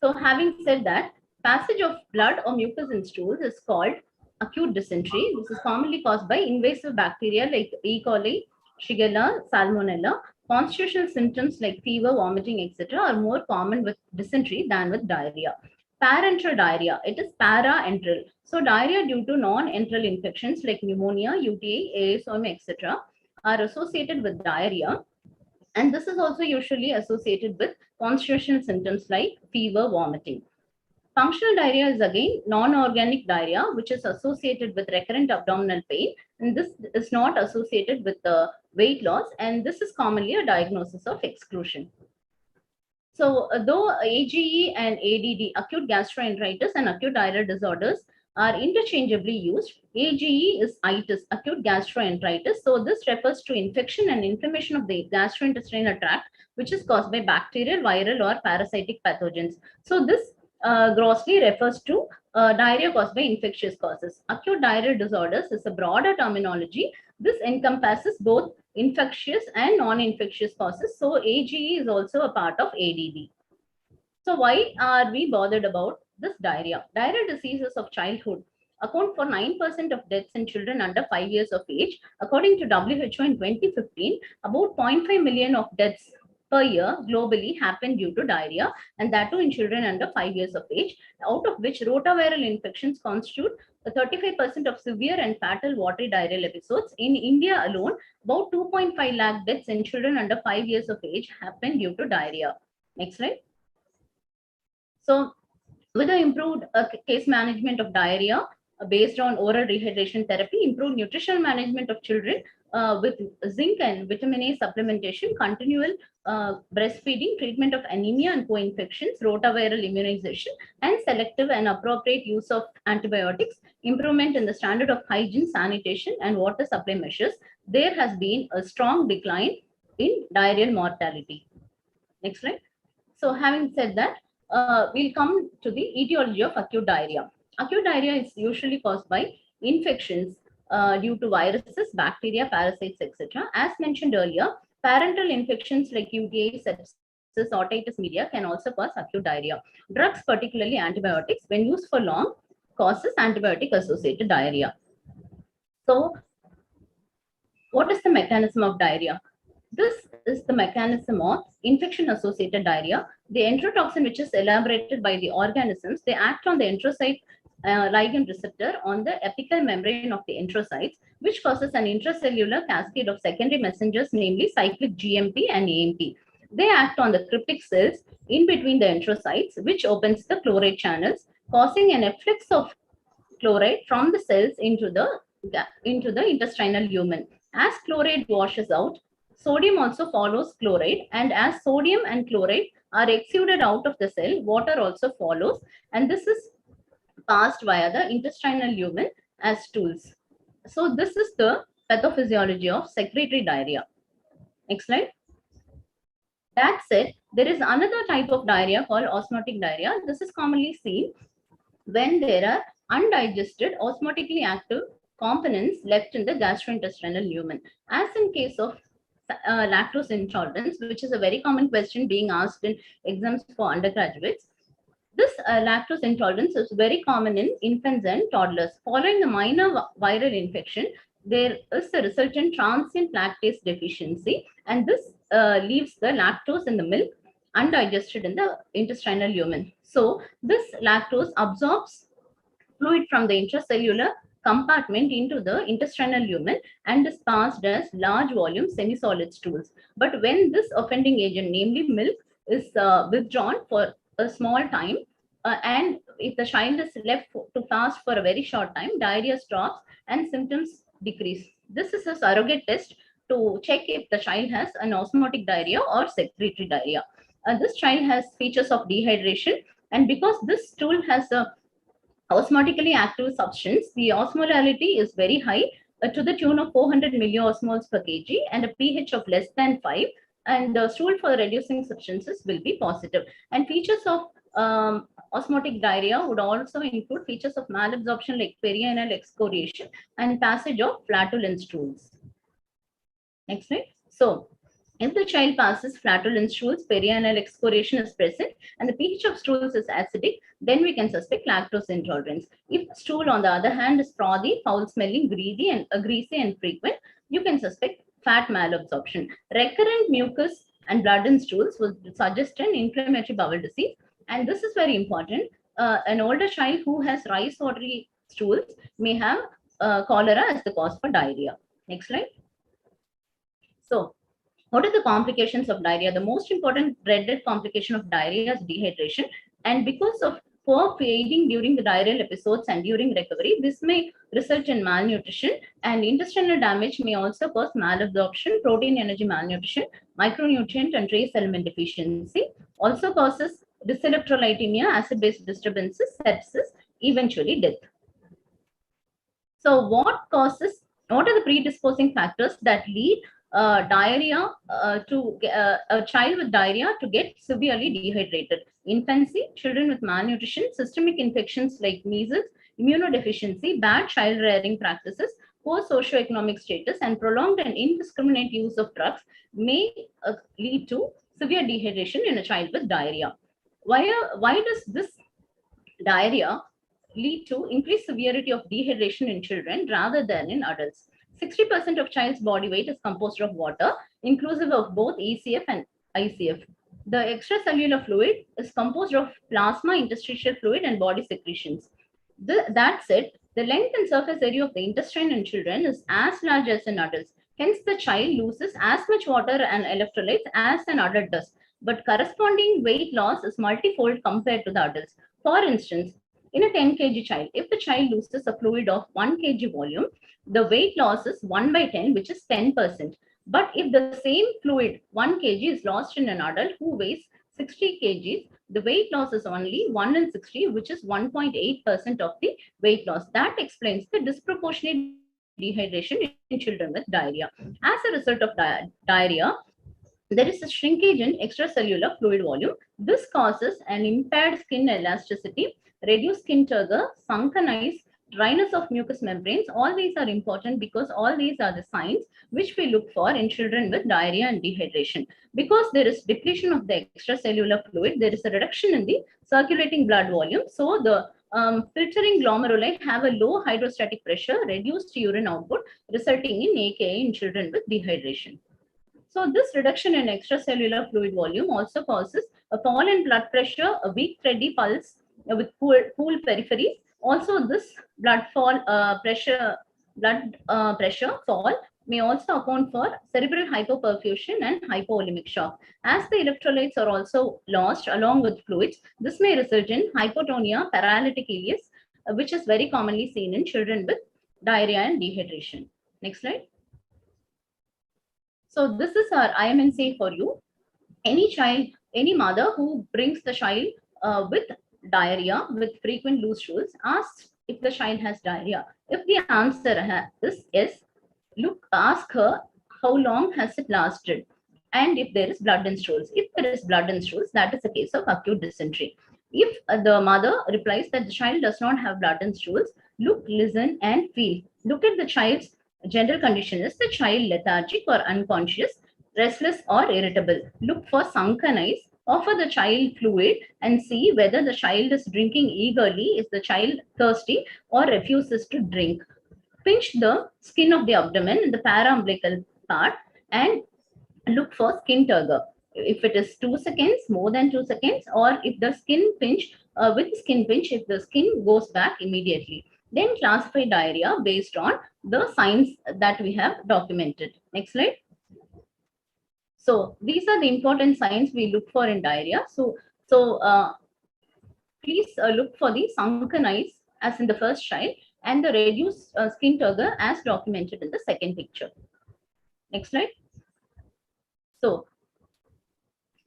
So having said that, passage of blood or mucus in stools is called acute dysentery. This is commonly caused by invasive bacteria like E. coli, Shigella, Salmonella. Constitutional symptoms like fever, vomiting, etc. are more common with dysentery than with diarrhea. Parenteral diarrhea, it is para-enteral. So diarrhea due to non-enteral infections like pneumonia, UTI, ASOM, etc. are associated with diarrhea. And this is also usually associated with constitutional symptoms like fever, vomiting. Functional diarrhea is again non-organic diarrhea, which is associated with recurrent abdominal pain. And this is not associated with the weight loss. And this is commonly a diagnosis of exclusion. So though AGE and ADD, acute gastroenteritis and acute diarrheal disorders, are interchangeably used, AGE is itis, acute gastroenteritis. So this refers to infection and inflammation of the gastrointestinal tract, which is caused by bacterial, viral, or parasitic pathogens. So this grossly refers to diarrhea caused by infectious causes. Acute diarrheal disorders is a broader terminology. This encompasses both infectious and non-infectious causes. So AGE is also a part of ADD. So why are we bothered about this diarrhea? Diarrheal diseases of childhood account for 9% of deaths in children under 5 years of age. According to WHO in 2015, about 0.5 million of deaths per year globally happen due to diarrhea, and that too in children under 5 years of age, out of which rotaviral infections constitute 35% of severe and fatal watery diarrheal episodes. In India alone, about 2.5 lakh deaths in children under 5 years of age happen due to diarrhea. Next slide. So with the improved case management of diarrhea based on oral dehydration therapy, improved nutritional management of children with zinc and vitamin A supplementation, continual breastfeeding, treatment of anemia and co-infections, rotaviral immunization, and selective and appropriate use of antibiotics, improvement in the standard of hygiene, sanitation, and water supply measures, there has been a strong decline in diarrheal mortality. Next slide. So having said that, we'll come to the etiology of acute diarrhea. Acute diarrhea is usually caused by infections due to viruses, bacteria, parasites, etc. As mentioned earlier, parental infections like UTI, sepsis, otitis media can also cause acute diarrhea. Drugs, particularly antibiotics, when used for long, causes antibiotic-associated diarrhea. So, what is the mechanism of diarrhea? This is the mechanism of infection-associated diarrhea. The enterotoxin, which is elaborated by the organisms, they act on the enterocyte ligand receptor on the apical membrane of the enterocytes, which causes an intracellular cascade of secondary messengers, namely cyclic GMP and AMP. They act on the cryptic cells in between the enterocytes, which opens the chloride channels, causing an efflux of chloride from the cells into the intestinal lumen. As chloride washes out, sodium also follows chloride, and as sodium and chloride are exuded out of the cell, water also follows, and this is passed via the intestinal lumen as stools. So this is the pathophysiology of secretory diarrhea. Next slide. That said, there is another type of diarrhea called osmotic diarrhea. This is commonly seen when there are undigested osmotically active components left in the gastrointestinal lumen. As in case of lactose intolerance, which is a very common question being asked in exams for undergraduates. This lactose intolerance is very common in infants and toddlers. Following a minor viral infection, there is a resultant transient lactase deficiency, and this leaves the lactose in the milk undigested in the intestinal lumen. So this lactose absorbs fluid from the intracellular compartment into the intestinal lumen and is passed as large volume semi-solid stools. But when this offending agent, namely milk, is withdrawn for a small time, and if the child is left to fast for a very short time, diarrhea stops and symptoms decrease. This is a surrogate test to check if the child has an osmotic diarrhea or secretory diarrhea. This child has features of dehydration, and because this stool has a osmotically active substance, the osmolality is very high, to the tune of 400 milliosmoles per kg, and a pH of less than 5, and the stool for reducing substances will be positive. And features of osmotic diarrhea would also include features of malabsorption like perianal excoriation and passage of flatulent stools. Next slide. So, if the child passes flatulent stools, perianal excoriation is present, and the pH of stools is acidic, then we can suspect lactose intolerance. If the stool, on the other hand, is frothy, foul-smelling, greasy and frequent, you can suspect fat malabsorption. Recurrent mucus and blood in stools would suggest an inflammatory bowel disease, and this is very important. An older child who has rice watery stools may have cholera as the cause for diarrhea. Next slide. So, what are the complications of diarrhea? The most important dreaded complication of diarrhea is dehydration, and because of poor feeding during the diarrheal episodes and during recovery, this may result in malnutrition, and intestinal damage may also cause malabsorption, protein energy malnutrition, micronutrient and trace element deficiency, also causes dyselectrolytemia, acid-base disturbances, sepsis, eventually death. So what are the predisposing factors that lead diarrhea to a child with diarrhea to get severely dehydrated? Infancy, children with malnutrition, systemic infections like measles, immunodeficiency, bad child rearing practices, poor socioeconomic status, and prolonged and indiscriminate use of drugs may lead to severe dehydration in a child with diarrhea. Why does this diarrhea lead to increased severity of dehydration in children rather than in adults? 60% of child's body weight is composed of water, inclusive of both ECF and ICF. The extracellular fluid is composed of plasma, interstitial fluid, and body secretions. That said, the length and surface area of the intestine in children is as large as in adults. Hence, the child loses as much water and electrolytes as an adult does, but corresponding weight loss is multifold compared to the adults. For instance, in a 10 kg child, if the child loses a fluid of 1 kg volume, the weight loss is 1 by 10, which is 10%. But if the same fluid, 1 kg, is lost in an adult who weighs 60 kg, the weight loss is only 1 in 60, which is 1.8% of the weight loss. That explains the disproportionate dehydration in children with diarrhea. As a result of diarrhea, there is a shrinkage in extracellular fluid volume. This causes an impaired skin elasticity, reduced skin turgor, sunken eyes, dryness of mucous membranes. All these are important because all these are the signs which we look for in children with diarrhea and dehydration. Because there is depletion of the extracellular fluid, there is a reduction in the circulating blood volume. So the filtering glomeruli have a low hydrostatic pressure, reduced urine output, resulting in AKI in children with dehydration. So this reduction in extracellular fluid volume also causes a fall in blood pressure, a weak thready pulse with pool peripheries. Also, this blood pressure fall may also account for cerebral hypoperfusion and hypovolemic shock. As the electrolytes are also lost along with fluids, this may result in hypotonia, paralytic ileus, which is very commonly seen in children with diarrhea and dehydration. Next slide. So this is our IMNC for you. Any child, any mother who brings the child with diarrhea, with frequent loose stools, asks if the child has diarrhea. If the answer is yes, ask her how long has it lasted, and if there is blood in stools. If there is blood in stools, that is a case of acute dysentery. If the mother replies that the child does not have blood in stools, look, listen, and feel. Look at the child's general condition. Is the child lethargic or unconscious, restless or irritable? Look for sunken eyes. Offer the child fluid and see whether the child is drinking eagerly, is the child thirsty, or refuses to drink. Pinch the skin of the abdomen in the paraumbilical part and look for skin turgor. If it is 2 seconds, more than 2 seconds, or if the skin pinch, with skin pinch, if the skin goes back immediately, then classify diarrhea based on the signs that we have documented. Next slide. So these are the important signs we look for in diarrhea. So please look for the sunken eyes as in the first child and the reduced skin turgor as documented in the second picture. Next slide. So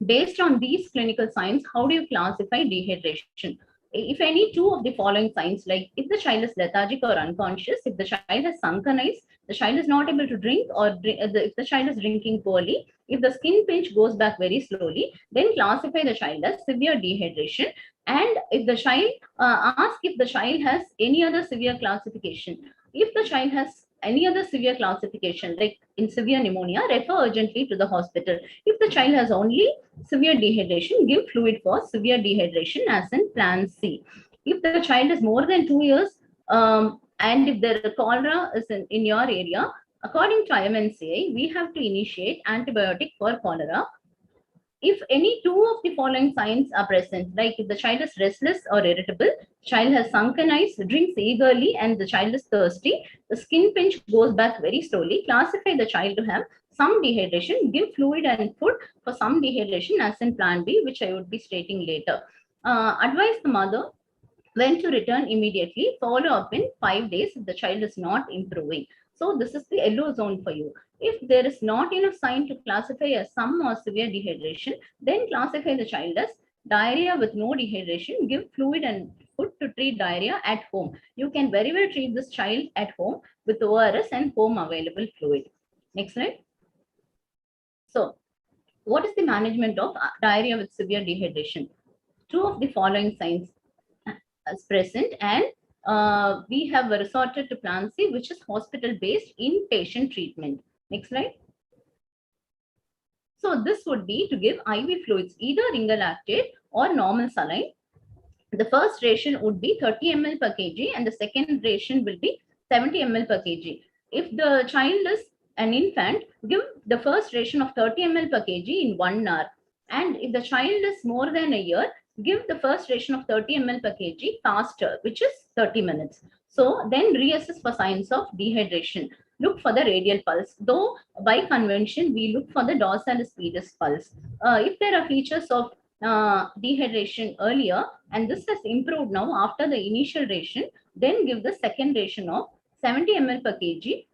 based on these clinical signs, how do you classify dehydration? If any two of the following signs, like if the child is lethargic or unconscious, if the child has sunken eyes, the child is not able to drink, or if the child is drinking poorly, if the skin pinch goes back very slowly, then classify the child as severe dehydration. And if the child, ask if the child has any other severe classification. If the child has any other severe classification, like in severe pneumonia, refer urgently to the hospital. If the child has only severe dehydration, give fluid for severe dehydration as in plan C. If the child is more than 2 years, and if the cholera is in your area, according to IMNCI, we have to initiate antibiotic for cholera. If any two of the following signs are present, like if the child is restless or irritable, child has sunken eyes, drinks eagerly, and the child is thirsty, the skin pinch goes back very slowly, classify the child to have some dehydration, give fluid and food for some dehydration as in plan B, which I would be stating later. Advise the mother when to return immediately, follow up in 5 days if the child is not improving. So this is the yellow zone for you. If there is not enough sign to classify as some or severe dehydration, then classify the child as diarrhea with no dehydration, give fluid and food to treat diarrhea at home. You can very well treat this child at home with ORS and home available fluid. Next slide. So what is the management of diarrhea with severe dehydration? Two of the following signs is present, and we have resorted to plan C, which is hospital-based inpatient treatment. Next slide. So this would be to give IV fluids, either ringer lactate or normal saline. The first ration would be 30 ml per kg, and the second ration will be 70 ml per kg. If the child is an infant, give the first ration of 30 ml per kg in 1 hour. And if the child is more than a year, give the first ration of 30 ml per kg faster, which is 30 minutes. So then reassess for signs of dehydration. Look for the radial pulse. Though by convention, we look for the dorsalis pedis pulse. If there are features of dehydration earlier, and this has improved now after the initial ration, then give the second ration of 70 ml per kg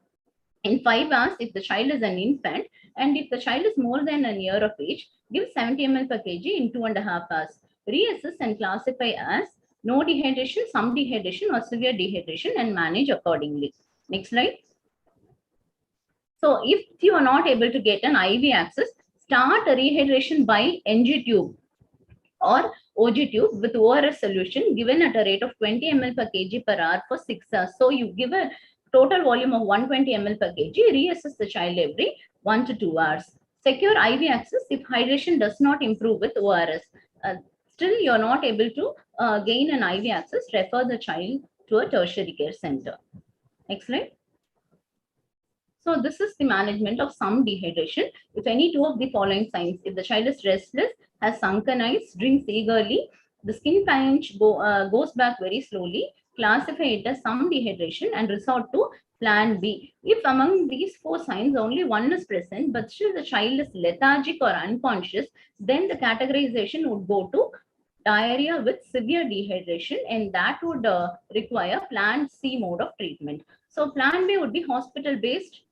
in 5 hours if the child is an infant, and if the child is more than a year of age, give 70 ml per kg in 2.5 hours. Reassess and classify as no dehydration, some dehydration, or severe dehydration, and manage accordingly. Next slide. So if you are not able to get an IV access, start rehydration by NG tube or OG tube with ORS solution given at a rate of 20 ml per kg per hour for 6 hours. So you give a total volume of 120 ml per kg, reassess the child every 1 to 2 hours. Secure IV access if hydration does not improve with ORS. Still you're not able to gain an IV access, refer the child to a tertiary care center. Next slide. So this is the management of some dehydration. If any two of the following signs, if the child is restless, has sunken eyes, drinks eagerly, the skin pinch goes back very slowly, classify it as some dehydration and resort to plan B. If among these 4 signs only one is present, but still the child is lethargic or unconscious, then the categorization would go to diarrhea with severe dehydration, and that would require plan C mode of treatment. So plan B would be hospital-based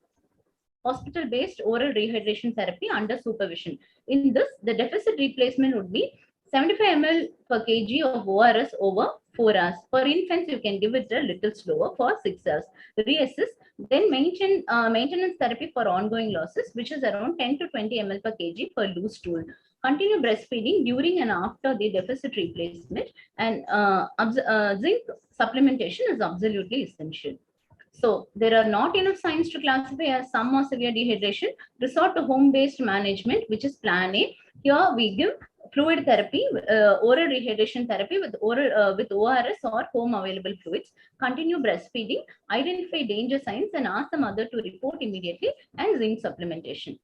oral rehydration therapy under supervision. In this, the deficit replacement would be 75 ml per kg of ORS over 4 hours. For infants, you can give it a little slower for 6 hours. Reassess, then maintenance therapy for ongoing losses, which is around 10 to 20 ml per kg per loose stool. Continue breastfeeding during and after the deficit replacement, and zinc supplementation is absolutely essential. So there are not enough signs to classify as some or severe dehydration. Resort to home-based management, which is plan A. Here we give fluid therapy, oral rehydration therapy with ORS or home available fluids. Continue breastfeeding, identify danger signs and ask the mother to report immediately, and zinc supplementation.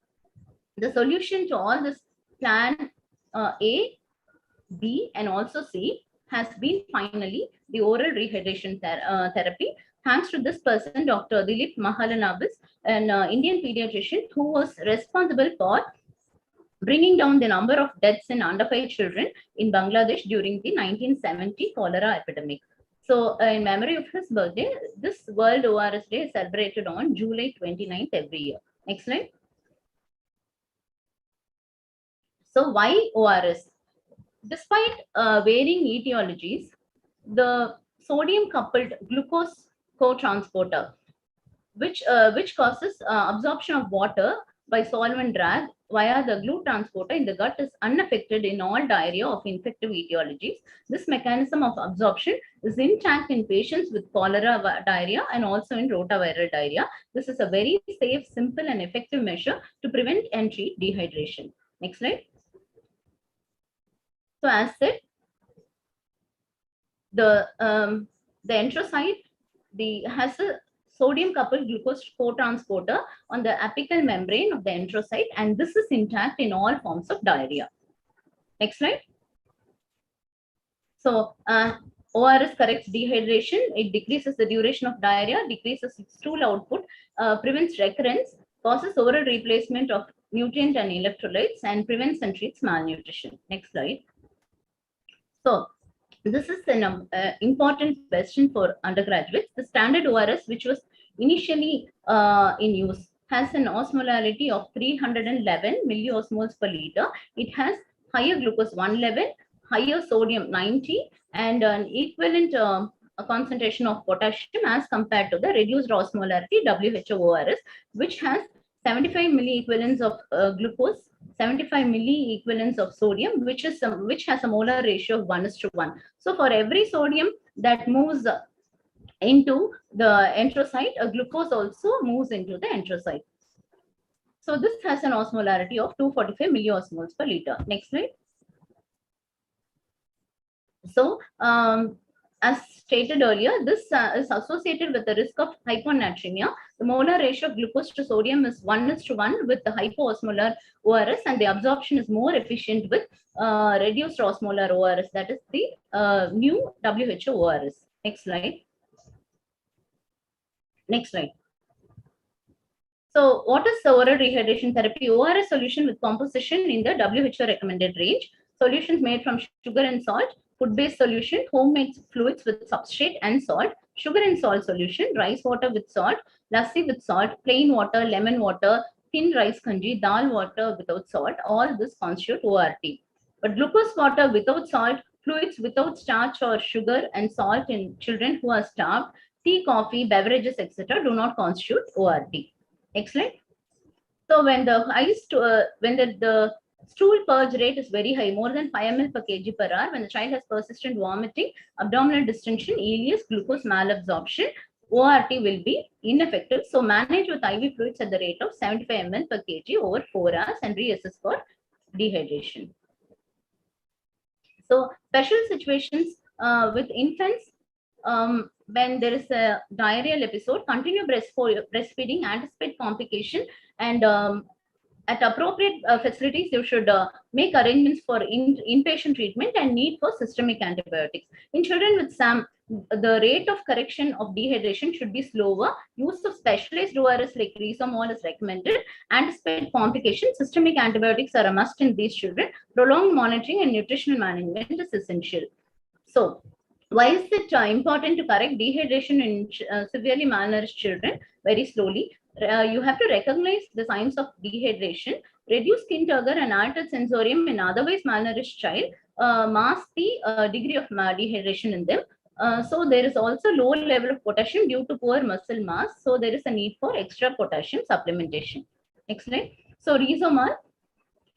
The solution to all this plan A, B and also C has been finally the oral rehydration therapy. Thanks to this person, Dr. Dilip Mahalanabis, an Indian pediatrician who was responsible for bringing down the number of deaths in under 5 children in Bangladesh during the 1970 cholera epidemic. So in memory of his birthday, this World ORS Day is celebrated on July 29th every year. Next slide. So why ORS? Despite varying etiologies, the sodium coupled glucose co-transporter, which causes absorption of water by solvent drag via the GLUT transporter in the gut, is unaffected in all diarrhea of infective etiologies. This mechanism of absorption is intact in patients with cholera diarrhea and also in rotaviral diarrhea. This is a very safe, simple and effective measure to prevent and treat dehydration. Next slide. So as said, the enterocyte has a sodium coupled glucose co-transporter on the apical membrane of the enterocyte, and this is intact in all forms of diarrhea. Next slide. So ORS corrects dehydration. It decreases the duration of diarrhea, decreases stool output, prevents recurrence, causes oral replacement of nutrient and electrolytes, and prevents and treats malnutrition. Next slide. So this is an important question for undergraduates. The standard ORS, which was initially in use, has an osmolarity of 311 milliosmoles per liter. It has higher glucose 111, higher sodium 90, and an equivalent concentration of potassium as compared to the reduced osmolarity WHO ORS, which has 75 milliequivalents of glucose, 75 milliequivalents of sodium, which has a molar ratio of 1:1. So for every sodium that moves into the enterocyte, a glucose also moves into the enterocyte. So this has an osmolarity of 245 milliosmoles per liter. Next slide. So as stated earlier, this is associated with the risk of hyponatremia. The molar ratio of glucose to sodium is 1:1 with the hypoosmolar ORS, and the absorption is more efficient with reduced osmolar ORS, that is the new WHO ORS. Next slide. Next slide. So what is the oral rehydration therapy? ORS solution with composition in the WHO recommended range. Solutions made from sugar and salt, food-based solution, homemade fluids with substrate and salt, sugar and salt solution, rice water with salt, lassi with salt, plain water, lemon water, thin rice kanji, dal water without salt. All this constitute ORT. But glucose water without salt, fluids without starch or sugar and salt in children who are starved, tea, coffee, beverages, etc. do not constitute ORT. Next slide. So when the the stool purge rate is very high, more than 5 ml per kg per hour, when the child has persistent vomiting, abdominal distension, ileus, glucose malabsorption, ORT will be ineffective. So manage with IV fluids at the rate of 75 ml per kg over 4 hours and reassess for dehydration. So special situations with infants, when there is a diarrheal episode, continue breastfeeding, anticipate complication, and at appropriate facilities, you should make arrangements for inpatient treatment and need for systemic antibiotics. In children with SAM, the rate of correction of dehydration should be slower. Use of specialized ORS like Resomol is recommended. Anticipate complications. Systemic antibiotics are a must in these children. Prolonged monitoring and nutritional management is essential. So, why is it important to correct dehydration in severely malnourished children? Very slowly. You have to recognize the signs of dehydration, reduce skin turgor and altered sensorium in otherwise malnourished child, mask the degree of dehydration in them. So there is also low level of potassium due to poor muscle mass. So there is a need for extra potassium supplementation. Next slide. So Resomol,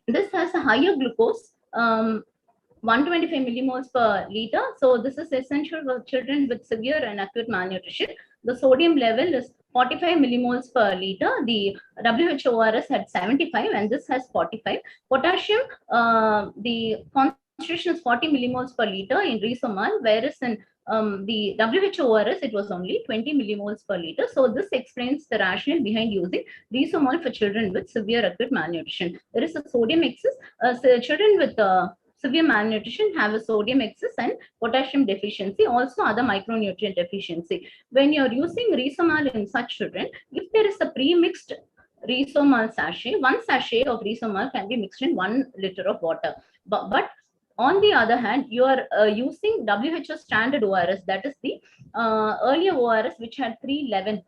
this has a higher glucose, 125 millimoles per liter. So this is essential for children with severe and acute malnutrition. The sodium level is 45 millimoles per liter. The WHO ORS had 75 and this has 45. Potassium, the concentration is 40 millimoles per liter in Resomol, whereas in the WHO ORS, it was only 20 millimoles per liter. So this explains the rationale behind using Resomol for children with severe acute malnutrition. There is a sodium excess. So children with severe malnutrition have a sodium excess and potassium deficiency, also other micronutrient deficiency. When you're using Resomol in such children, if there is a pre-mixed Resomol sachet, one sachet of Resomol can be mixed in 1 liter of water. But on the other hand, you are using WHO standard ORS, that is the earlier ORS, which had 311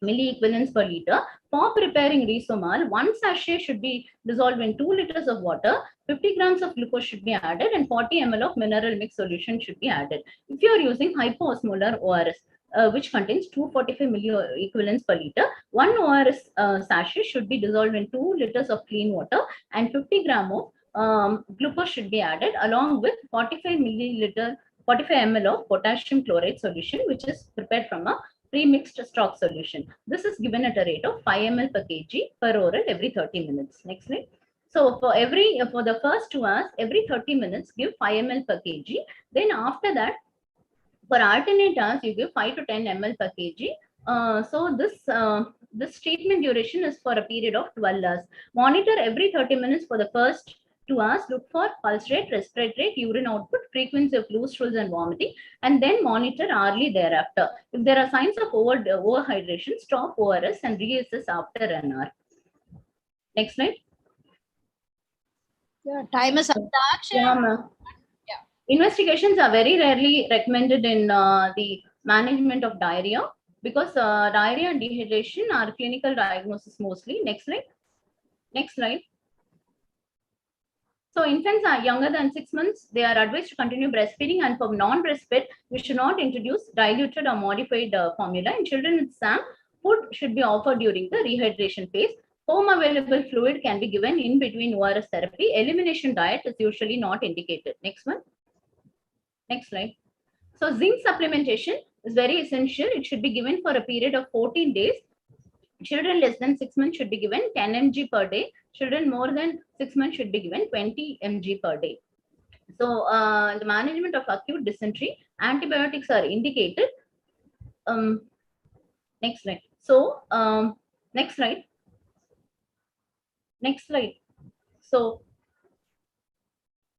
milliequivalents per liter. For preparing Resomol, 1 sachet should be dissolved in 2 liters of water, 50 grams of glucose should be added, and 40 ml of mineral mix solution should be added. If you are using hypoosmolar ORS, which contains 245 milliequivalents per liter, 1 ORS sachet should be dissolved in 2 liters of clean water, and 50 gram of glucose should be added, along with 45 ml of potassium chloride solution, which is prepared from a pre-mixed stock solution. This is given at a rate of 5 ml per kg per oral every 30 minutes. Next slide. So for the first 2 hours, every 30 minutes, give 5 ml per kg. Then after that, for alternate hours, you give 5 to 10 ml per kg. So this treatment duration is for a period of 12 hours. Monitor every 30 minutes for the first 2 hours. Look for pulse rate, respiratory rate, urine output, frequency of loose stools and vomiting, and then monitor hourly thereafter. If there are signs of overhydration, stop ORS and reassess after an hour. Next slide.
Yeah, time is up.
Yeah. Investigations are very rarely recommended in the management of diarrhea, because diarrhea and dehydration are clinical diagnosis mostly. Next slide. Next slide. So infants are younger than 6 months. They are advised to continue breastfeeding, and for non-breastfed, you should not introduce diluted or modified formula. In children with SAM, food should be offered during the rehydration phase. Home available fluid can be given in between ORS therapy. Elimination diet is usually not indicated. Next one. Next slide. So zinc supplementation is very essential. It should be given for a period of 14 days. Children less than 6 months should be given 10 mg per day. Children more than 6 months should be given 20 mg per day. So the management of acute dysentery, antibiotics are indicated. Next slide. So next slide. Next slide. So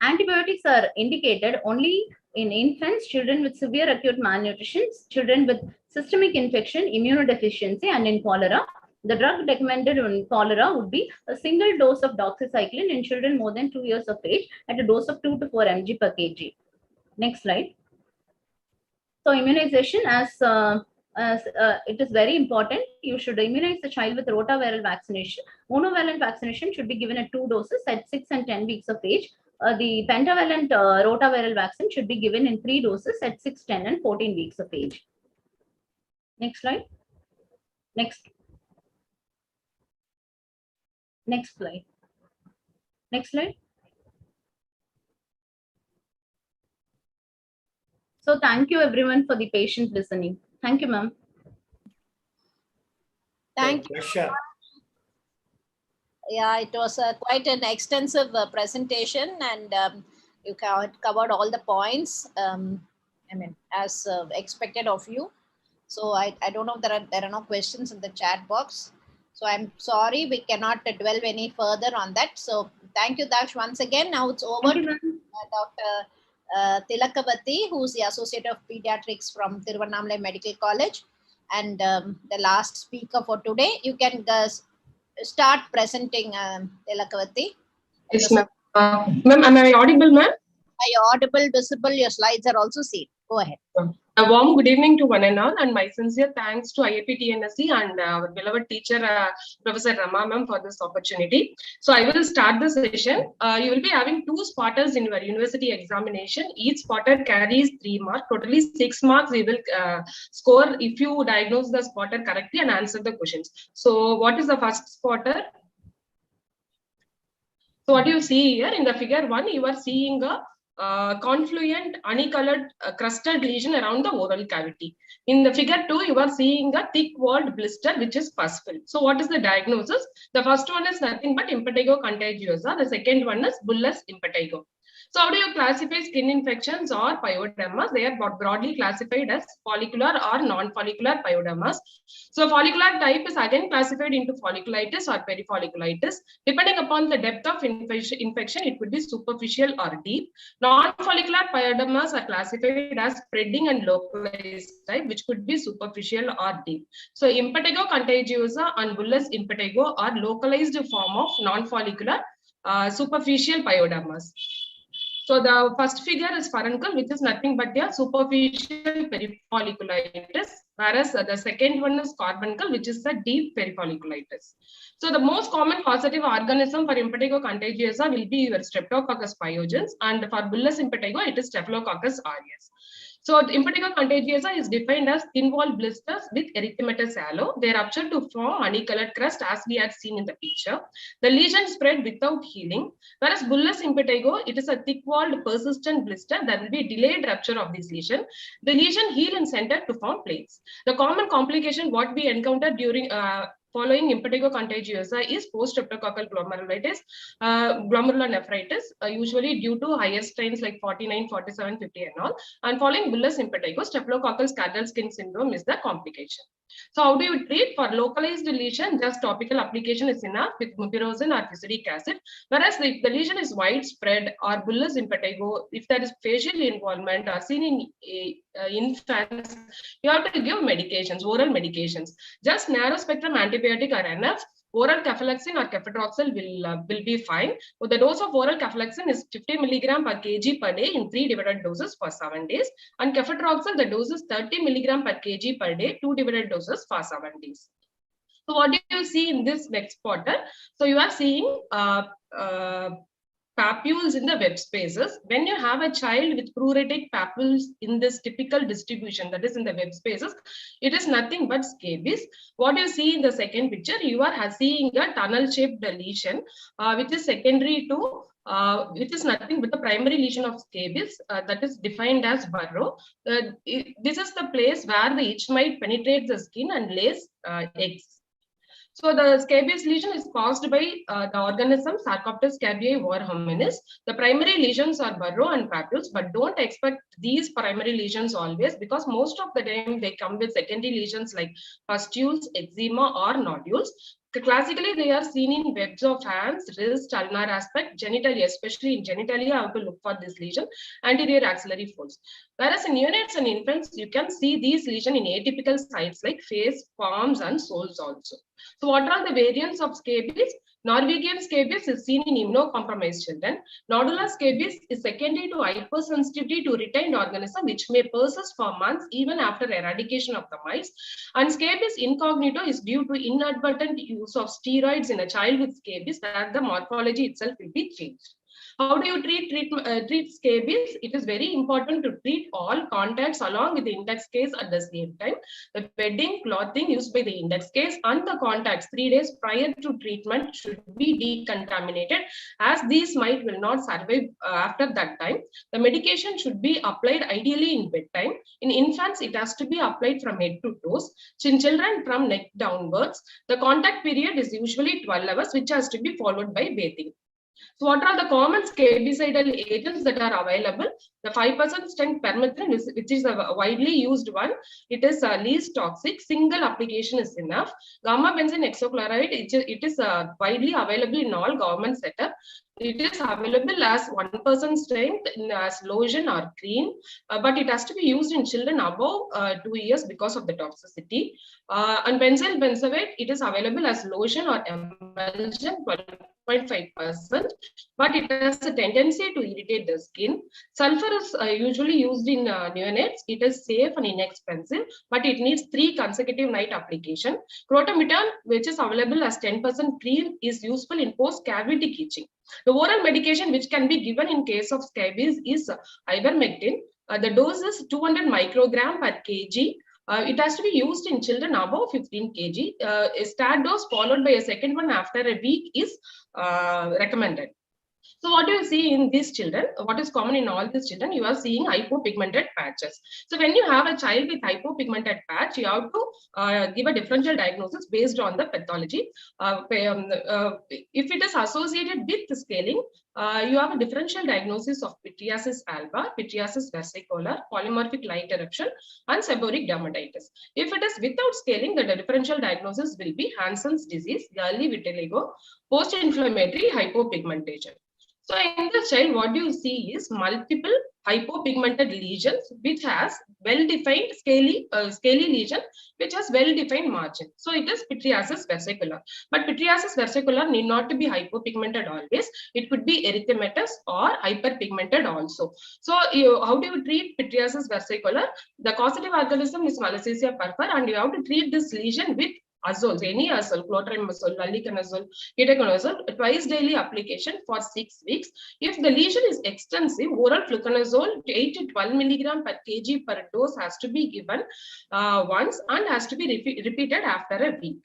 antibiotics are indicated only in infants, children with severe acute malnutrition, children with systemic infection, immunodeficiency, and in cholera. The drug recommended in cholera would be a single dose of doxycycline in children more than 2 years of age at a dose of 2 to 4 mg per kg. Next slide. So immunization, as it is very important, you should immunize the child with rotaviral vaccination. Monovalent vaccination should be given at 2 doses at 6 and 10 weeks of age. The pentavalent rotaviral vaccine should be given in 3 doses at 6, 10, and 14 weeks of age. Next slide. Next. Next slide. Next slide. So thank you everyone for the patient listening. Thank you, ma'am.
Thank you. Yeah, it was quite an extensive presentation, and you covered all the points. I mean, as expected of you. So I don't know if there are no questions in the chat box. So I'm sorry, we cannot delve any further on that. So thank you, Daksh, once again. Now it's over to Dr. Tilakavati, who's the Associate of Pediatrics from Tiruvannamalai Medical College. And the last speaker for today, you can start presenting, Tilakavati.
Yes, ma'am. Ma'am, am I audible, ma'am?
You're audible, visible, your slides are also seen. Go ahead.
A warm good evening to one and all, and my sincere thanks to IIP TNSC and our beloved teacher, Professor Rama ma'am, for this opportunity. So I will start the session. You will be having 2 spotters in your university examination. Each spotter carries 3 marks. Totally 6 marks we will score if you diagnose the spotter correctly and answer the questions. So what is the first spotter? So what you see here in the figure 1, you are seeing a confluent unicolored crusted lesion around the oral cavity. In the figure 2, you are seeing a thick walled blister which is pus filled. So what is the diagnosis? The first one is nothing but impetigo contagiosa. The second one is bullous impetigo. So how do you classify skin infections or pyodermas? They are broadly classified as follicular or non-follicular pyodermas. So follicular type is again classified into folliculitis or perifolliculitis. Depending upon the depth of infection, it could be superficial or deep. Non-follicular pyodermas are classified as spreading and localized type, which could be superficial or deep. So impetigo contagiosa and bullous impetigo are localized form of non-follicular superficial pyodermas. So the first figure is furuncle, which is nothing but a superficial perifolliculitis, whereas the second one is carbuncle, which is the deep perifolliculitis. So the most common causative organism for impetigo contagiosa will be your Streptococcus pyogenes, and for bullous impetigo, it is Staphylococcus aureus. So impetigo contagiosa is defined as thin-walled blisters with erythematous halo. They rupture to form honey-colored crust, as we had seen in the picture. The lesion spread without healing, whereas bullous impetigo, it is a thick-walled persistent blister. There will be delayed rupture of this lesion. The lesion heal in center to form plaques. The common complication what we encounter during following impetigo contagiosa is post-streptococcal glomerulitis, glomerulonephritis, usually due to higher strains like 49, 47, 50 and all. And following bullous impetigo, staphylococcal scaldal skin syndrome is the complication. So how do you treat? For localized lesion, just topical application is enough with mupirocin or fusidic acid. Whereas if the lesion is widespread or bullous impetigo, if there is facial involvement or seen in infants, you have to give medications, oral medications. Just narrow spectrum antibiotic are enough. Oral cefalexin or cefadroxil will be fine. So the dose of oral cefalexin is 50 milligram per kg per day in 3 divided doses for 7 days. And cefadroxil, the dose is 30 milligram per kg per day, 2 divided doses for 7 days. So what do you see in this next spotter? So you are seeing papules in the web spaces. When you have a child with pruritic papules in this typical distribution, that is in the web spaces, it is nothing but scabies. What you see in the second picture, you are seeing a tunnel-shaped lesion, which is secondary to which is nothing but the primary lesion of scabies, that is defined as burrow. This is the place where the itch mite penetrates the skin and lays eggs. So the scabies lesion is caused by the organism Sarcoptes scabiei var hominis. The primary lesions are burrow and papules, but don't expect these primary lesions always, because most of the time they come with secondary lesions like pustules, eczema or nodules. Classically, they are seen in webs of hands, wrist, ulnar aspect, genitalia, especially in genitalia, I have to look for this lesion, anterior axillary folds. Whereas in neonates and infants, you can see these lesions in atypical sites like face, palms, and soles also. So what are the variants of scabies? Norwegian scabies is seen in immunocompromised children. Nodular scabies is secondary to hypersensitivity to retained organism, which may persist for months even after eradication of the mites. And scabies incognito is due to inadvertent use of steroids in a child with scabies, where the morphology itself will be changed. How do you treat scabies? It is very important to treat all contacts along with the index case at the same time. The bedding, clothing used by the index case and the contacts 3 days prior to treatment should be decontaminated, as these mite will not survive after that time. The medication should be applied ideally in bedtime. In infants, it has to be applied from head to toes. In children, from neck downwards. The contact period is usually 12 hours, which has to be followed by bathing. So what are the common scabicidal agents that are available? The 5% strength permethrin, which is a widely used one. It is least toxic. Single application is enough. Gamma benzene hexachloride, it is widely available in all government setup. It is available as 1% strength as lotion or cream, but it has to be used in children above 2 years because of the toxicity. And benzyl benzoate, it is available as lotion or emulsion, 12.5%, but it has a tendency to irritate the skin. Sulfur is usually used in neonates. It is safe and inexpensive, but it needs 3 consecutive night application. Crotometon, which is available as 10% cream, is useful in post-cavity itching. The oral medication which can be given in case of scabies is ivermectin. The dose is 200 microgram per kg. It has to be used in children above 15 kg. A start dose followed by a second one after a week is recommended. So what do you see in these children? What is common in all these children? You are seeing hypopigmented patches. So when you have a child with hypopigmented patch, you have to give a differential diagnosis based on the pathology. If it is associated with the scaling, you have a differential diagnosis of pityriasis alba, pityriasis versicolor, polymorphic light eruption, and seborrheic dermatitis. If it is without scaling, the differential diagnosis will be Hansen's disease, early vitiligo, post-inflammatory hypopigmentation. So in the child, what you see is multiple hypopigmented lesions, which has well-defined scaly lesion, which has well-defined margin. So it is pityriasis versicolor. But pityriasis versicolor need not to be hypopigmented always. It could be erythematous or hyperpigmented also. So how do you treat pityriasis versicolor? The causative organism is Malassezia perfor, and you have to treat this lesion with azoles, any azole, clotrimazole, valiconazole, ketoconazole, twice daily application for 6 weeks. If the lesion is extensive, oral fluconazole 8 to 12 milligram per kg per dose has to be given once and has to be repeated after a week.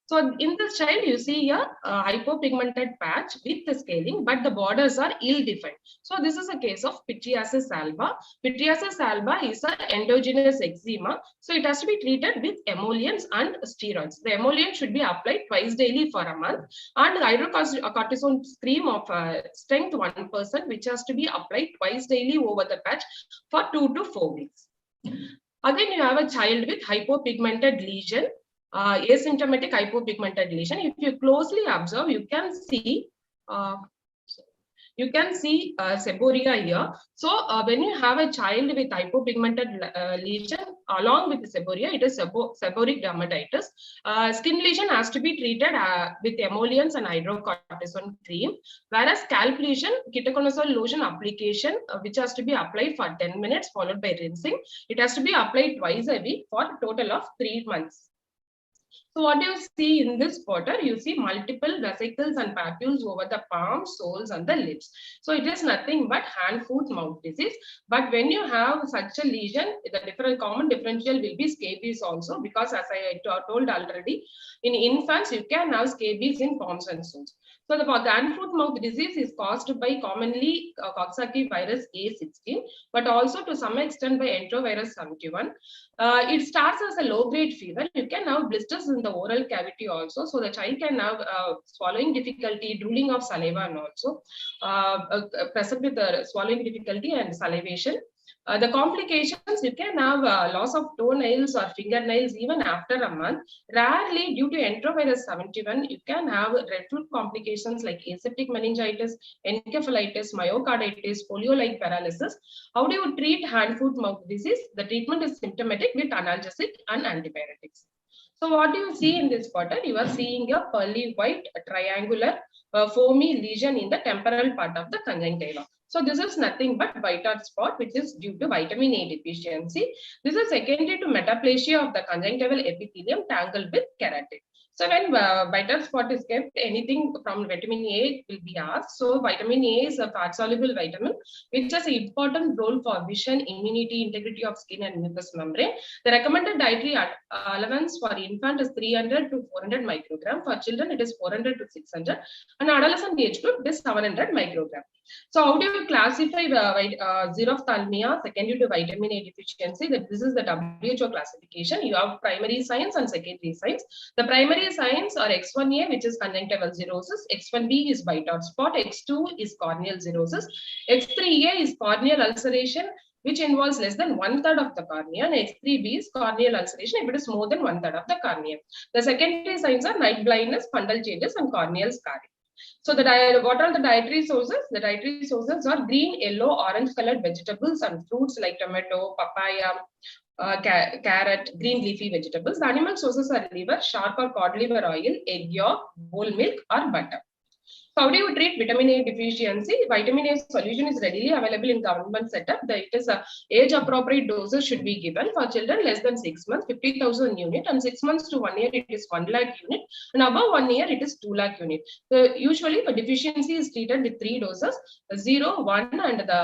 So in this child, you see a hypopigmented patch with the scaling, but the borders are ill-defined. So this is a case of pityriasis alba. Pityriasis alba is an endogenous eczema. So it has to be treated with emollients and steroids. The emollient should be applied twice daily for a month, and hydrocortisone cream of strength 1%, which has to be applied twice daily over the patch for 2 to 4 weeks. Again, you have a child with hypopigmented lesion. Asymptomatic hypopigmented lesion. If you closely observe, you can see seborrhea here. So when you have a child with hypopigmented lesion along with seborrhea, it is seborrheic dermatitis. Skin lesion has to be treated with emollients and hydrocortisone cream, whereas scalp lesion, ketoconazole lotion application, which has to be applied for 10 minutes followed by rinsing. It has to be applied twice a week for a total of 3 months. So what do you see in this photo? You see multiple vesicles and papules over the palms, soles, and the lips. So it is nothing but hand, foot, mouth disease. But when you have such a lesion, the common differential will be scabies also, because as I told already, in infants you can have scabies in palms and soles. So the hand, foot, mouth disease is caused by commonly Coxsackie virus A16, but also to some extent by enterovirus 71. It starts as a low-grade fever. You can have blisters in the oral cavity also. So the child can have swallowing difficulty, drooling of saliva, and also present with the swallowing difficulty and salivation. The complications, you can have loss of toenails or fingernails even after a month. Rarely, due to enterovirus 71, you can have dreadful complications like aseptic meningitis, encephalitis, myocarditis, polio-like paralysis. How do you treat hand, foot, mouth disease? The treatment is symptomatic with analgesic and antibiotics. So what do you see in this photo? You are seeing a pearly white triangular foamy lesion in the temporal part of the conjunctiva. So this is nothing but white hot spot, which is due to vitamin A deficiency. This is secondary to metaplasia of the conjunctival epithelium tangled with keratin. So when vital spot is kept, anything from vitamin A will be asked. So vitamin A is a fat-soluble vitamin, which has an important role for vision, immunity, integrity of skin and mucous membrane. The recommended dietary allowance for infant is 300 to 400 microgram. For children, it is 400 to 600. And adolescent age group, it is 700 microgram. So how do you classify xerophthalmia secondary to vitamin A deficiency? That this is the WHO classification. You have primary signs and secondary signs. The primary signs are X1A, which is conjunctival cirrhosis. X1B is bite or spot. X2 is corneal cirrhosis. X3A is corneal ulceration, which involves less than 1/3 of the cornea, and X3B is corneal ulceration if it is more than 1/3 of the cornea. The secondary signs are night blindness, fundal changes, and corneal scarring. So what are the dietary sources? The dietary sources are green, yellow, orange colored vegetables and fruits like tomato, papaya, carrot, green leafy vegetables. The animal sources are liver, shark or cod liver oil, egg yolk, whole milk or butter. So how do you treat vitamin A deficiency? Vitamin A solution is readily available in government setup. It is age appropriate doses should be given for children less than 6 months, 50,000 unit, and 6 months to 1 year it is 1 lakh unit, and above 1 year it is 2 lakh unit. So usually the deficiency is treated with 3 doses, 0, 1, and the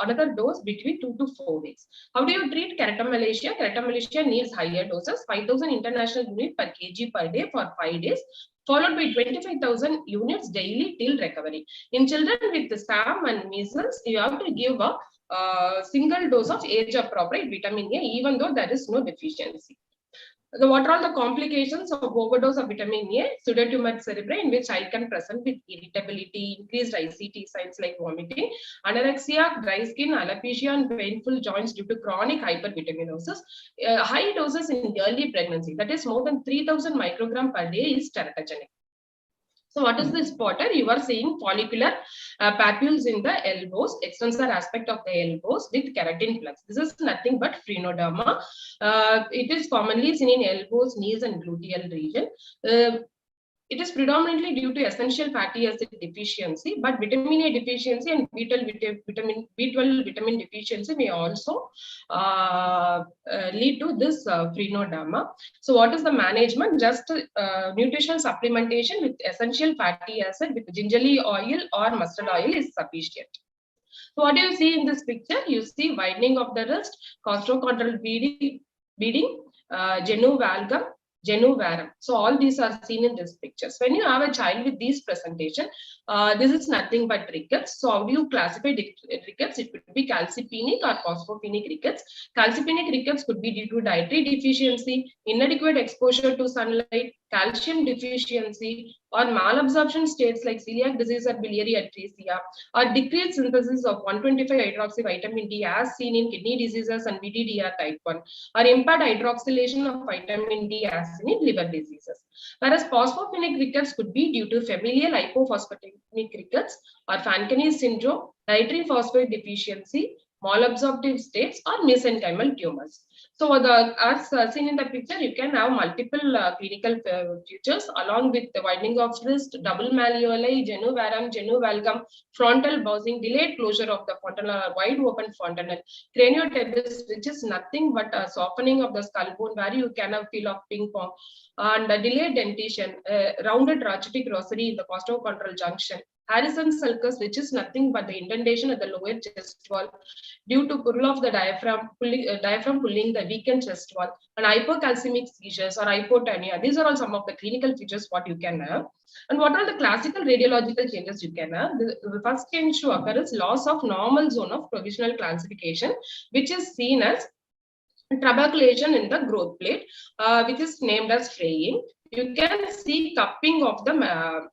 another dose between 2 to 4 weeks. How do you treat keratomalacia? Keratomalacia needs higher doses, 5,000 international unit per kg per day for 5 days. Followed by 25,000 units daily till recovery. In children with SAM and measles, you have to give a single dose of age-appropriate vitamin A, even though there is no deficiency. What are all the complications of overdose of vitamin A? Pseudotumor cerebral, in which child can present with irritability, increased ICT signs like vomiting, anorexia, dry skin, alopecia, and painful joints due to chronic hypervitaminosis. High doses in early pregnancy, that is more than 3,000 microgram per day, is teratogenic. So what is this spotter? You are seeing follicular papules in the elbows, extensor aspect of the elbows with keratin plugs. This is nothing but phrenoderma. It is commonly seen in elbows, knees, and gluteal region. It is predominantly due to essential fatty acid deficiency, but vitamin A deficiency and B12 vitamin deficiency may also lead to this phrenoderma. So what is the management? Just nutritional supplementation with essential fatty acid with gingerly oil or mustard oil is sufficient. So what do you see in this picture? You see widening of the wrist, costochondral bleeding, genu valgum, genu varum. So all these are seen in these pictures. When you have a child with these presentation, this is nothing but rickets. So how do you classify rickets? It could be calcipenic or phosphopenic rickets. Calcipenic rickets could be due to dietary deficiency, inadequate exposure to sunlight, calcium deficiency, or malabsorption states like celiac disease or biliary atresia, or decreased synthesis of 125-hydroxy vitamin D as seen in kidney diseases and VDDR type 1, or impaired hydroxylation of vitamin D as seen in liver diseases. Whereas phosphopenic rickets could be due to familial hypophosphatemic rickets or Fanconi syndrome, dietary phosphate deficiency, malabsorptive states, or mesenchymal tumors. So as seen in the picture, you can have multiple clinical features along with the widening of wrist, double malleoli, genu varum, genu valgum, frontal bousing, delayed closure of the fontanelle or wide open fontanelle, craniotebis, which is nothing but a softening of the skull bone where you can have feel of ping pong, and delayed dentition, rounded rachitic rosary in the costochondral junction, Harrison's sulcus, which is nothing but the indentation at the lower chest wall due to pull of the diaphragm pulling the weakened chest wall, and hypocalcemic seizures or hypotonia. These are all some of the clinical features what you can have. And what are the classical radiological changes you can have? The first change to occur is loss of normal zone of provisional classification, which is seen as trabeculation in the growth plate, which is named as fraying. You can see cupping of the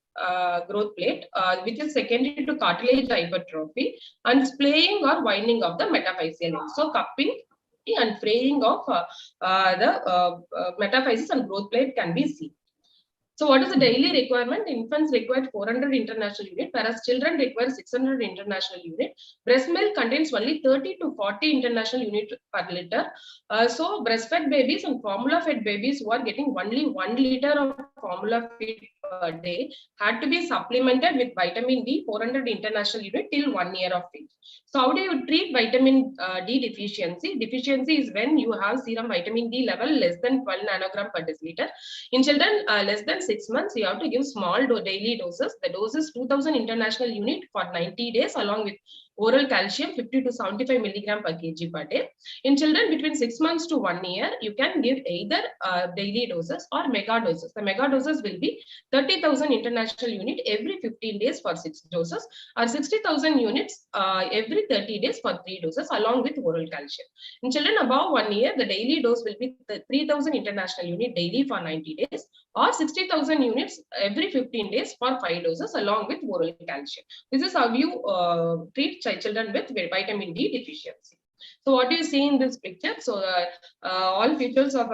growth plate, which is secondary to cartilage hypertrophy, and splaying or winding of the metaphyseal end. So cupping and fraying of the metaphysis and growth plate can be seen. So what is the daily requirement? Infants require 400 international unit, whereas children require 600 international unit. Breast milk contains only 30 to 40 international unit per liter. So breastfed babies and formula fed babies who are getting only 1 liter of formula feed per day had to be supplemented with vitamin D 400 international unit till 1 year of age. So how do you treat vitamin D deficiency? Deficiency is when you have serum vitamin D level less than 12 nanogram per deciliter. In children less than 6 months, you have to give small daily doses. The dose is 2000 international unit for 90 days along with oral calcium 50 to 75 milligram per kg per day. In children between 6 months to 1 year, you can give either daily doses or mega doses. The mega doses will be 30,000 international unit every 15 days for 6 doses or 60,000 units every 30 days for 3 doses along with oral calcium. In children above 1 year, the daily dose will be 3,000 international unit daily for 90 days or 60,000 units every 15 days for 5 doses along with oral calcium. This is how you treat children with vitamin D deficiency. So what do you see in this picture? So all features of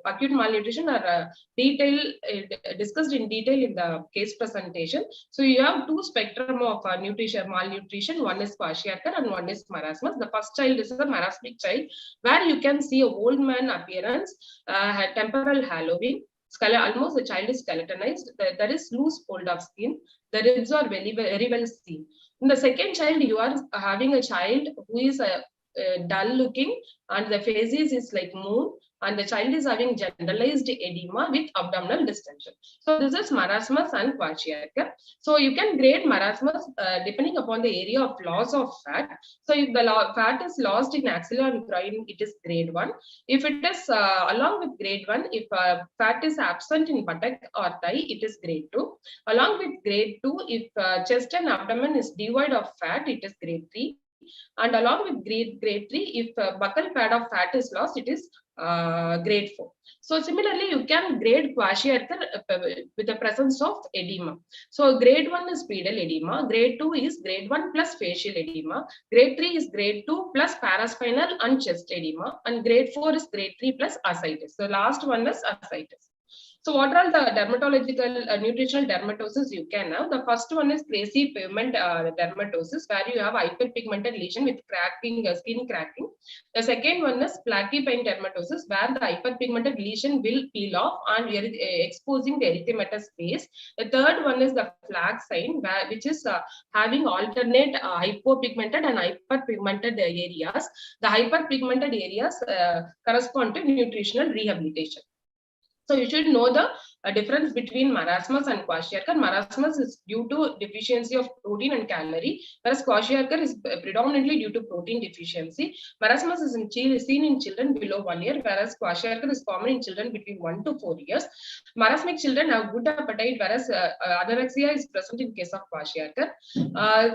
acute malnutrition are discussed in detail in the case presentation. So you have two spectrum of malnutrition. One is kwashiorkor and one is marasmus. The first child is a marasmic child, where you can see a old man appearance, temporal hallowing, almost the child is skeletonized. There is loose fold of skin. The ribs are very well seen. In the second child, you are having a child who is dull looking and the faces is like moon, and the child is having generalized edema with abdominal distension. So this is marasmus and kwashiorkor. So you can grade marasmus depending upon the area of loss of fat. So if the fat is lost in axilla and groin, it is grade 1. If it is along with grade 1, if fat is absent in buttock or thigh, it is grade 2. Along with grade 2, if chest and abdomen is devoid of fat, it is grade 3. And along with grade 3, if buccal pad of fat is lost, it is grade 4. So similarly, you can grade kwashiorkor with the presence of edema. So grade 1 is pedal edema, grade 2 is grade 1 plus facial edema, grade 3 is grade 2 plus paraspinal and chest edema, and grade 4 is grade 3 plus ascites. The last one is ascites. So what are the dermatological nutritional dermatosis you can have? The first one is crazy pavement dermatosis, where you have hyperpigmented lesion with cracking, skin cracking. The second one is plaque pain dermatosis, where the hyperpigmented lesion will peel off and we are exposing the erythematous space. The third one is the flag sign, which is having alternate hypopigmented and hyperpigmented areas. The hyperpigmented areas correspond to nutritional rehabilitation. So you should know the difference between marasmus and kwashiorkor. Marasmus is due to deficiency of protein and calorie, whereas kwashiorkor is predominantly due to protein deficiency. Marasmus is seen in children below 1 year, whereas kwashiorkor is common in children between 1 to 4 years. Marasmic children have good appetite, whereas anorexia is present in case of kwashiorkor.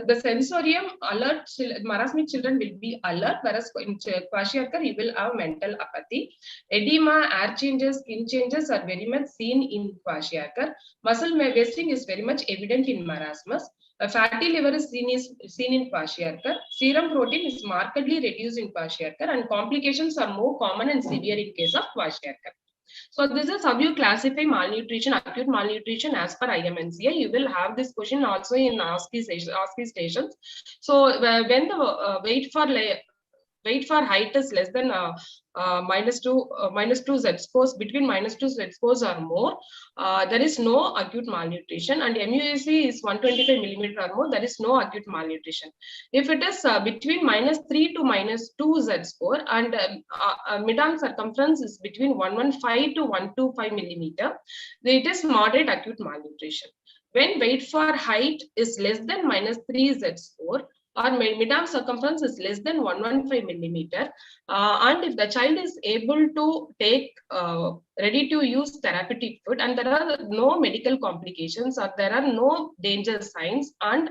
The sensorium alert, marasmic children will be alert, whereas in kwashiorkor you will have mental apathy. Edema, air changes, skin changes are very much seen in kwashiorkor. Muscle wasting is very much evident in marasmus. A fatty liver is seen in kwashiorkor. Serum protein is markedly reduced in kwashiorkor, and complications are more common and severe in case of kwashiorkor. So this is how you classify malnutrition, acute malnutrition as per IMNCI. You will have this question also in ASCII stations. So when the weight for height is less than -2 z scores, between -2 z scores or more, there is no acute malnutrition, and MUAC is 125 millimeter or more, there is no acute malnutrition. If it is between -3 to -2 z score and mid-arm circumference is between 115 to 125 millimeter, it is moderate acute malnutrition. When weight for height is less than -3 z score, or mid-arm circumference is less than 115 millimeter, and if the child is able to take ready-to-use therapeutic food and there are no medical complications or there are no danger signs and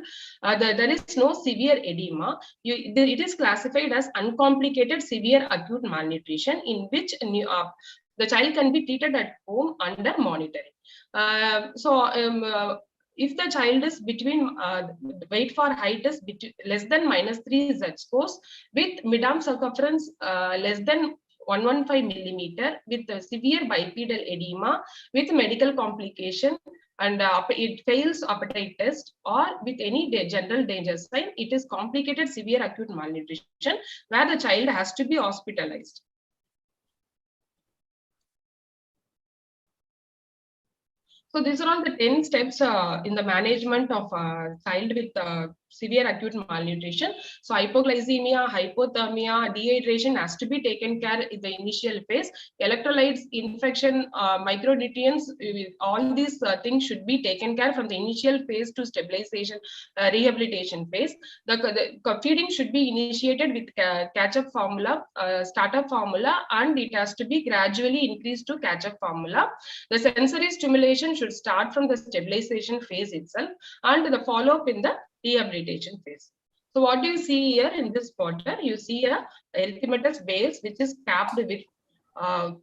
there is no severe edema, it is classified as uncomplicated severe acute malnutrition, in which the child can be treated at home under monitoring. If the child is between weight for height is less than -3 z scores with mid-arm circumference less than 115 millimeter with severe bipedal edema with medical complication and it fails appetite test or with any general danger sign, it is complicated severe acute malnutrition where the child has to be hospitalized. So these are all the 10 steps in the management of a child with severe acute malnutrition. So hypoglycemia, hypothermia, dehydration has to be taken care in the initial phase. Electrolytes, infection, micronutrients, all these things should be taken care from the initial phase to stabilization, rehabilitation phase. The feeding should be initiated with catch-up formula, startup formula, and it has to be gradually increased to catch-up formula. The sensory stimulation should start from the stabilization phase itself and the follow-up in the rehabilitation phase. So what do you see here in this photo? You see a erythematous base which is capped with a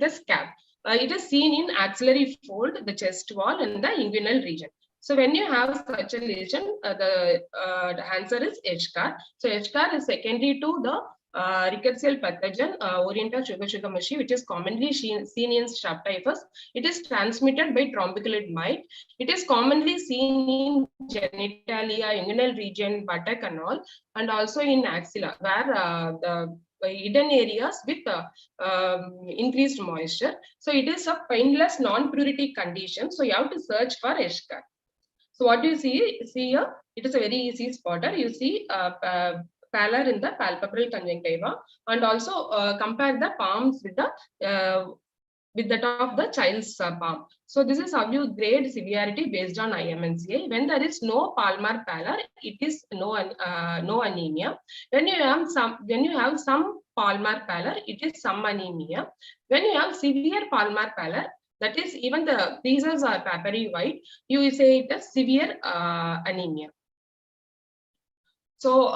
scab. It is seen in axillary fold, the chest wall, and the inguinal region. So when you have such a lesion, the answer is H-CAR. So H-CAR is secondary to the rickettsial pathogen, Oriental sugar mushy, which is commonly seen in Strep typhus. It is transmitted by trombiculid mite. It is commonly seen in genitalia, inguinal region, buttock and all, and also in axilla, where the hidden areas with increased moisture. So it is a painless non-pruritic condition. So you have to search for H-CAR. So what do you see here? It is a very easy spotter. You see pallor in the palpebral conjunctiva, and also compare the palms with that of the child's palm. So this is how you grade severity based on IMNCA. When there is no palmar pallor, it is no anemia. When you have some palmar pallor, it is some anemia. When you have severe palmar pallor, that is even the creases are papery white, you will say it is severe anemia. So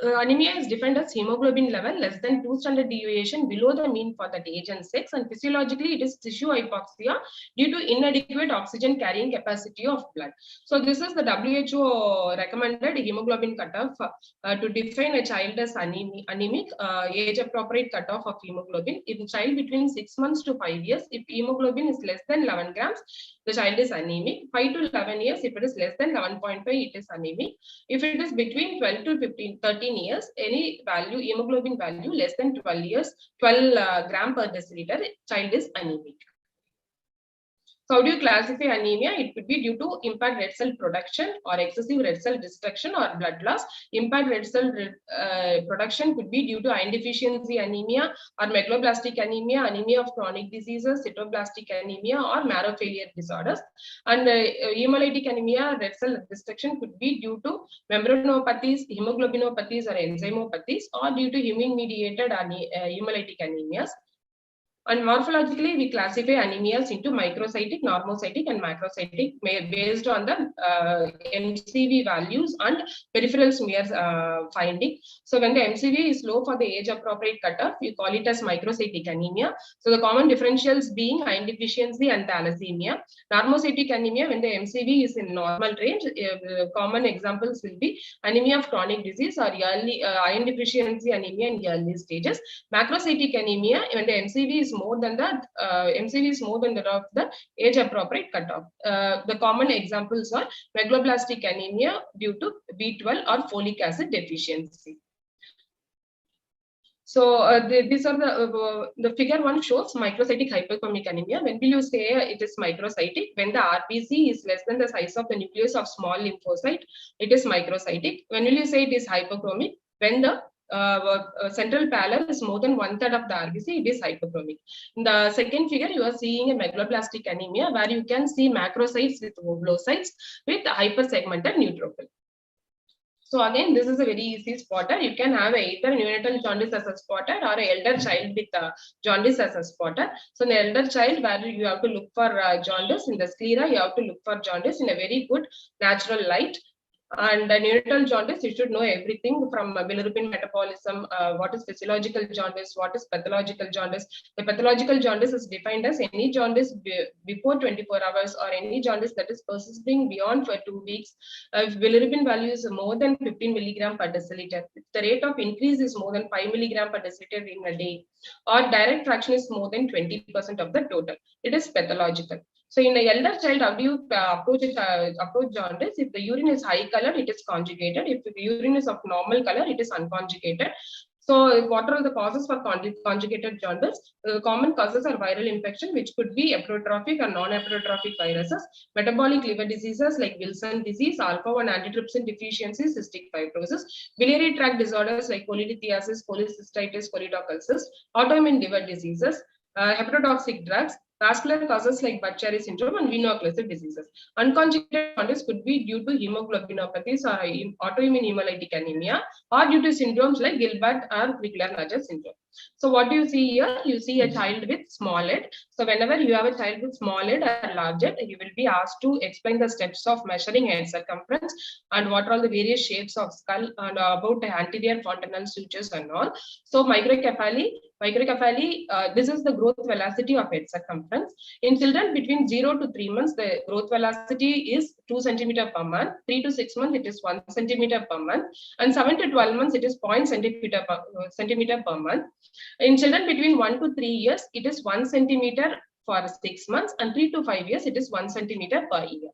anemia is defined as hemoglobin level less than 2 standard deviation below the mean for that age and sex, and physiologically it is tissue hypoxia due to inadequate oxygen carrying capacity of blood. So this is the WHO recommended hemoglobin cutoff to define a child as anemic, age appropriate cutoff of hemoglobin. In a child between 6 months to 5 years, if hemoglobin is less than 11 grams, the child is anemic. 5 to 11 years, if it is less than 11.5, it is anemic. If it is between 12 to 13 years, any value, hemoglobin value less than 12 gram per deciliter, child is anemic. So how do you classify anemia? It could be due to impaired red cell production or excessive red cell destruction or blood loss. Impaired red cell production could be due to iron deficiency anemia or megaloblastic anemia, anemia of chronic diseases, cytoblastic anemia, or marrow failure disorders. And hemolytic anemia, red cell destruction could be due to membranopathies, hemoglobinopathies, or enzymopathies, or due to immune-mediated hemolytic anemias. And morphologically, we classify anemias into microcytic, normocytic, and macrocytic based on the MCV values and peripheral smears finding. So when the MCV is low for the age-appropriate cutoff, we call it as microcytic anemia. So the common differentials being iron deficiency and thalassemia. Normocytic anemia, when the MCV is in normal range, common examples will be anemia of chronic disease or early iron deficiency anemia in early stages. Macrocytic anemia, when the MCV is more than that of the age appropriate cutoff. The common examples are megaloblastic anemia due to B12 or folic acid deficiency. So these are the figure 1 shows microcytic hyperchromic anemia. When will you say it is microcytic? When the RBC is less than the size of the nucleus of small lymphocyte, it is microcytic. When will you say it is hyperchromic? When the central pallor is more than 1/3 of the RBC, it is hyperchromic. In the second figure, you are seeing a megaloblastic anemia where you can see macrocytes with ovulocytes with hypersegmented neutrophil. So again, this is a very easy spotter. You can have either neonatal jaundice as a spotter or an elder child with jaundice as a spotter. So in the elder child, where you have to look for jaundice, in the sclera, you have to look for jaundice in a very good natural light. And neonatal jaundice, you should know everything from bilirubin metabolism, what is physiological jaundice, what is pathological jaundice. The pathological jaundice is defined as any jaundice before 24 hours or any jaundice that is persisting beyond for 2 weeks. If bilirubin value is more than 15 milligram per deciliter, if the rate of increase is more than 5 milligram per deciliter in a day, or direct fraction is more than 20% of the total, it is pathological. So in the elder child, how do you approach jaundice? If the urine is high color, it is conjugated. If the urine is of normal color, it is unconjugated. So what are the causes for conjugated jaundice? Common causes are viral infection, which could be apoptotic or non-apoptotic viruses, metabolic liver diseases like Wilson disease, alpha-1 antitrypsin deficiency, cystic fibrosis, biliary tract disorders like cholelithiasis, cholecystitis, choledocalcis, autoimmune liver diseases, hepatotoxic drugs, vascular causes like Budd-Chiari syndrome, and veno-occlusive diseases. Unconjugated jaundice could be due to hemoglobinopathies or autoimmune hemolytic anemia, or due to syndromes like Gilbert or Crigler-Najjar syndrome. So what do you see here? You see a child with small head. So whenever you have a child with small head or large head, you will be asked to explain the steps of measuring head circumference and what are all the various shapes of skull and about the anterior fontanelle sutures and all. So microcephaly, this is the growth velocity of head circumference. In children between 0 to 3 months, the growth velocity is 2 centimeter per month. 3 to 6 months, it is 1 centimeter per month. And 7 to 12 months, it is 0.0 centimeter per month. In children between 1 to 3 years, it is 1 centimeter for 6 months, and 3 to 5 years, it is 1 centimeter per year.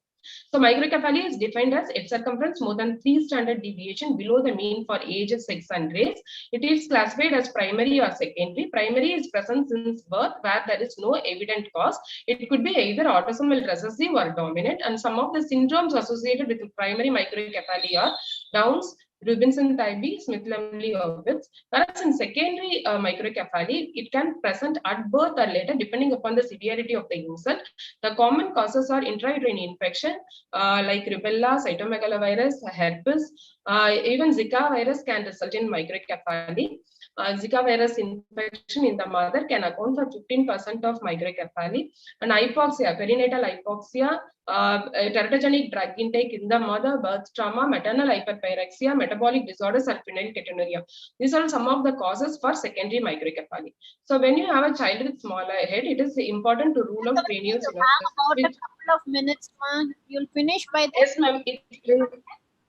So microcephaly is defined as head circumference more than 3 standard deviation below the mean for age, sex, and race. It is classified as primary or secondary. Primary is present since birth, where there is no evident cause. It could be either autosomal recessive or dominant, and some of the syndromes associated with primary microcephaly are Downs, Rubinson type B, Smith-Lemli-Hurwitz. Whereas in secondary microcephaly, it can present at birth or later depending upon the severity of the insult. The common causes are intrauterine infection like rubella, cytomegalovirus, herpes. Even Zika virus can result in microcephaly. Zika virus infection in the mother can account for 15% of microcephaly. And hypoxia, perinatal hypoxia, teratogenic drug intake in the mother, birth trauma, maternal hyperpyrexia, metabolic disorders, or phenylketonuria. These are some of the causes for secondary microcephaly. So when you have a child with smaller head, it is important to rule out cranial synostosis.
About a couple of minutes, ma'am. You'll finish by this.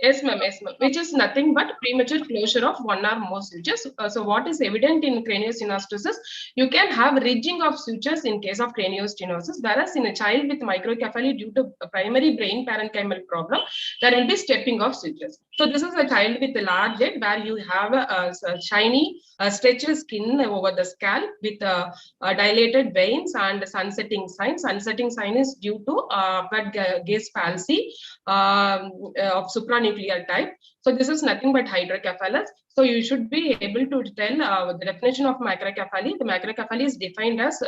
Yes, ma'am. Yes, ma'am. Which is nothing but premature closure of one or more sutures. So what is evident in craniosynostosis? You can have ridging of sutures in case of craniosynostosis, whereas in a child with microcephaly due to a primary brain parenchymal problem, there will be stepping of sutures. So this is a child with a large head where you have a shiny, stretched skin over the scalp with dilated veins and sunsetting sign. Sunsetting sign is due to upward gaze palsy of supranuclear type. So this is nothing but hydrocephalus. So you should be able to tell the definition of microcephaly. The microcephaly is defined as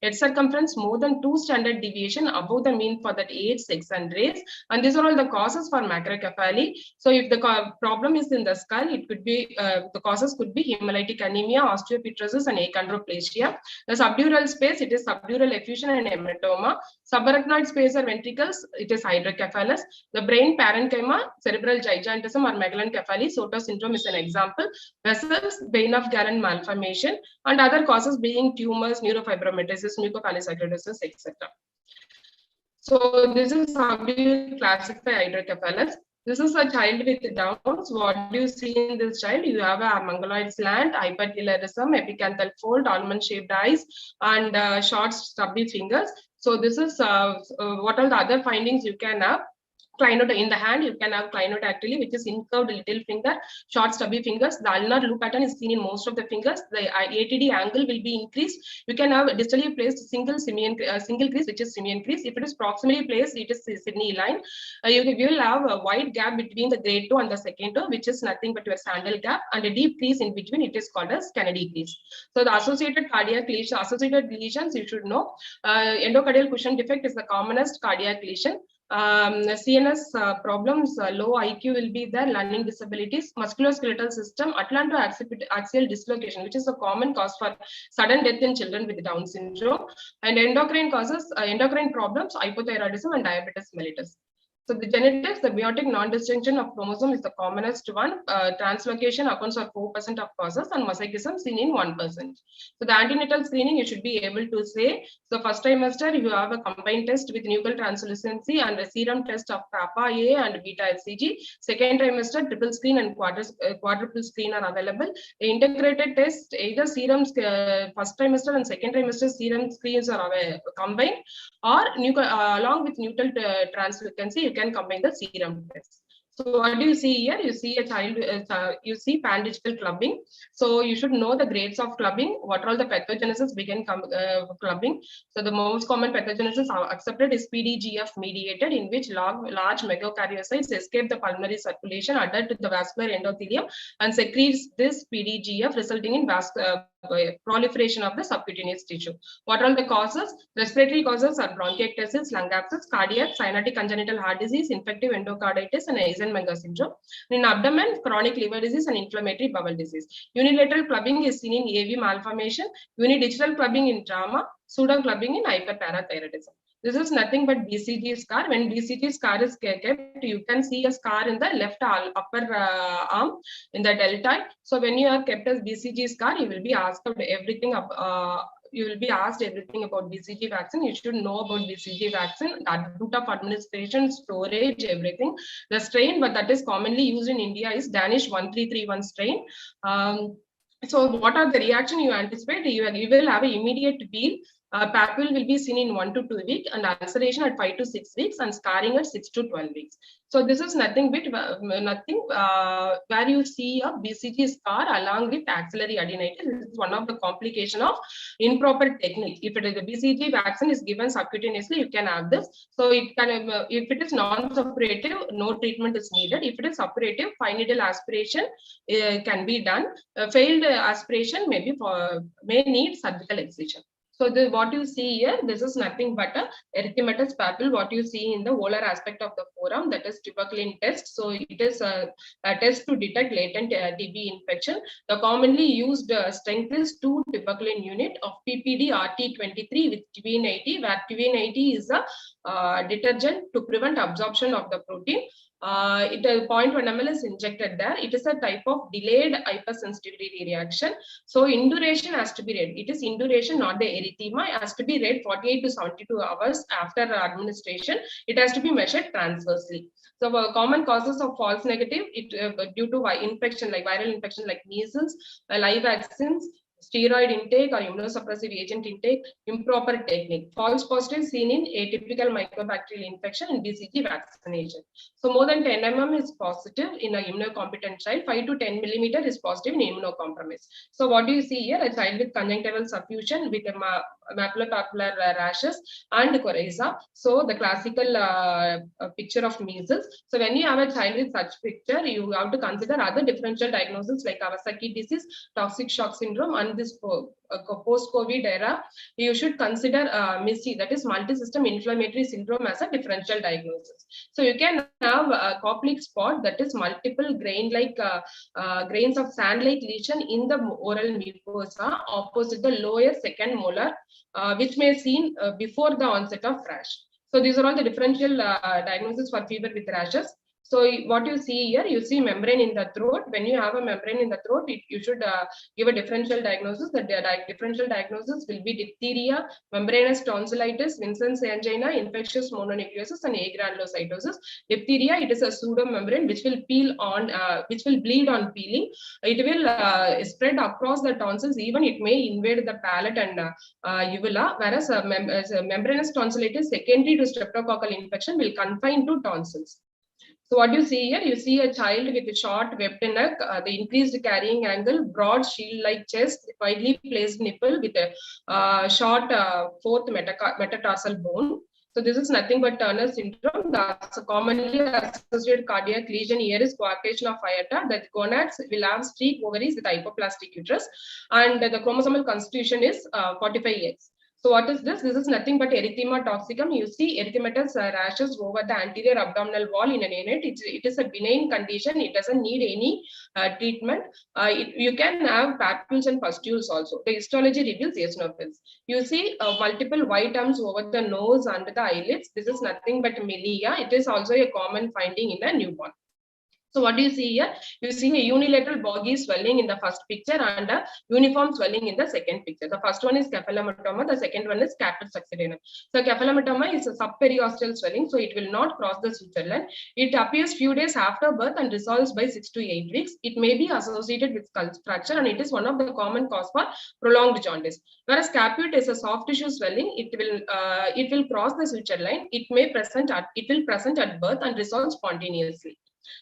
head circumference more than 2 standard deviation above the mean for that age, sex, and race. And these are all the causes for microcephaly. So if the problem is in the skull, it could be the causes could be hemolytic anemia, osteopetrosis, and achondroplasia. The subdural space, it is subdural effusion and hematoma. Subarachnoid space or ventricles, it is hydrocephalus. The brain parenchyma, cerebral gigantism or megalencephaly, Soto syndrome is an example. Vessels, Bain-of-Galan malformation, and other causes being tumors, neurofibromatosis, mucopolysaccharidosis, etc. So this is how you classify hydrocephalus. This is a child with Downs. What do you see in this child? You have a mongoloid slant, hypertelorism, epicanthal fold, almond-shaped eyes, and short, stubby fingers. So this is what are the other findings you can have. Clinoid in the hand, you can have clinodactyly, which is incurved little finger, short stubby fingers. The ulnar loop pattern is seen in most of the fingers. The ATD angle will be increased. You can have distally placed single crease, which is simian crease. If it is proximally placed, it is Sydney line. You will have a wide gap between the grade 2 and the second toe, which is nothing but your sandal gap, and a deep crease in between. It is called as Kennedy crease. So the associated cardiac lesion, associated lesions, you should know. Endocardial cushion defect is the commonest cardiac lesion. CNS problems, low IQ will be there, learning disabilities, musculoskeletal system, atlantoaxial dislocation, which is a common cause for sudden death in children with Down syndrome, and endocrine causes, endocrine problems, hypothyroidism, and diabetes mellitus. So the genetics, the meiotic non-disjunction of chromosome is the commonest one. Translocation accounts for 4% of causes, and mosaicism seen in 1%. So the antenatal screening, you should be able to say, so first trimester, you have a combined test with nuchal translucency and a serum test of kappa A and beta HCG. Second trimester, triple screen and quadruple screen are available. The integrated test, either serums, first trimester and second trimester serum screens are combined, or along with nuchal translucency, you can combine the serum test. So what do you see here? You see a child, you see pan-digital clubbing. So you should know the grades of clubbing. What are all the pathogenesis begin clubbing? So the most common pathogenesis accepted is PDGF mediated, in which large megakaryocytes escape the pulmonary circulation, adhere to the vascular endothelium, and secretes this PDGF, resulting in proliferation of the subcutaneous tissue. What are all the causes? Respiratory causes are bronchiectasis, lung abscess, cardiac, cyanotic congenital heart disease, infective endocarditis, and Eisenmenger syndrome. In abdomen, chronic liver disease and inflammatory bowel disease. Unilateral clubbing is seen in AV malformation, unidigital clubbing in trauma, pseudo clubbing in hyperparathyroidism. This is nothing but BCG scar. When BCG scar is kept, you can see a scar in the left upper arm in the deltoid. So when you are kept as BCG scar, you will be asked everything about BCG vaccine. You should know about BCG vaccine, the route of administration, storage, everything. The strain, but that is commonly used in India, is Danish 1331 strain. So what are the reaction you anticipate? You will have an immediate peel. Papule will be seen in 1 to 2 weeks, and ulceration at 5 to 6 weeks, and scarring at 6 to 12 weeks. So this is nothing where you see a BCG scar along with axillary adenitis. This is one of the complication of improper technique. If it is a BCG vaccine is given subcutaneously, you can have this. So it can, if it is non-suppurative, no treatment is needed. If it is suppurative, fine needle aspiration can be done. Failed aspiration may need surgical excision. So what you see here, this is nothing but a erythematous papule. What you see in the volar aspect of the forearm, that is tuberculin test. So it is a test to detect latent TB infection. The commonly used strength is 2 tuberculin unit of PPD RT23 with Twin 80, where Twin 80 is a detergent to prevent absorption of the protein. 0.1 ml is injected there. It is a type of delayed hypersensitivity reaction. So induration has to be read. It is induration, not the erythema. It has to be read 48 to 72 hours after administration. It has to be measured transversely. So common causes of false negative, due to infection like viral infection like measles, live vaccines, steroid intake or immunosuppressive agent intake, improper technique. False positive seen in atypical mycobacterial infection and BCG vaccination. So more than 10 mm is positive in an immunocompetent child, 5 to 10 mm is positive in immunocompromised. So what do you see here? A child with conjunctival suffusion with maculopapular rashes and coryza. So the classical picture of measles. So when you have a child with such picture, you have to consider other differential diagnoses like Kawasaki disease, toxic shock syndrome, and this post-COVID era. You should consider MISI, that is multi-system inflammatory syndrome, as a differential diagnosis. So you can have a Koplik spot, that is multiple grain-like grains of sand-like lesion in the oral mucosa opposite the lower second molar, which may be seen before the onset of rash. So these are all the differential diagnosis for fever with rashes. So what you see here, you see membrane in the throat. When you have a membrane in the throat, you should give a differential diagnosis. The differential diagnosis will be diphtheria, membranous tonsillitis, Vincent's angina, infectious mononucleosis, and agranulocytosis. Diphtheria, it is a pseudomembrane which will which will bleed on peeling. It will spread across the tonsils. Even it may invade the palate and uvula. Whereas membranous tonsillitis, secondary to streptococcal infection, will confine to tonsils. So what you see here, you see a child with a short webbed neck, the increased carrying angle, broad shield-like chest, widely placed nipple with a short fourth metatarsal bone. So this is nothing but Turner syndrome. The commonly associated cardiac lesion here is coarctation of aorta. The gonads will have streak ovaries with hypoplastic uterus, and the chromosomal constitution is 45X. So what is this? This is nothing but erythema toxicum. You see erythematous rashes over the anterior abdominal wall in a neonate. It is a benign condition. It doesn't need any treatment. You can have papules and pustules also. The histology reveals eosinophils. You see multiple white arms over the nose and the eyelids. This is nothing but milia. It is also a common finding in a newborn. So what do you see here? You see a unilateral boggy swelling in the first picture and a uniform swelling in the second picture. The first one is cephalometoma. The second one is caput succedaneum. So cephalometoma is a subperiosteal swelling, so it will not cross the suture line. It appears few days after birth and resolves by 6 to 8 weeks. It may be associated with skull fracture, and it is one of the common cause for prolonged jaundice. Whereas caput is a soft tissue swelling. It will cross the suture line. It will present at birth and resolve spontaneously.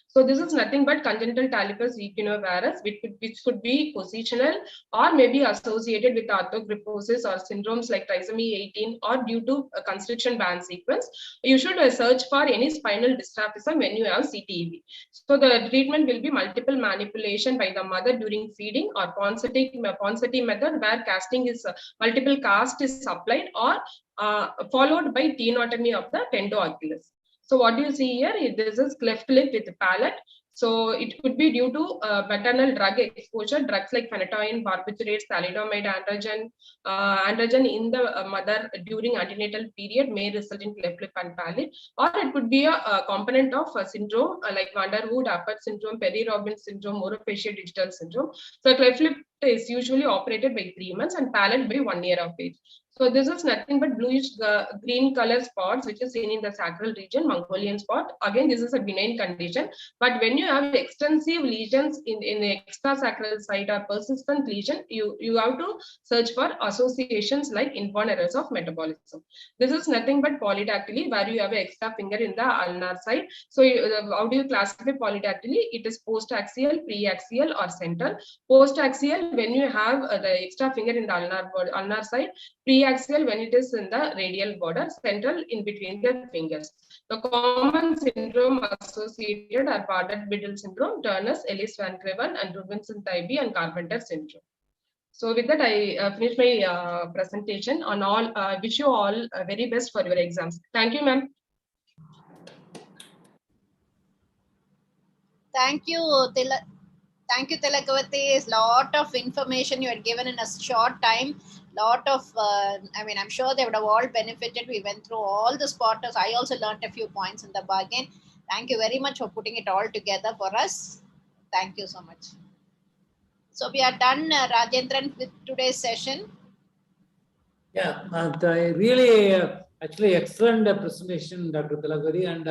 So this is nothing but congenital talipes equinovarus, which could be positional or maybe associated with arthrogryposis or syndromes like trisomy 18 or due to a constriction band sequence. You should search for any spinal dystrophism when you have CTEV. So the treatment will be multiple manipulation by the mother during feeding or Ponseti method where casting is multiple cast is applied or followed by tenotomy of the tendo-Achilles. So what you see here, this is cleft lip with palate. So it could be due to maternal drug exposure, drugs like phenytoin, barbiturates, thalidomide, androgen in the mother during antenatal period may result in cleft lip and palate, or it could be a component of a syndrome like Van der Wood-Appert syndrome, Perry-Robin syndrome, Morophasia digital syndrome. So cleft lip is usually operated by 3 months and palate by 1 year of age. So this is nothing but bluish green color spots which is seen in the sacral region, Mongolian spot. Again, this is a benign condition, but when you have extensive lesions in the extrasacral site or persistent lesion, you have to search for associations like inborn errors of metabolism. This is nothing but polydactyly where you have an extra finger in the ulnar side. So how do you classify polydactyly? It is postaxial, preaxial or central. Postaxial when you have the extra finger in the ulnar side, preaxial when it is in the radial border, central in between the fingers. The common syndrome associated are Bardet-Biddle syndrome, Turner's, Ellis-Van Creveld, and Robinson-Tybee and Carpenter syndrome. So with that, I finish my presentation on all. Wish you all very best for your exams. Thank you, ma'am.
Thank you, Thank you, Tilakavati. It's a lot of information you had given in a short time. Lot of, I'm sure they would have all benefited. We went through all the spotters. I also learned a few points in the bargain. Thank you very much for putting it all together for us. Thank you so much. So we are done, Rajendran, with today's session.
Yeah, really, actually excellent presentation, Dr. Tilakavati, and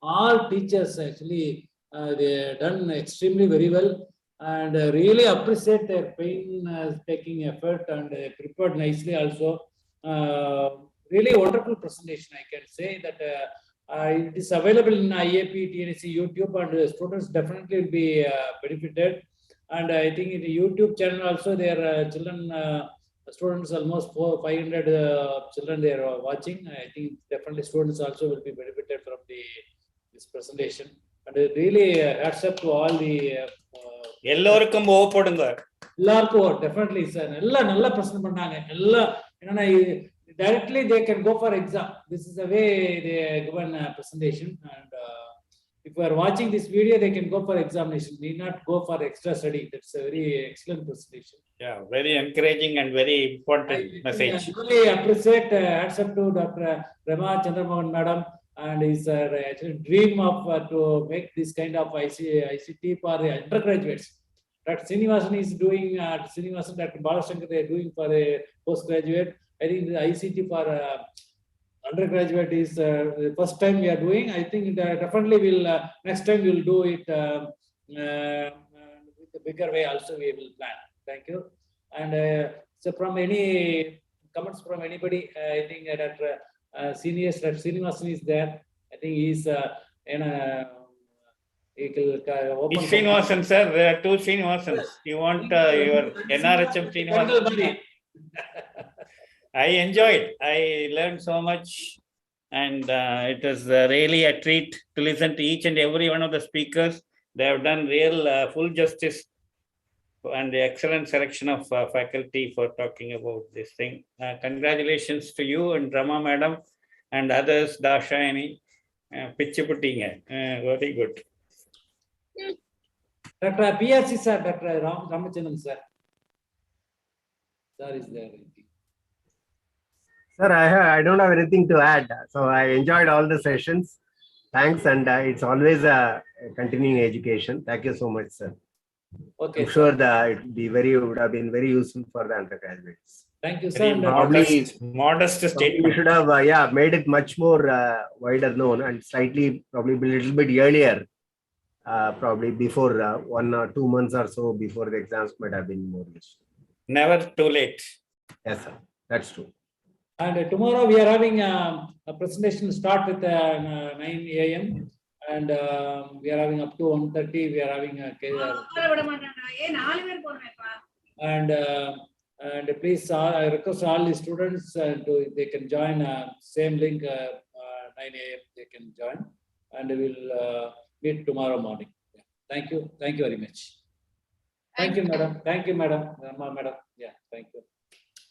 all teachers actually, they done extremely very well. And really appreciate their pain-taking effort, and prepared nicely also. Really wonderful presentation, I can say that it is available in IAP, TNC, YouTube, and students definitely will be benefited. And I think in the YouTube channel also, their children, students, almost 500 children they are watching. I think definitely students also will be benefited from this presentation. And really hats up to all the
எல்லோருக்கும் ஓப்படுங்க
எல்லாருக்கும் definitely sir நல்லா present பண்ணாங்க எல்லாம் என்னன்னா directly they can go for exam. This is the way they given presentation, and if you are watching this video they can go for examination, need not go for extra study. That's a very excellent presentation.
Yeah, very encouraging and very important message.
I really appreciate hats up to Dr. Rama Chandramohan madam, and his actually dream of to make this kind of ICT for the undergraduates. Dr. Srinivasan is doing, Srinivasan, Dr. Balashankar, they are doing for a postgraduate. I think the ICT for undergraduate is the first time we are doing. I think that definitely will next time we will do it with a bigger way also we will plan. Thank you. And so from any comments from anybody, I think that seniors, that Srinivasan is there. I think he's
Srinivasan sir, there are two Srinivasans. You want your NRHM Srinivasan? I enjoyed. I learned so much, and it was really a treat to listen to each and every one of the speakers. They have done real full justice and the excellent selection of faculty for talking about this thing. Congratulations to you and Rama madam and others, Dashayani, Pichiputtinga. Very good.
Dr. PRC sir, Dr. Ramachandran sir. Sir is there.
Sir, I don't have anything to add. So I enjoyed all the sessions. Thanks, and it's always a continuing education. Thank you so much, sir.
Okay,
I'm sure that it would have been very useful for the undergraduates.
Thank you, sir.
Modest statement.
We should have made it much more wider known, and slightly probably a little bit earlier, probably before 1 or 2 months or so before the exams might have been more useful.
Never too late.
Yes, sir. That's true.
And tomorrow we are having a presentation start with 9 a.m. And we are having up to 1:30. We are having a and please, I request all the students they can join same link 9 a.m. They can join, and we will meet tomorrow morning. Yeah. Thank you very much. Thank you, madam. Thank you, madam. Madam. Yeah, thank you.